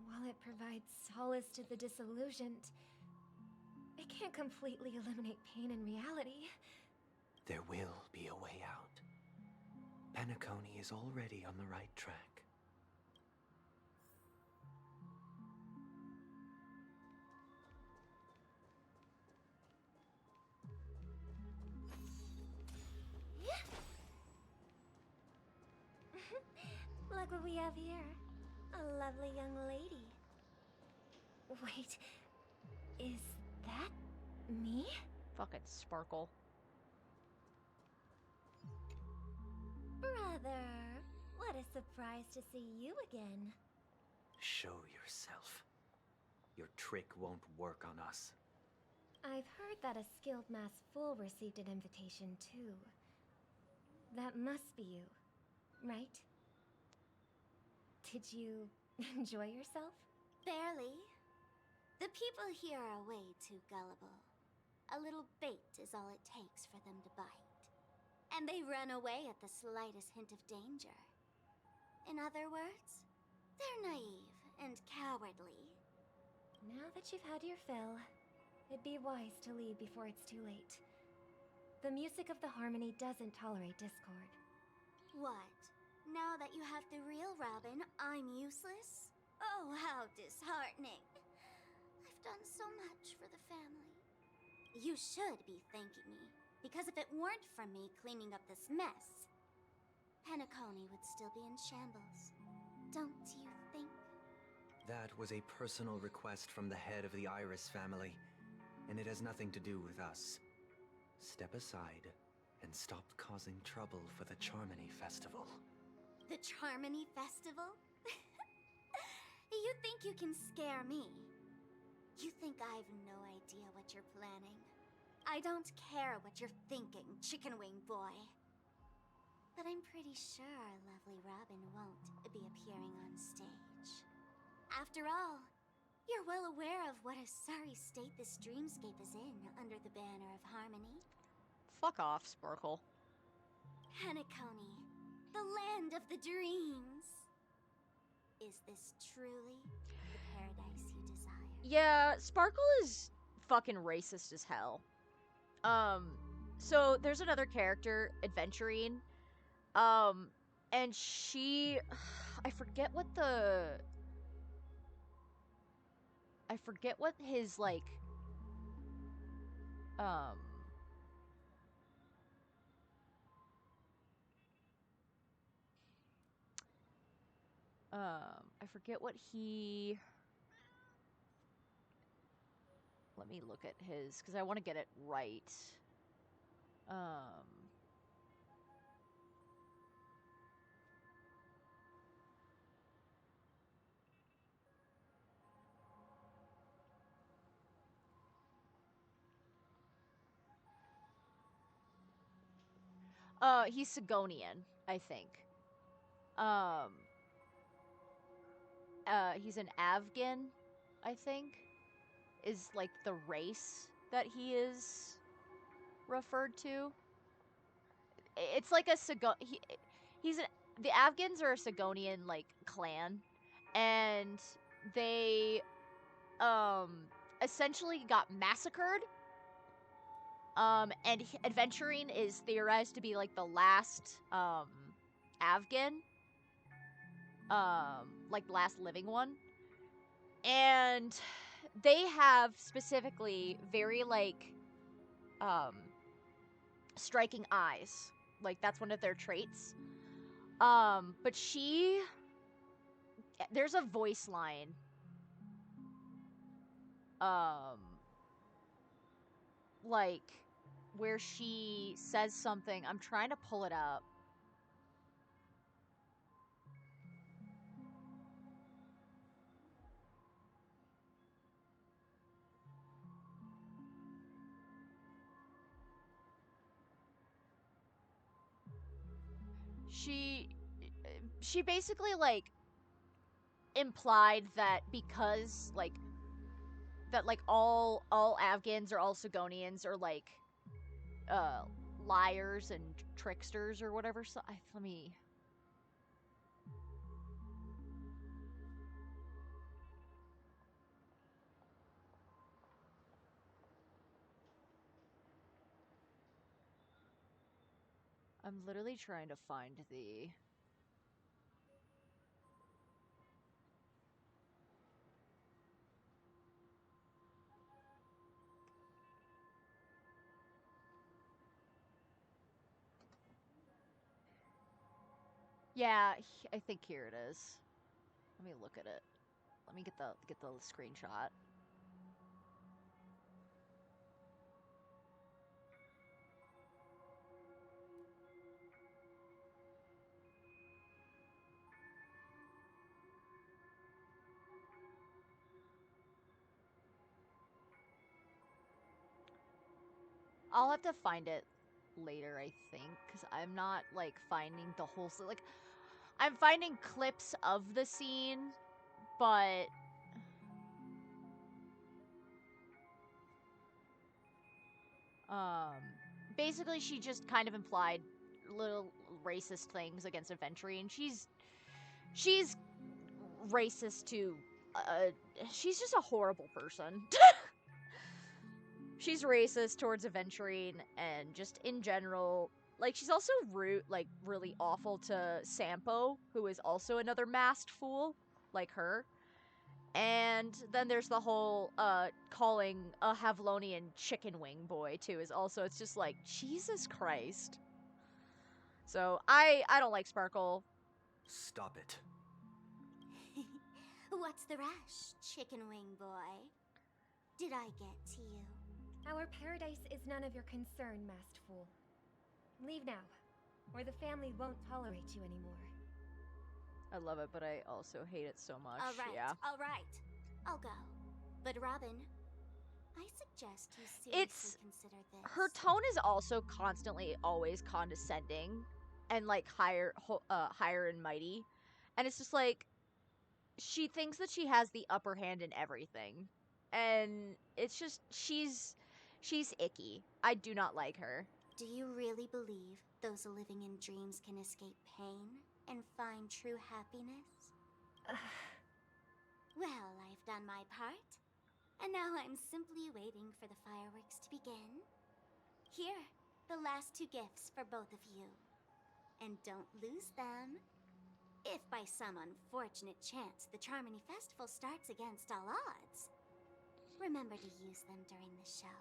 While it provides solace to the disillusioned, it can't completely eliminate pain in reality. There will be a way out. Penacony is already on the right track. Look what we have here. A lovely young lady. Wait, is that me? Fucking Sparkle. Brother, what a surprise to see you again. Show yourself. Your trick won't work on us. I've heard that a skilled mass fool received an invitation too. That must be you, right? Did you enjoy yourself? Barely. The people here are way too gullible. A little bait is all it takes for them to bite. And they run away at the slightest hint of danger. In other words, they're naive and cowardly. Now that you've had your fill, it'd be wise to leave before it's too late. The music of the harmony doesn't tolerate discord. What? Now that you have the real Robin, I'm useless? Oh, how disheartening. I've done so much for the family. You should be thanking me, because if it weren't for me cleaning up this mess, Penacony would still be in shambles. Don't you think? That was a personal request from the head of the Iris family, and it has nothing to do with us. Step aside and stop causing trouble for the Charmony Festival. The Charmony Festival? You think you can scare me? You think I've no idea what you're planning? I don't care what you're thinking, chicken wing boy. But I'm pretty sure our lovely Robin won't be appearing on stage. After all, you're well aware of what a sorry state this dreamscape is in under the banner of harmony. Fuck off, Sparkle. Penacony, the land of the dreams. Is this truly the paradise you desire? Yeah, Sparkle is fucking racist as hell. So there's another character, Adventurine. And she... I forget what his, like... Um, I forget what he... Let me look at his, because I want to get it right. He's Sigonian, I think. He's an Afghan, I think, is like the race that he is referred to. It's like a the Afghans are a Sigonian like clan, and they essentially got massacred. And adventuring is theorized to be like the last Afghan, like the last living one. And they have specifically very like striking eyes. Like that's one of their traits. But there's a voice line like where she says something. I'm trying to pull it up. She basically like implied that because like that like all Afghans or all Sigonians are like liars and tricksters or whatever. So let me... I'm literally trying to find the... Yeah, I think here it is. Let me look at it. Let me get the screenshot. I'll have to find it later, I think, because I'm not like finding the whole like I'm finding clips of the scene, but basically she just kind of implied little racist things against Aventurine. She's racist to she's just a horrible person. She's racist towards Aventurine and just in general. Like, she's also rude, like, really awful to Sampo, who is also another masked fool, like her. And then there's the whole, calling a Havlonian chicken wing boy, too, is also, it's just like, Jesus Christ. So, I don't like Sparkle. Stop it. What's the rush, chicken wing boy? Did I get to you? Our paradise is none of your concern, masked fool. Leave now, or the family won't tolerate you anymore. I love it, but I also hate it so much. All right, yeah. all right. I'll go. But Robin, I suggest you seriously consider this. Her tone is also constantly always condescending and like higher and mighty. And it's just like she thinks that she has the upper hand in everything. And it's just she's icky. I do not like her. Do you really believe those living in dreams can escape pain and find true happiness? Well, I've done my part. And now I'm simply waiting for the fireworks to begin. Here, the last 2 gifts for both of you. And don't lose them. If by some unfortunate chance the Charmony Festival starts against all odds, remember to use them during the show.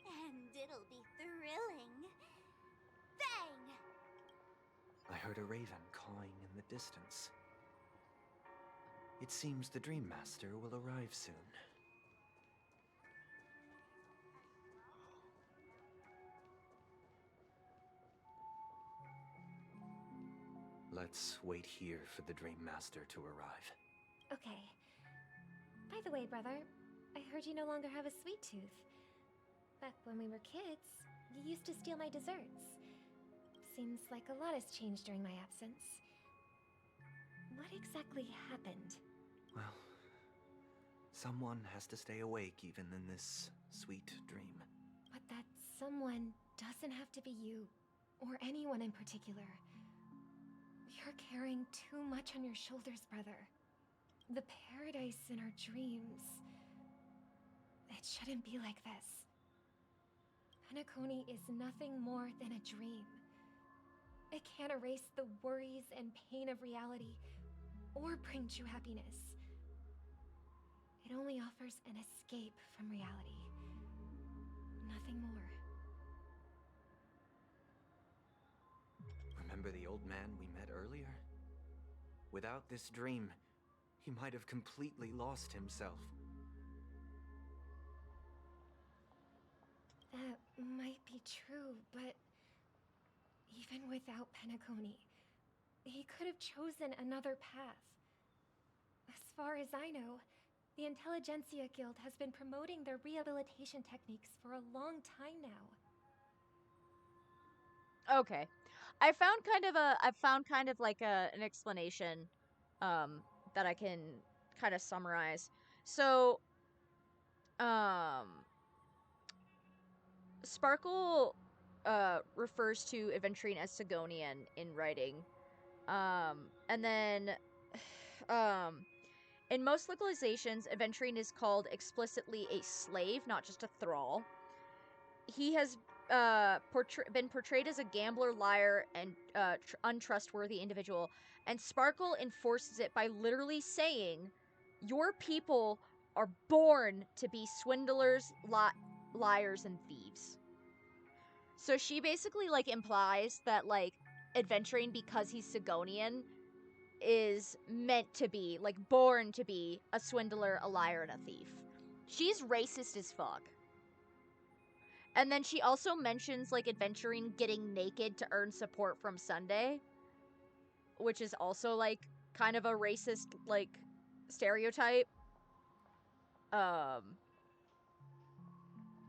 And it'll be thrilling. Bang! I heard a raven cawing in the distance. It seems the Dream Master will arrive soon. Let's wait here for the Dream Master to arrive. Okay. By the way, brother, I heard you no longer have a sweet tooth. Back when we were kids, you used to steal my desserts. Seems like a lot has changed during my absence. What exactly happened? Well, someone has to stay awake even in this sweet dream. But that someone doesn't have to be you, or anyone in particular. You're carrying too much on your shoulders, brother. The paradise in our dreams. It shouldn't be like this. Penacony is nothing more than a dream. It can't erase the worries and pain of reality, or bring true happiness. It only offers an escape from reality. Nothing more. Remember the old man we met earlier? Without this dream, he might have completely lost himself. That might be true, but even without Penacony, he could have chosen another path. As far as I know, the Intelligentsia Guild has been promoting their rehabilitation techniques for a long time now. Okay. I found kind of like an explanation that I can kind of summarize. So Sparkle refers to Aventurine as Sigonian in writing. And then in most localizations, Aventurine is called explicitly a slave, not just a thrall. He has been portrayed as a gambler, liar, and untrustworthy individual, and Sparkle enforces it by literally saying, "Your people are born to be swindlers, liars, and thieves." So she basically like implies that like Aventurine, because he's Sigonian, is meant to be like born to be a swindler, a liar, and a thief. She's racist as fuck. And then she also mentions, like, Aventurine getting naked to earn support from Sunday. Which is also, like, kind of a racist, like, stereotype.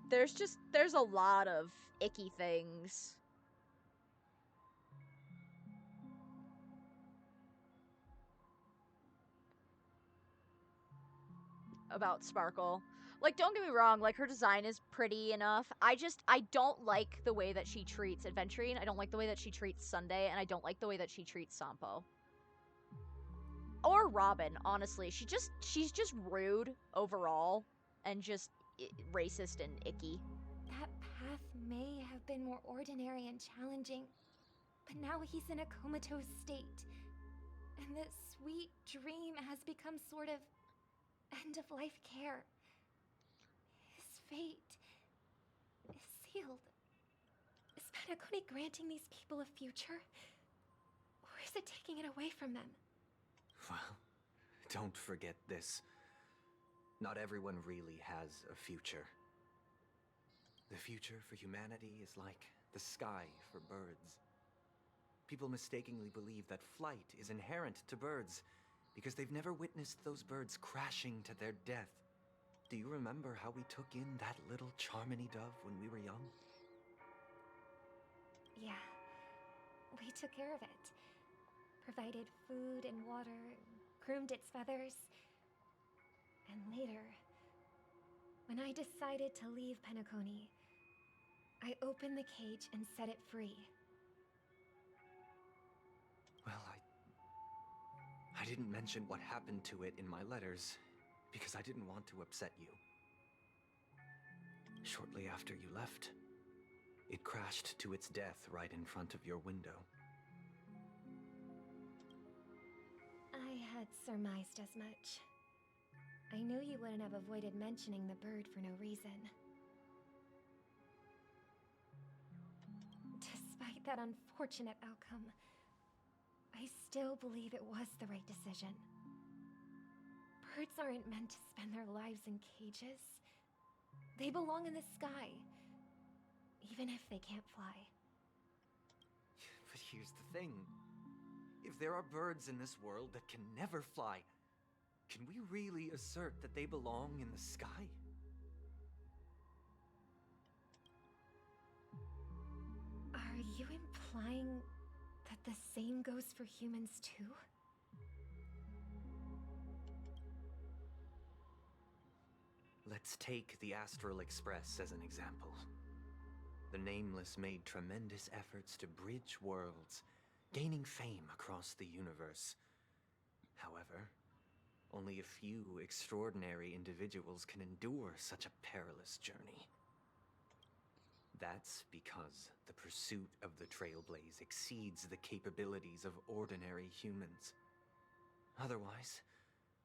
There's a lot of icky things. About Sparkle. Like, don't get me wrong, like, her design is pretty enough. I don't like the way that she treats Aventurine. I don't like the way that she treats Sunday, and I don't like the way that she treats Sampo. Or Robin, honestly. She's just rude overall, and just racist and icky. That path may have been more ordinary and challenging, but now he's in a comatose state. And the sweet dream has become sort of end-of-life care. His fate is sealed. Is Penacony granting these people a future? Or is it taking it away from them? Well, don't forget this. Not everyone really has a future. The future for humanity is like the sky for birds. People mistakenly believe that flight is inherent to birds because they've never witnessed those birds crashing to their death. Do you remember how we took in that little Charmony dove when we were young? Yeah. We took care of it. Provided food and water, groomed its feathers. And later, when I decided to leave Penacony, I opened the cage and set it free. Well, I didn't mention what happened to it in my letters because I didn't want to upset you. Shortly after you left, it crashed to its death right in front of your window. I had surmised as much. I knew you wouldn't have avoided mentioning the bird for no reason. that unfortunate outcome, I still believe it was the right decision. Birds aren't meant to spend their lives in cages. They belong in the sky, even if they can't fly. But here's the thing. If there are birds in this world that can never fly, can we really assert that they belong in the sky? Are you implying that the same goes for humans too? Let's take the Astral Express as an example. The Nameless made tremendous efforts to bridge worlds, gaining fame across the universe. However, only a few extraordinary individuals can endure such a perilous journey. That's because the pursuit of the Trailblaze exceeds the capabilities of ordinary humans. Otherwise,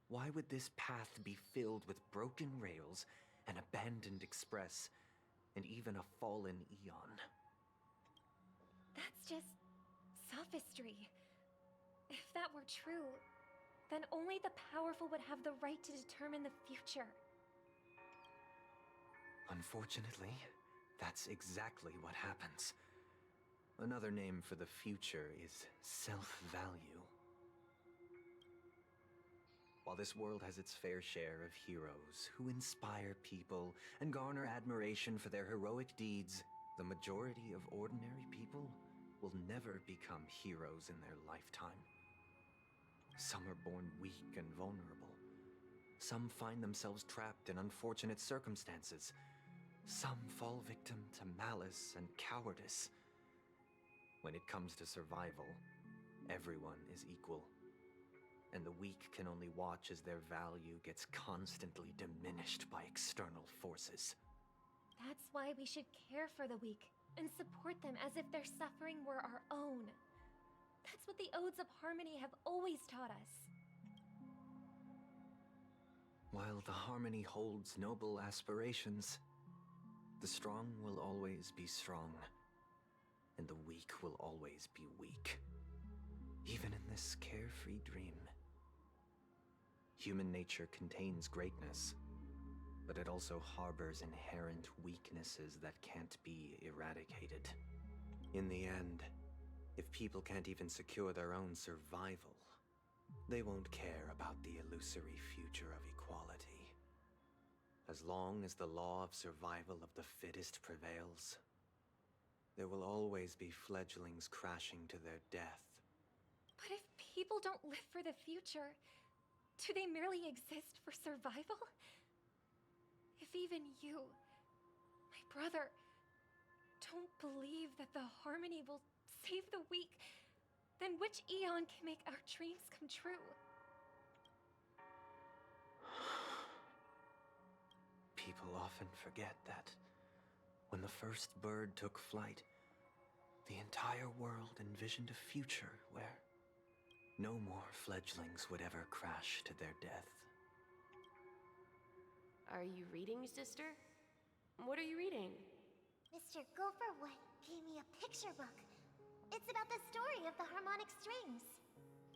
why would this path be filled with broken rails, an abandoned express, and even a fallen Eon? That's just sophistry. If that were true, then only the powerful would have the right to determine the future. Unfortunately, that's exactly what happens. Another name for the future is self-value. While this world has its fair share of heroes who inspire people and garner admiration for their heroic deeds, the majority of ordinary people will never become heroes in their lifetime. Some are born weak and vulnerable. Some find themselves trapped in unfortunate circumstances. Some fall victim to malice and cowardice. When it comes to survival, everyone is equal. And the weak can only watch as their value gets constantly diminished by external forces. That's why we should care for the weak and support them as if their suffering were our own. That's what the Odes of Harmony have always taught us. While the Harmony holds noble aspirations, the strong will always be strong, and the weak will always be weak, even in this carefree dream. Human nature contains greatness, but it also harbors inherent weaknesses that can't be eradicated. In the end, if people can't even secure their own survival, they won't care about the illusory future of equality. As long as the law of survival of the fittest prevails, there will always be fledglings crashing to their death. But if people don't live for the future, do they merely exist for survival? If even you, my brother, don't believe that the Harmony will save the weak, then which Eon can make our dreams come true? People often forget that when the first bird took flight, the entire world envisioned a future where no more fledglings would ever crash to their death. Are you reading, sister? What are you reading? Mr. Gopherwood gave me a picture book. It's about the story of the harmonic strings.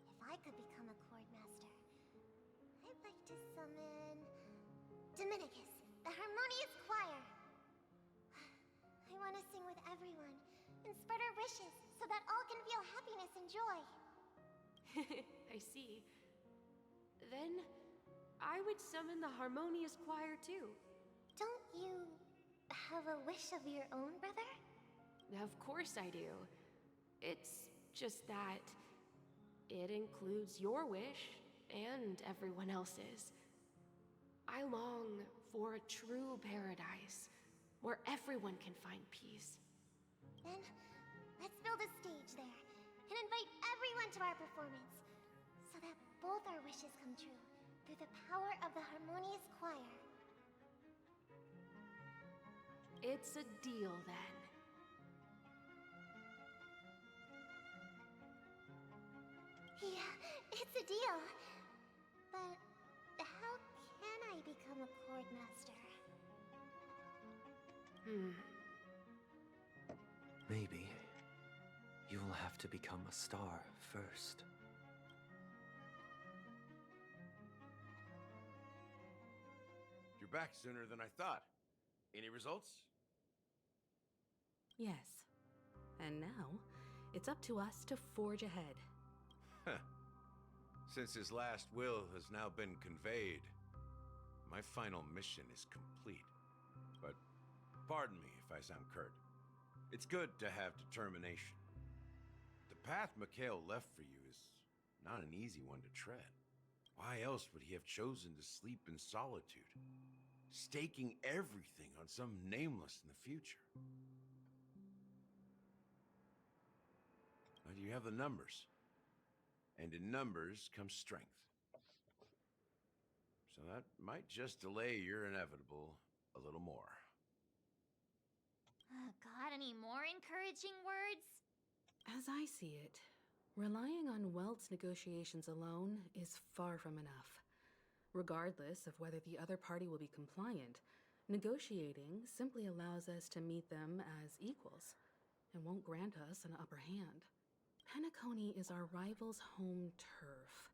If I could become a chord master, I'd like to summon Dominicus, the harmonious choir. I want to sing with everyone and spread our wishes so that all can feel happiness and joy. I see. Then, I would summon the harmonious choir too. Don't you have a wish of your own, brother? Of course I do. It's just that it includes your wish and everyone else's. I long for a true paradise where everyone can find peace. Then, let's build a stage there and invite everyone to our performance so that both our wishes come true through the power of the harmonious choir. It's a deal then. Yeah, it's a deal. But how can I become a chord master? Maybe have to become a star first. You're back sooner than I thought. Any results? Yes. And now, it's up to us to forge ahead. Huh. Since his last will has now been conveyed, my final mission is complete. But pardon me if I sound curt. It's good to have determination. The path Mikhail left for you is not an easy one to tread. Why else would he have chosen to sleep in solitude, staking everything on some nameless in the future? But you have the numbers. And in numbers comes strength. So that might just delay your inevitable a little more. Got any more encouraging words? As I see it, relying on Welt's negotiations alone is far from enough. Regardless of whether the other party will be compliant, negotiating simply allows us to meet them as equals and won't grant us an upper hand. Penacony is our rival's home turf,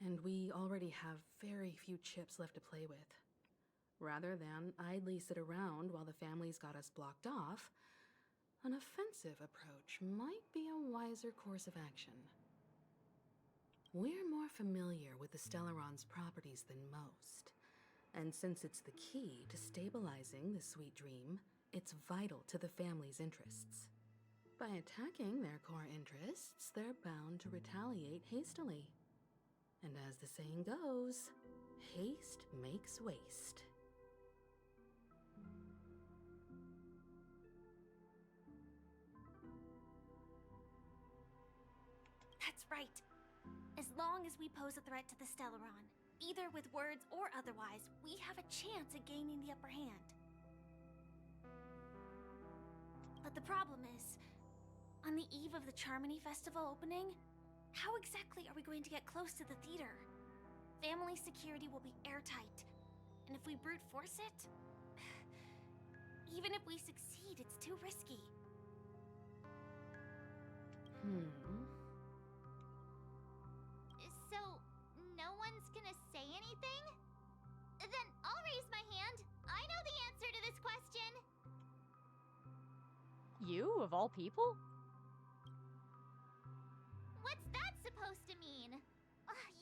and we already have very few chips left to play with. Rather than idly sit around while the family's got us blocked off, an offensive approach might be a wiser course of action. We're more familiar with the Stellaron's properties than most, and since it's the key to stabilizing the sweet dream, it's vital to the family's interests. By attacking their core interests, they're bound to retaliate hastily. And as the saying goes, haste makes waste. That's right. As long as we pose a threat to the Stellaron, either with words or otherwise, we have a chance at gaining the upper hand. But the problem is, on the eve of the Charmony Festival opening, how exactly are we going to get close to the theater? Family security will be airtight, and if we brute force it, even if we succeed, it's too risky. So, no one's gonna say anything? Then I'll raise my hand. I know the answer to this question. You, of all people? What's that supposed to mean?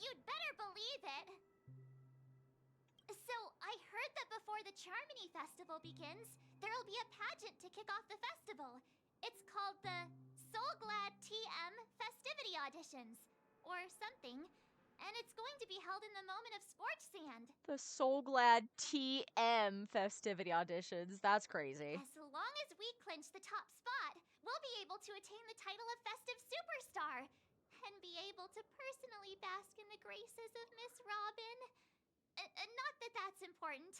You'd better believe it. So, I heard that before the Charmony Festival begins, there'll be a pageant to kick off the festival. It's called the Soulglad TM Festivity Auditions, or something. And it's going to be held in the moment of Scorch Sand. The Soulglad TM festivity auditions. That's crazy. As long as we clinch the top spot, we'll be able to attain the title of Festive Superstar and be able to personally bask in the graces of Miss Robin. Not that that's important.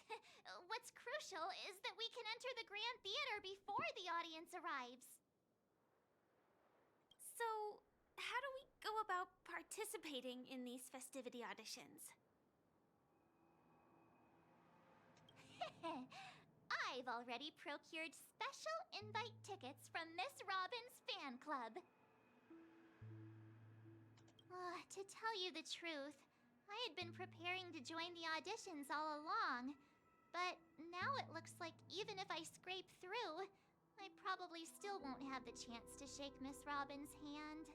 What's crucial is that we can enter the Grand Theater before the audience arrives. So, how do we go about participating in these festivity auditions? I've already procured special invite tickets from Miss Robin's fan club. To tell you the truth, I had been preparing to join the auditions all along, but now it looks like even if I scrape through, I probably still won't have the chance to shake Miss Robin's hand.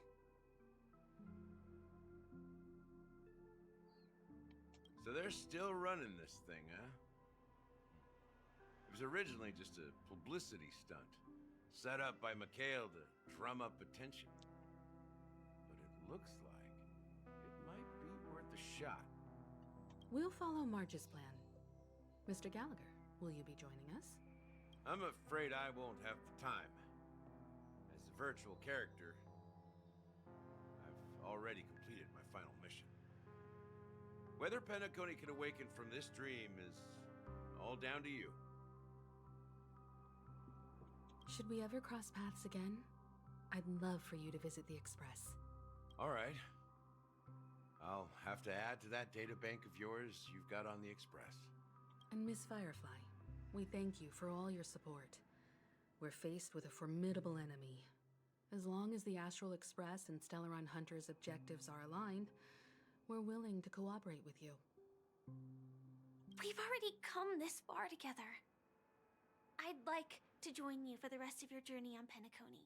So they're still running this thing, huh? It was originally just a publicity stunt, set up by Mikhail to drum up attention. But it looks like it might be worth a shot. We'll follow Marge's plan. Mr. Gallagher, will you be joining us? I'm afraid I won't have the time. As a virtual character, I've already completed my final mission. Whether Penacony can awaken from this dream is all down to you. Should we ever cross paths again? I'd love for you to visit the Express. All right. I'll have to add to that data bank of yours you've got on the Express. And Miss Firefly, we thank you for all your support. We're faced with a formidable enemy, As long as the Astral Express and Stellaron Hunters' objectives are aligned, we're willing to cooperate with you. We've already come this far together. I'd like to join you for the rest of your journey on Penacony.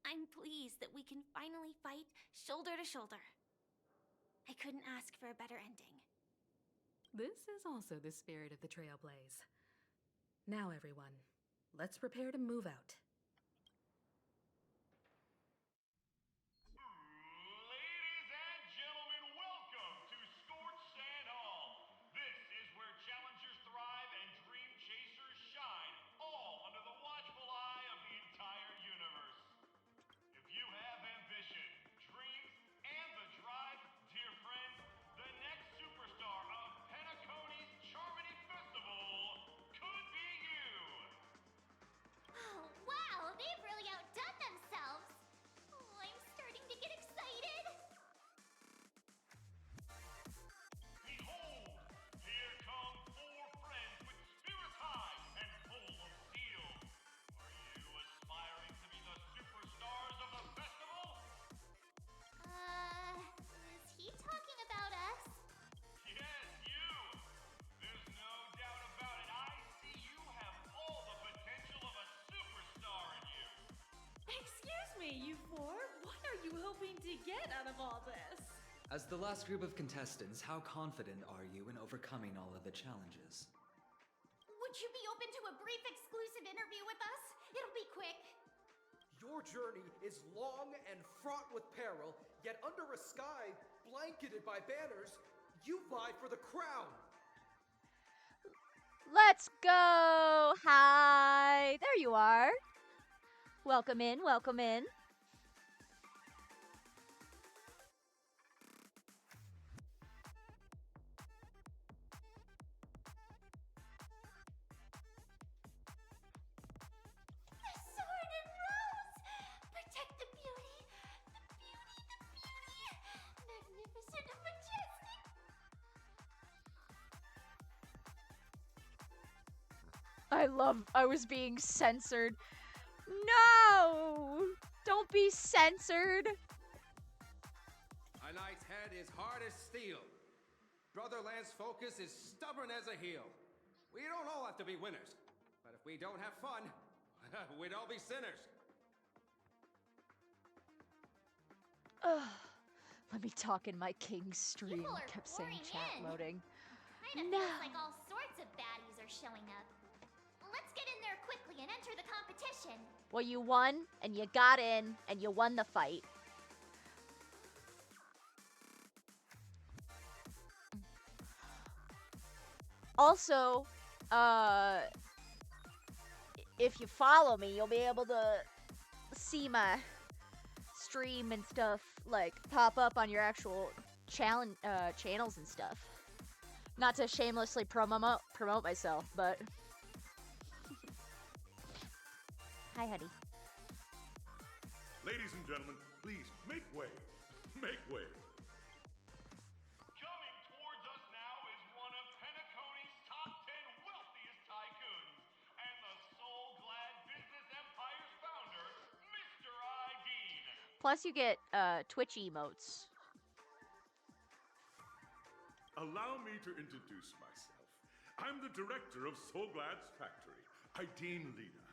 I'm pleased that we can finally fight shoulder to shoulder. I couldn't ask for a better ending. This is also the spirit of the Trailblaze. Now, everyone, let's prepare to move out. Ladies and gentlemen, welcome to Scorched Sand Hall. This is where challengers thrive and dream chasers shine, all under the watchful eye of the entire universe. If you have ambition, dreams, and the drive, dear friends, the next superstar of Penacony's Charmony Festival could be you. Oh, wow, they've really outdone themselves. Oh, I'm starting to get excited. Behold, here come four friends with spirits high and full of steel. Are you aspiring to be the superstars of the festival? Is he talking about us? Yes, you! There's no doubt about it. I see you have all the potential of a superstar in you. Excuse me, you four. What are you hoping to get out of all this? As the last group of contestants, how confident are you in overcoming all of the challenges? Would you be open to a brief exclusive interview with us? It'll be quick. Your journey is long and fraught with peril, yet under a sky blanketed by banners, you vie for the crown. Let's go! Hi! There you are. Welcome in, welcome in. The sword and rose! Protect the beauty! The beauty, the beauty! Magnificent and majestic! I was being censored. No! Don't be censored. A knight's head is hard as steel. Brother Lance Focus is stubborn as a heel. We don't all have to be winners, but if we don't have fun, we'd all be sinners. Let me talk in my king stream. People are Kept saying pouring chat in. loading. Kinda feels like all sorts of baddies are showing up. Let's get in there quickly and enter the competition. Well, you won, and you got in, and you won the fight. Also, if you follow me, you'll be able to see my stream and stuff, like, pop up on your actual channels and stuff. Not to shamelessly promote myself, but... Hi, honey. Ladies and gentlemen, please make way. Make way. Coming towards us now is one of Penacony's top 10 wealthiest tycoons and the soul-glad business empire's founder, Mr. Dean. Plus, you get Twitch emotes. Allow me to introduce myself. I'm the director of Soulglad's factory, Ideen Lena.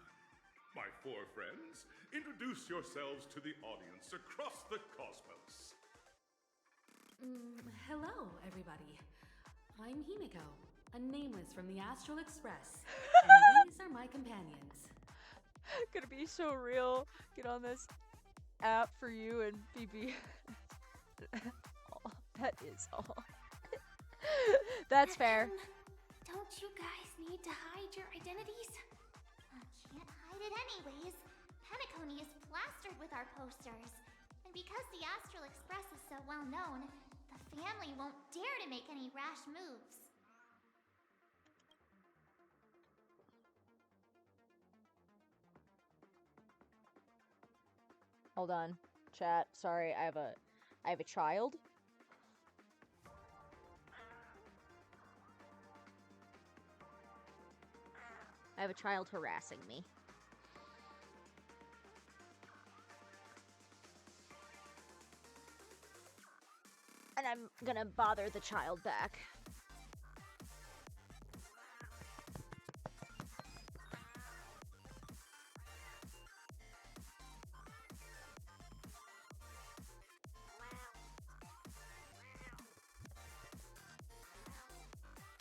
My four friends, introduce yourselves to the audience across the cosmos. Hello, everybody. I'm Himiko, a nameless from the Astral Express, and these are my companions. Gonna be so real. Get on this app for you and BB. That is all. That's fair. Don't you guys need to hide your identities? Can't hide it anyways. Penacony is plastered with our posters. And because the Astral Express is so well known, the family won't dare to make any rash moves. Hold on, chat. Sorry, I have a child. I have a child harassing me. gonna bother the child back.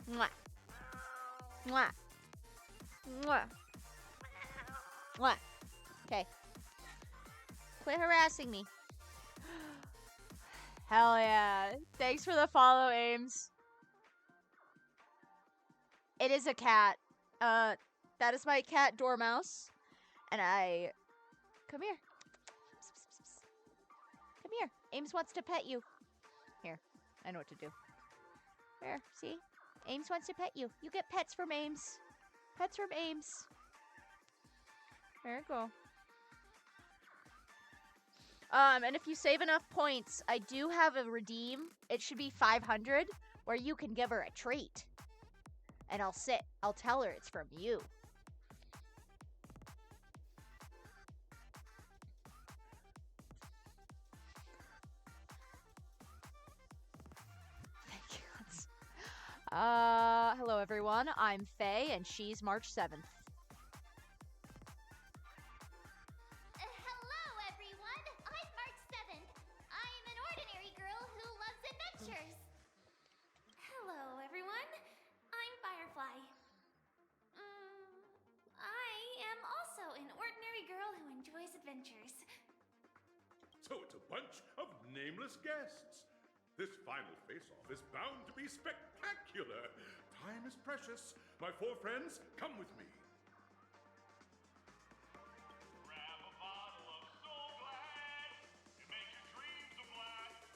Mwah. Mwah. Mwah. Mwah. Okay. Quit harassing me. Hell yeah. Thanks for the follow, Ames. It is a cat. That is my cat, Dormouse. And I... Come here. Come here. Ames wants to pet you. Here. I know what to do. There. See? Ames wants to pet you. You get pets from Ames. Pets from Ames. There you go. And if you save enough points, I do have a redeem. It should be 500, where you can give her a treat. And I'll tell her it's from you. Hello everyone. I'm Faye, and she's March 7th. Hello, everyone. I'm March 7th. I'm an ordinary girl who loves adventures. Hello, everyone. I'm Firefly. I am also an ordinary girl who enjoys adventures. So it's a bunch of nameless guests. This final face-off is bound to be spectacular. Time is precious. My four friends, come with me. Grab a bottle of Soul Glad and make your dreams a blast.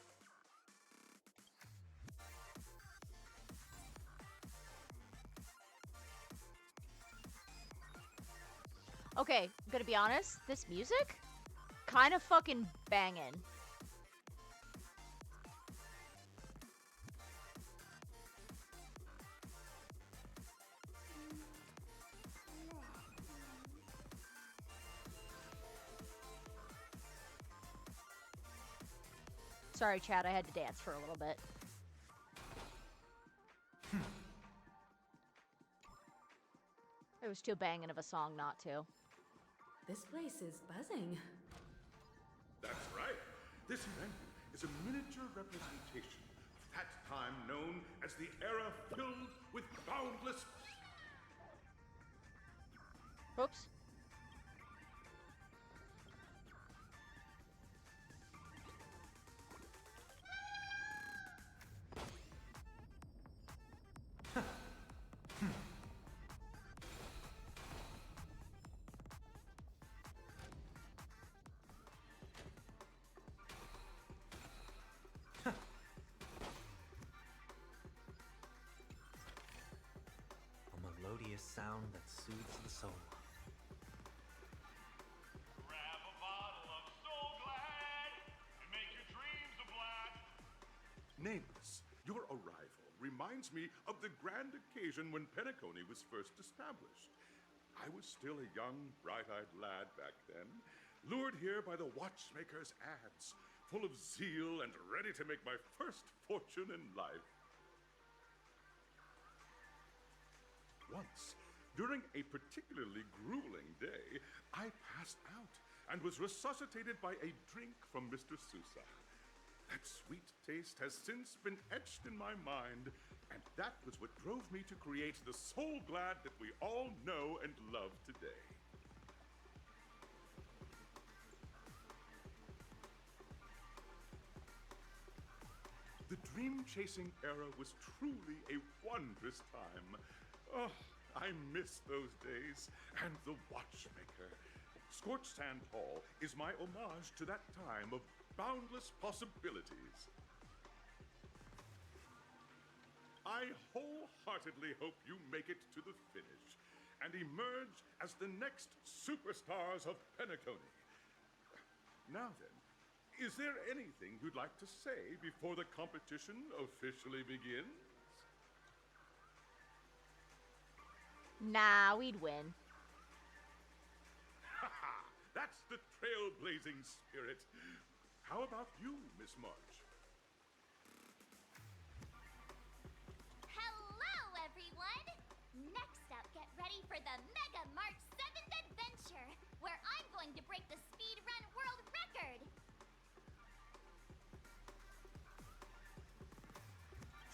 Okay, I'm gonna be honest. This music? Kind of fucking banging. Sorry, Chad, I had to dance for a little bit. It was too banging of a song not to. This place is buzzing. That's right. This event is a miniature representation of that time known as the era filled with boundless... Oops. A melodious sound that soothes the soul. Grab a bottle of Soul Glad and make your dreams a blast. Nameless, your arrival reminds me of the grand occasion when Penacony was first established. I was still a young, bright-eyed lad back then, lured here by the watchmaker's ads, full of zeal and ready to make my first fortune in life. Once, during a particularly grueling day, I passed out and was resuscitated by a drink from Mr. Sousa. That sweet taste has since been etched in my mind, and that was what drove me to create the Soul Glad that we all know and love today. The dream-chasing era was truly a wondrous time. Oh, I miss those days, and the watchmaker. Scorched Sand Hall is my homage to that time of boundless possibilities. I wholeheartedly hope you make it to the finish and emerge as the next superstars of Penacony. Now then, is there anything you'd like to say before the competition officially begins? Nah, we'd win. Haha, that's the trailblazing spirit. How about you, Miss March?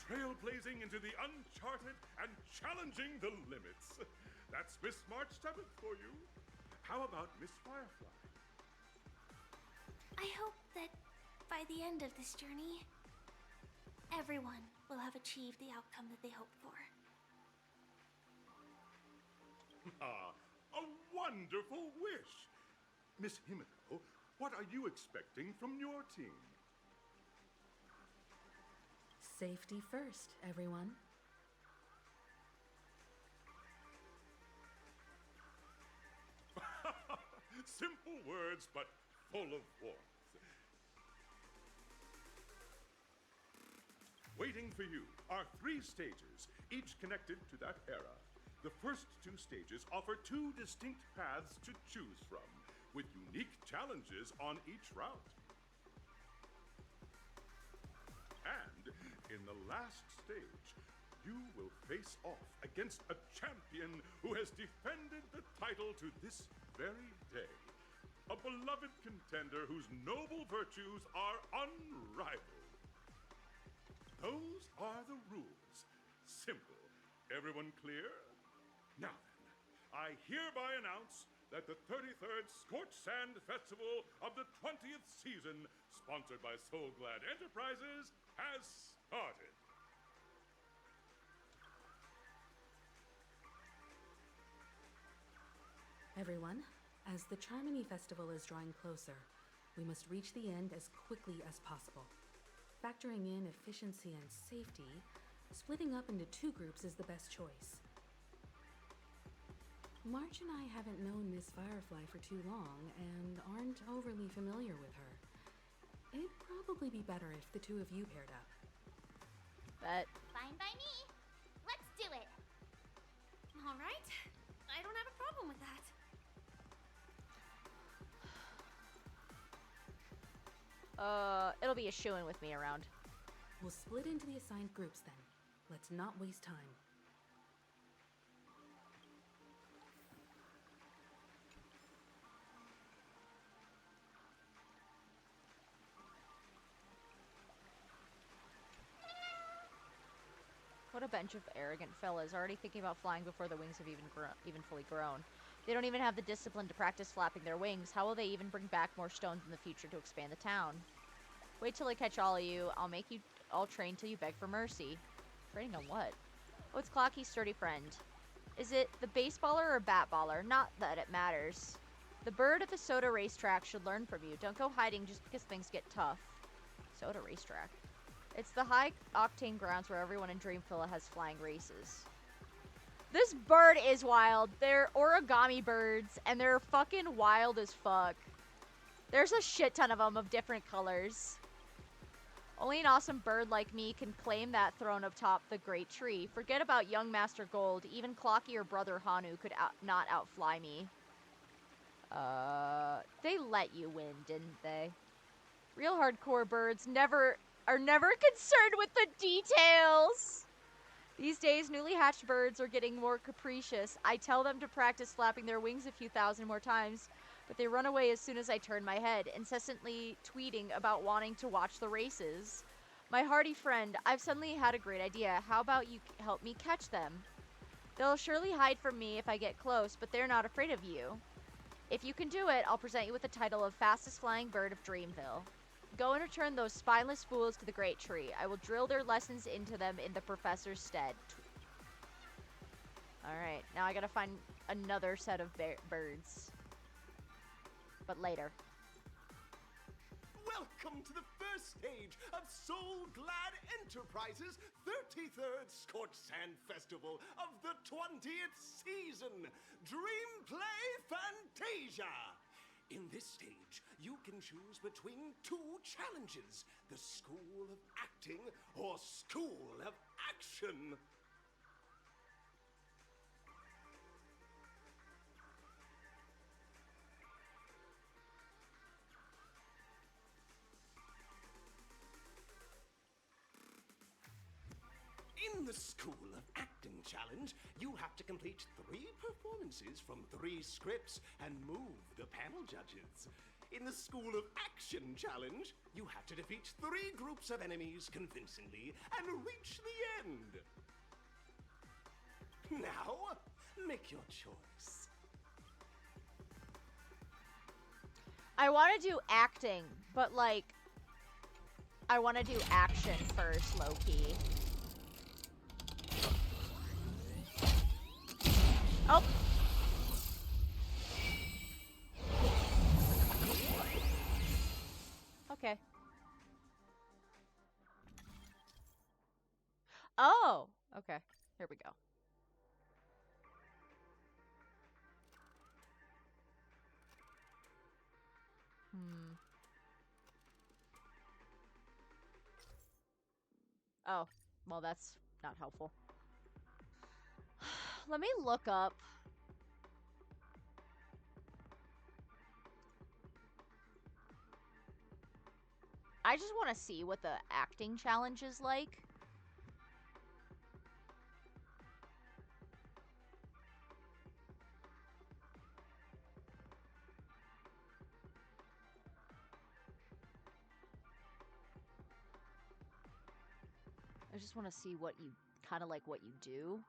trailblazing into the uncharted and challenging the limits. That's Miss March 7th for you. How about Miss Firefly? I hope that by the end of this journey, everyone will have achieved the outcome that they hoped for. Ah, a wonderful wish! Miss Himiko, what are you expecting from your team? Safety first, everyone. Simple words, but full of warmth. Waiting for you are 3 stages, each connected to that era. The first 2 stages offer 2 distinct paths to choose from, with unique challenges on each route. And in the last stage, you will face off against a champion who has defended the title to this very day. A beloved contender whose noble virtues are unrivaled. Those are the rules. Simple. Everyone clear? Now then, I hereby announce that the 33rd Scorched Sand Festival of the 20th season, sponsored by Soul Glad Enterprises, has started. Everyone, as the Charmony Festival is drawing closer, we must reach the end as quickly as possible. Factoring in efficiency and safety, splitting up into 2 groups is the best choice. March and I haven't known Miss Firefly for too long and aren't overly familiar with her. It'd probably be better if the 2 of you paired up. Bet. Fine by me. Let's do it. All right. I don't have a problem with that. It'll be a shoo-in with me around. We'll split into the assigned groups then. Let's not waste time. What a bunch of arrogant fellas, already thinking about flying before the wings have even fully grown. They don't even have the discipline to practice flapping their wings. How will they even bring back more stones in the future to expand the town? Wait till I catch all of you. I'll make you all train till you beg for mercy. Training on what? Oh, it's Clocky's sturdy friend. Is it the baseballer or bat baller? Not that it matters. The bird at the soda racetrack should learn from you. Don't go hiding just because things get tough. Soda racetrack. It's the high-octane grounds where everyone in Dreamville has flying races. This bird is wild. They're origami birds, and they're fucking wild as fuck. There's a shit ton of them of different colors. Only an awesome bird like me can claim that throne atop the great tree. Forget about young Master Gold. Even Clocky or Brother Hanu could not outfly me. They let you win, didn't they? Real hardcore birds are never concerned with the details. These days, newly hatched birds are getting more capricious. I tell them to practice flapping their wings a few thousand more times, but they run away as soon as I turn my head, incessantly tweeting about wanting to watch the races. My hardy friend, I've suddenly had a great idea. How about you help me catch them? They'll surely hide from me if I get close, but they're not afraid of you. If you can do it, I'll present you with the title of Fastest Flying Bird of Dreamville. Go and return those spineless fools to the great tree. I will drill their lessons into them in the professor's stead. Alright, now I gotta find another set of birds. But later. Welcome to the first stage of Soul Glad Enterprises' 33rd Scorched Sand Festival of the 20th season, Dream Play Fantasia. In this stage, you can choose between 2 challenges, the School of Acting or School of Action. In the School of Acting challenge, you have to complete 3 performances from 3 scripts and move the panel judges. In the School of Action challenge, you have to defeat 3 groups of enemies convincingly and reach the end. Now, make your choice. I want to do acting, but like, I want to do action first, low-key. Oh! Okay. Oh! Okay. Here we go. Oh, well, that's not helpful. Let me look up. I just want to see what the acting challenge is like. I just want to see what you, kind of like what you do.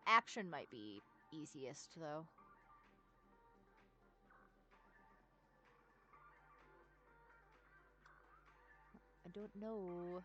Action might be easiest, though. I don't know.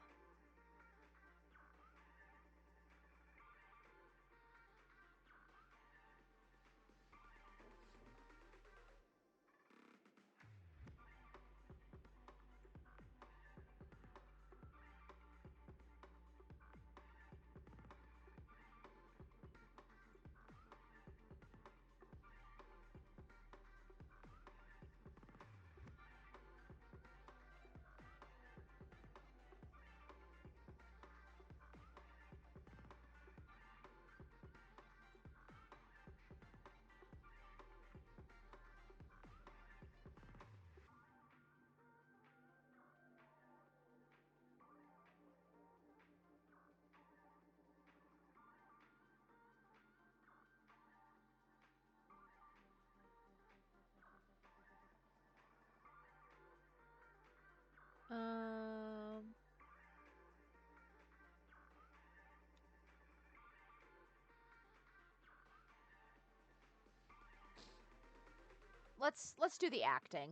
Let's do the acting.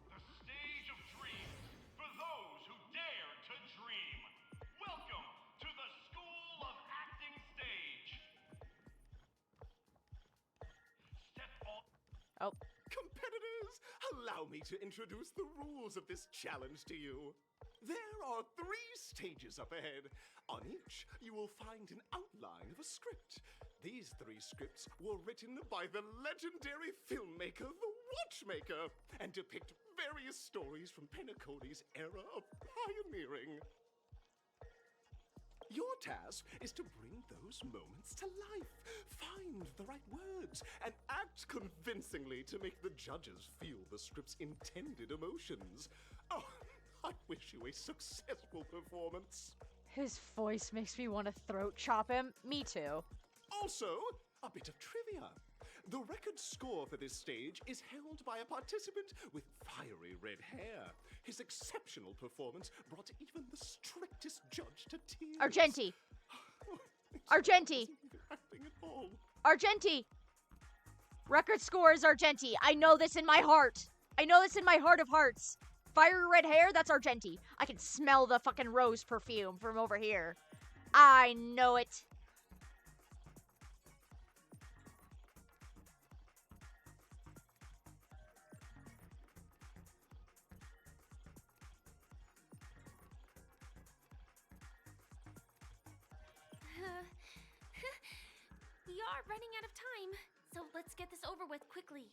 The stage of dreams for those who dare to dream. Welcome to the School of Acting stage. Step on. Oh. Competitors, allow me to introduce the rules of this challenge to you. There are 3 stages up ahead. On each, you will find an outline of a script. These 3 scripts were written by the legendary filmmaker, The Watchmaker, and depict various stories from Penacony's era of pioneering. Your task is to bring those moments to life, find the right words, and act convincingly to make the judges feel the script's intended emotions. Oh, I wish you a successful performance. His voice makes me want to throat chop him. Me too. Also, a bit of trivia. The record score for this stage is held by a participant with fiery red hair. His exceptional performance brought even the strictest judge to tears. Argenti! Argenti! Argenti! Record score is Argenti. I know this in my heart. I know this in my heart of hearts. Fiery red hair, that's Argenti. I can smell the fucking rose perfume from over here. I know it. We are running out of time, so let's get this over with quickly.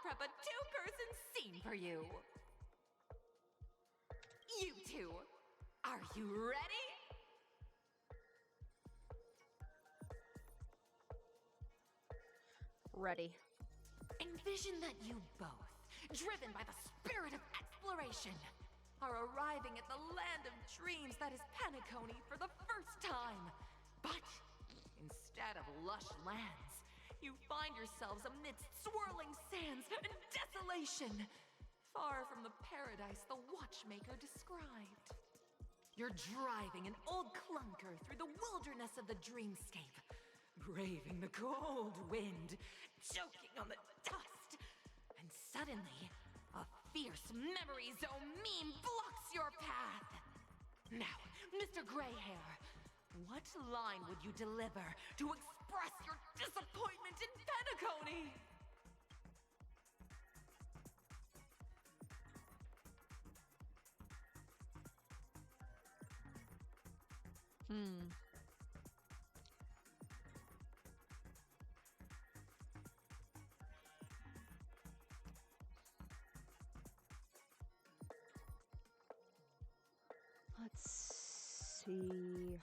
prep a two-person scene for you. You two, are you ready? Ready. Envision that you both, driven by the spirit of exploration, are arriving at the land of dreams that is Penacony for the first time. But instead of lush lands, you find yourselves amidst swirling sands and desolation, far from the paradise the watchmaker described. You're driving an old clunker through the wilderness of the dreamscape, braving the cold wind, choking on the dust, and suddenly, a fierce memory zone meme blocks your path. Now, Mr. Greyhair, what line would you deliver to express your disappointment in Penacony? Let's see.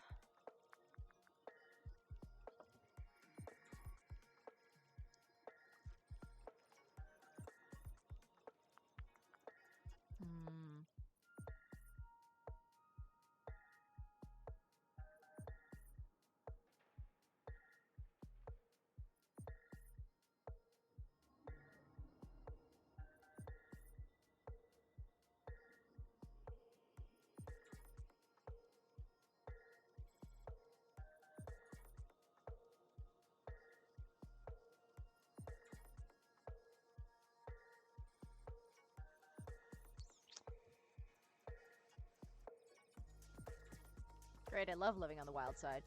Great, I love living on the wild side.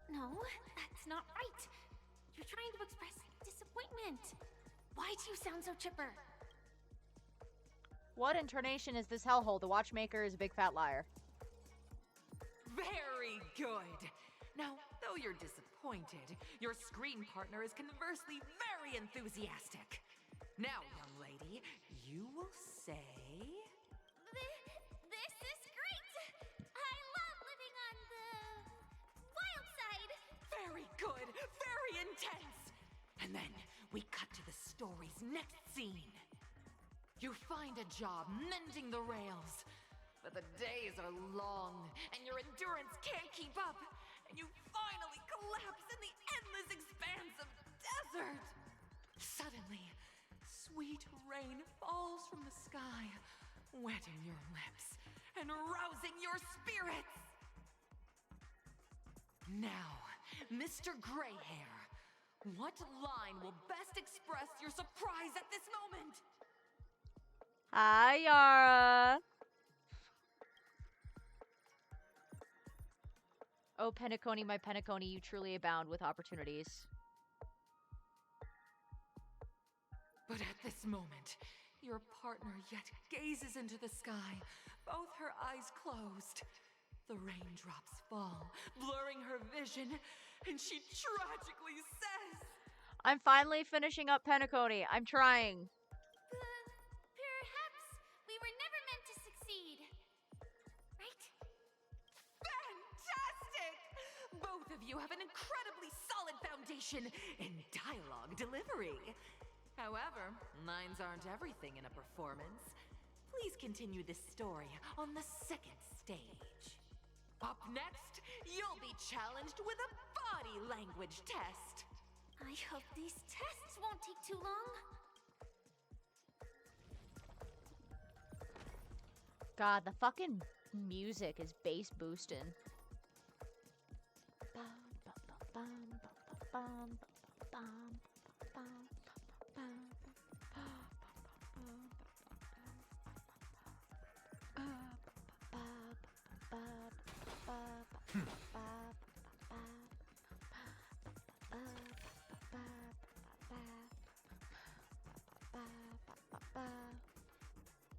No, that's not right. You're trying to express disappointment. Why do you sound so chipper? What incarnation is this hellhole? The watchmaker is a big fat liar. Very good. Now, though you're disappointed, your screen partner is conversely very enthusiastic. Now, young lady, you will say... This is great! I love living on the wild side. Very good, very intense. And then we cut to the story's next scene. You find a job mending the rails, but the days are long and your endurance can't keep up, and you finally collapse in the endless expanse of desert. Suddenly, sweet rain falls from the sky, wetting your lips and rousing your spirits. Now, Mr. Greyhair, what line will best express your surprise at this moment? Hi, Yara. Oh, Penacony, my Penacony, you truly abound with opportunities. But at this moment, your partner yet gazes into the sky, both her eyes closed. The raindrops fall, blurring her vision, and she tragically says, I'm finally finishing up Penacony. I'm trying. Perhaps we were never meant to succeed. Right? Fantastic! Both of you have an incredibly solid foundation in dialogue delivery. However, lines aren't everything in a performance. Please continue this story on the second stage. Up next, you'll be challenged with a body language test. I hope these tests won't take too long. God, the fucking music is bass boosting.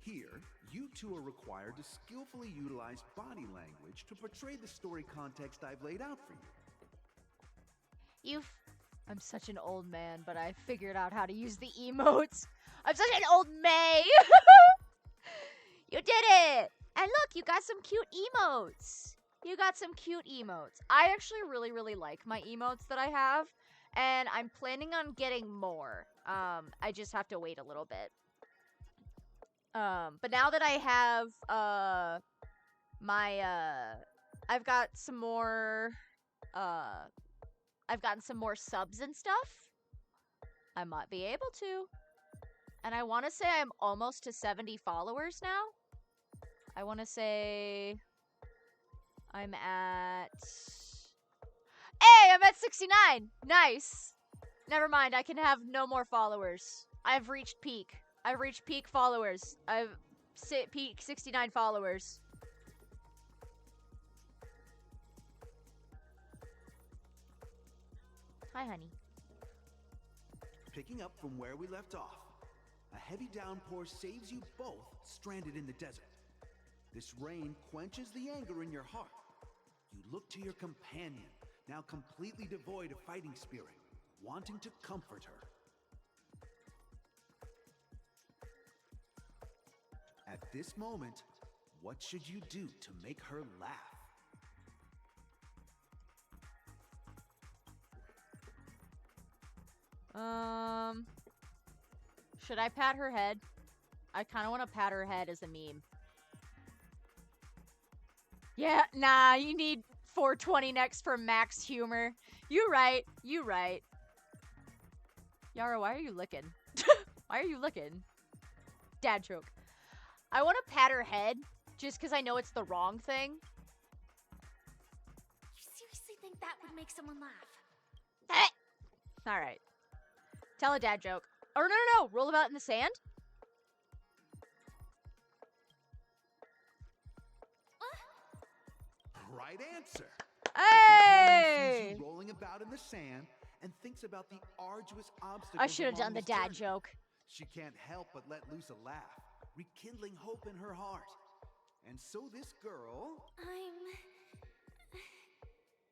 Here, you two are required to skillfully utilize body language to portray the story context I've laid out for you. I'm such an old man, but I figured out how to use the emotes. I'm such an old May. You did it. And look, you got some cute emotes. You got some cute emotes. I actually really like my emotes that I have, and I'm planning on getting more. I just have to wait a little bit. But now that I have I've got some more I've gotten some more subs and stuff, I might be able to. And I want to say I'm almost to 70 followers now. I want to say I'm at... Hey, I'm at 69! Nice! Never mind, I can have no more followers. I've reached peak. I've reached peak followers. I've peak 69 followers. Hi, honey. Picking up from where we left off, a heavy downpour saves you both stranded in the desert. This rain quenches the anger in your heart. You look to your companion, now completely devoid of fighting spirit, wanting to comfort her. At this moment, what should you do to make her laugh? Should I pat her head? I kind of want to pat her head as a meme. Yeah, nah, you need 420 next for max humor. You right, you right. Yara, why are you looking? Why are you looking? Dad joke. I want to pat her head just because I know it's the wrong thing. You seriously think that would make someone laugh? All right. Tell a dad joke. Or no. Roll about in the sand. Right answer. Hey! Sees you rolling about in the sand and thinks about the arduous obstacles. I should have done along the this dad journey. joke. She can't help but let loose a laugh, rekindling hope in her heart. And so this girl... I'm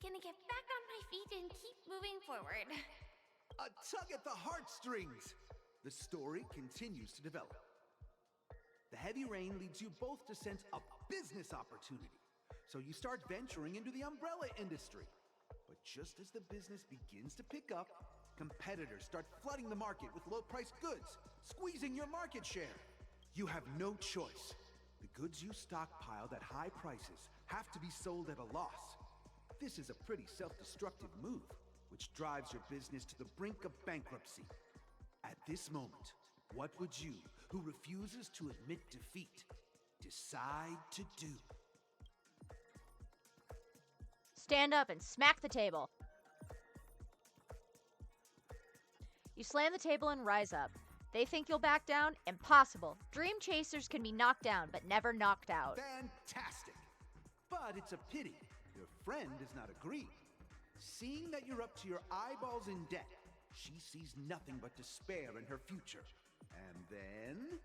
gonna get back on my feet and keep moving forward. A tug at the heartstrings. The story continues to develop. The heavy rain leads you both to sense a business opportunity. So you start venturing into the umbrella industry. But just as the business begins to pick up, competitors start flooding the market with low-priced goods, squeezing your market share. You have no choice. The goods you stockpiled at high prices have to be sold at a loss. This is a pretty self-destructive move, which drives your business to the brink of bankruptcy. At this moment, what would you, who refuses to admit defeat, decide to do? Stand up and smack the table. You slam the table and rise up. They think you'll back down? Impossible. Dream chasers can be knocked down, but never knocked out. Fantastic! But it's a pity your friend does not agree. Seeing that you're up to your eyeballs in debt, she sees nothing but despair in her future. And then...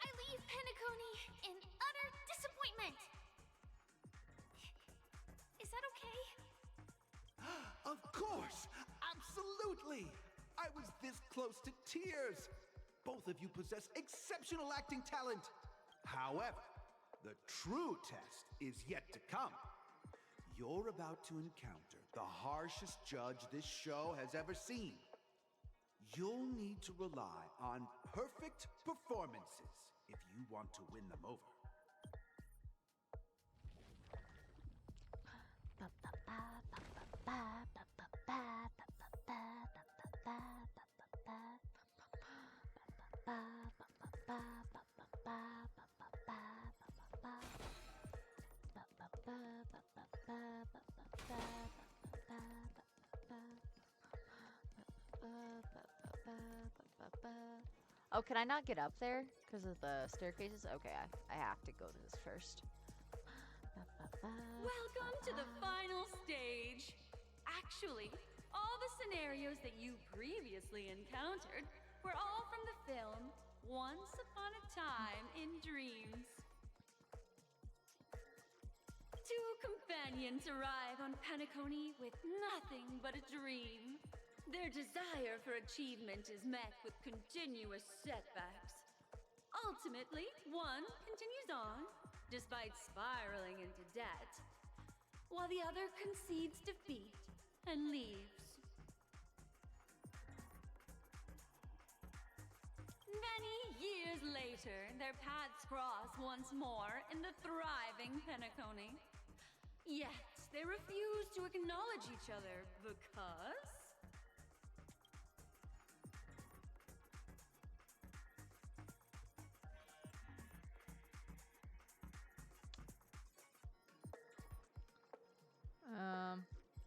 I leave Penacony in utter disappointment. Is that okay? Of course! Absolutely! I was this close to tears. Both of you possess exceptional acting talent. However, the true test is yet to come. You're about to encounter the harshest judge this show has ever seen. You'll need to rely on perfect performances if you want to win them over. Oh, can I not get up there because of the staircases? Okay, I have to go to this first. Welcome to the final stage. Actually, all the scenarios that you previously encountered were all from the film Once Upon a Time in Dreams. Two companions arrive on Penacony with nothing but a dream. Their desire for achievement is met with continuous setbacks. Ultimately, one continues on, despite spiraling into debt, while the other concedes defeat and leaves. Many years later, their paths cross once more in the thriving Penacony. Yet, they refuse to acknowledge each other because...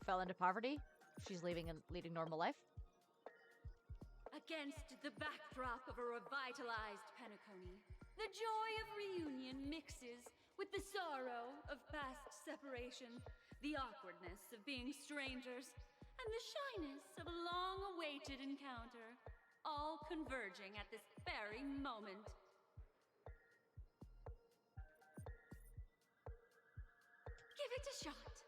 Fell into poverty. She's leading normal life. Against the backdrop of a revitalized Penacony, the joy of reunion mixes with the sorrow of past separation, the awkwardness of being strangers, and the shyness of a long-awaited encounter, all converging at this very moment. Give it a shot.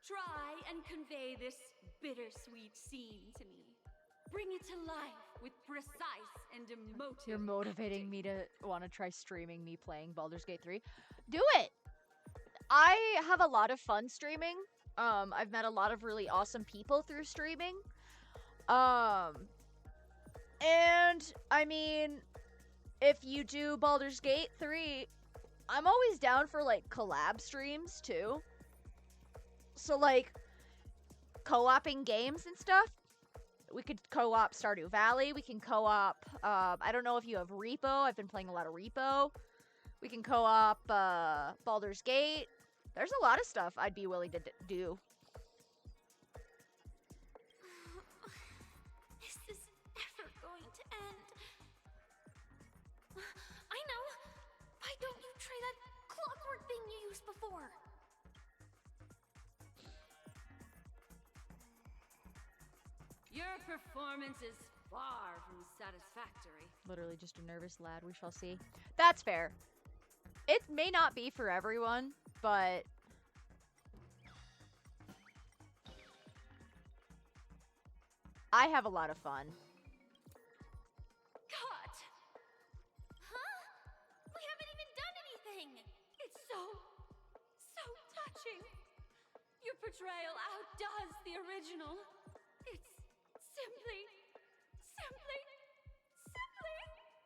Try and convey this bittersweet scene to me. Bring it to life with precise and emotive. You're motivating me to want to try streaming me playing Baldur's Gate 3. Do it! I have a lot of fun streaming. I've met a lot of really awesome people through streaming. And I mean, if you do Baldur's Gate 3, I'm always down for like collab streams too. So like co-oping games and stuff. We could co-op Stardew Valley. We can co-op, I don't know if you have Repo. I've been playing a lot of Repo. We can co-op Baldur's Gate. There's a lot of stuff I'd be willing to do. Is this ever going to end? I know! Why don't you try that clockwork thing you used before? Your performance is far from satisfactory. Literally just a nervous lad, we shall see. That's fair. It may not be for everyone, but... I have a lot of fun. God! Huh? We haven't even done anything! It's so touching. Your portrayal outdoes the original. It's simply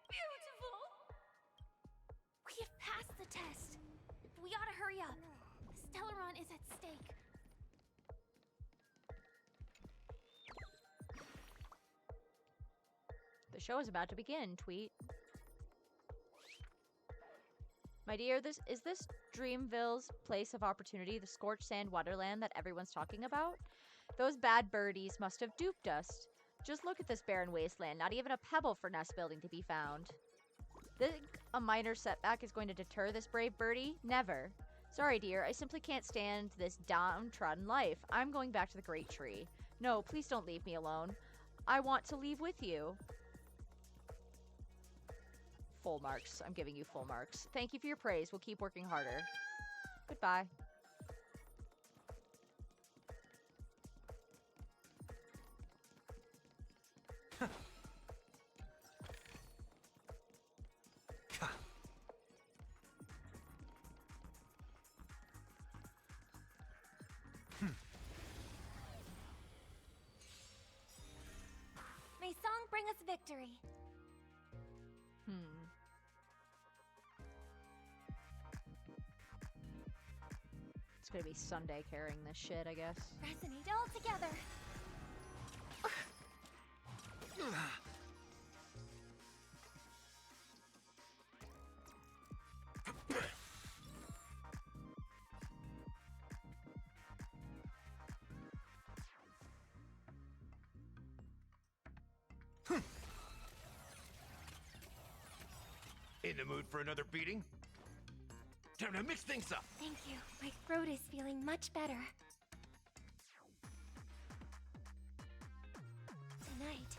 beautiful. We have passed the test. We ought to hurry up. Stellaron is at stake. The show is about to begin, tweet. My dear, is this Dreamville's place of opportunity, the scorched sand wonderland that everyone's talking about? Those bad birdies must have duped us. Just look at this barren wasteland, not even a pebble for nest building to be found. Think a minor setback is going to deter this brave birdie? Never. Sorry, dear, I simply can't stand this downtrodden life. I'm going back to the Great Tree. No, please don't leave me alone. I want to leave with you. Full marks. I'm giving you full marks. Thank you for your praise. We'll keep working harder. Goodbye. May song bring us victory. It's gonna be Sunday carrying this shit, I guess. Resonate all together. In the mood for another beating? Time to mix things up. Thank you. My throat is feeling much better. Tonight,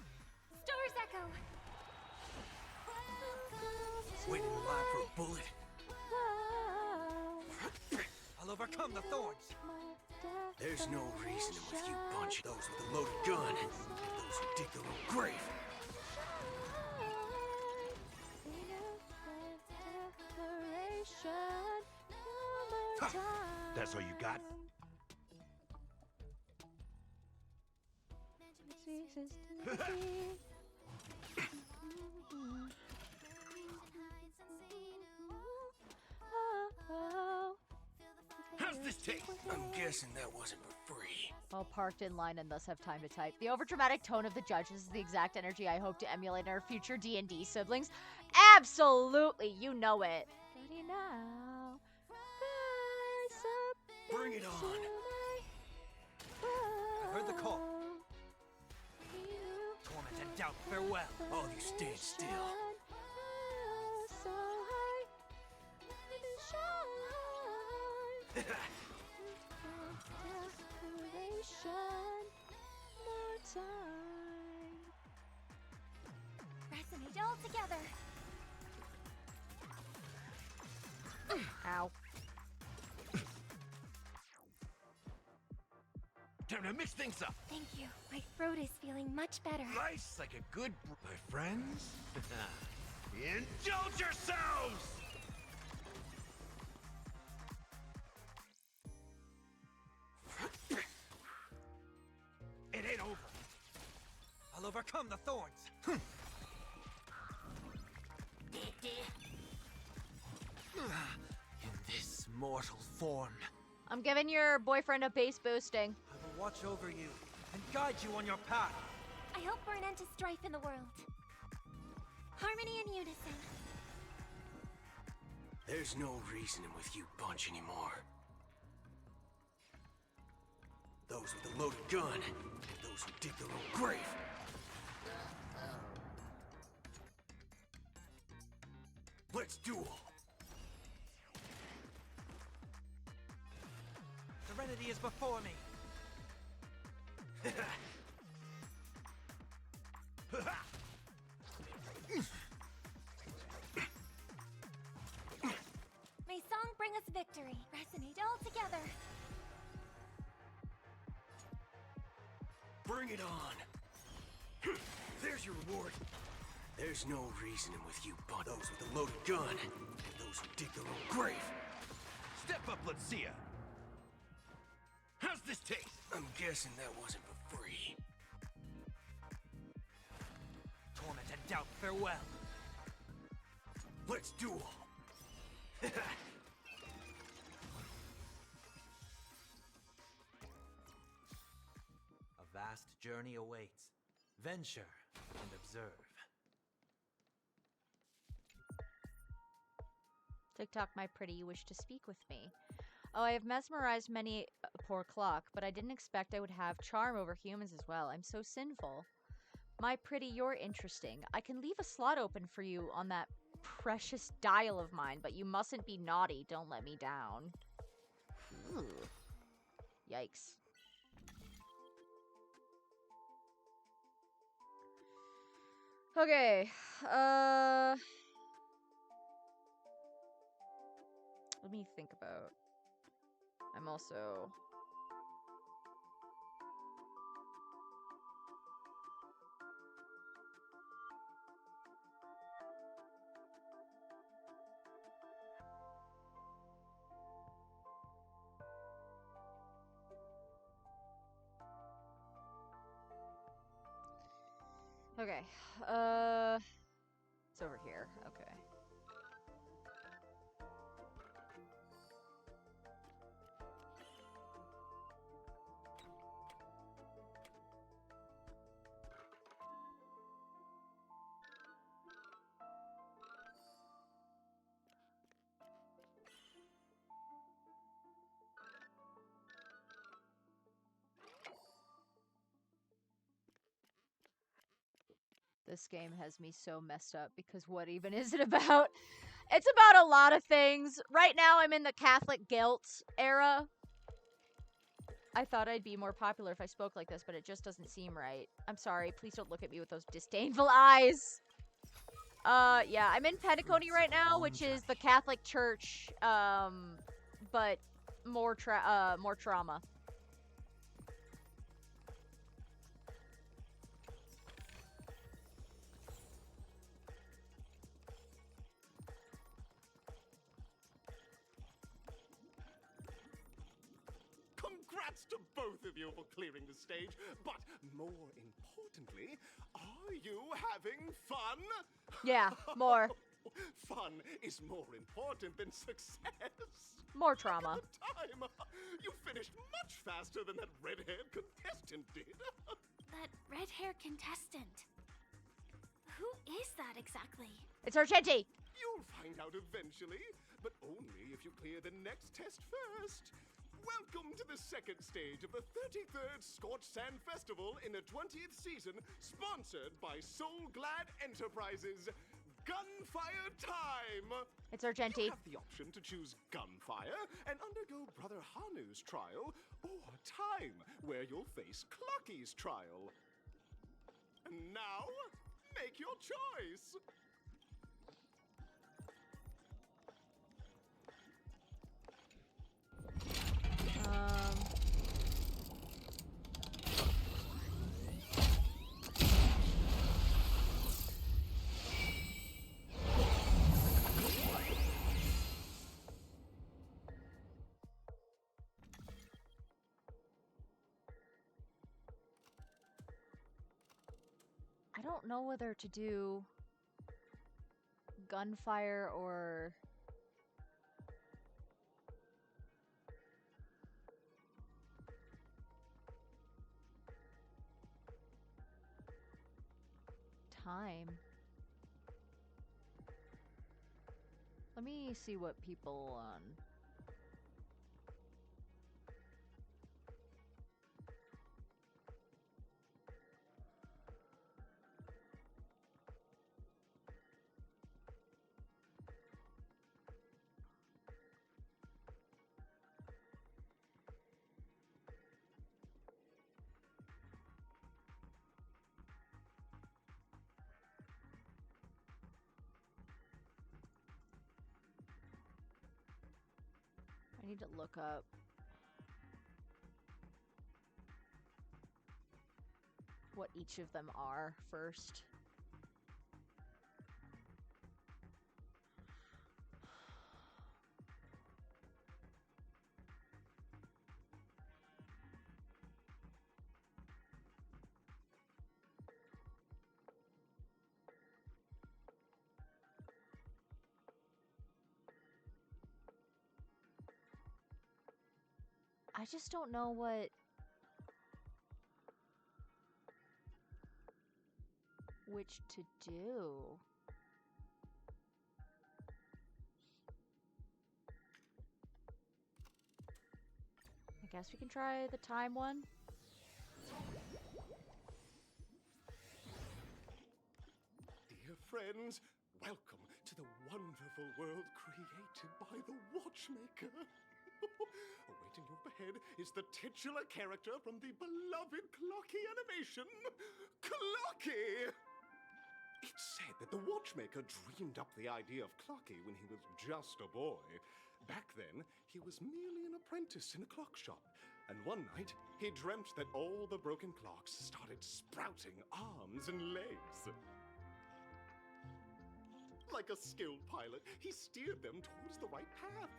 Stars Echo. Waiting in line for a bullet. I'll overcome the thorns. There's no reason with you bunch of those with a loaded That's all you got? How's this taste? I'm guessing that wasn't for free. Well, parked in line and thus have time to type. The overdramatic tone of the judges is the exact energy I hope to emulate in our future D&D siblings. Absolutely, you know it. Ready now. Bring it on. I heard the call. Torment and doubt, farewell. All you stand still. Resonate all together. Ow. Time to mix things up. Thank you. My throat is feeling much better. Nice, like a good my friends. Indulge yourselves! It ain't over. I'll overcome the thorns. In this mortal form, I'm giving your boyfriend a base boosting. I will watch over you and guide you on your path. I hope for an end to strife in the world. Harmony and unison. There's no reasoning with you bunch anymore. Those with a loaded gun, and those who dig their own grave. Let's duel. Serenity is before me. May song bring us victory. Resonate all together. Bring it on. There's your reward. There's no reasoning with you bunch. Those with a loaded gun, and those who dig their own grave. Step up, let's see ya. How's this taste? I'm guessing that wasn't for free. Torment and doubt, farewell. Let's duel. A vast journey awaits. Venture and observe. TikTok, my pretty, you wish to speak with me. Oh, I have mesmerized many a poor clock, but I didn't expect I would have charm over humans as well. I'm so sinful. My pretty, you're interesting. I can leave a slot open for you on that precious dial of mine, but you mustn't be naughty. Don't let me down. Ugh. Yikes. Okay. Let me think about. I'm also. Okay. It's over here. Okay. This game has me so messed up because what even is it about? It's about a lot of things. Right now I'm in the Catholic guilt era. I thought I'd be more popular if I spoke like this, but it just doesn't seem right. I'm sorry. Please don't look at me with those disdainful eyes. Yeah, I'm in Penacony right now, which is the Catholic Church, but more trauma. Congrats to both of you for clearing the stage. But more importantly, are you having fun? Yeah, more. Fun is more important than success. More trauma. Time. You finished much faster than that red-haired contestant did. That red-haired contestant. Who is that exactly? It's Argenti! You'll find out eventually, but only if you clear the next test first. Welcome to the second stage of the 33rd Scorched Sand Festival in the 20th season, sponsored by Soul Glad Enterprises. Gunfire time! It's Argenti. You have the option to choose gunfire and undergo Brother Hanu's trial, or time, where you'll face Clucky's trial. And now, make your choice! I don't know whether to do gunfire or time. Let me see what people on. I need to look up what each of them are first. I just don't know which to do. I guess we can try the time one. Dear friends, welcome to the wonderful world created by the Watchmaker. Awaiting you up ahead is the titular character from the beloved Clocky animation, Clocky! It's said that the Watchmaker dreamed up the idea of Clocky when he was just a boy. Back then, he was merely an apprentice in a clock shop, and one night, he dreamt that all the broken clocks started sprouting arms and legs. Like a skilled pilot, he steered them towards the right path.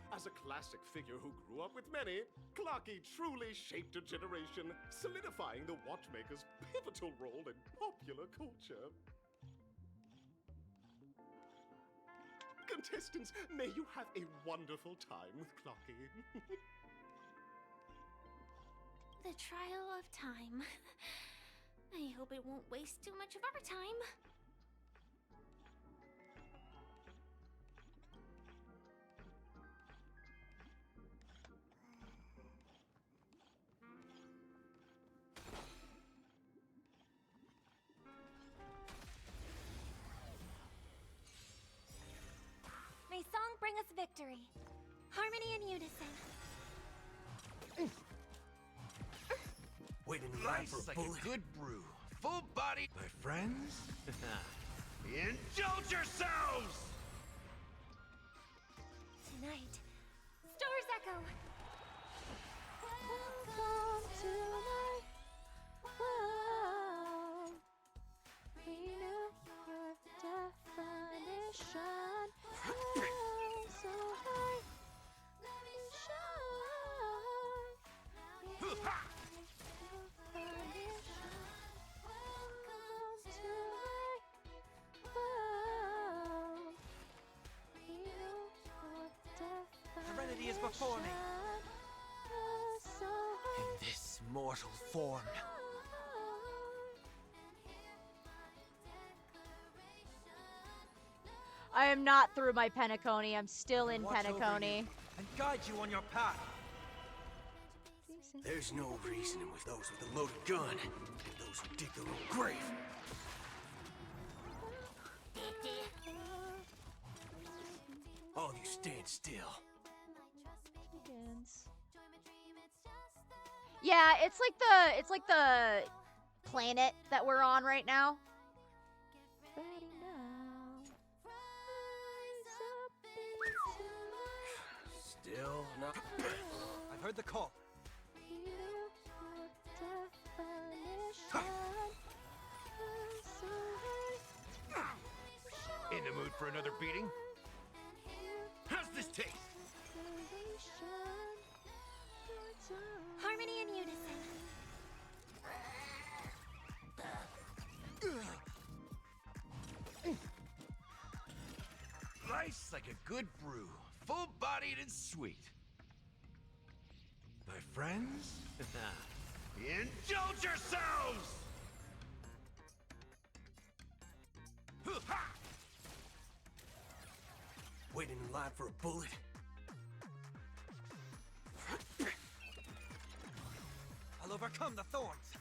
As a classic figure who grew up with many, Clocky truly shaped a generation, solidifying the Watchmaker's pivotal role in popular culture. Contestants, may you have a wonderful time with Clocky. The trial of time. I hope it won't waste too much of our time. May song bring us victory. Harmony and unison. Waiting in line for a bullet. Good brew. Full body. My friends, indulge yourselves! Tonight, Stars Echo. Welcome to my world. We know your definition. So high, let me shine. before me. In this mortal form. I am not through my Penacony. I'm still in Watch over Penacony. you and guide you on your path. There's no reasoning with those with a loaded gun and those who dig their own grave. All you stand still. Yeah, it's like the planet that we're on right now. Still not. I've heard the call. In the mood for another beating? How's this taste? Harmony and unison. Life's like a good brew, full-bodied and sweet. My friends, indulge yourselves! Waiting in line for a bullet. I'll overcome the thorns.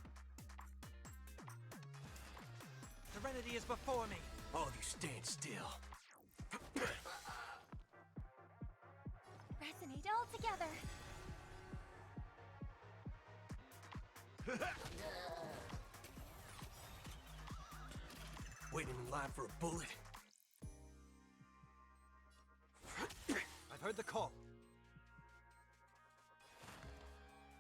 Serenity is before me. All you stand still. Resonate all together. Waiting in line for a bullet. I've heard the call.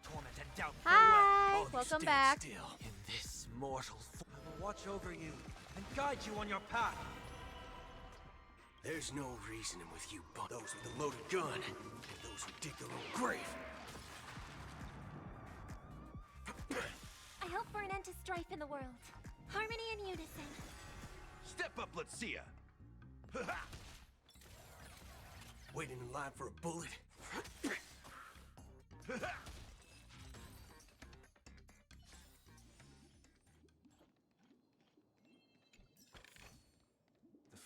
Torment and doubt. Hi, All welcome you stand back. Still in this mortal. I will watch over you and guide you on your path. There's no reasoning with you, but those with a loaded gun and those who dig their own grave. I hope for an end to strife in the world. Harmony and unison. Step up, let's see ya! Waiting in line for a bullet. The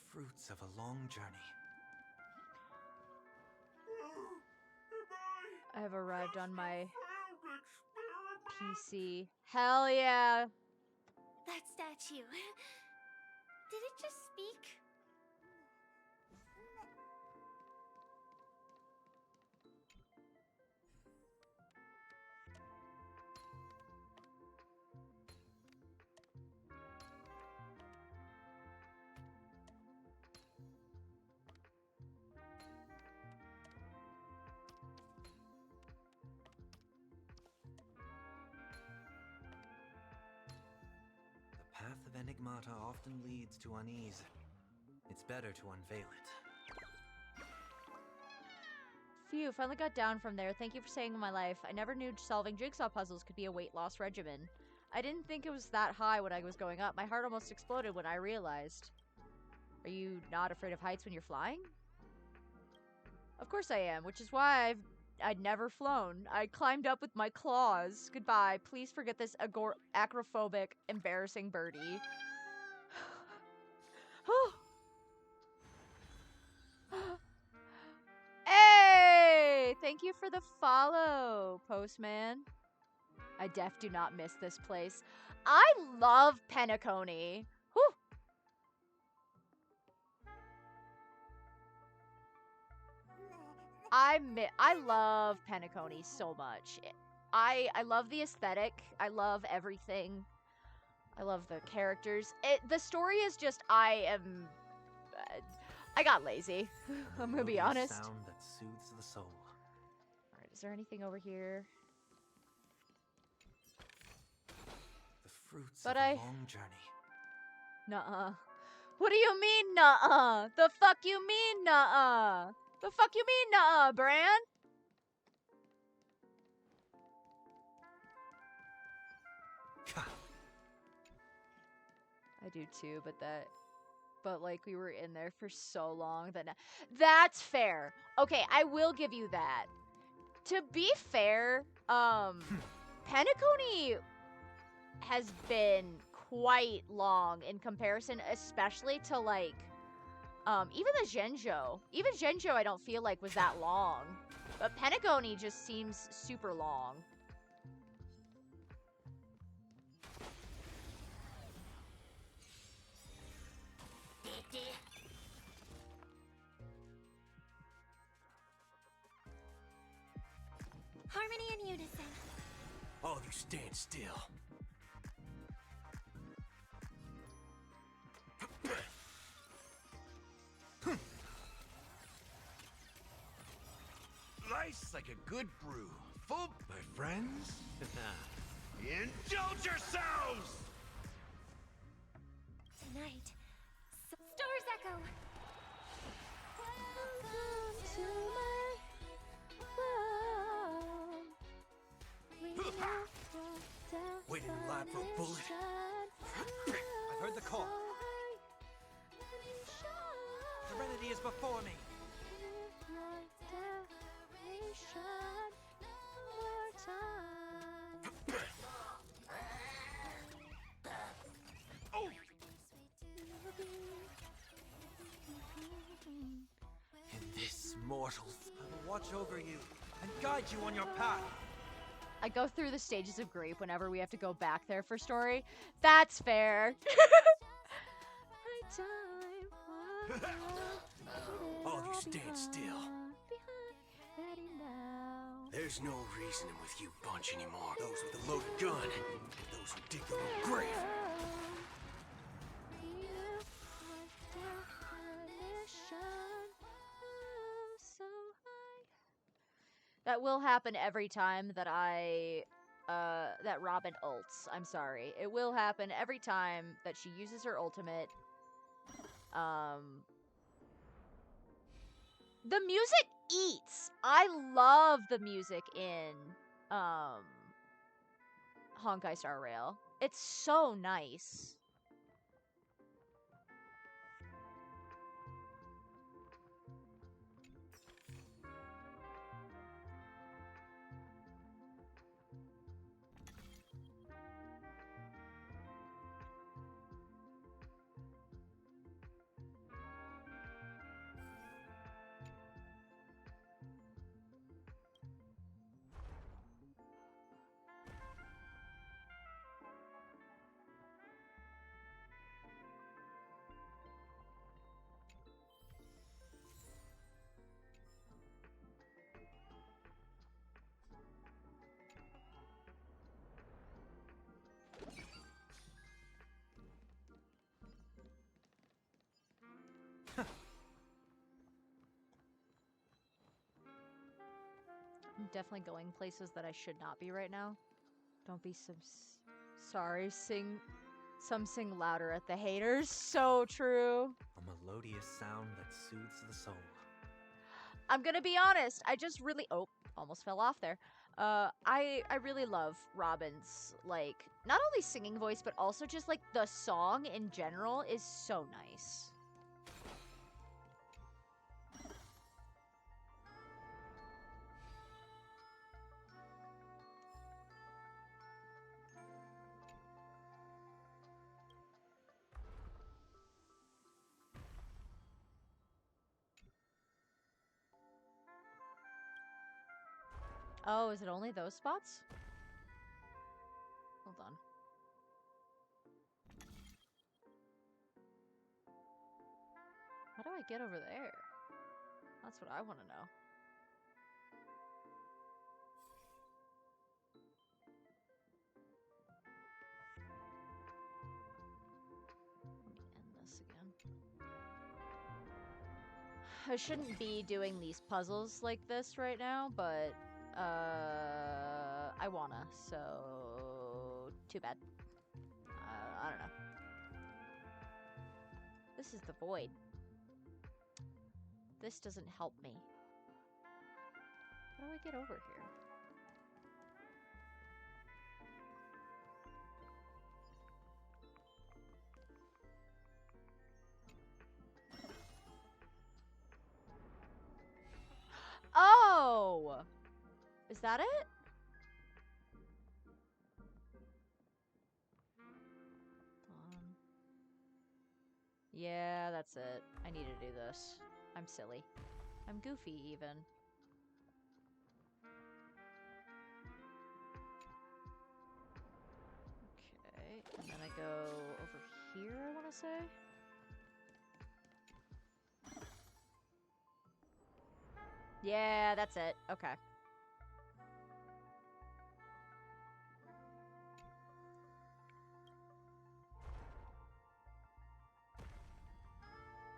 fruits of a long journey. I have arrived on my PC. Hell yeah. That statue. Did it just speak? The path of Enigmata often leads to unease. It's better to unveil it. Phew, finally got down from there. Thank you for saving my life. I never knew solving jigsaw puzzles could be a weight loss regimen. I didn't think it was that high when I was going up. My heart almost exploded when I realized. Are you not afraid of heights when you're flying? Of course I am, which is why I'd never flown. I climbed up with my claws. Goodbye. Please forget this acrophobic, embarrassing birdie. Hey! Thank you for the follow, Postman. I do not miss this place. I love Penacony. Whew. I love Penacony so much. I love the aesthetic. I love everything. I love the characters. The story is just I got lazy. I'm gonna be honest. Sound that soothes the soul. All right, is there anything over here? The fruits But of a long journey. Nuh-uh. What do you mean, nuh-uh? The fuck you mean, nuh-uh? The fuck you mean, nuh-uh, Bran? I do too, but like we were in there for so long that that's fair. Okay, I will give you that. To be fair, Penacony has been quite long in comparison, especially to like, even the Genjo. Even Genjo I don't feel like was that long. But Penacony just seems super long. Harmony and unison. All of you stand still. Nice like a good brew. Full, my friends. Indulge yourselves! Tonight, Stars Echo. Welcome to my world. Waiting in line for a bullet. I've heard the call. Serenity is before me. And this mortals. I will watch over you and guide you on your path. I go through the stages of grief whenever we have to go back there for story. That's fair. All of you stand still. There's no reasoning with you bunch anymore. Those with a loaded gun, those who dig their own grave. That will happen every time that that Robin ults. I'm sorry. It will happen every time that she uses her ultimate. The music eats. I love the music in Honkai Star Rail. It's so nice. I'm definitely going places that I should not be right now. Don't be so sorry. Sing louder at the haters. So true. A melodious sound that soothes the soul. I'm gonna be honest. I just really almost fell off there. I really love Robin's like not only singing voice but also just like the song in general is so nice. Oh, is it only those spots? Hold on. How do I get over there? That's what I want to know. Let me end this again. I shouldn't be doing these puzzles like this right now, but I wanna, so too bad. I don't know. This is the void. This doesn't help me. How do I get over here? Oh! that it? Yeah, that's it. I need to do this. I'm silly. I'm goofy, even. Okay, and then I go over here, I want to say? Yeah, that's it. Okay.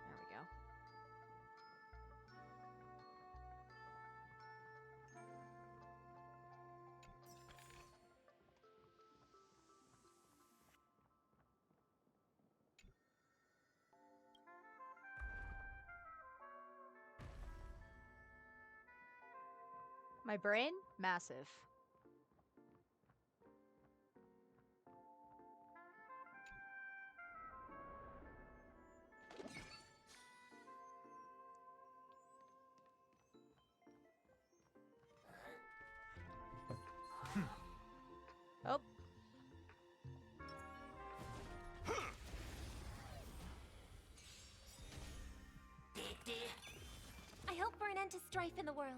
There we go. My brain? Massive. Oh. I hope for an end to strife in the world.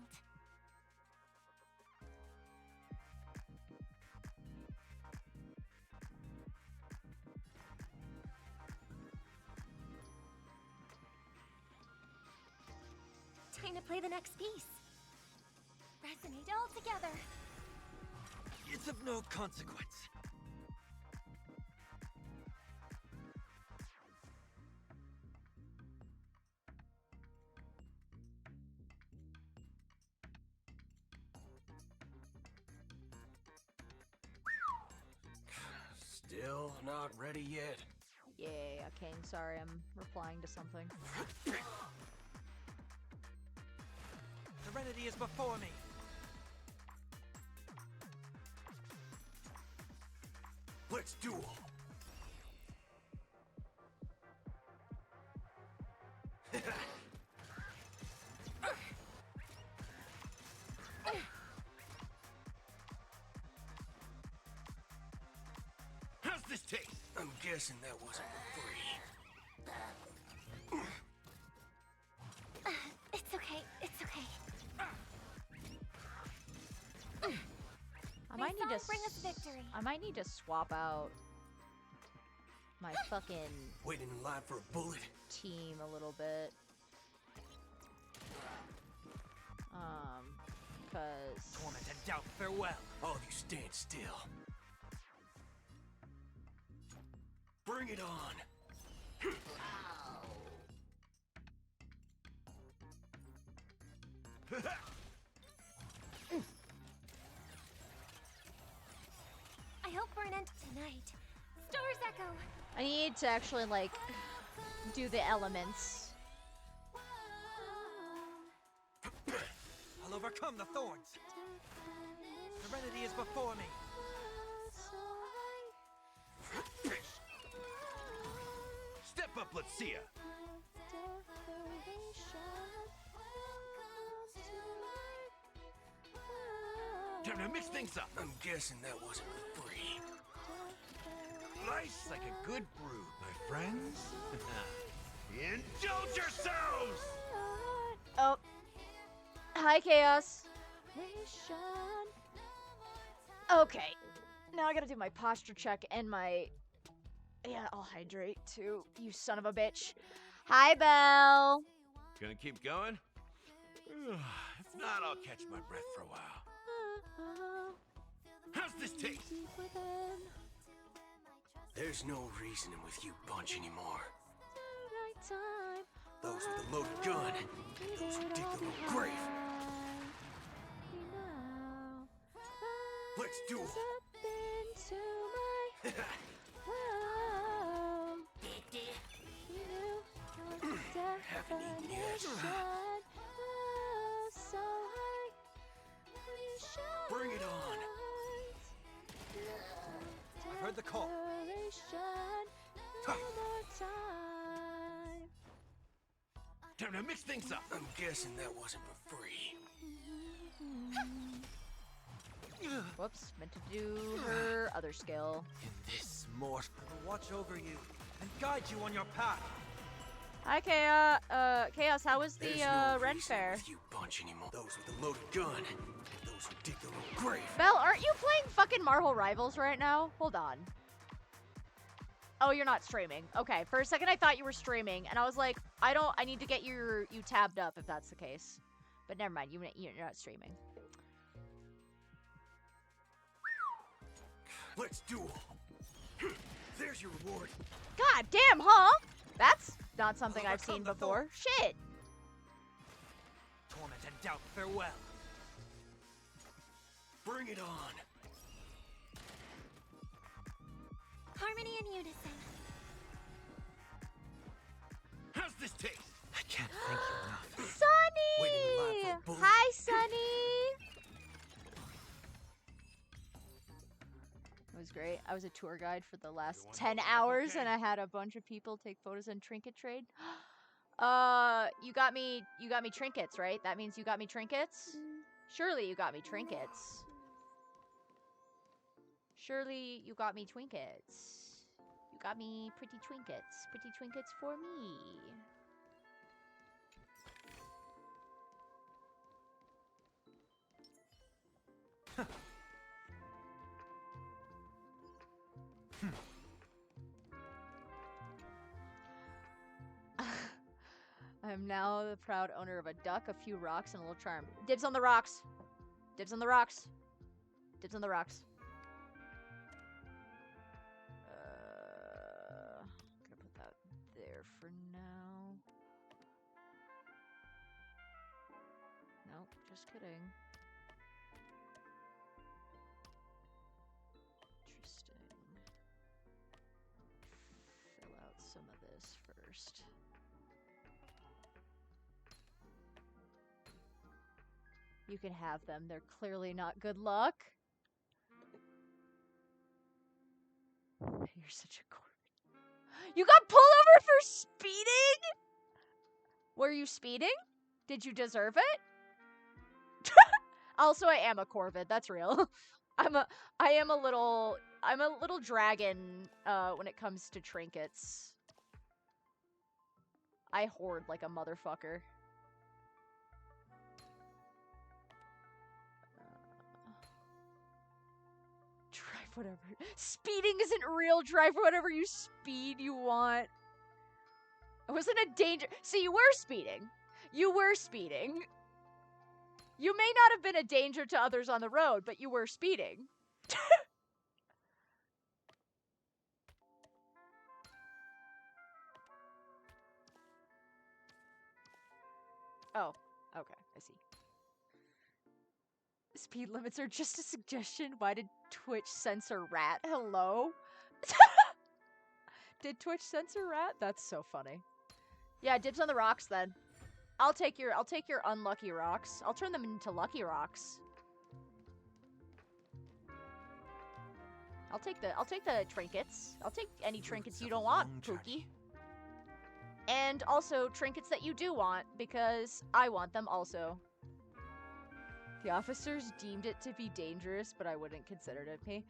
Time to play the next piece. Resonate all together. It's of no consequence. Still not ready yet. Yeah, King, sorry, I'm replying to something. Serenity is before me. Let's duel. How's this taste? I'm guessing that wasn't for free. It's okay. It's okay. I might need to bring us victory. I might need to swap out my fucking Waiting in line for a bullet. team a little bit. Cause Torment and doubt, farewell. All of you stand still. Bring it on. I hope for an end tonight. Stars echo. I need to actually like do the elements. I'll overcome the thorns. Serenity is before me. Step up, let's see ya. Time to mix things up. I'm guessing that wasn't for free. Nice like a good brew, my friends. Indulge yourselves! Oh. Hi, Chaos. Okay. Now I gotta do my posture check and my... Yeah, I'll hydrate too, you son of a bitch. Hi, Belle. Gonna keep going? If not, I'll catch my breath for a while. How's this taste? There's no reasoning with you bunch anymore. Those with the loaded gun, those who dig their own grave. Let's duel. Haven't eaten yet. Bring it on. I've heard the call. Time to mix things up. I'm guessing that wasn't for free. Whoops, meant to do her other skill. In this mortal, will watch over you and guide you on your path. Hi, Chaos, how was the, Ren Fair? You bunch anymore. Those with a loaded gun, and those who dig their own grave. Belle, aren't you playing fucking Marvel Rivals right now? Hold on. Oh, you're not streaming. Okay, for a second I thought you were streaming, and I was like, I need to get you tabbed up if that's the case. But never mind, you're not streaming. Let's duel. There's your reward. God damn, huh? That's not something I've seen before. Shit. Torment and doubt, farewell. Bring it on. Harmony and unison. How's this taste? I can't thank you enough. Sunny! Hi, Sunny! It was great. I was a tour guide for the last 10 hours, and I had a bunch of people take photos and trinket trade. You got me trinkets, right? That means you got me trinkets? Surely you got me trinkets. Surely you got me twinkets. You got me pretty trinkets for me. I am now the proud owner of a duck, a few rocks, and a little charm. Dibs on the rocks. Dibs on the rocks. Dibs on the rocks. Gonna put that there for now. Nope, just kidding. Interesting. Fill out some of this first. You can have them. They're clearly not good luck. You're such a corvid. You got pulled over for speeding? Were you speeding? Did you deserve it? Also, I am a corvid. That's real. I'm a little dragon when it comes to trinkets. I hoard like a motherfucker. Whatever. Speeding isn't real. Drive whatever you speed you want. It wasn't a danger. See, you were speeding. You were speeding. You may not have been a danger to others on the road, but you were speeding. Oh, okay. I see. Speed limits are just a suggestion. Why did Twitch censor rat? Hello? Did Twitch censor rat? That's so funny. Yeah, dibs on the rocks then. I'll take your unlucky rocks. I'll turn them into lucky rocks. I'll take the trinkets. I'll take any trinkets you don't want, Pookie. And also trinkets that you do want, because I want them also. The officers deemed it to be dangerous, but I wouldn't consider it me.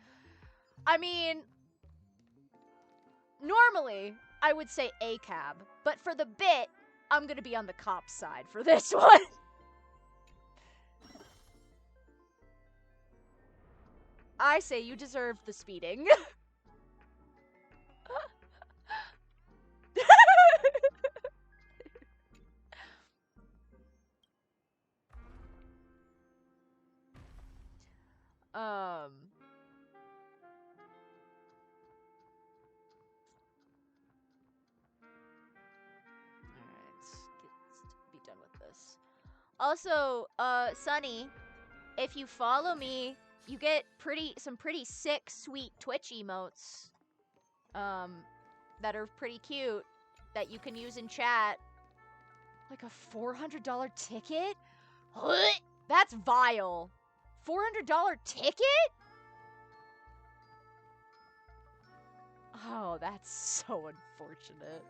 I mean, normally I would say a cab, but for the bit, I'm gonna be on the cop's side for this one. I say you deserve the speeding. Alright, be done with this. Also, Sunny, if you follow me, you get some pretty sick, sweet Twitch emotes. That are pretty cute, that you can use in chat. Like a $400 ticket? That's vile. $400 ticket? Oh, that's so unfortunate.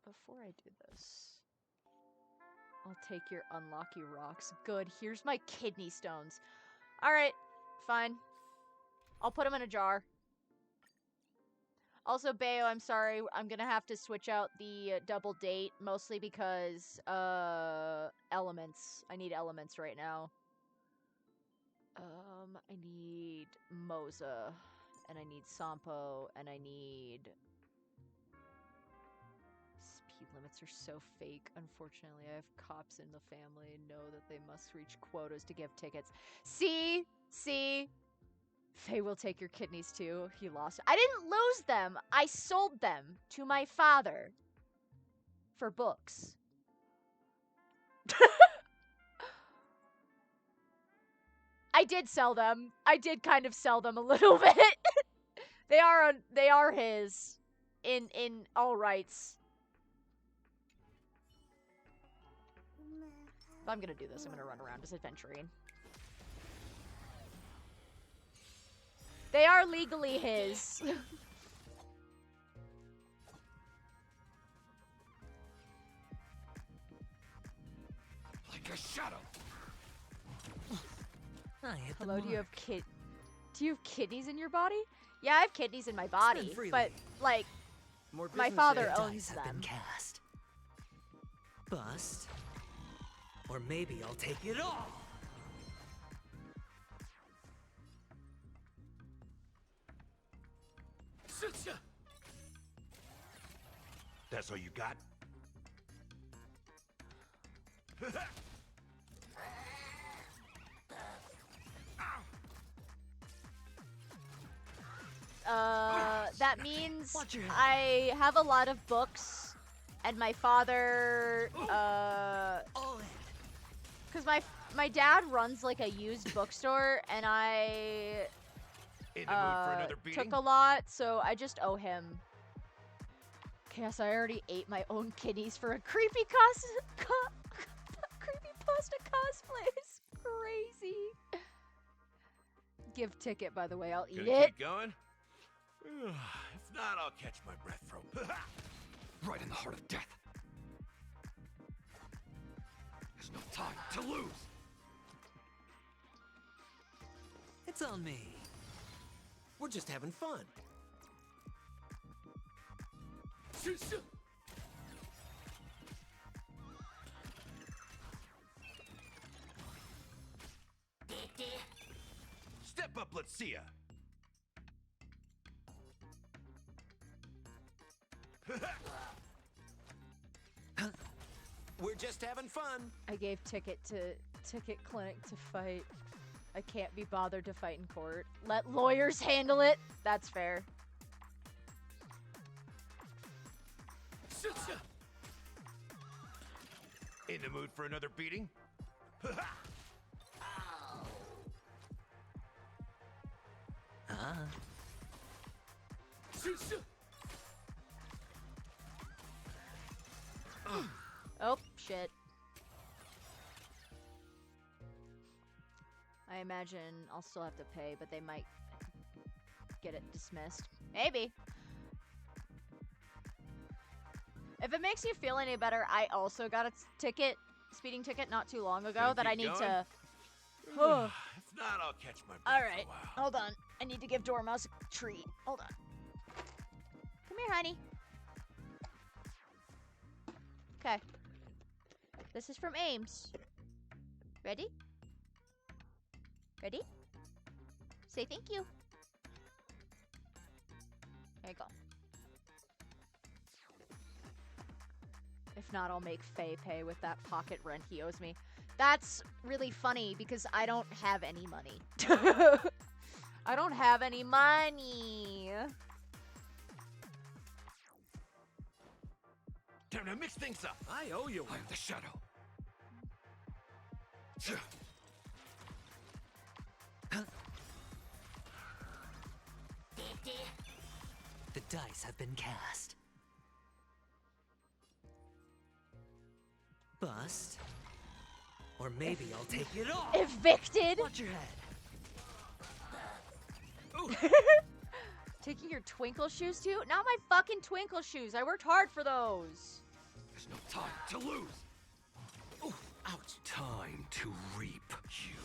Before I do this, I'll take your unlucky rocks. Good. Here's my kidney stones. Alright. Fine. I'll put them in a jar. Also, Bayo, I'm sorry. I'm gonna have to switch out the double date. Mostly because, elements. I need elements right now. I need Moza. And I need Sampo. And I need... Speed limits are so fake. Unfortunately, I have cops in the family and know that they must reach quotas to give tickets. See? See? Faye will take your kidneys too. He lost. I didn't lose them. I sold them to my father. For books. I did sell them. I did kind of sell them a little bit. They are his. In all rights. If I'm gonna do this, I'm gonna run around just adventuring. They are legally his. Like a shadow. Hello, do you have kidneys in your body? Yeah, I have kidneys in my body, but like my father owns them. Cast. Bust. Or maybe I'll take it all. That's all you got? That means I have a lot of books, and my father, because my dad runs like a used bookstore, and I took a lot, so I just owe him. Chaos, I already ate my own kidneys for a creepypasta cosplay. It's crazy. Give ticket, by the way. I'll eat it. Keep going? If not, I'll catch my breath for right in the heart of death. There's no time to lose. It's on me. We're just having fun. Step up, let's see ya. We're just having fun. I gave ticket to Ticket Clinic to fight. I can't be bothered to fight in court. Let lawyers handle it. That's fair. In the mood for another beating? Oh, shit. I imagine I'll still have to pay, but they might get it dismissed. Maybe. If it makes you feel any better, I also got a speeding ticket not too long ago that I need to... If not, I'll catch my breath Alright, for a while. hold on. I need to give Dormouse a treat. Hold on. Come here, honey. Okay. This is from Ames. Ready? Ready? Say thank you. There you go. If not, I'll make Faye pay with that pocket rent he owes me. That's really funny because I don't have any money. I don't have any money. Time to mix things up. I owe you. I'm the shadow. The dice have been cast. Bust. Or maybe I'll take it all. Evicted? Watch your head. Taking your twinkle shoes too? Not my fucking twinkle shoes. I worked hard for those. There's no time to lose. Oof. Out. Time to reap. You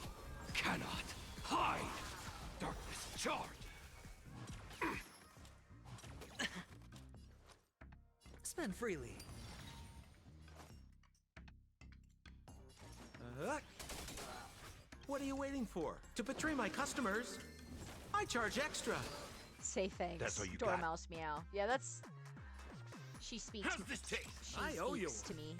cannot hide. Darkness charge. Spend freely. What are you waiting for? To betray my customers? I charge extra. Say thanks. That's what you got. Dormouse meow. Yeah, that's. She speaks. How's this taste? She I owe you speaks to me.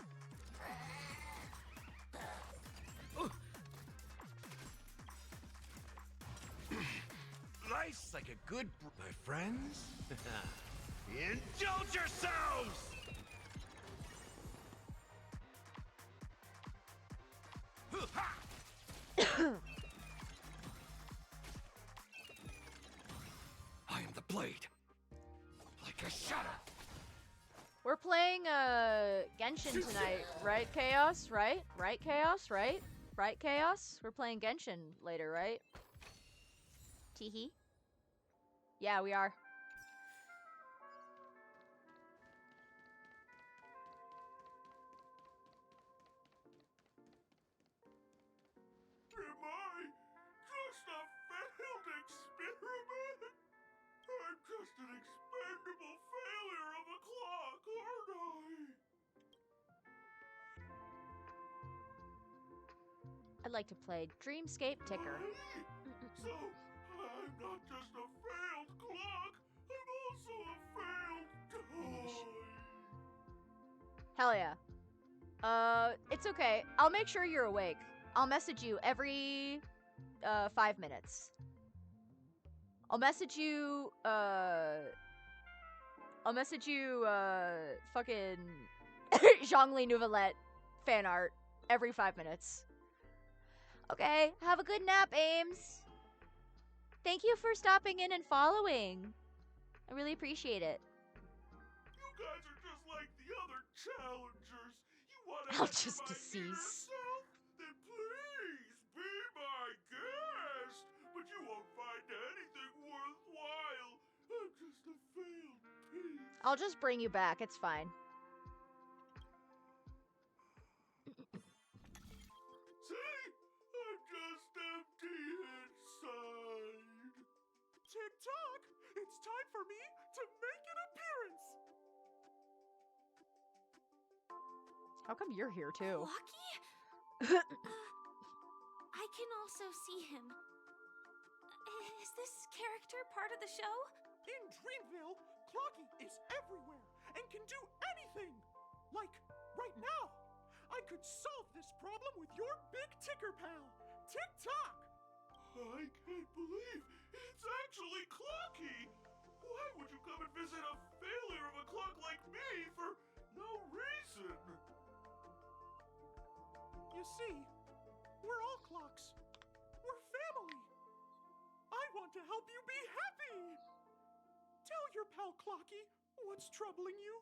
Life's like a good my friends. Indulge yourselves! I am the blade. Like a shadow. We're playing Genshin tonight, right, Chaos? Right? Right, Chaos? Right? Right, Chaos? We're playing Genshin later, right? Teehee? Yeah, we are. Am I just a failed experiment? I'm just an expendable failure of a clock, aren't I? I'd like to play Dreamscape Ticker. So, I'm not just a failed clock, I'm also a failed toy. Hell yeah. It's okay. I'll make sure you're awake. I'll message you every 5 minutes. I'll message you fucking Zhongli Nouvelette fan art every 5 minutes. Okay, have a good nap, Ames. Thank you for stopping in and following. I really appreciate it. You guys are just like the other challengers. You want to I'll just decease. yourself? Then please be my guest. But you won't find anything worthwhile. I'm just a failed piece. I'll just bring you back. It's fine. See? I'm just empty inside. Tick-tock! It's time for me to make an appearance! How come you're here too? Lucky? I can also see him. Is this character part of the show? In Dreamville, Clocky is everywhere and can do anything! Like, right now! I could solve this problem with your big ticker pal, Tick-tock! I can't believe it's actually Clocky! Why would you come and visit a failure of a clock like me for no reason? You see, we're all clocks. We're family. I want to help you be happy! Tell your pal Clocky what's troubling you.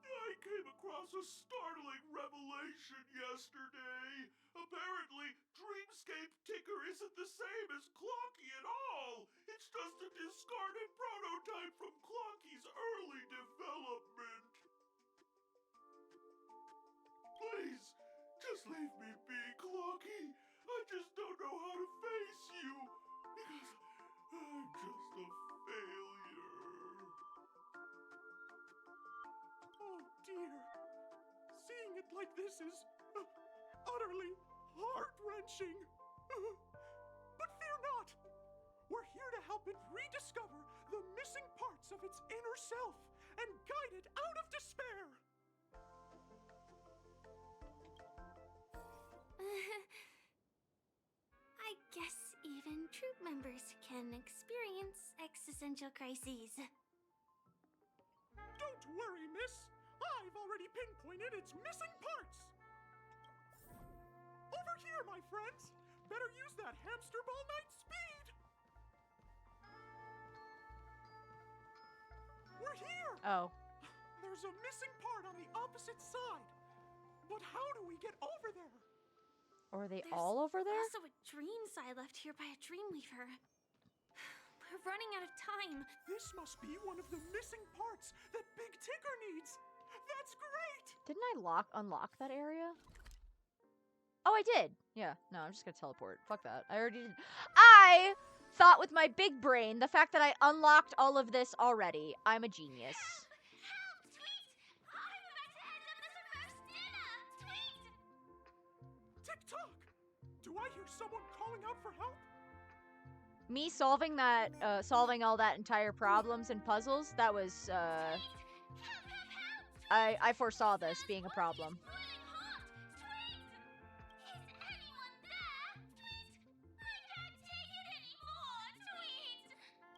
I came across a startling revelation yesterday. Apparently, Dreamscape Ticker isn't the same as Clocky at all. It's just a discarded prototype from Clocky's early development. Please, just leave me be, Clocky. I just don't know how to face you. Because I'm just a failure. Oh dear. Seeing it like this is utterly heart-wrenching. But fear not. We're here to help it rediscover the missing parts of its inner self and guide it out of despair. I guess even troop members can experience existential crises. Don't worry, miss. I've already pinpointed its missing parts. Over here, my friends. Better use that hamster ball night speed. We're here. Oh. There's a missing part on the opposite side. But how do we get over there? Or are they There's all over there? also a dream side left here by a Dreamweaver. We're running out of time. This must be one of the missing parts that Big Ticker needs. That's great! Didn't I unlock that area? Oh, I did. Yeah, no, I'm just gonna teleport. Fuck that. I already did. I thought with my big brain, the fact that I unlocked all of this already, I'm a genius. Tick-tock! Do I hear someone calling out for help? Me solving that, solving all that entire problems and puzzles, that was, I foresaw this being a problem.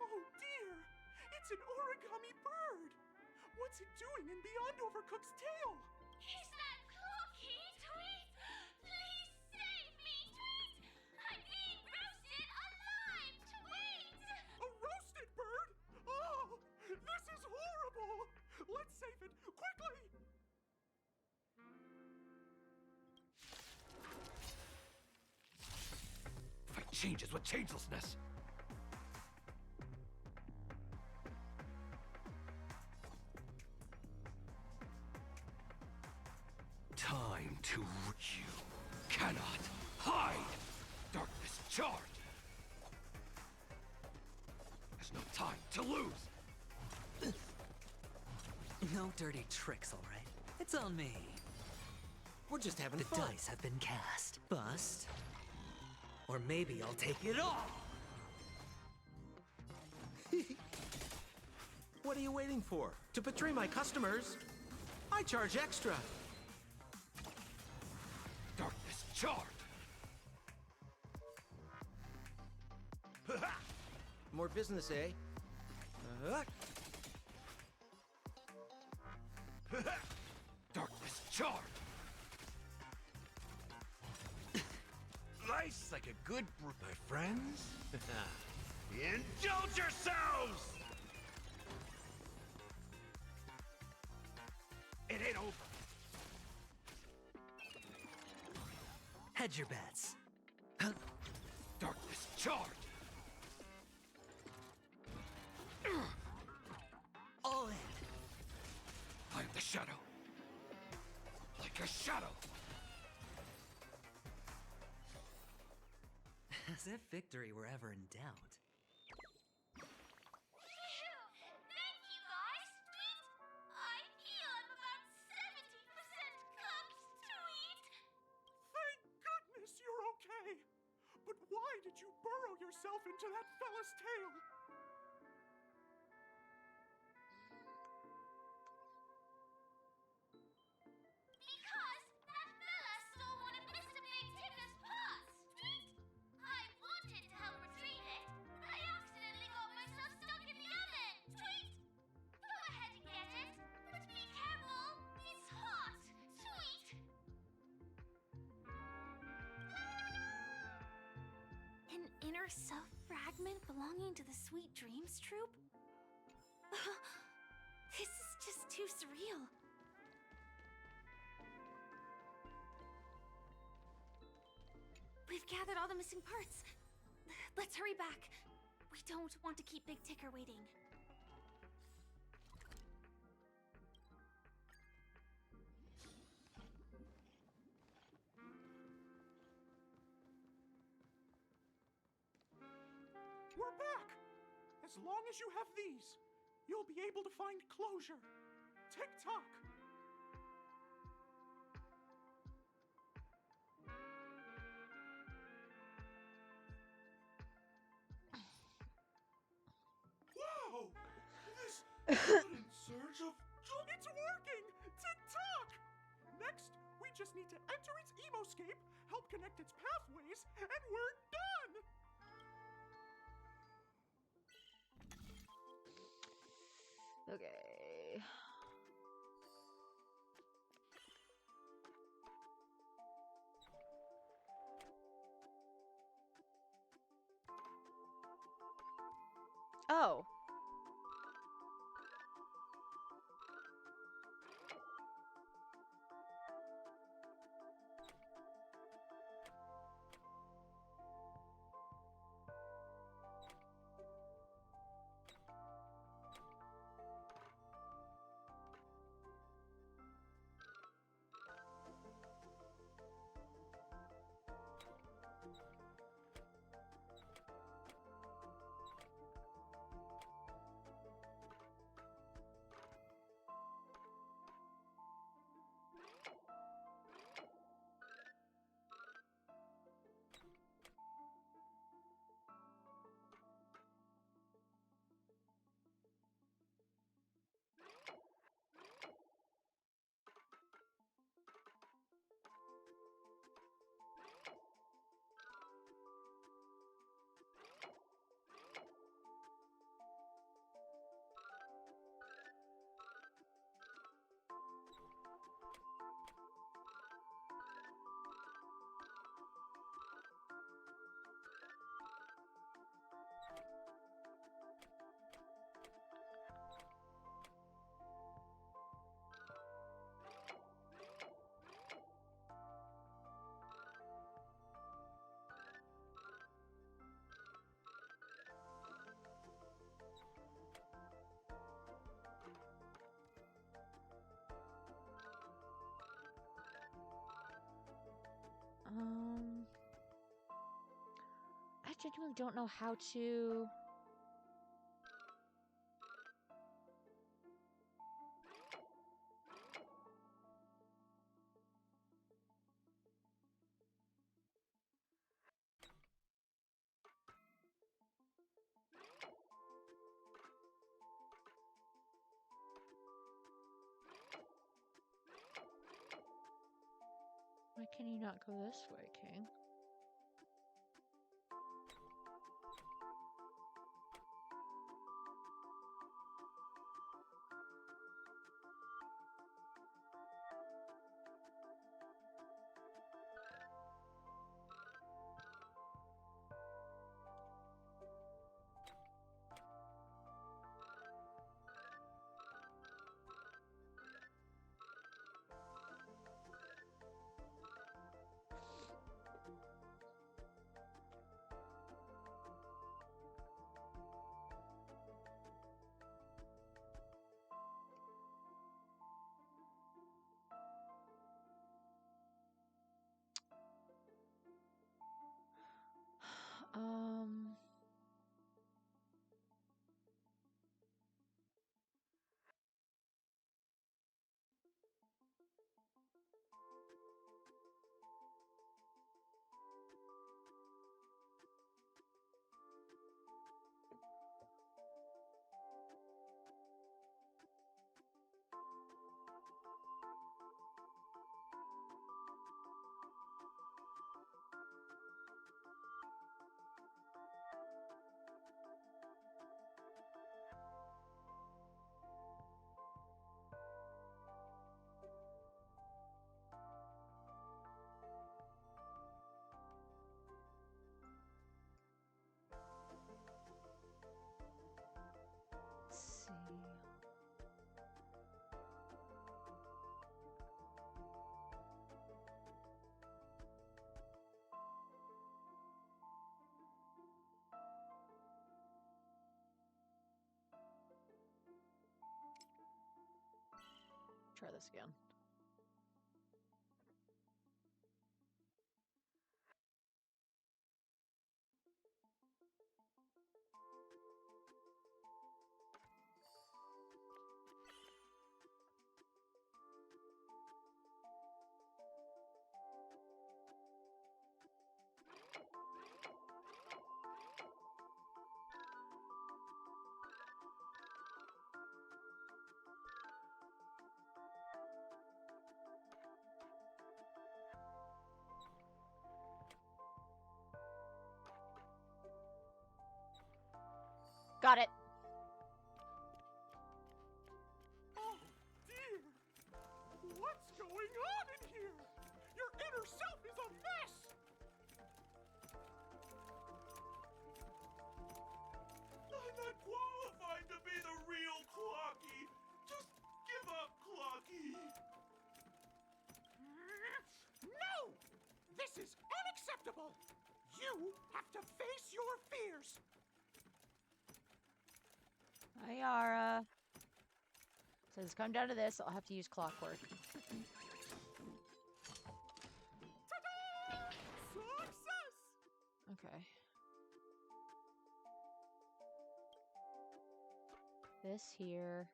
Oh dear! It's an origami bird! What's it doing in Beyond Overcooked's tail? Is that Cookie, Tweet? Please save me, Tweet! I'm being roasted alive, Tweet! A roasted bird? Oh! This is horrible! Let's save it, quickly! Fight changes with changelessness. Time to... You cannot hide! Darkness charged! There's no time to lose! No dirty tricks, all right? It's on me. We're just having the fun. The dice have been cast. Bust. Or maybe I'll take it all! What are you waiting for? To betray my customers? I charge extra. Darkness charged! More business, eh? Darkness charged! Nice like a good brew, my friends. Indulge yourselves! It ain't over. Hedge your bets. Darkness charged! All in. I am the shadow. Like a shadow. As if victory were ever in doubt. Thank you, guys, Tweet! I feel I'm about 70% cooked, Tweet! Thank goodness you're okay! But why did you burrow yourself into that fella's tail? Because that fella stole one of Mr. Big Ticker's pots, Tweet! I wanted to help retrieve it, but I accidentally got myself stuck in the oven, Tweet! Go ahead and get it, but be careful, it's hot, Tweet! An inner self fragment belonging to the Sweet Dreams troupe? This is just too surreal. We've gathered all the missing parts. Let's hurry back. We don't want to keep Big Ticker waiting. We're back! As long as you have these, you'll be able to find closure. Tick-tock! Wow! This sudden surge of... It's working! Tick-tock! Next, we just need to enter its emoscape, help connect its pathways, and we're done! Okay. Oh. genuinely don't know how to... Why can you not go this way, King? Um... Let's see. Try this again. Got it. Oh, dear! What's going on in here? Your inner self is a mess! I'm not qualified to be the real Clocky. Just give up, Clocky. No! This is unacceptable! You have to face your fears! Hi, Yara. So it's come down to this. I'll have to use clockwork. Ta-da! Success! Okay. This here.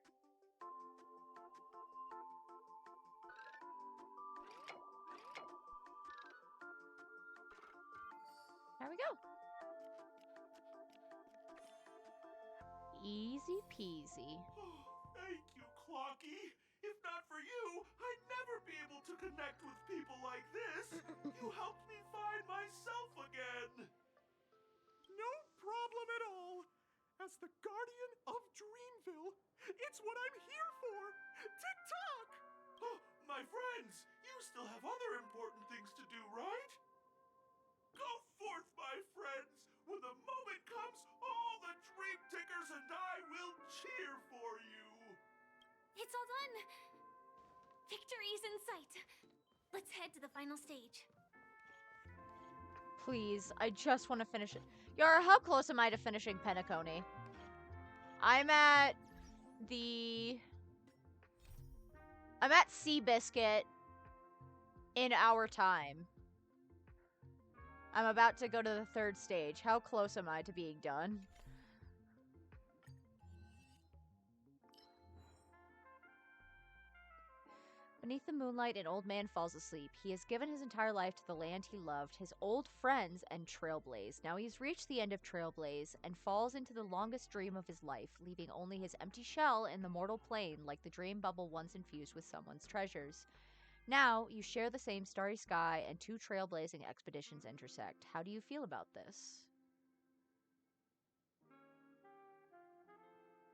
There we go. Easy peasy. Thank you, Clocky. If not for you, I'd never be able to connect with people like this. You helped me find myself again. No problem at all. As the guardian of Dreamville, it's what I'm here for. Tick-tock! Oh, my friends, you still have other important things to do, right? Go forth, my friends. When the moment comes, all the dream tickers and I will cheer for you. It's all done! Victory's in sight. Let's head to the final stage. Please, I just want to finish it. Yara, how close am I to finishing Penacony? I'm at Seabiscuit in our time. I'm about to go to the 3rd stage. How close am I to being done? Beneath the moonlight, an old man falls asleep. He has given his entire life to the land he loved, his old friends, and Trailblaze. Now he's reached the end of Trailblaze and falls into the longest dream of his life, leaving only his empty shell in the mortal plane like the dream bubble once infused with someone's treasures. Now, you share the same starry sky and 2 trailblazing expeditions intersect. How do you feel about this?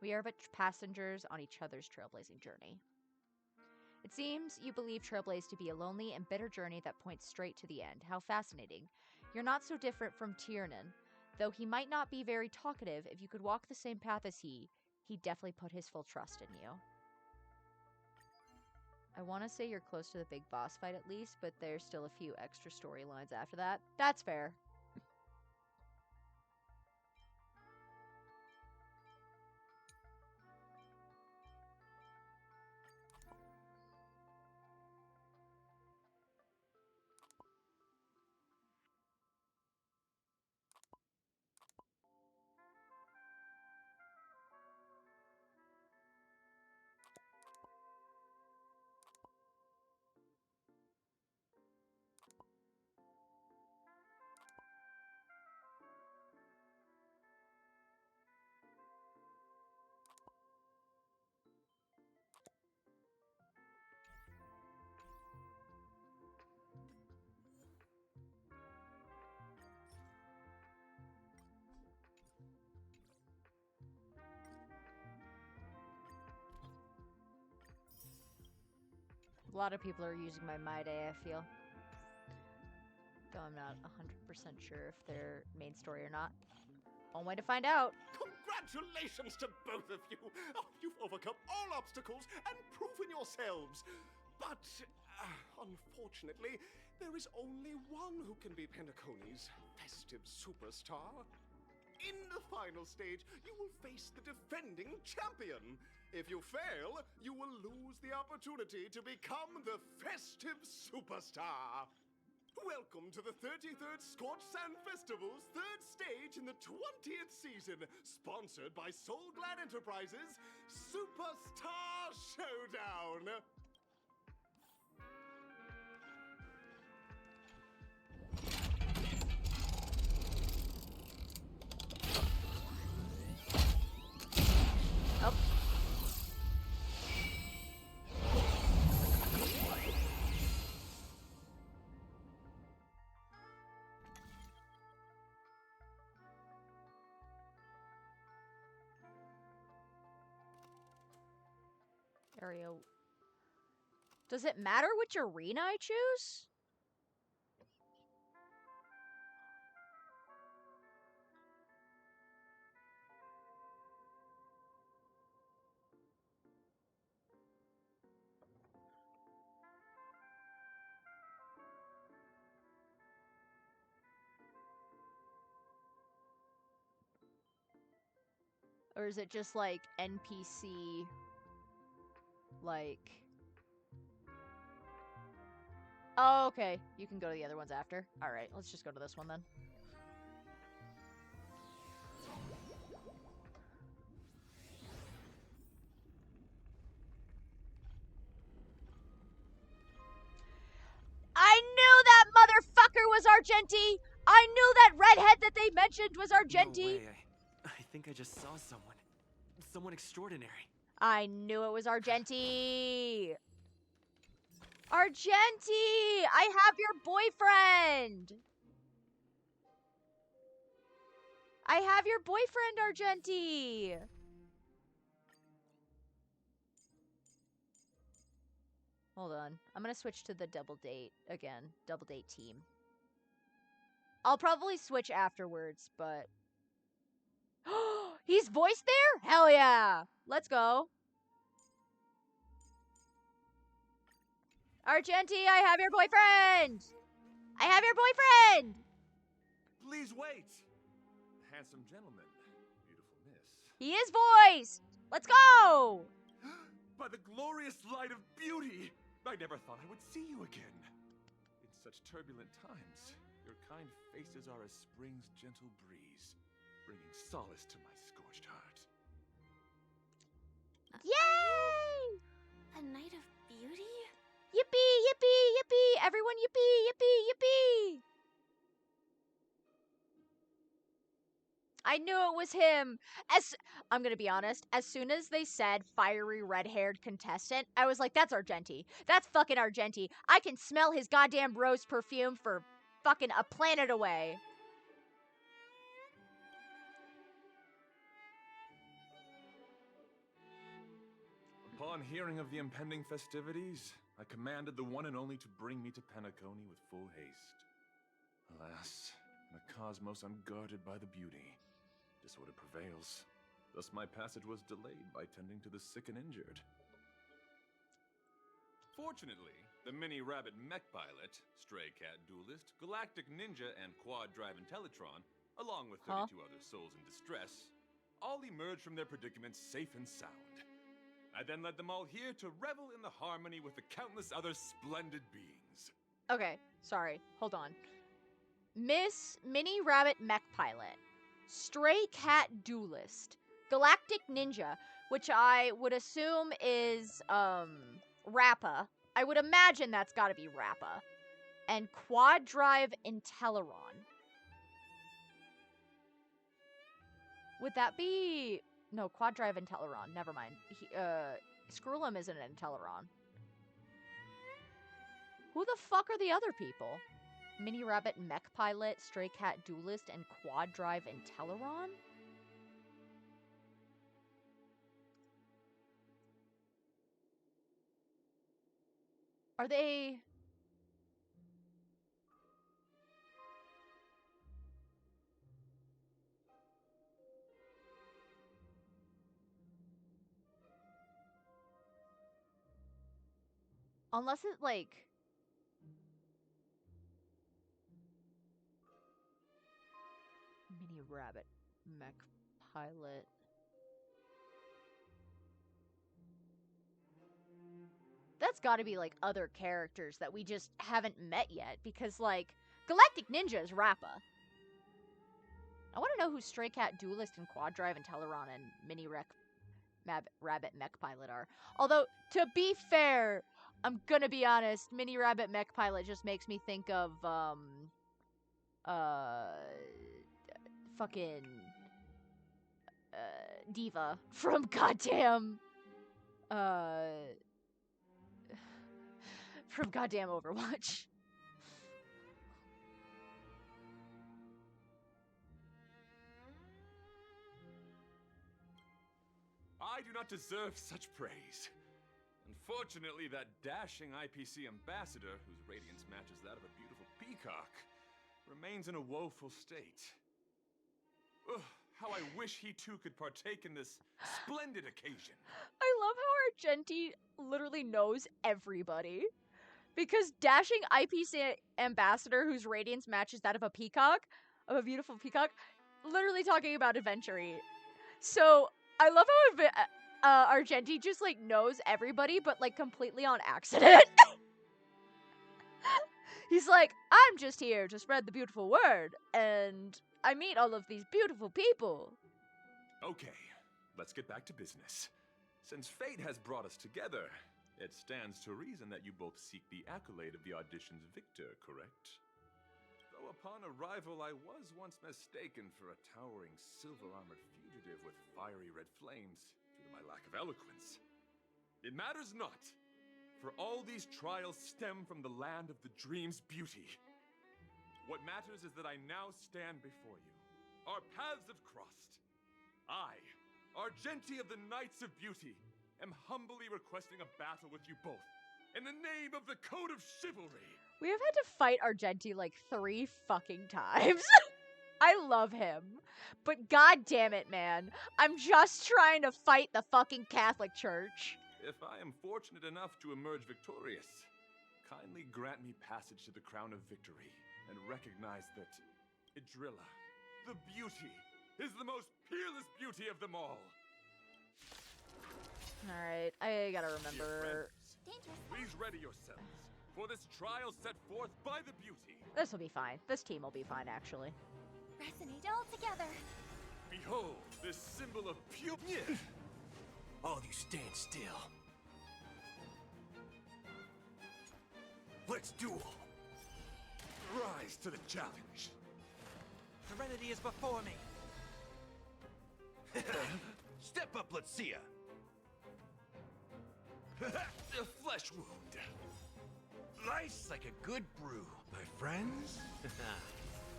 We are but passengers on each other's trailblazing journey. It seems you believe Trailblaze to be a lonely and bitter journey that points straight to the end. How fascinating. You're not so different from Tiernan. Though he might not be very talkative, if you could walk the same path as he'd definitely put his full trust in you. I want to say you're close to the big boss fight at least, but there's still a few extra storylines after that. That's fair. A lot of people are using my My Day, I feel. Though I'm not 100% sure if they're main story or not. One way to find out. Congratulations to both of you! Oh, you've overcome all obstacles and proven yourselves. But, unfortunately, there is only one who can be Penacony's festive superstar. In the final stage, you will face the defending champion. If you fail, you will lose the opportunity to become the festive superstar. Welcome to the 33rd Scorch Sand Festival's 3rd stage in the 20th season, sponsored by Soul Glad Enterprises' Superstar Showdown. Oh. Area. Does it matter which arena I choose? Or is it just like NPC, like... Oh, okay. You can go to the other ones after. Alright, let's just go to this one then. I knew that motherfucker was Argenti! I knew that redhead that they mentioned was Argenti! No way. I think I just saw someone. Someone extraordinary. I knew it was Argenti! Argenti! I have your boyfriend! I have your boyfriend, Argenti! Hold on. I'm gonna switch to the double date again. Double date team. I'll probably switch afterwards, but... He's voiced there? Hell yeah! Let's go. Argenti, I have your boyfriend! I have your boyfriend! Please wait. Handsome gentleman, beautiful miss. He is voiced! Let's go! By the glorious light of beauty, I never thought I would see you again. In such turbulent times, Your kind faces are as spring's gentle breeze, bringing solace to my scorched heart. Yay! A night of beauty? Yippee, yippee, yippee! Everyone yippee, yippee, yippee! I knew it was him. I'm gonna be honest, as soon as they said fiery red-haired contestant, I was like, that's Argenti. That's fucking Argenti. I can smell his goddamn rose perfume for fucking a planet away. Upon hearing of the impending festivities, I commanded the one and only to bring me to Penacony with full haste. Alas, in a cosmos unguarded by the beauty, disorder prevails. Thus my passage was delayed by tending to the sick and injured. Fortunately, the Mini Rabbit Mech Pilot, Stray Cat Duelist, Galactic Ninja, and Quad Drive Intellitron, along with 32 other souls in distress, all emerged from their predicaments safe and sound. I then led them all here to revel in the harmony with the countless other splendid beings. Okay, sorry. Hold on. Miss Mini Rabbit Mech Pilot, Stray Cat Duelist, Galactic Ninja, which I would assume is, Rappa. I would imagine that's gotta be Rappa. And Quad Drive Intellitron. Would that be... No, Quad Drive Intellitron. Never mind. Skrullum isn't an Intellitron. Who the fuck are the other people? Mini Rabbit Mech Pilot, Stray Cat Duelist, and Quad Drive Intellitron? Are they... Unless it, like... Mini Rabbit Mech Pilot. That's gotta be, like, other characters that we just haven't met yet, because, like, Galactic Ninja is Rappa. I want to know who Stray Cat Duelist and Quad Drive Intellitron and Mini Rabbit Mech Pilot are. Although, to be fair, I'm gonna be honest, Mini Rabbit Mech Pilot just makes me think of, fucking, Diva from goddamn, from goddamn Overwatch. I do not deserve such praise. Unfortunately, that dashing IPC ambassador, whose radiance matches that of a beautiful peacock, remains in a woeful state. Ugh, how I wish he too could partake in this splendid occasion. I love how Argenti literally knows everybody. Because dashing IPC ambassador whose radiance matches that of a peacock, of a beautiful peacock, literally talking about Adventure. So, I love how Argenti just, like, knows everybody, but, like, completely on accident. He's like, I'm just here to spread the beautiful word, and I meet all of these beautiful people. Okay, let's get back to business. Since fate has brought us together, it stands to reason that you both seek the accolade of the audition's victor, correct? Though upon arrival I was once mistaken for a towering silver-armored fugitive with fiery red flames due to my lack of eloquence. It matters not, for all these trials stem from the land of the dream's beauty. What matters is that I now stand before you. Our paths have crossed. I, Argenti of the Knights of Beauty, am humbly requesting a battle with you both, in the name of the Code of Chivalry. We have had to fight Argenti like 3 fucking times. I love him. But god damn it, man. I'm just trying to fight the fucking Catholic Church. If I am fortunate enough to emerge victorious, kindly grant me passage to the Crown of Victory, and recognize that Idrilla, the beauty, is the most peerless beauty of them all. Alright, I gotta remember. Please ready yourselves, for this trial set forth by the beauty. This will be fine. This team will be fine, actually. Resonate all together. Behold, this symbol of pure. All you stand still. Let's duel. Rise to the challenge. Serenity is before me. Step up, let's see ya. A flesh wound. Nice like a good brew, my friends.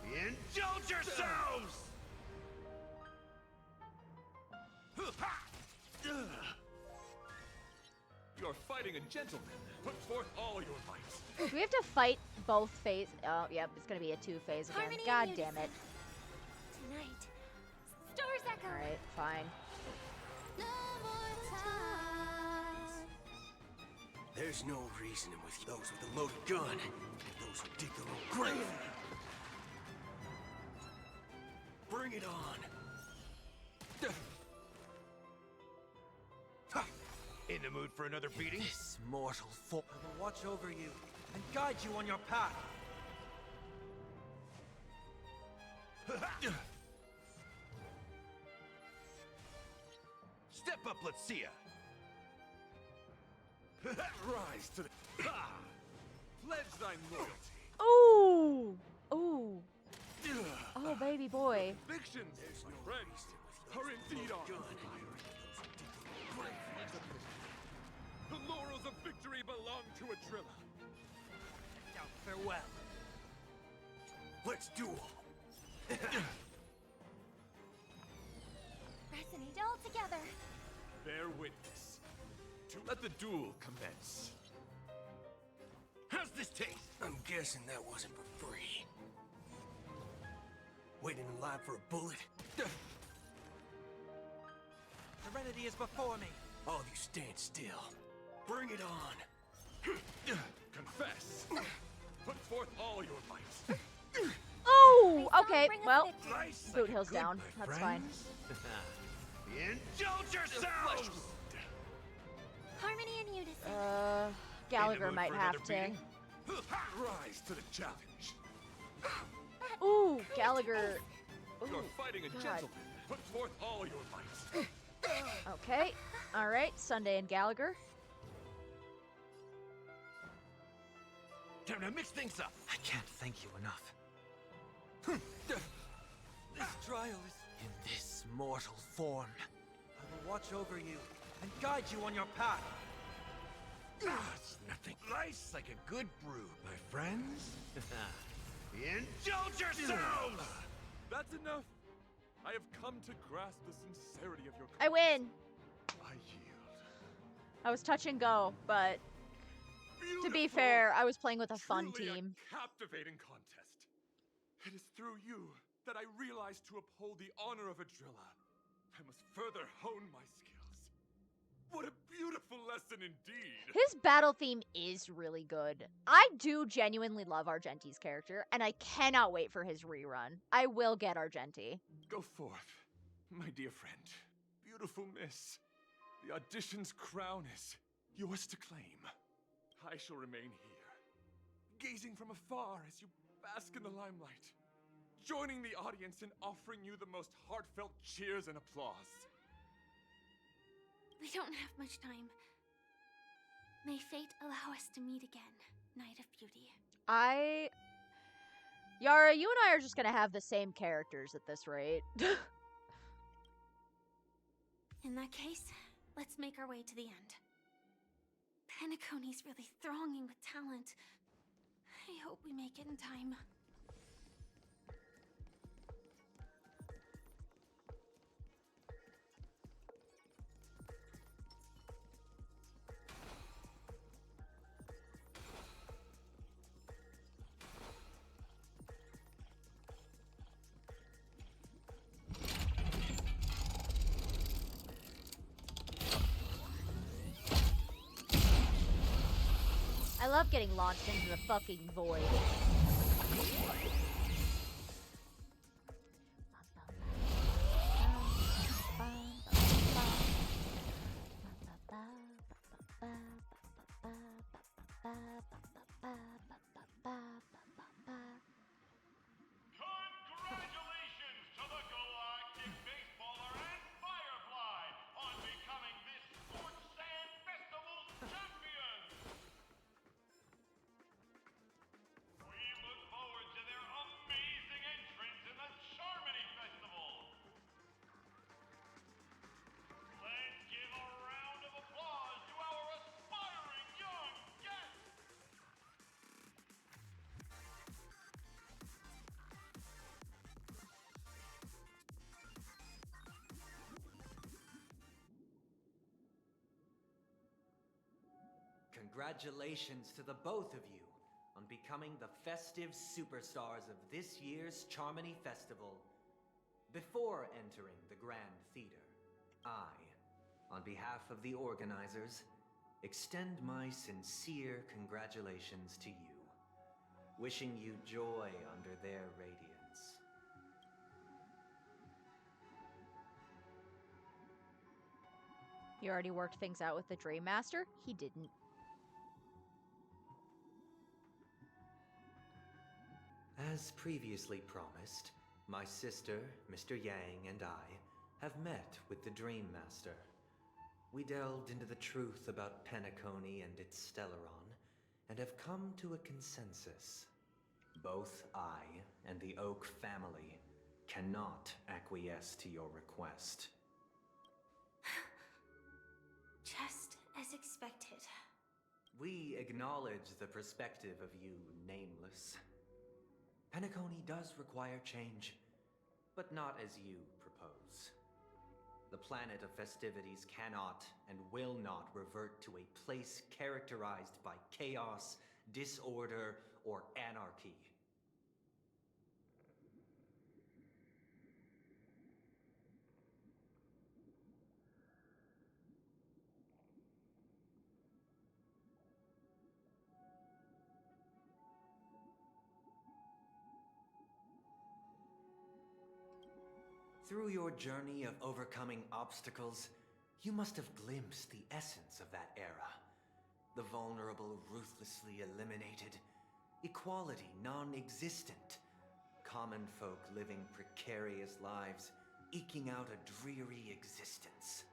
Indulge yourselves! You're fighting a gentleman. Put forth all your might. Do we have to fight both phase? Oh, yep, it's gonna be a 2-phase again. Harmony God and damn it. Tonight, stars echo. Alright, fine. No more ties. There's no reasoning with those with a loaded gun and those who dig their own grave. Bring it on. In the mood for another beating? This mortal form will watch over you and guide you on your path. Step up, let's see ya. Rise to the. Pledge thine loyalty. Ooh! Ooh. Oh, baby boy. Convictions, my friends, are indeed on fire. The laurels of victory belong to a driller. Now, farewell. Let's duel. Resonate all together. Bear witness. To let the duel commence. How's this taste? I'm guessing that wasn't for free. Waiting in line for a bullet? Serenity is before me. All you stand still. Bring it on. Confess. Put forth all your might. Oh! Okay, Bring us well, victory. Nice boot like a hill's good, down. my That's fine. friends. Indulge yourselves! Harmony and unison. Gallagher mood might for have another to. beating? Rise to the challenge. Ooh, Gallagher. You're Ooh, fighting a God. gentleman. Put forth all your might. Okay. Alright, Sunday and Gallagher. Time to mix things up. I can't thank you enough. This trial is in this mortal form. I will watch over you and guide you on your path. It's nothing. Nice like a good brew, my friends. Indulge yourselves! That's enough. I have come to grasp the sincerity of your. I win. I yield. I was touch and go, but to be Beautiful. fair, I was playing with a fun Truly team. A captivating contest. It is through you that I realized to uphold the honor of a driller, I must further hone my skills. What a beautiful lesson indeed. His battle theme is really good. I do genuinely love Argenti's character, and I cannot wait for his rerun. I will get Argenti. Go forth, my dear friend. Beautiful miss. The audition's crown is yours to claim. I shall remain here, gazing from afar as you bask in the limelight, joining the audience in offering you the most heartfelt cheers and applause. We don't have much time. May fate allow us to meet again, Night of Beauty. Yara, you and I are just gonna have the same characters at this rate. In that case, let's make our way to the end. Penacony's really thronging with talent. I hope we make it in time. I love getting launched into the fucking void. congratulations to the both of you on becoming the festive superstars of this year's Charmony Festival. Before entering the Grand Theater, I, on behalf of the organizers, extend my sincere congratulations to you, wishing you joy under their radiance. You already worked things out with the Dream Master? He didn't. As previously promised, my sister, Mr. Yang, and I have met with the Dream Master. We delved into the truth about Penacony and its Stellaron, and have come to a consensus. Both I and the Oak family cannot acquiesce to your request. Just as expected. We acknowledge the perspective of you, Nameless. Penacony does require change, but not as you propose. The planet of festivities cannot and will not revert to a place characterized by chaos, disorder, or anarchy. Through your journey of overcoming obstacles, you must have glimpsed the essence of that era. The vulnerable ruthlessly eliminated, equality non-existent, common folk living precarious lives, eking out a dreary existence.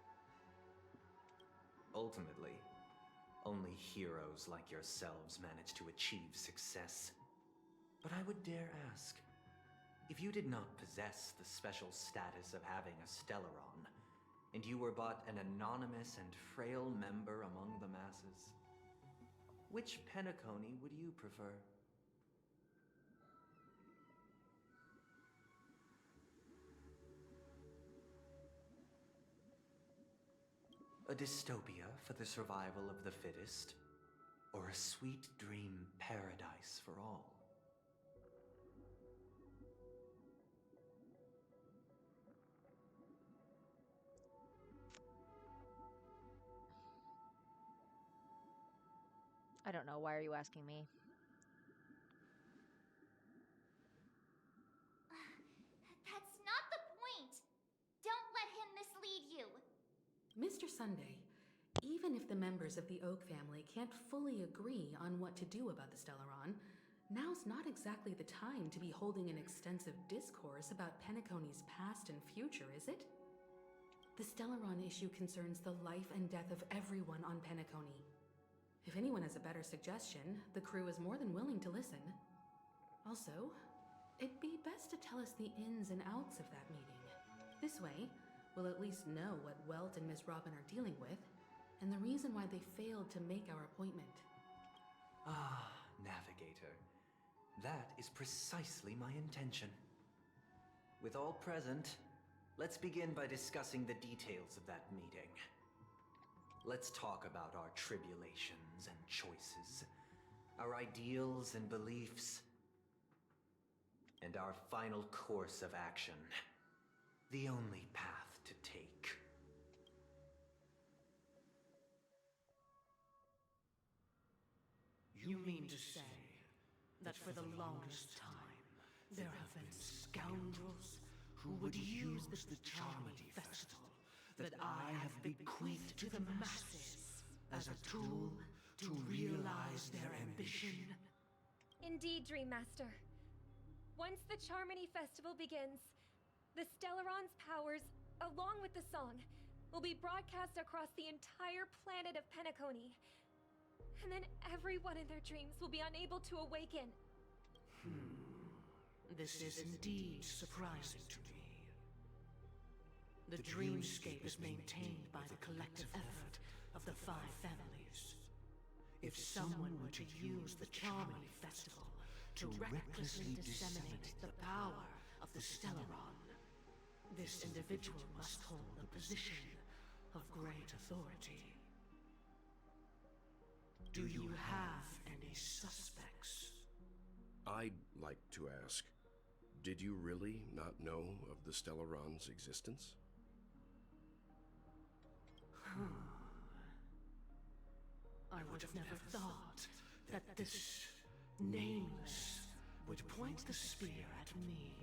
Ultimately, only heroes like yourselves manage to achieve success. But I would dare ask, if you did not possess the special status of having a Stellaron, and you were but an anonymous and frail member among the masses, which Penacony would you prefer? A dystopia for the survival of the fittest, or a sweet dream paradise for all? I don't know. Why are you asking me? That's not the point! Don't let him mislead you! Mr. Sunday, even if the members of the Oak family can't fully agree on what to do about the Stellaron, now's not exactly the time to be holding an extensive discourse about Penacony's past and future, is it? The Stellaron issue concerns the life and death of everyone on Penacony. If anyone has a better suggestion, the crew is more than willing to listen. Also, it'd be best to tell us the ins and outs of that meeting. This way, we'll at least know what Welt and Miss Robin are dealing with, and the reason why they failed to make our appointment. Ah, Navigator. That is precisely my intention. With all present, let's begin by discussing the details of that meeting. Let's talk about our tribulations and choices, our ideals and beliefs, and our final course of action. The only path to take. You mean to say that for the longest time, there have been scoundrels who would use the Charmony Festival that I have bequeathed to the masses as a tool to realize their ambition? Indeed, Dream Master. Once the Charmony Festival begins, the Stellaron's powers, along with the song, will be broadcast across the entire planet of Penacony. And then everyone in their dreams will be unable to awaken. This is indeed surprising to me. The dreamscape is maintained by the collective effort of the 5 families. If someone were to use the Charmony Festival to recklessly disseminate the power of the Stellaron, this individual must hold a position of great authority. Do you have any suspects? I'd like to ask, did you really not know of the Stellaron's existence? I would have never thought that this nameless would point the spear at me.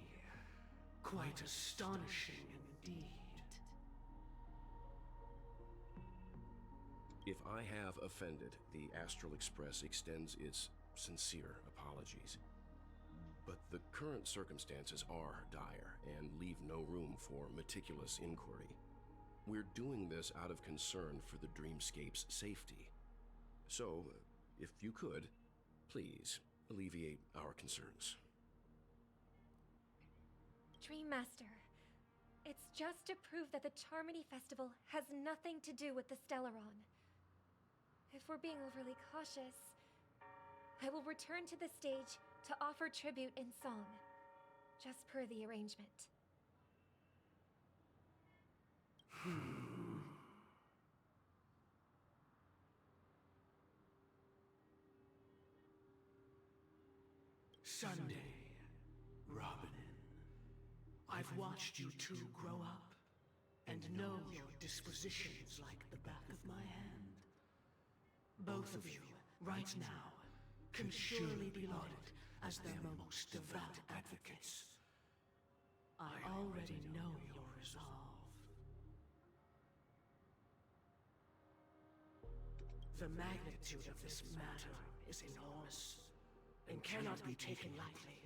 Quite astonishing indeed. If I have offended, the Astral Express extends its sincere apologies. But the current circumstances are dire and leave no room for meticulous inquiry. We're doing this out of concern for the Dreamscape's safety. So, if you could, please alleviate our concerns. Dream Master, it's just to prove that the Charmony Festival has nothing to do with the Stellaron. If we're being overly cautious, I will return to the stage to offer tribute in song, just per the arrangement. Sunday, Robin. I've watched you two grow up and know your dispositions like the back of my hand. Both of you, right now, can surely be lauded as their most devout advocates. I already know your resolve. The magnitude of this matter is enormous and cannot be taken lightly.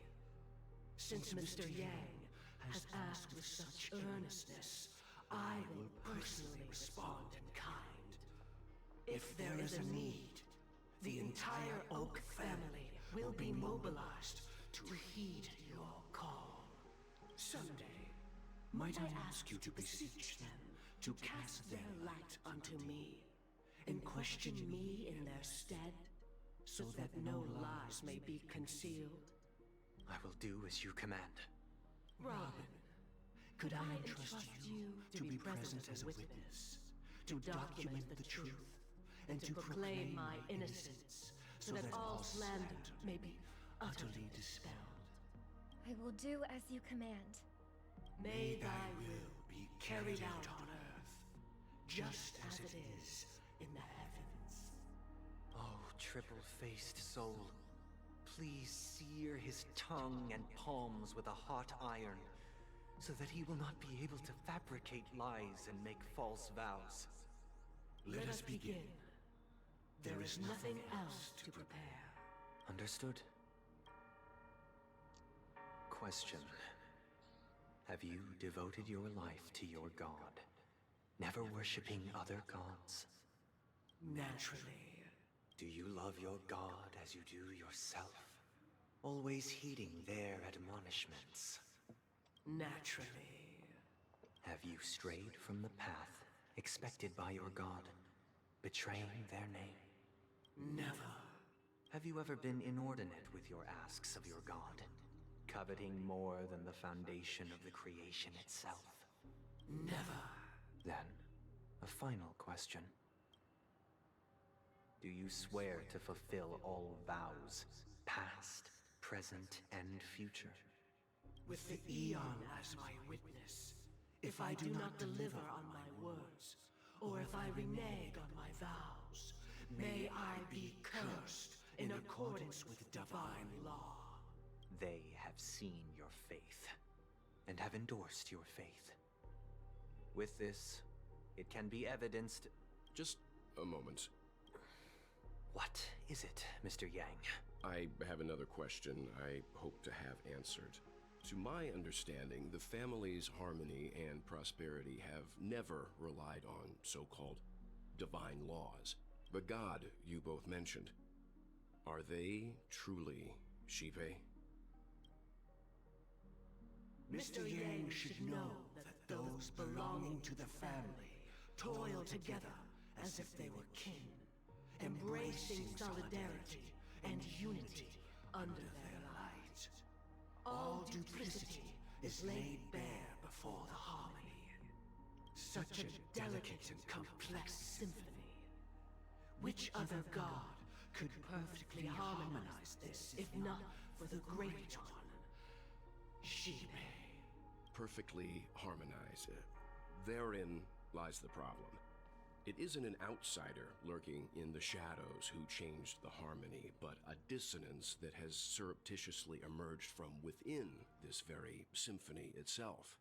Since Mr. Yang has asked with such earnestness, I will personally respond in kind. If there is a need, the entire Oak family will be mobilized to heed your call. Someday, might I ask you to beseech them to cast their light unto me, and question me in their stead, so that no lies may be concealed? I will do as you command. Robin, could I entrust you to be present as a witness, to document the truth, and to proclaim my innocence, so that all slander may be utterly dispelled? I will do as you command. May thy will be carried out on earth, just as it is in the heavens. Oh, triple-faced soul, please sear his tongue and palms with a hot iron, so that he will not be able to fabricate lies and make false vows. Let us begin. There is nothing else to prepare. Understood. Question. Have you devoted your life to your god, never worshipping other gods? Naturally. Do you love your god as you do yourself, always heeding their admonishments? Naturally. Have you strayed from the path expected by your god, betraying their name? Never. Have you ever been inordinate with your asks of your god, coveting more than the foundation of the creation itself? Never. Then, a final question. Do you swear to fulfill all vows, past, present, and future? With the Eon as my witness, if I do not deliver on my words, or if I renege on my vows, may I be cursed in accordance with divine law. They have seen your faith, and have endorsed your faith. With this, it can be evidenced... Just a moment. What is it, Mr. Yang? I have another question I hope to have answered. To my understanding, the family's harmony and prosperity have never relied on so-called divine laws. The god you both mentioned, are they truly Shive? Mr. Yang should know that those belonging to the family toil together as if they were kin, embracing solidarity and unity under their light. All duplicity is laid bare before the harmony. Such a delicate and complex symphony. Which other god could perfectly harmonize this if not for the Great One, Shibe. Perfectly harmonize. Therein lies the problem. It isn't an outsider lurking in the shadows who changed the harmony, but a dissonance that has surreptitiously emerged from within this very symphony itself.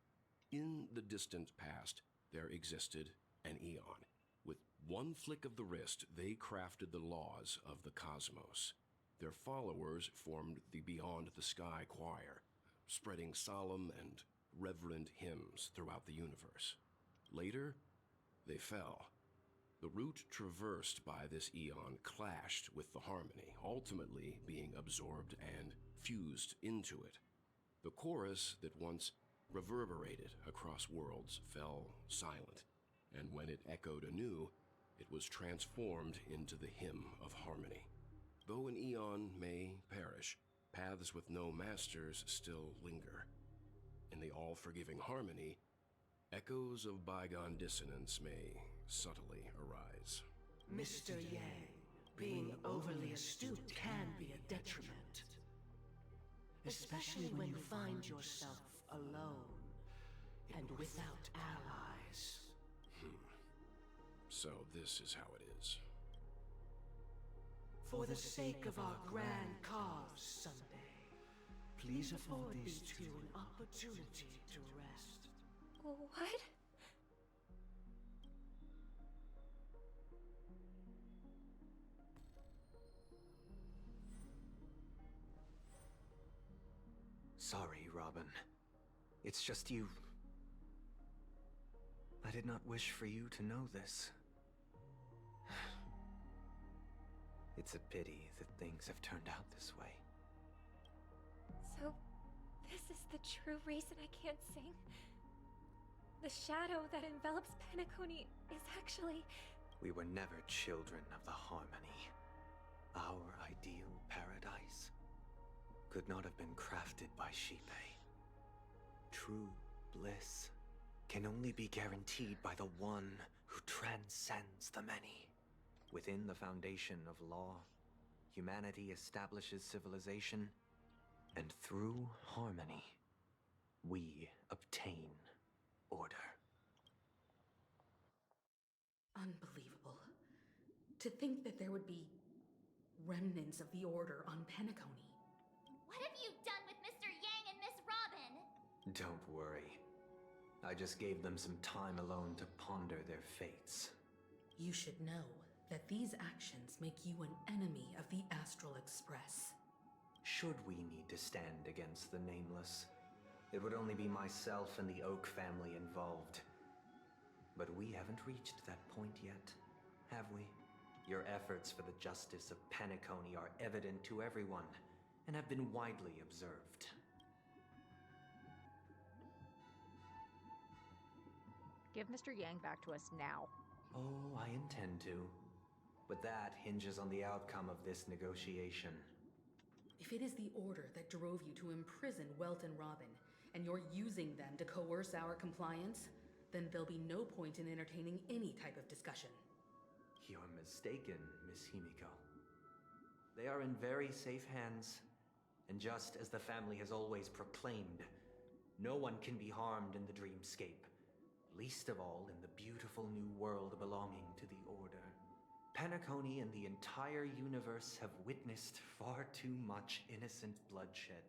In the distant past, there existed an eon. With one flick of the wrist, they crafted the laws of the cosmos. Their followers formed the Beyond the Sky Choir, spreading solemn and reverent hymns throughout the universe. Later, they fell. The route traversed by this eon clashed with the harmony, ultimately being absorbed and fused into it. The chorus that once reverberated across worlds fell silent, and when it echoed anew, it was transformed into the hymn of harmony. Though an eon may perish, paths with no masters still linger. In the all-forgiving harmony, echoes of bygone dissonance may subtly arise. Mr. Yang, being overly astute can be a detriment. Especially when you find yourself alone and without allies. So this is how it is. For the sake of our grand cause someday, please afford these two an opportunity to rest. What? Sorry, Robin. It's just you. I did not wish for you to know this. It's a pity that things have turned out this way. So, this is the true reason I can't sing? The shadow that envelops Penacony is actually... We were never children of the harmony. Our ideal paradise could not have been crafted by Shipe. True bliss can only be guaranteed by the one who transcends the many. Within the foundation of law, humanity establishes civilization, and through harmony, we obtain order. Unbelievable. To think that there would be remnants of the Order on Penacony. What have you done with Mr. Yang and Miss Robin? Don't worry. I just gave them some time alone to ponder their fates. You should know that these actions make you an enemy of the Astral Express. Should we need to stand against the Nameless, it would only be myself and the Oak family involved. But we haven't reached that point yet, have we? Your efforts for the justice of Penacony are evident to everyone, and have been widely observed. Give Mr. Yang back to us now. Oh, I intend to. But that hinges on the outcome of this negotiation. If it is the Order that drove you to imprison Welt and Robin, and you're using them to coerce our compliance, then there'll be no point in entertaining any type of discussion. You're mistaken, Miss Himiko. They are in very safe hands, and just as the family has always proclaimed, no one can be harmed in the dreamscape, least of all in the beautiful new world belonging to the Order. Penacony and the entire universe have witnessed far too much innocent bloodshed.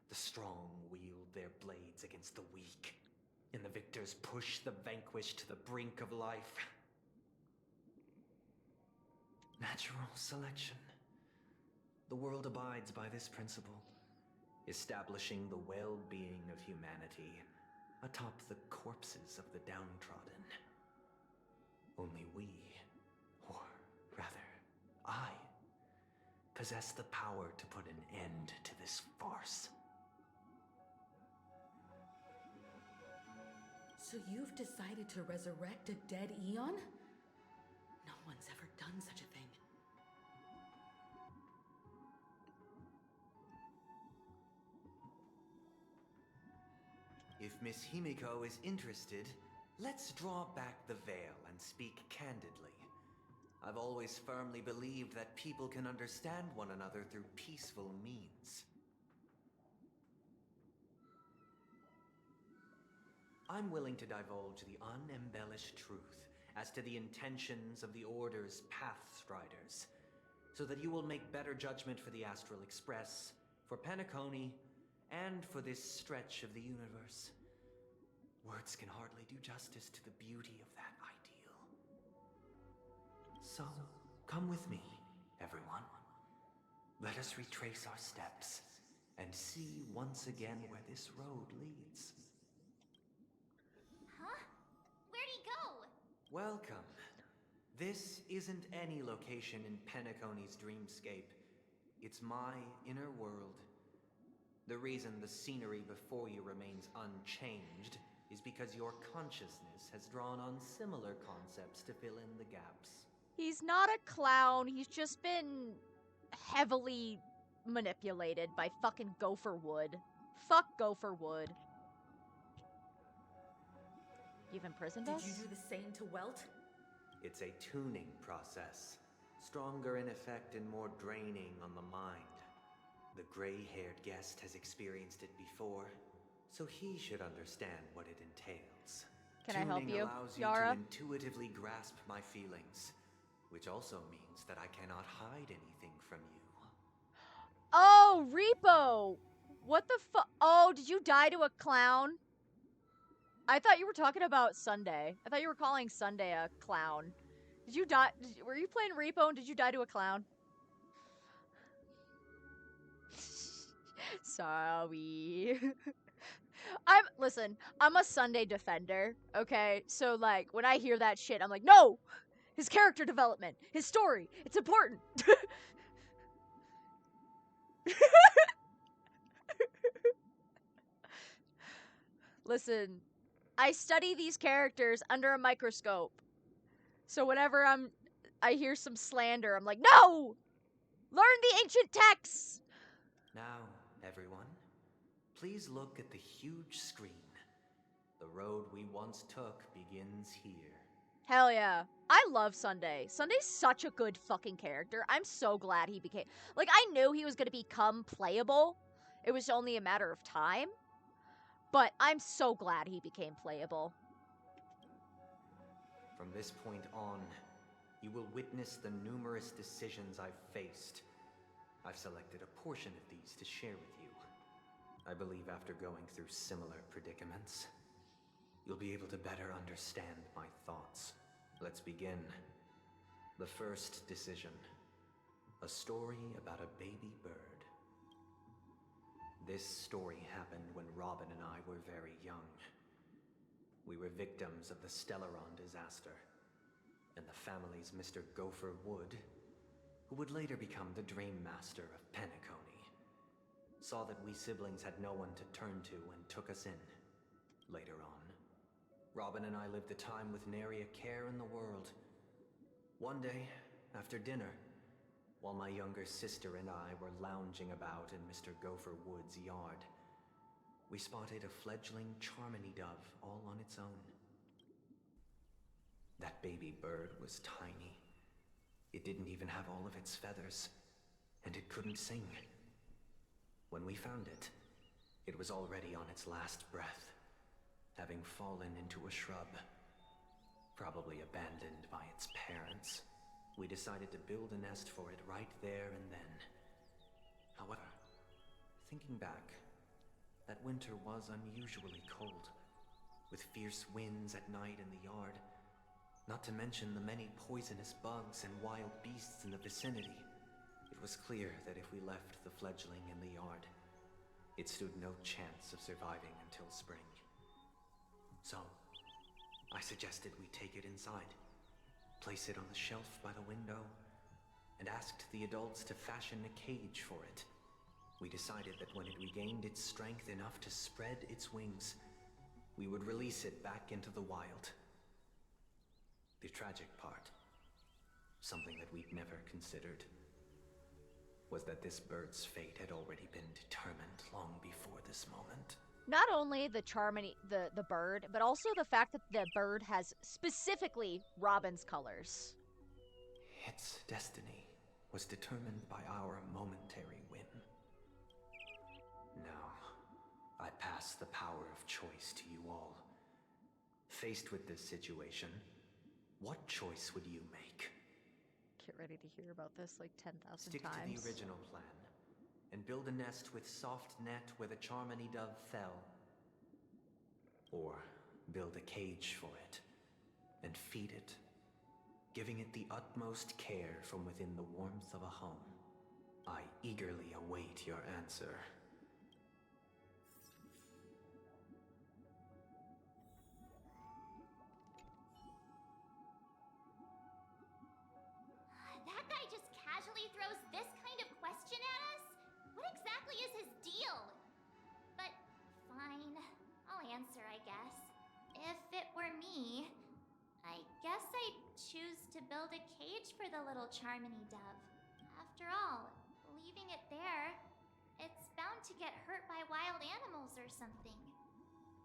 The strong wield their blades against the weak, and the victors push the vanquished to the brink of life. Natural selection. The world abides by this principle, establishing the well-being of humanity atop the corpses of the downtrodden. Only we, or rather, I, possess the power to put an end to this farce. So you've decided to resurrect a dead Eon? No one's ever done such a thing. If Miss Himiko is interested, let's draw back the veil and speak candidly. I've always firmly believed that people can understand one another through peaceful means. I'm willing to divulge the unembellished truth as to the intentions of the Order's Pathstriders, so that you will make better judgment for the Astral Express, for Penacony, and for this stretch of the universe. Words can hardly do justice to the beauty of that ideal. So, come with me, everyone. Let us retrace our steps and see once again where this road leads. Huh? Where'd he go? Welcome. This isn't any location in Penacony's dreamscape. It's my inner world. The reason the scenery before you remains unchanged is because your consciousness has drawn on similar concepts to fill in the gaps. He's not a clown. He's just been heavily manipulated by fucking Gopher Wood. Fuck Gopher Wood. You've imprisoned us? Did you do the same to Welt? It's a tuning process. Stronger in effect and more draining on the mind. The gray-haired guest has experienced it before, so he should understand what it entails. Can I help Tuning you, allows you Yara? to intuitively grasp my feelings, which also means that I cannot hide anything from you. Oh, Repo! What the fuck? Oh, did you die to a clown? I thought you were talking about Sunday. I thought you were calling Sunday a clown. Did you die? Were you playing Repo and did you die to a clown? Sorry. Listen, I'm a Sunday defender, okay? So, like, when I hear that shit, I'm like, no! His character development, his story, it's important. Listen, I study these characters under a microscope. So whenever I hear some slander, I'm like, no! Learn the ancient texts! Now, everyone, please look at the huge screen. The road we once took begins here. Hell yeah. I love Sunday. Sunday's such a good fucking character. I'm so glad he became... Like, I knew he was going to become playable. It was only a matter of time. But I'm so glad he became playable. From this point on, you will witness the numerous decisions I've faced. I've selected a portion of these to share with you. I believe after going through similar predicaments, you'll be able to better understand my thoughts. Let's begin. The first decision. A story about a baby bird. This story happened when Robin and I were very young. We were victims of the Stellaron disaster, and the family's Mr. Gopher Wood, who would later become the Dream Master of Penacony, saw that we siblings had no one to turn to and took us in. Later on, Robin and I lived a time with nary a care in the world. One day, after dinner, while my younger sister and I were lounging about in Mr. Gopher Wood's yard, we spotted a fledgling Charmony dove all on its own. That baby bird was tiny. It didn't even have all of its feathers, and it couldn't sing. When we found it, it was already on its last breath, having fallen into a shrub, probably abandoned by its parents. We decided to build a nest for it right there and then. However, thinking back, that winter was unusually cold, with fierce winds at night in the yard, not to mention the many poisonous bugs and wild beasts in the vicinity. It was clear that if we left the fledgling in the yard, it stood no chance of surviving until spring. So, I suggested we take it inside, place it on the shelf by the window, and asked the adults to fashion a cage for it. We decided that when it regained its strength enough to spread its wings, we would release it back into the wild. The tragic part, something that we'd never considered, was that this bird's fate had already been determined long before this moment. Not only the Charmony, the bird, but also the fact that the bird has specifically Robin's colors. Its destiny was determined by our momentary whim. Now, I pass the power of choice to you all. Faced with this situation, what choice would you make? Get ready to hear about this like 10,000 Stick times. to the original plan and build a nest with soft net where the Charmony dove fell. Or build a cage for it and feed it, giving it the utmost care from within the warmth of a home. I eagerly await your answer. That guy just casually throws this kind of question at us? What exactly is his deal? But fine, I'll answer, I guess. If it were me, I guess I'd choose to build a cage for the little Charmony dove. After all, leaving it there, it's bound to get hurt by wild animals or something.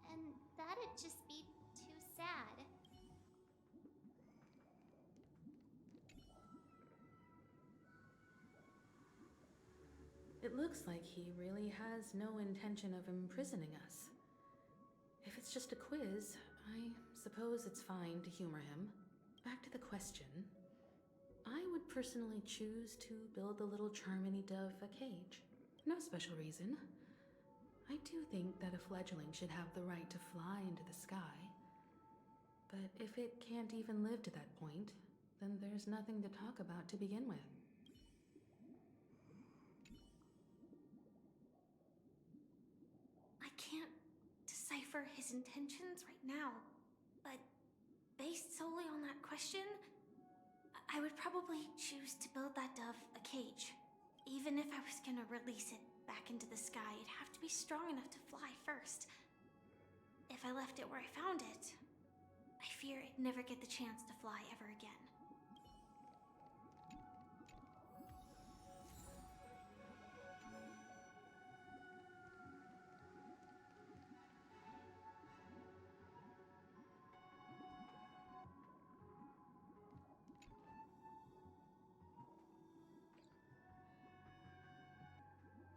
And that'd just be too sad. It looks like he really has no intention of imprisoning us. If it's just a quiz, I suppose it's fine to humor him. Back to the question. I would personally choose to build the little Charmony dove a cage. No special reason. I do think that a fledgling should have the right to fly into the sky. But if it can't even live to that point, then there's nothing to talk about to begin with. I can't decipher his intentions right now, but based solely on that question, I would probably choose to build that dove a cage. Even if I was gonna release it back into the sky, it'd have to be strong enough to fly first. If I left it where I found it, I fear it'd never get the chance to fly ever again.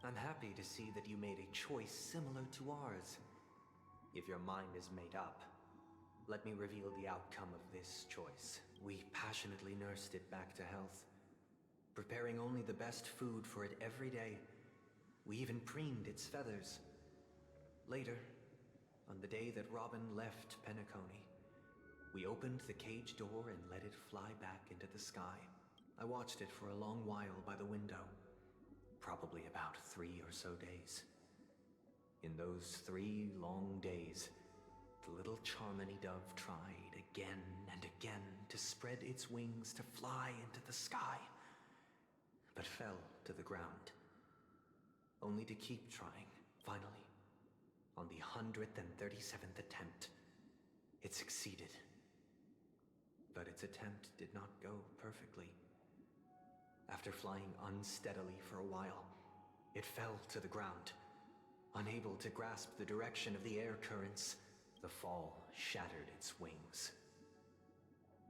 I'm happy to see that you made a choice similar to ours. If your mind is made up, let me reveal the outcome of this choice. We passionately nursed it back to health, preparing only the best food for it every day. We even preened its feathers. Later, on the day that Robin left Penacony, we opened the cage door and let it fly back into the sky. I watched it for a long while by the window. Probably about 3 or so days. In those 3 long days, the little Charmony dove tried again and again to spread its wings to fly into the sky, but fell to the ground, only to keep trying. Finally, on the 137th attempt, it succeeded. But its attempt did not go perfectly. After flying unsteadily for a while, it fell to the ground. Unable to grasp the direction of the air currents, the fall shattered its wings.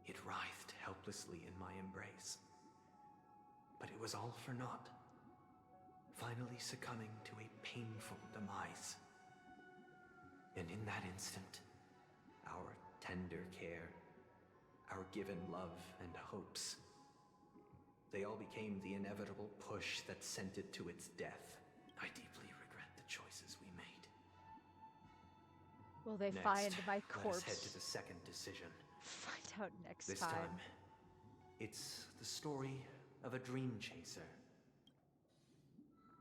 It writhed helplessly in my embrace. But it was all for naught, finally succumbing to a painful demise. And in that instant, our tender care, our given love and hopes, they all became the inevitable push that sent it to its death. I deeply regret the choices we made. Will they Next, find my corpse? Let us head to the second decision. Find out next This time, it's the story of a dream chaser.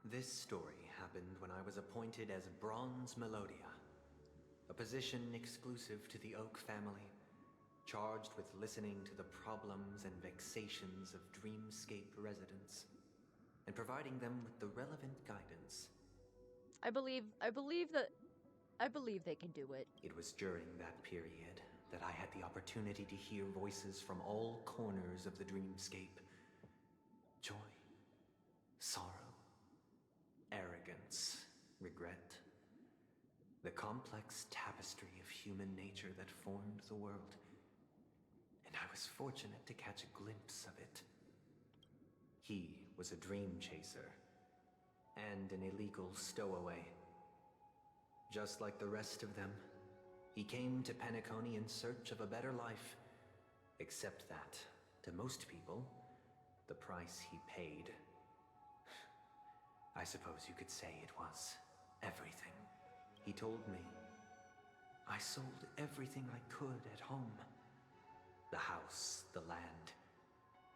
This story happened when I was appointed as Bronze Melodia, a position exclusive to the Oak family, charged with listening to the problems and vexations of Dreamscape residents, and providing them with the relevant guidance. I believe they can do it. It was during that period that I had the opportunity to hear voices from all corners of the Dreamscape. Joy, sorrow, arrogance, regret. The complex tapestry of human nature that formed the world. And I was fortunate to catch a glimpse of it He was a dream chaser and an illegal stowaway. Just like the rest of them, he came to Penacony in search of a better life. Except that, to most people, the price he paid, I suppose you could say it was everything. He told me, I sold everything I could at home. The house, the land,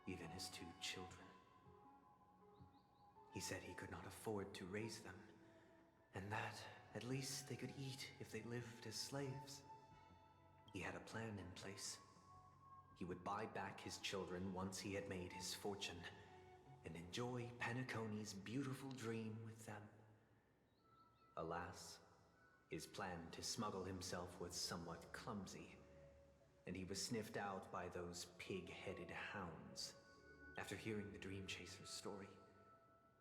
even his 2 children. He said he could not afford to raise them, and that at least they could eat if they lived as slaves. He had a plan in place. He would buy back his children once he had made his fortune, and enjoy Penacony's beautiful dream with them. Alas, his plan to smuggle himself was somewhat clumsy, and he was sniffed out by those pig-headed hounds. After hearing the Dream Chaser's story,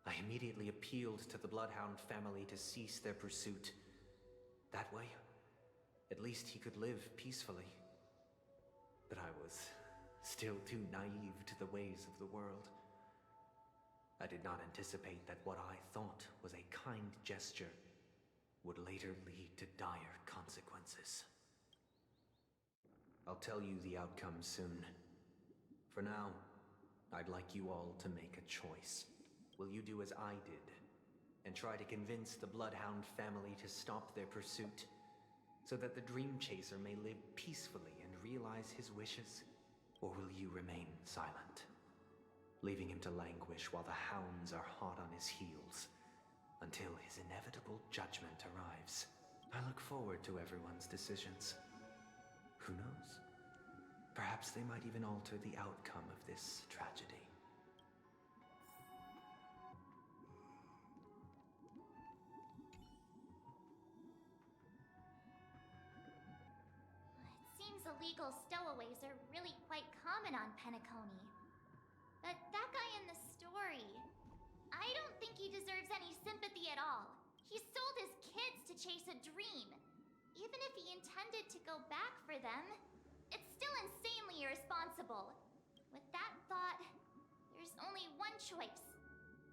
I immediately appealed to the Bloodhound family to cease their pursuit. That way, at least he could live peacefully. But I was still too naive to the ways of the world. I did not anticipate that what I thought was a kind gesture would later lead to dire consequences. I'll tell you the outcome soon. For now, I'd like you all to make a choice. Will you do as I did, and try to convince the Bloodhound family to stop their pursuit, so that the Dream Chaser may live peacefully and realize his wishes? Or will you remain silent, leaving him to languish while the hounds are hot on his heels, until his inevitable judgment arrives? I look forward to everyone's decisions. Who knows? Perhaps they might even alter the outcome of this tragedy. It seems illegal stowaways are really quite common on Penacony. But that guy in the story, I don't think he deserves any sympathy at all. He sold his kids to chase a dream. Even if he intended to go back for them, it's still insanely irresponsible. With that thought, there's only one choice.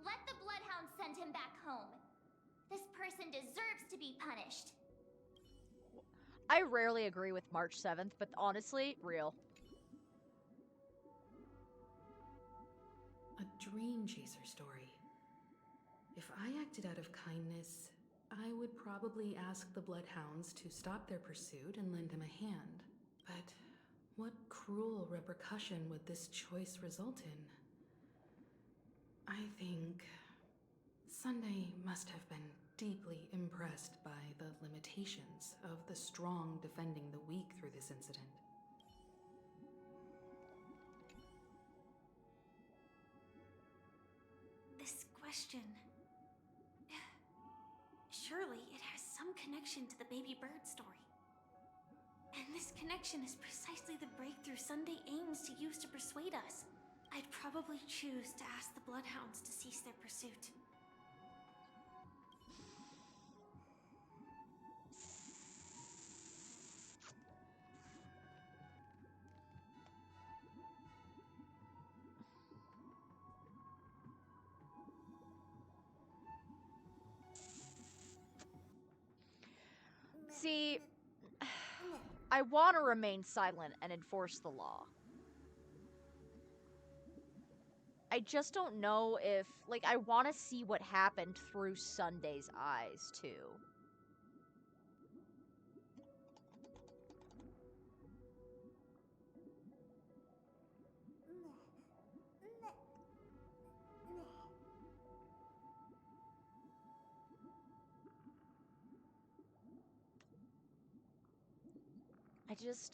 Let the Bloodhound send him back home. This person deserves to be punished. I rarely agree with March 7th, but honestly, real. A dream chaser story. If I acted out of kindness, I would probably ask the Bloodhounds to stop their pursuit and lend him a hand. But what cruel repercussion would this choice result in? I think Sunday must have been deeply impressed by the limitations of the strong defending the weak through this incident. This question... Surely it has some connection to the baby bird story. And this connection is precisely the breakthrough Sunday aims to use to persuade us. I'd probably choose to ask the Bloodhounds to cease their pursuit. See, I want to remain silent and enforce the law. I just don't know if, like, I want to see what happened through Sunday's eyes, too. I just,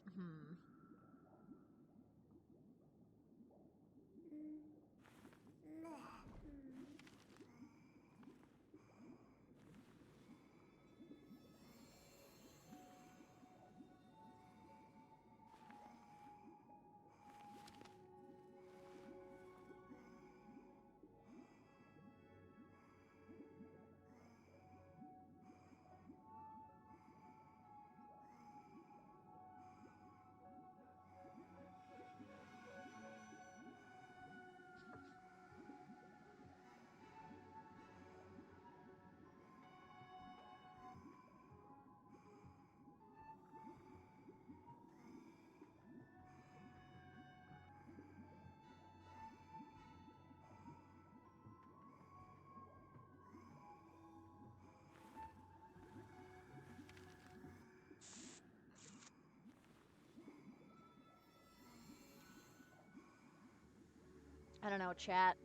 I don't know, chat.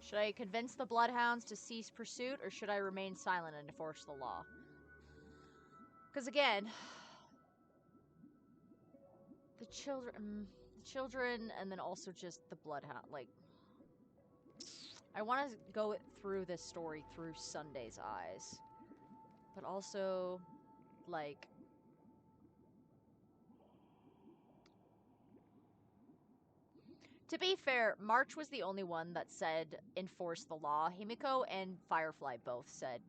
Should I convince the Bloodhounds to cease pursuit, or should I remain silent and enforce the law? Because again, the children, and then also just the Bloodhound. Like, I want to go through this story through Sunday's eyes, but also, like, to be fair, March was the only one that said enforce the law. Himiko and Firefly both said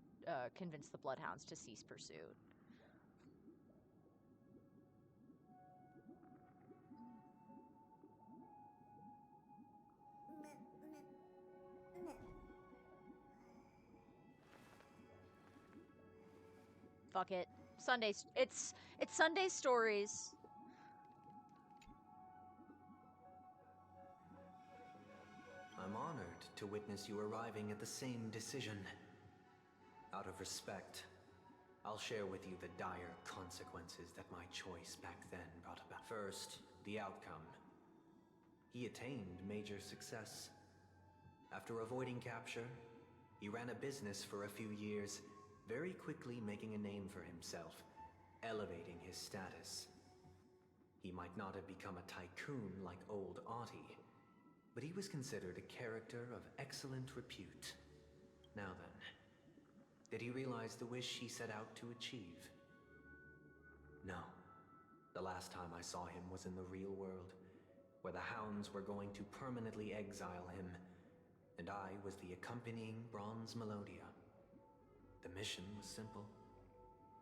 convince the Bloodhounds to cease pursuit. Fuck it. Sundays. It's Sunday stories. I'm honored to witness you arriving at the same decision. Out of respect, I'll share with you the dire consequences that my choice back then brought about. First, the outcome. He attained major success. After avoiding capture, he ran a business for a few years, very quickly making a name for himself, elevating his status. He might not have become a tycoon like old Audie, but he was considered a character of excellent repute. Now then, did he realize the wish he set out to achieve? No. The last time I saw him was in the real world, where the Hounds were going to permanently exile him, and I was the accompanying Bronze Melodia. The mission was simple.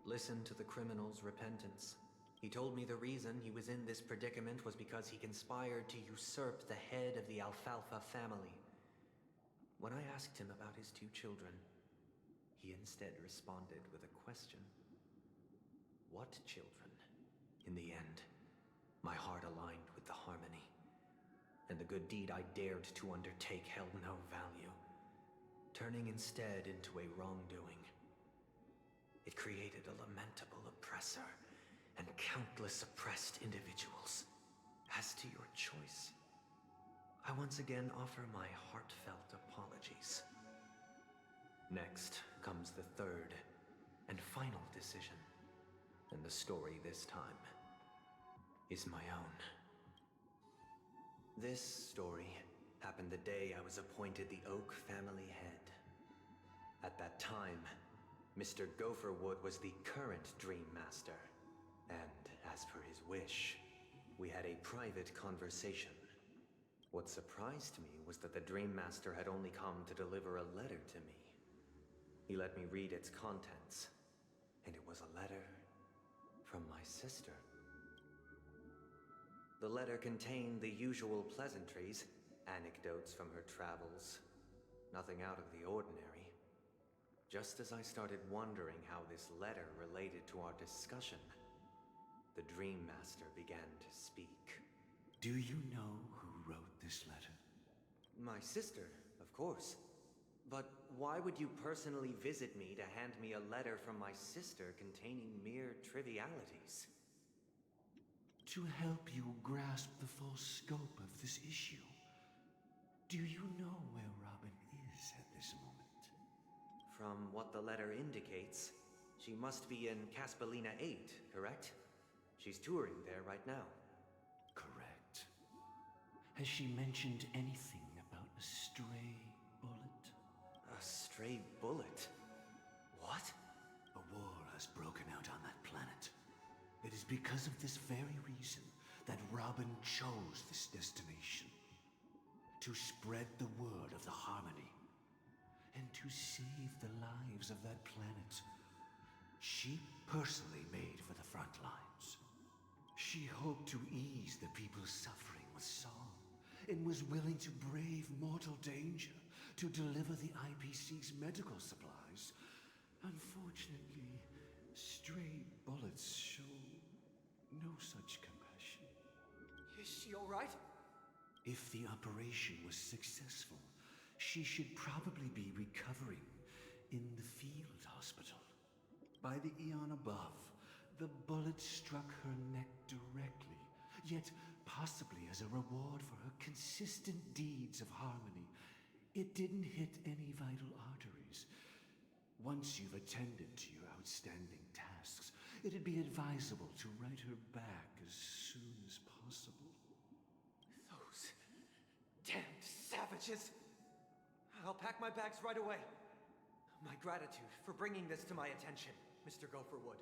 Listen to the criminal's repentance. He told me the reason he was in this predicament was because he conspired to usurp the head of the Alfalfa family. When I asked him about his 2 children, he instead responded with a question. What children? In the end, my heart aligned with the harmony, and the good deed I dared to undertake held no value, turning instead into a wrongdoing. It created a lamentable oppressor and countless oppressed individuals. As to your choice, I once again offer my heartfelt apologies. Next comes the third and final decision, and the story this time is my own. This story happened the day I was appointed the Oak family head. At that time, Mr. Gopherwood was the current Dream Master, and as per his wish, we had a private conversation. What surprised me was that the Dream Master had only come to deliver a letter to me. He let me read its contents, and it was a letter from my sister. The letter contained the usual pleasantries, anecdotes from her travels, nothing out of the ordinary. Just as I started wondering how this letter related to our discussion, the Dream Master began to speak. Do you know who wrote this letter? My sister, of course. But why would you personally visit me to hand me a letter from my sister containing mere trivialities? To help you grasp the full scope of this issue. Do you know where Robin is at this moment? From what the letter indicates, she must be in Caspelina 8, correct? She's touring there right now. Correct. Has she mentioned anything about a stray bullet? A stray bullet? What? A war has broken out on that planet. It is because of this very reason that Robin chose this destination. To spread the word of the harmony. And to save the lives of that planet. She personally made for the front lines. She hoped to ease the people's suffering with song, and was willing to brave mortal danger to deliver the IPC's medical supplies. Unfortunately, stray bullets show no such compassion. Is she all right? If the operation was successful, she should probably be recovering in the field hospital. By the eon above, the bullet struck her neck directly, yet possibly as a reward for her consistent deeds of harmony, it didn't hit any vital arteries. Once you've attended to your outstanding tasks, it'd be advisable to write her back as soon as possible. Those damned savages! I'll pack my bags right away. My gratitude for bringing this to my attention, Mr. Gopherwood.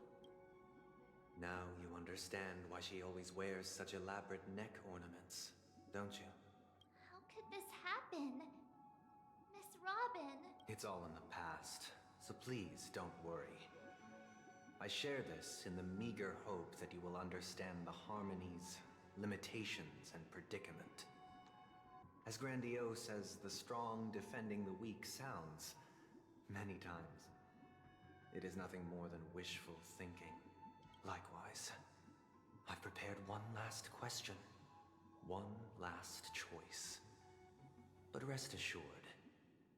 Now you understand why she always wears such elaborate neck ornaments, don't you? How could this happen? Miss Robin! It's all in the past, so please don't worry. I share this in the meager hope that you will understand the harmony's limitations and predicament. As grandiose as the strong defending the weak sounds, many times, it is nothing more than wishful thinking. Likewise, I've prepared one last question, one last choice. But rest assured,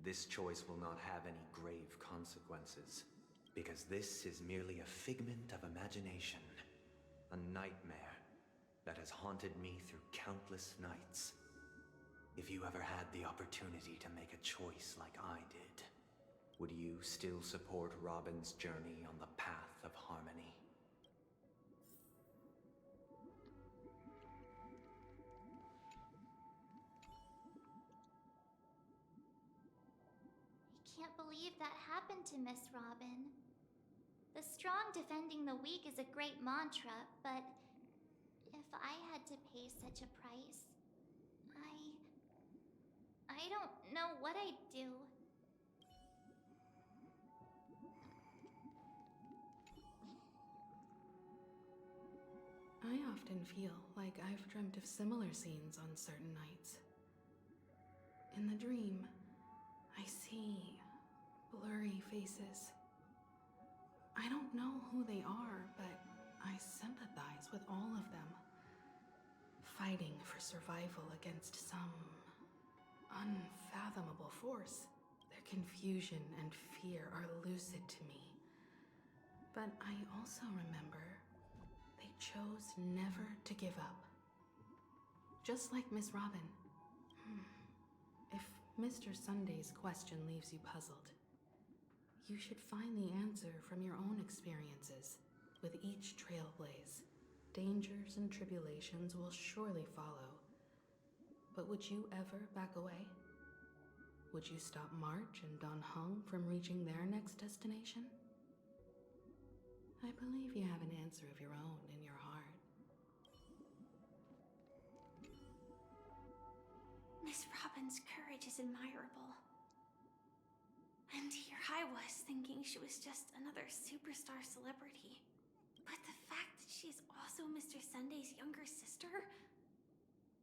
this choice will not have any grave consequences, because this is merely a figment of imagination, a nightmare that has haunted me through countless nights. If you ever had the opportunity to make a choice like I did, would you still support Robin's journey on the path of harmony? I can't believe that happened to Miss Robin. The strong defending the weak is a great mantra, but if I had to pay such a price, I don't know what I'd do. I often feel like I've dreamt of similar scenes on certain nights. In the dream, I see blurry faces. I don't know who they are, but I sympathize with all of them, fighting for survival against some unfathomable force. Their confusion and fear are lucid to me. But I also remember they chose never to give up. Just like Miss Robin. If Mr. Sunday's question leaves you puzzled, you should find the answer from your own experiences. With each trailblaze, dangers and tribulations will surely follow. But would you ever back away? Would you stop March and Don Hung from reaching their next destination? I believe you have an answer of your own in your heart. Miss Robin's courage is admirable. And here I was thinking she was just another superstar celebrity. But the fact that she's also Mr. Sunday's younger sister?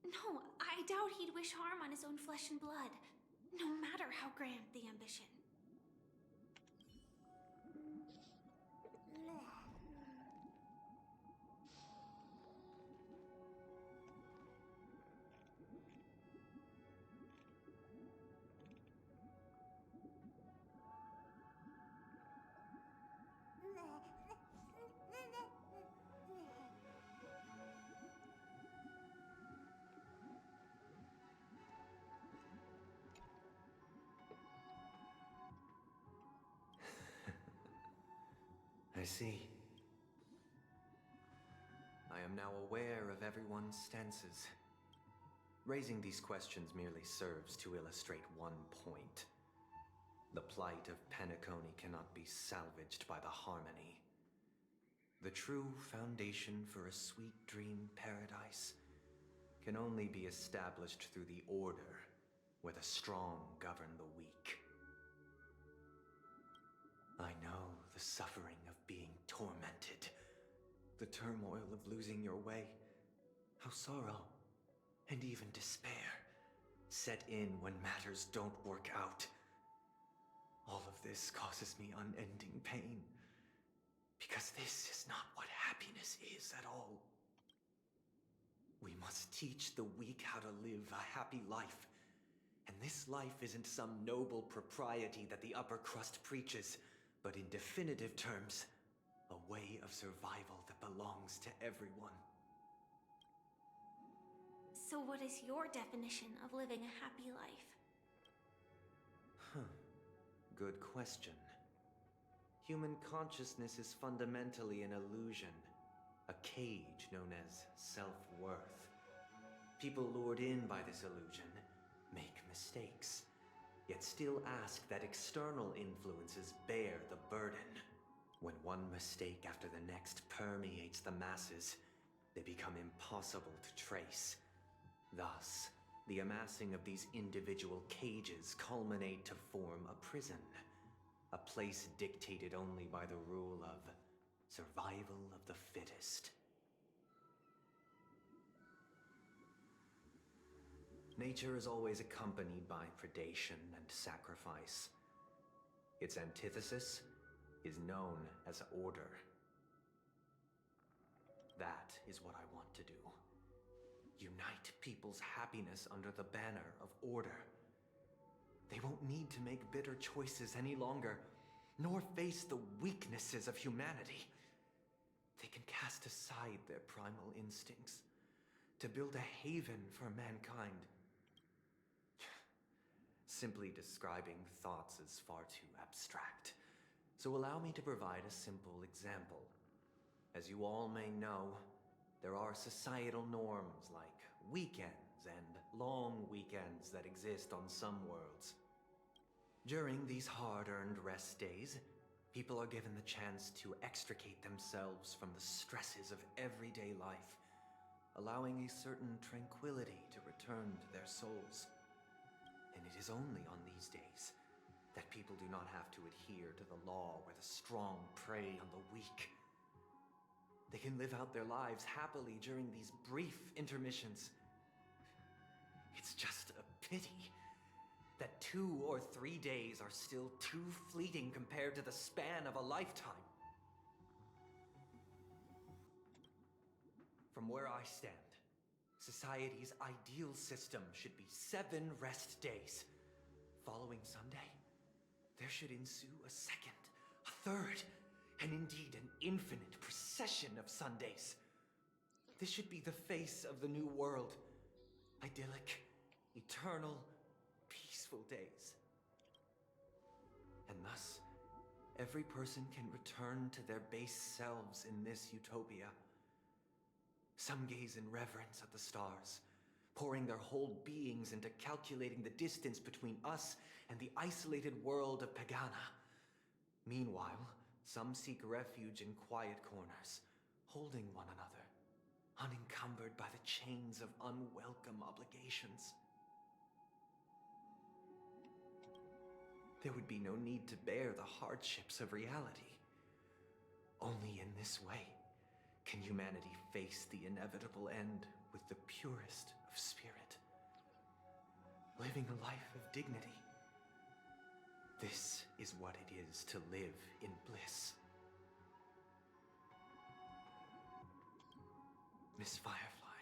No, I doubt he'd wish harm on his own flesh and blood, no matter how grand the ambition. I see. I am now aware of everyone's stances. Raising these questions merely serves to illustrate one point. The plight of Penacony cannot be salvaged by the harmony. The true foundation for a sweet dream paradise can only be established through the order, where the strong govern the weak. I know the suffering of being tormented, the turmoil of losing your way, how sorrow and even despair set in when matters don't work out. All of this causes me unending pain, because this is not what happiness is at all. We must teach the weak how to live a happy life, and this life isn't some noble propriety that the upper crust preaches, but in definitive terms, a way of survival that belongs to everyone. So what is your definition of living a happy life? Good question. Human consciousness is fundamentally an illusion, a cage known as self-worth. People lured in by this illusion make mistakes, yet still ask that external influences bear the burden. When one mistake after the next permeates the masses, they become impossible to trace. Thus, the amassing of these individual cages culminate to form a prison. A place dictated only by the rule of survival of the fittest. Nature is always accompanied by predation and sacrifice. Its antithesis is known as order. That is what I want to do. Unite people's happiness under the banner of order. They won't need to make bitter choices any longer, nor face the weaknesses of humanity. They can cast aside their primal instincts to build a haven for mankind. Simply describing thoughts is far too abstract, so allow me to provide a simple example. As you all may know, there are societal norms like weekends and long weekends that exist on some worlds. During these hard-earned rest days, people are given the chance to extricate themselves from the stresses of everyday life, allowing a certain tranquility to return to their souls. And it is only on these days that people do not have to adhere to the law where the strong prey on the weak. They can live out their lives happily during these brief intermissions. It's just a pity that 2 or 3 days are still too fleeting compared to the span of a lifetime. From where I stand, society's ideal system should be 7 rest days. Following Sunday, there should ensue a second, a third, and indeed an infinite procession of Sundays. This should be the face of the new world. Idyllic, eternal, peaceful days. And thus, every person can return to their base selves in this utopia. Some gaze in reverence at the stars, pouring their whole beings into calculating the distance between us and the isolated world of Pagana. Meanwhile, some seek refuge in quiet corners, holding one another, unencumbered by the chains of unwelcome obligations. There would be no need to bear the hardships of reality. Only in this way can humanity face the inevitable end with the purest of spirit, living a life of dignity. This is what it is to live in bliss. Miss Firefly,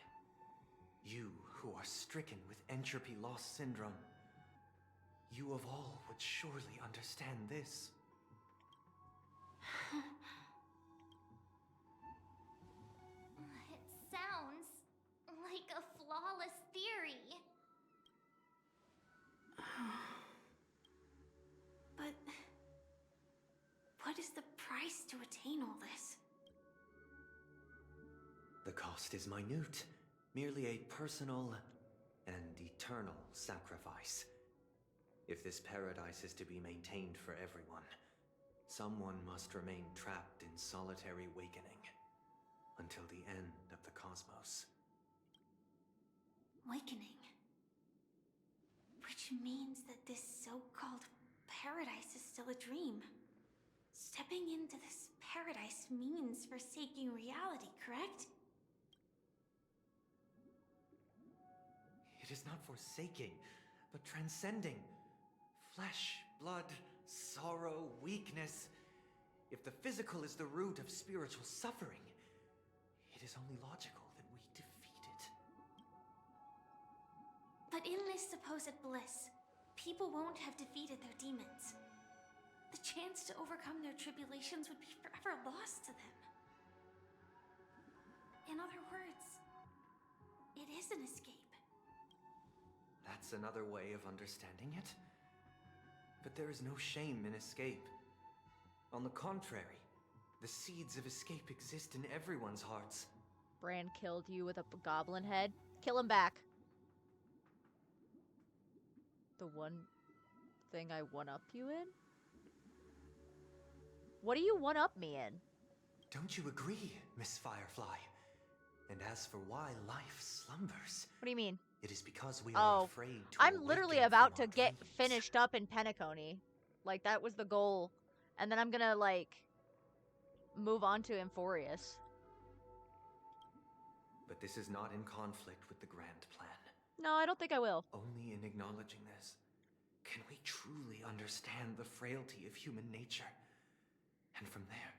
you who are stricken with entropy loss syndrome, you of all would surely understand this. It sounds like a flawless theory. But what is the price to attain all this? The cost is minute, merely a personal and eternal sacrifice. If this paradise is to be maintained for everyone, someone must remain trapped in solitary awakening until the end of the cosmos. Awakening. Which means that this so-called paradise is still a dream. Stepping into this paradise means forsaking reality, correct? It is not forsaking, but transcending. Flesh, blood, sorrow, weakness. If the physical is the root of spiritual suffering, it is only logical that we defeat it. But in this supposed bliss, people won't have defeated their demons. The chance to overcome their tribulations would be forever lost to them. In other words, it is an escape. That's another way of understanding it. But there is no shame in escape. On the contrary, the seeds of escape exist in everyone's hearts. Bran killed you with a goblin head. Kill him back. The one thing I one-upped you in? What do you one-up me in? Don't you agree, Miss Firefly? And as for why life slumbers... What do you mean? It is because we are afraid to I'm literally awaken about from to our get dreams. finished up in Penacony. Like, that was the goal. And then I'm gonna, like, move on to Amphorius. But this is not in conflict with the grand plan. No, I don't think I will. Only in acknowledging this can we truly understand the frailty of human nature. And from there,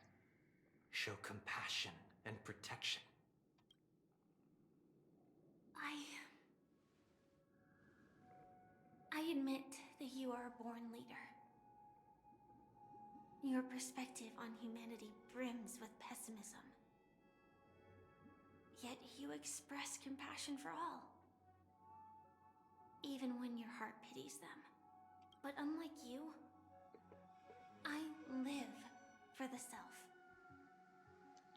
show compassion and protection. I admit that you are a born leader. Your perspective on humanity brims with pessimism. Yet you express compassion for all, even when your heart pities them. But unlike you, I live for the self.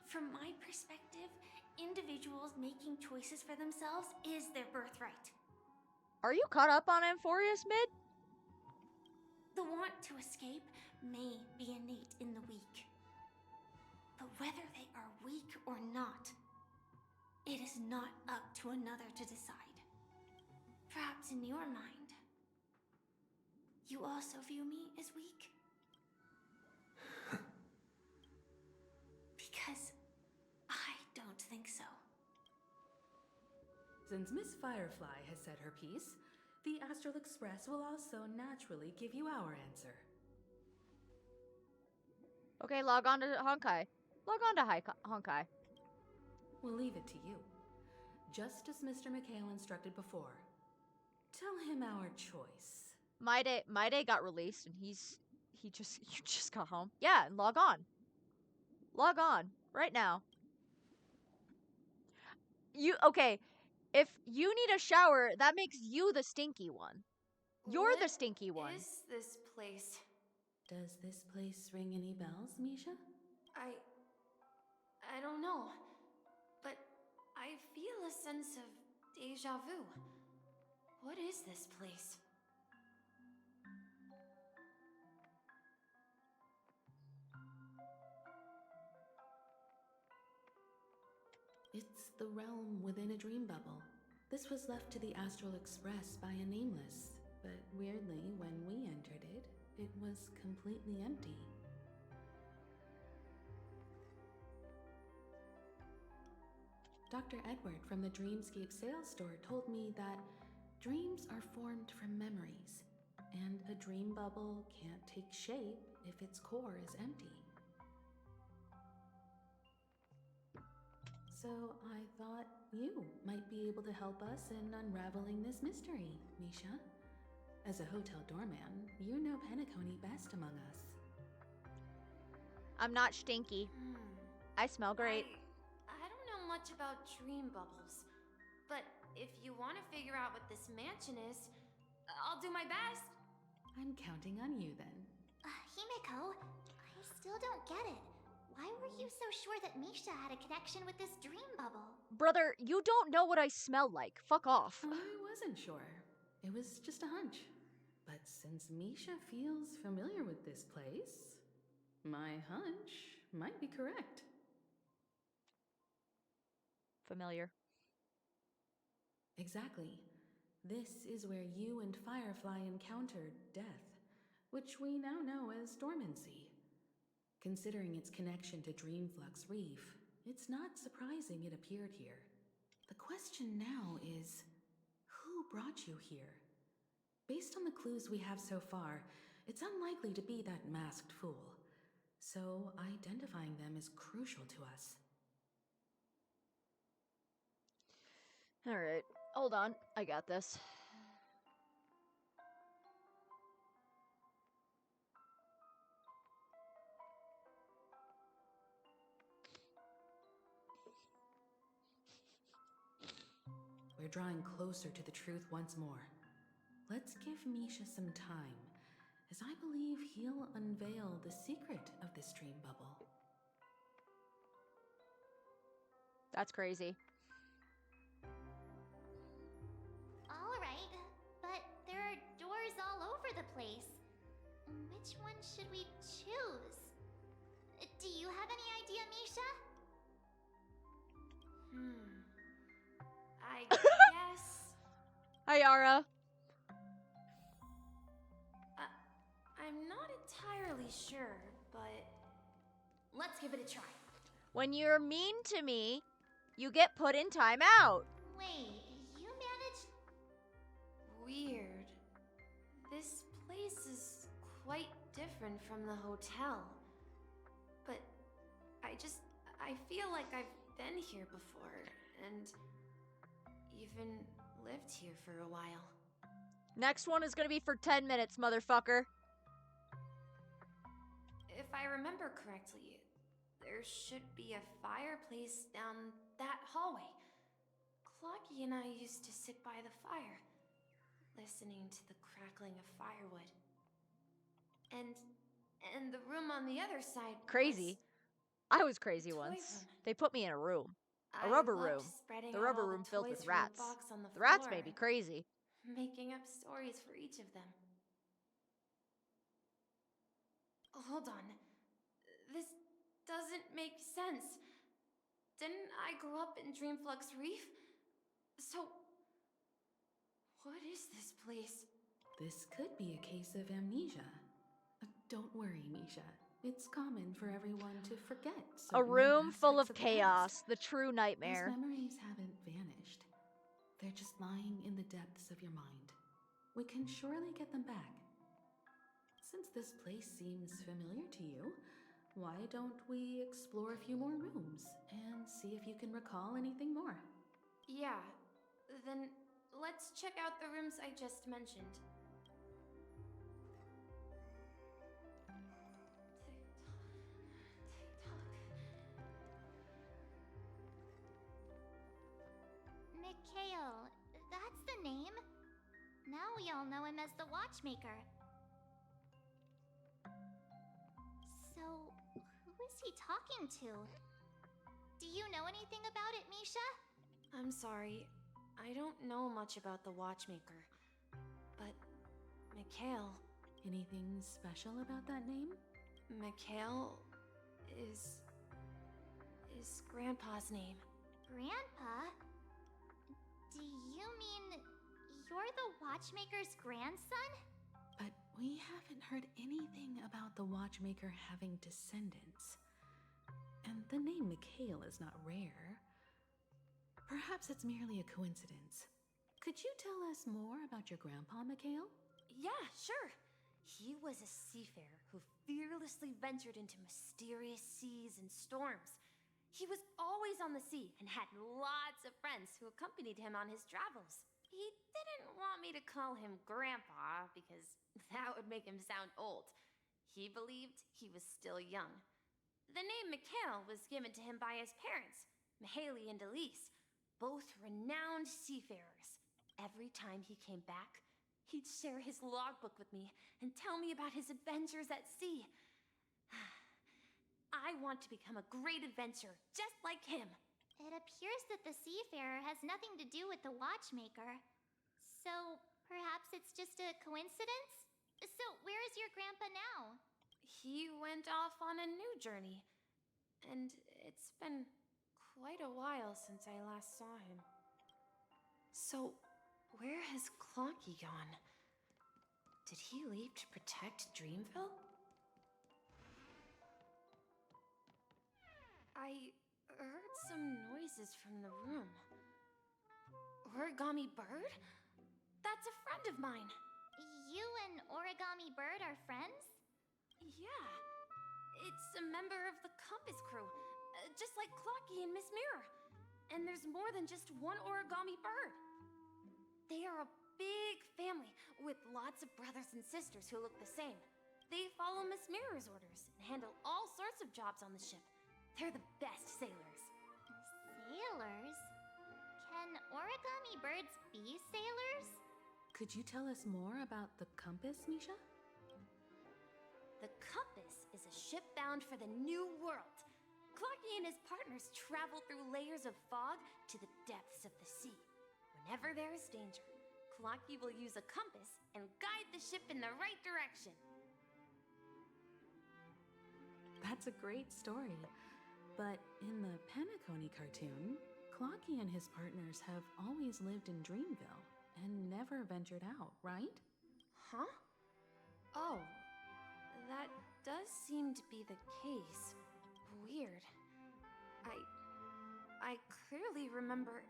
From my perspective, individuals making choices for themselves is their birthright. Are you caught up on Amphorius, Mid? The want to escape may be innate in the weak. But whether they are weak or not, it is not up to another to decide. Perhaps in your mind, you also view me as weak? Because I don't think so. Since Miss Firefly has said her piece, the Astral Express will also naturally give you our answer. Okay, log on to Honkai. Log on to Honkai. We'll leave it to you. Just as Mr. McHale instructed before. Tell him our choice. My Day got released and you just got home. Yeah, and log on. Log on right now. Okay, if you need a shower, that makes you the stinky one. You're the stinky one. What is this place? Does this place ring any bells, Misha? I don't know, but I feel a sense of deja vu. What is this place? It's the realm within a dream bubble. This was left to the Astral Express by a nameless, but weirdly, when we entered it, it was completely empty. Dr. Edward from the Dreamscape sales store told me that dreams are formed from memories, and a dream bubble can't take shape if its core is empty. So I thought you might be able to help us in unraveling this mystery, Misha. As a hotel doorman, you know Penacony best among us. I'm not stinky. I smell great. I don't know much about dream bubbles, but if you want to figure out what this mansion is, I'll do my best. I'm counting on you then. Himeko, I still don't get it. Why were you so sure that Misha had a connection with this dream bubble? Brother, you don't know what I smell like. Fuck off. I wasn't sure. It was just a hunch. But since Misha feels familiar with this place, my hunch might be correct. Familiar. Exactly. This is where you and Firefly encountered death, which we now know as dormancy. Considering its connection to Dreamflux Reef, it's not surprising it appeared here. The question now is, who brought you here? Based on the clues we have so far, it's unlikely to be that masked fool. So identifying them is crucial to us. Alright, hold on. I got this. We're drawing closer to the truth once more. Let's give Misha some time, as I believe he'll unveil the secret of this dream bubble. That's crazy. All right, but there are doors all over the place. Which one should we choose? Do you have any idea, Misha? I guess Hi, Yara. I'm not entirely sure, but let's give it a try. When you're mean to me, you get put in timeout. Wait, you managed... Weird. This place is quite different from the hotel. But I feel like I've been here before, and even lived here for a while. Next one is gonna be for 10 minutes, motherfucker. If I remember correctly, there should be a fireplace down that hallway. Clocky and I used to sit by the fire, listening to the crackling of firewood. And the room on the other side Crazy. I was crazy toy once. room. They put me in a room. A I rubber loved room. spreading The out rubber all the room filled toys with from the rats. box on the The rats floor made me and crazy. making up stories for each of them. Hold on. This doesn't make sense. Didn't I grow up in Dreamflux Reef? So, what is this place? This could be a case of amnesia. Don't worry, Misha. It's common for everyone to forget A certain room full aspects of the past. chaos. The true Those nightmare. memories haven't vanished. They're just lying in the depths of your mind. We can surely get them back. Since this place seems familiar to you, why don't we explore a few more rooms and see if you can recall anything more? Yeah, then let's check out the rooms I just mentioned. Mikhail, that's the name. Now we all know him as the Watchmaker. So, who is he talking to? Do you know anything about it, Misha? I'm sorry, I don't know much about the Watchmaker. But, Mikhail... Anything special about that name? Mikhail is Grandpa's name. Grandpa? Do you mean you're the Watchmaker's grandson? But we haven't heard anything about the Watchmaker having descendants. And the name Mikhail is not rare. Perhaps it's merely a coincidence. Could you tell us more about your grandpa, Mikhail? Yeah, sure. He was a seafarer who fearlessly ventured into mysterious seas and storms. He was always on the sea and had lots of friends who accompanied him on his travels. He didn't want me to call him Grandpa because that would make him sound old. He believed he was still young. The name Mikhail was given to him by his parents, Mihaly and Elise, both renowned seafarers. Every time he came back, he'd share his logbook with me and tell me about his adventures at sea. I want to become a great adventurer, just like him. It appears that the Seafarer has nothing to do with the Watchmaker. So, perhaps it's just a coincidence? So, where is your grandpa now? He went off on a new journey, and it's been quite a while since I last saw him. So, where has Clonky gone? Did he leave to protect Dreamville? I heard some noises from the room. Origami Bird? That's a friend of mine. You and Origami Bird are friends? Yeah. It's a member of the Compass Crew, just like Clocky and Miss Mirror. And there's more than just one Origami Bird. They are a big family with lots of brothers and sisters who look the same. They follow Miss Mirror's orders and handle all sorts of jobs on the ship. They're the best sailors. Sailors? Can origami birds be sailors? Could you tell us more about the compass, Misha? The compass is a ship bound for the new world. Clarky and his partners travel through layers of fog to the depths of the sea. Whenever there is danger, Clarky will use a compass and guide the ship in the right direction. That's a great story. But in the Penacony cartoon, Clocky and his partners have always lived in Dreamville and never ventured out, right? Huh? Oh, that does seem to be the case. Weird. I clearly remember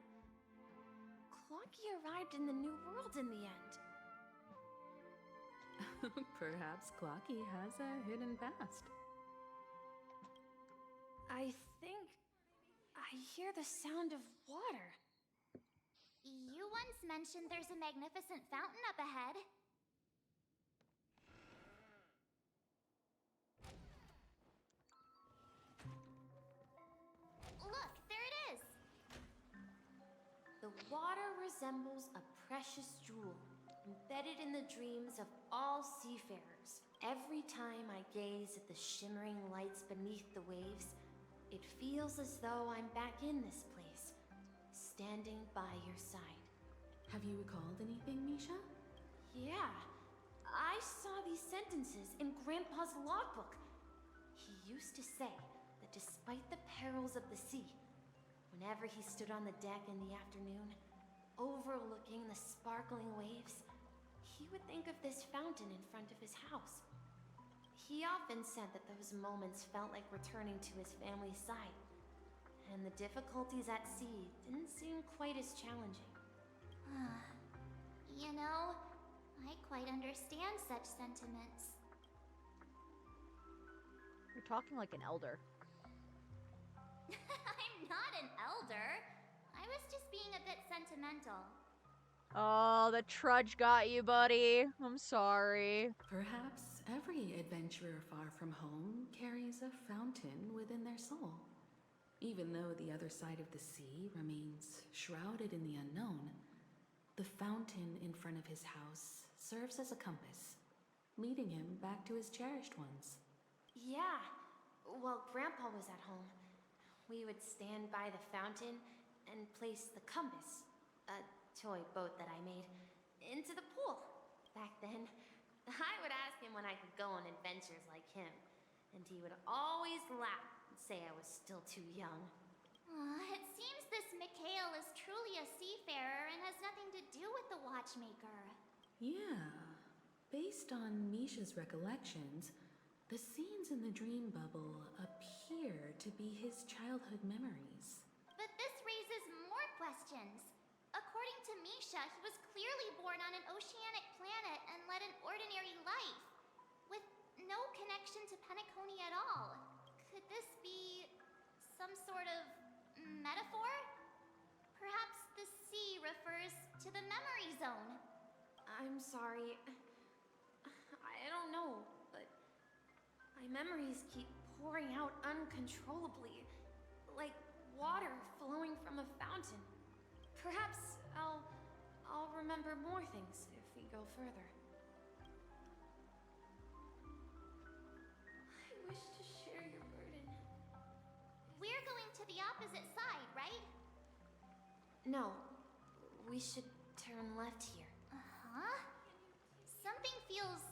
Clocky arrived in the New World in the end. Perhaps Clocky has a hidden past. I think I hear the sound of water. You once mentioned there's a magnificent fountain up ahead. Look, there it is! The water resembles a precious jewel, embedded in the dreams of all seafarers. Every time I gaze at the shimmering lights beneath the waves, it feels as though I'm back in this place, standing by your side. Have you recalled anything, Misha? Yeah, I saw these sentences in Grandpa's logbook. He used to say that despite the perils of the sea, whenever he stood on the deck in the afternoon, overlooking the sparkling waves, he would think of this fountain in front of his house. He often said that those moments felt like returning to his family's side, and the difficulties at sea didn't seem quite as challenging. You know, I quite understand such sentiments. You're talking like an elder. I'm not an elder. I was just being a bit sentimental. Oh, the trudge got you, buddy. I'm sorry. Perhaps every adventurer far from home carries a fountain within their soul. Even though the other side of the sea remains shrouded in the unknown, the fountain in front of his house serves as a compass, leading him back to his cherished ones. Yeah, while Grandpa was at home, we would stand by the fountain and place the compass, a toy boat that I made, into the pool. Back then, I would ask him when I could go on adventures like him, and he would always laugh and say I was still too young. It seems this Mikhail is truly a seafarer and has nothing to do with the watchmaker. Yeah. Based on Misha's recollections, the scenes in the dream bubble appear to be his childhood memories. But this raises more questions. According to Misha, he was clearly born on an oceanic planet and led an ordinary life, with no connection to Penacony at all. Could this be some sort of metaphor? Perhaps the sea refers to the memory zone. I'm sorry. I don't know, but my memories keep pouring out uncontrollably, like water flowing from a fountain. Perhaps I'll remember more things if we go further. I wish to share your burden. We're going to the opposite side, right? No, we should turn left here. Uh-huh. Something feels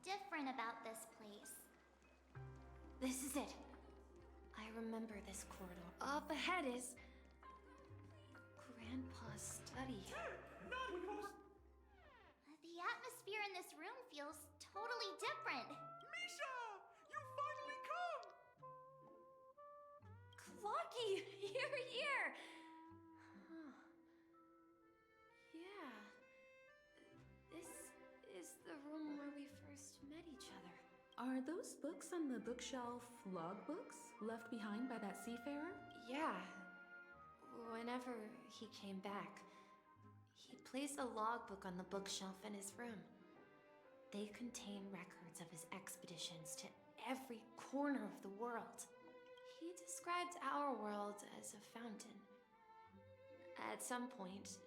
different about this place. This is it. I remember this corridor. Up ahead is Grandpa's study. The atmosphere in this room feels totally different. Misha! You finally come! Clocky! You're here! Huh. Yeah. This is the room where we first met each other. Are those books on the bookshelf logbooks left behind by that seafarer? Yeah. Whenever he came back, he'd place a logbook on the bookshelf in his room. They contain records of his expeditions to every corner of the world. He described our world as a fountain. At some point,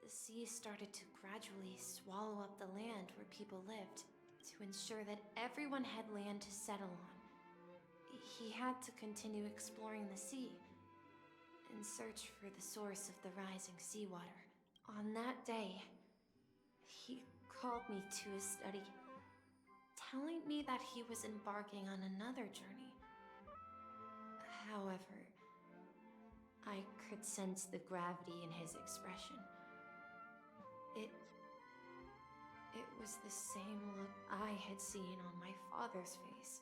the sea started to gradually swallow up the land where people lived to ensure that everyone had land to settle on. He had to continue exploring the sea and search for the source of the rising seawater. On that day, he called me to his study, telling me that he was embarking on another journey. However, I could sense the gravity in his expression. It was the same look I had seen on my father's face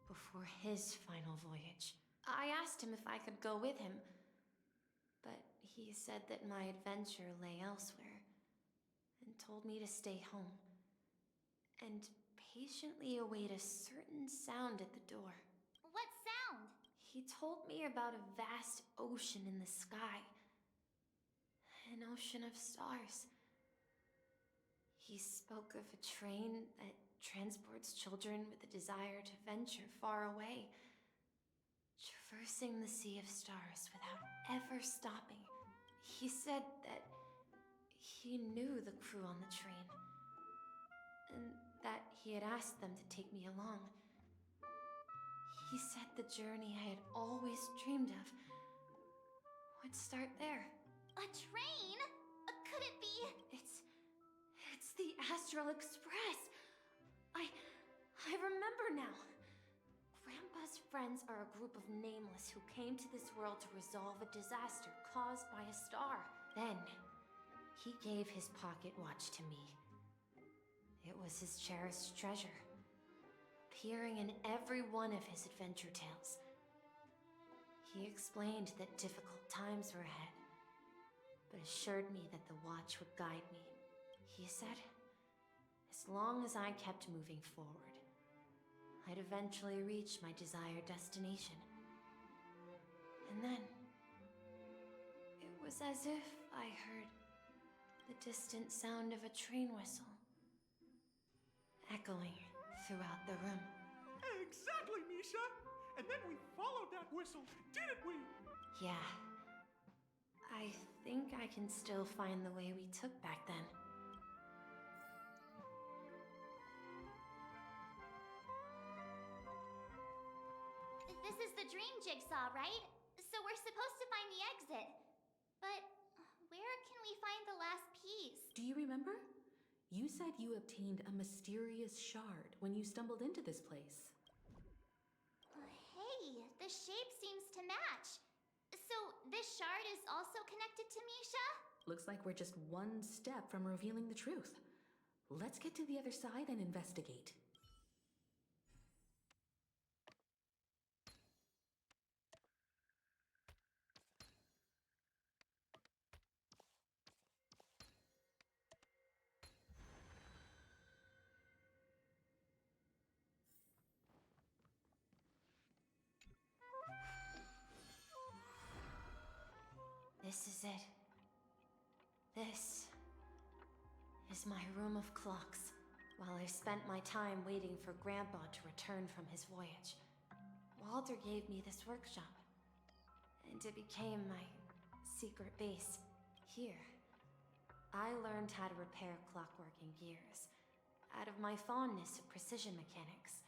before his final voyage. I asked him if I could go with him, but he said that my adventure lay elsewhere and told me to stay home and patiently await a certain sound at the door. What sound? He told me about a vast ocean in the sky, an ocean of stars. He spoke of a train that transports children with a desire to venture far away, traversing the sea of stars without ever stopping. He said that he knew the crew on the train, and that he had asked them to take me along. He said the journey I had always dreamed of would start there. A train? Could it be? It's the Astral Express. I remember now. Grandpa's friends are a group of nameless who came to this world to resolve a disaster caused by a star. Then, he gave his pocket watch to me. It was his cherished treasure, appearing in every one of his adventure tales. He explained that difficult times were ahead, but assured me that the watch would guide me. He said, as long as I kept moving forward, I'd eventually reach my desired destination. And then, it was as if I heard the distant sound of a train whistle, echoing throughout the room. Exactly, Misha! And then we followed that whistle, didn't we? Yeah. I think I can still find the way we took back then. This is the dream jigsaw, right? So we're supposed to find the exit. But where can we find the last piece? Do you remember? You said you obtained a mysterious shard when you stumbled into this place. Hey, the shape seems to match. So this shard is also connected to Misha? Looks like we're just one step from revealing the truth. Let's get to the other side and investigate. This is it. This is my room of clocks. While I spent my time waiting for Grandpa to return from his voyage, Walter gave me this workshop, and it became my secret base. Here, I learned how to repair clockwork and gears out of my fondness of precision mechanics.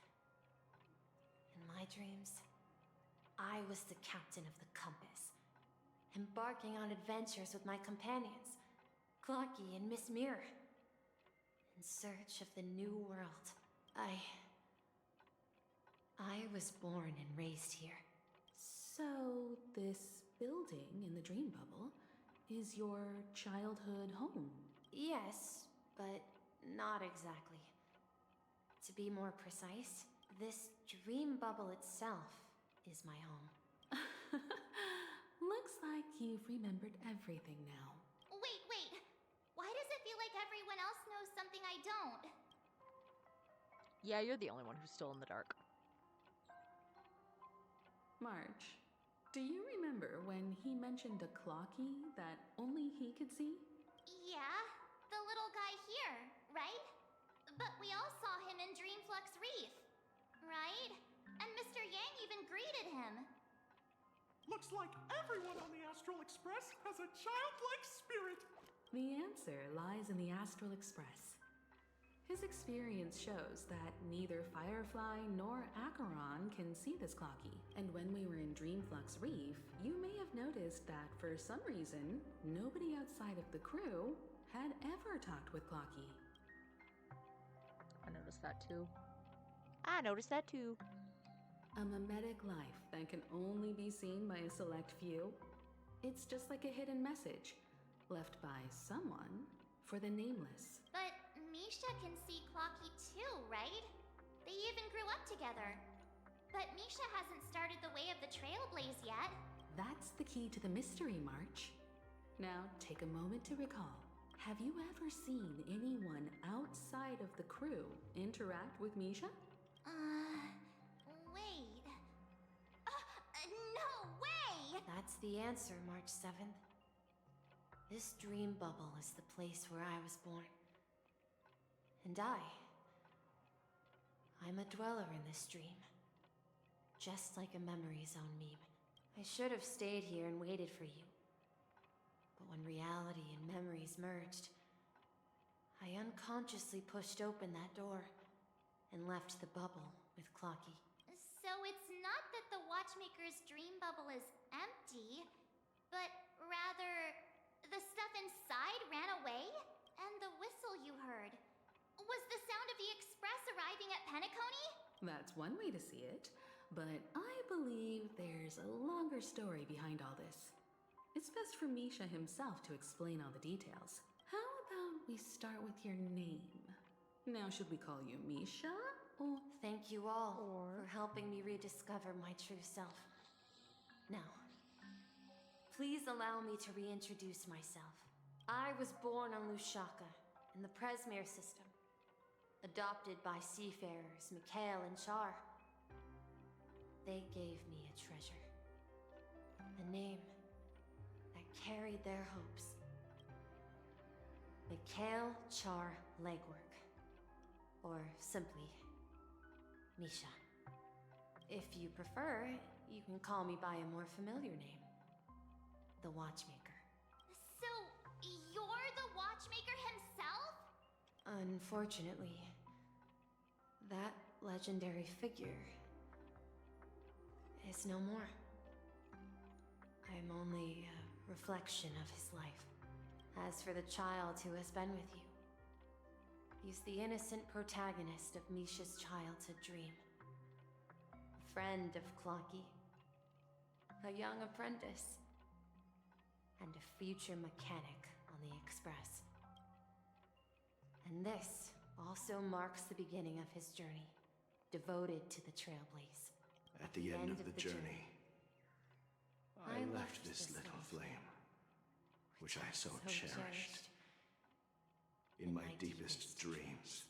In my dreams, I was the captain of the compass, embarking on adventures with my companions, Clocky and Miss Mirror, in search of the new world. I was born and raised here. So, this building in the dream bubble is your childhood home? Yes, but not exactly. To be more precise, this dream bubble itself is my home. Looks like you've remembered everything now. Wait. Why does it feel like everyone else knows something I don't? Yeah, you're the only one who's still in the dark. March, do you remember when he mentioned a clocky that only he could see? Yeah, the little guy here, right? But we all saw him in Dreamflux Reef, right? And Mr. Yang even greeted him. Looks like everyone on the Astral Express has a childlike spirit. The answer lies in the Astral Express. His experience shows that neither Firefly nor Acheron can see this Clocky. And when we were in Dreamflux Reef, you may have noticed that for some reason, nobody outside of the crew had ever talked with Clocky. I noticed that too. I noticed that too. A mimetic life that can only be seen by a select few. It's just like a hidden message left by someone for the nameless. But Misha can see Clocky too, right? They even grew up together. But Misha hasn't started the way of the Trailblaze yet. That's the key to the mystery, March. Now, take a moment to recall. Have you ever seen anyone outside of the crew interact with Misha? Wait. No way! That's the answer, March 7th. This dream bubble is the place where I was born. And I'm a dweller in this dream. Just like a memory zone meme. I should have stayed here and waited for you. But when reality and memories merged, I unconsciously pushed open that door and left the bubble with Clocky. So it's not that the Watchmaker's dream bubble is empty, but rather the stuff inside ran away? And the whistle you heard was the sound of the express arriving at Penacony? That's one way to see it, but I believe there's a longer story behind all this. It's best for Misha himself to explain all the details. How about we start with your name? Now, should we call you Misha? Or thank you all for helping me rediscover my true self. Now, please allow me to reintroduce myself. I was born on Lushaka, in the Presmere system. Adopted by seafarers Mikhail and Char. They gave me a treasure. A name that carried their hopes. Mikhail Char Legwork. Or simply, Misha. If you prefer, you can call me by a more familiar name. The Watchmaker. So, you're the Watchmaker himself? Unfortunately, that legendary figure is no more. I'm only a reflection of his life. As for the child who has been with you, he's the innocent protagonist of Misha's childhood dream. A friend of Clocky, a young apprentice, and a future mechanic on the Express. And this also marks the beginning of his journey, devoted to the Trailblaze. At the end of the journey, I left this little flame, which I so cherished, in my deepest dreams,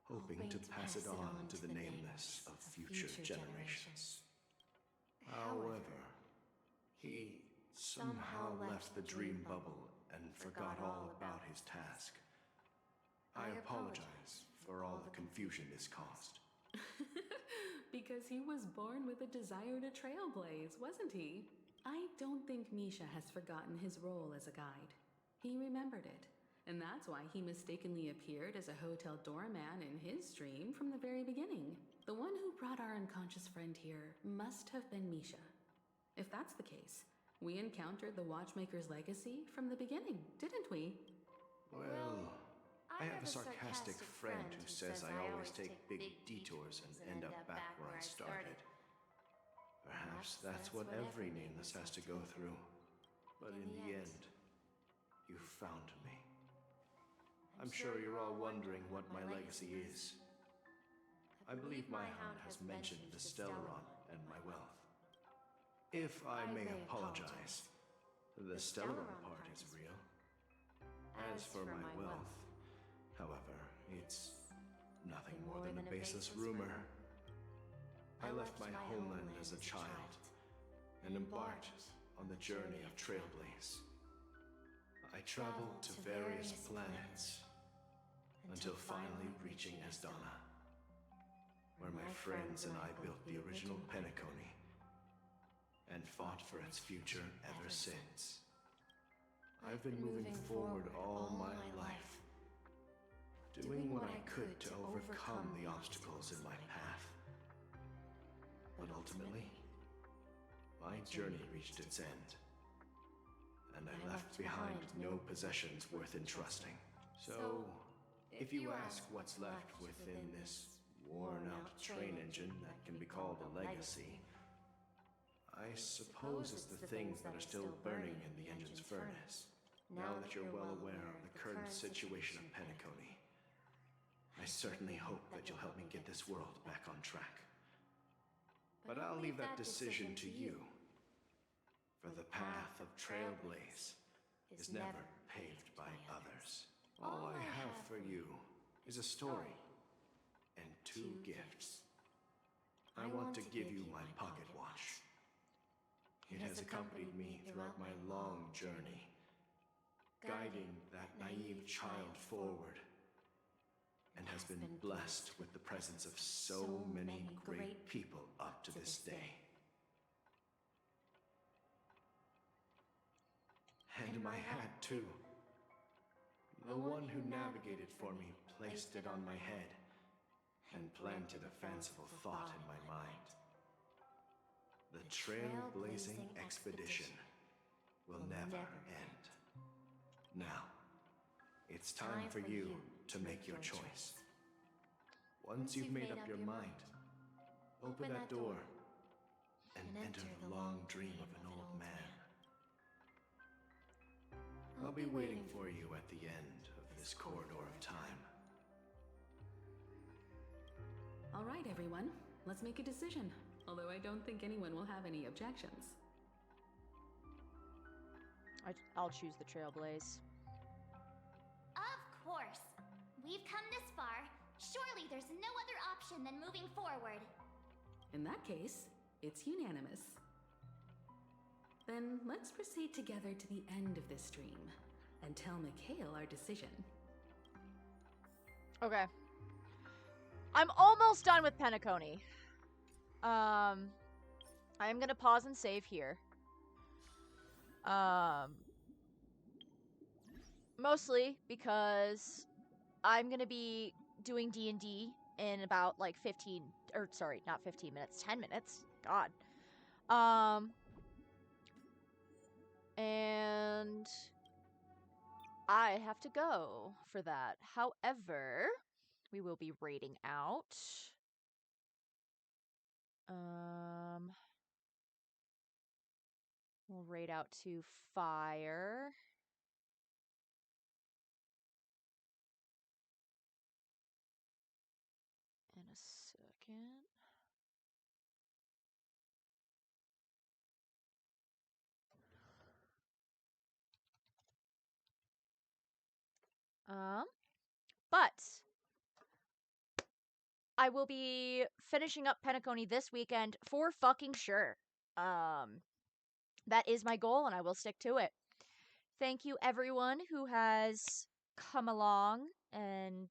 hoping to pass it on to the nameless of future generations. However, he somehow left the dream bubble and forgot all about his task. I apologize for all the confusion this caused. Because he was born with a desire to trailblaze, wasn't he? I don't think Misha has forgotten his role as a guide. He remembered it, and that's why he mistakenly appeared as a hotel doorman in his dream from the very beginning. The one who brought our unconscious friend here must have been Misha. If that's the case, we encountered the Watchmaker's legacy from the beginning, didn't we? Well, I have a sarcastic friend who says I always take big detours and end up back where I started. Perhaps that's what every nameless has to go through. But in the end, you found me. I'm sure you're all wondering what my legacy is. I believe my hound has mentioned the Stellaron and my wealth. If I may apologize, the Stellaron part is real. As for my wealth, however, it's nothing more than a baseless rumor. I left my homeland as a child and embarked on the journey of Trailblaze. I traveled to various planets until finally reaching Asdana, where my friends and I built the original Penacony and fought for its future ever since. I've been moving forward all my life, doing what I could to overcome the obstacles in my path. But ultimately, my journey reached its end, and I left behind no possessions worth entrusting. So, if you ask what's left within this worn-out train engine that can be called a legacy, I suppose it's the things that are still burning in the engine's furnace. Now that you're well aware of the current situation of Penacony, I certainly hope that you'll help me get this world back on track. But I'll leave that decision to you, for the path of Trailblaze is never paved by others. All I have for you is a story and 2 gifts. I want to give you my pocket watch. It has accompanied me throughout my long journey, guiding that naive child forward, and has been blessed with the presence of so many great people up to this day. And my hat, too. The one who navigated for me placed it on my head and planted a fanciful thought in my mind. The trailblazing expedition will never end. Now, it's time for you to make your choice. Once you've made up your mind, open that door and enter the long dream of an old man. I'll be waiting for you at the end of this corridor of time. All right, everyone. Let's make a decision. Although I don't think anyone will have any objections. I'll choose the Trailblaze. Of course. We've come this far. Surely there's no other option than moving forward. In that case, it's unanimous. Then let's proceed together to the end of this dream and tell Mikhail our decision. Okay. I'm almost done with Penacony. I'm gonna pause and save here. Mostly because I'm gonna be doing D&D in about like 15, or sorry, not 15 minutes, 10 minutes. God. And I have to go for that. However, we will be raiding out. We'll raid out to fire. In a second. But I will be finishing up Penacony this weekend for fucking sure. That is my goal, and I will stick to it. Thank you, everyone who has come along, and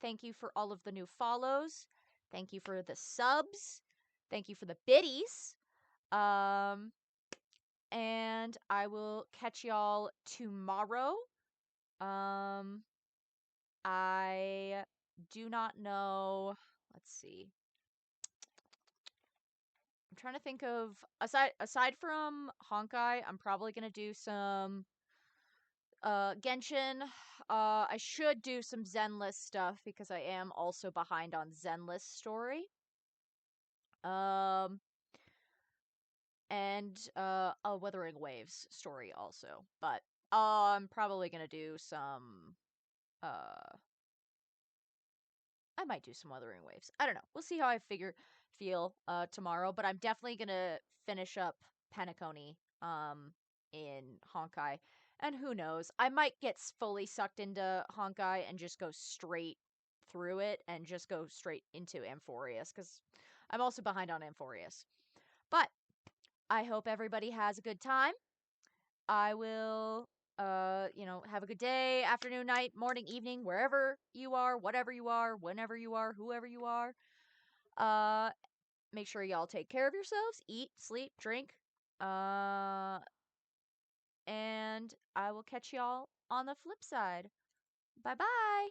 thank you for all of the new follows. Thank you for the subs. Thank you for the biddies. And I will catch y'all tomorrow. I do not know. Let's see. I'm trying to think of aside from Honkai, I'm probably gonna do some Genshin. I should do some Zenless stuff because I am also behind on Zenless story. And a Wuthering Waves story also. But I'm probably gonna do some I might do some Wuthering Waves. I don't know. We'll see how I feel tomorrow, but I'm definitely gonna finish up Penacony in Honkai. And who knows? I might get fully sucked into Honkai and just go straight through it and just go straight into Amphorius, because I'm also behind on Amphorius. But I hope everybody has a good time. I will have a good day, afternoon, night, morning, evening, wherever you are, whatever you are, whenever you are, whoever you are. Make sure y'all take care of yourselves, eat, sleep, drink, and I will catch y'all on the flip side. Bye bye.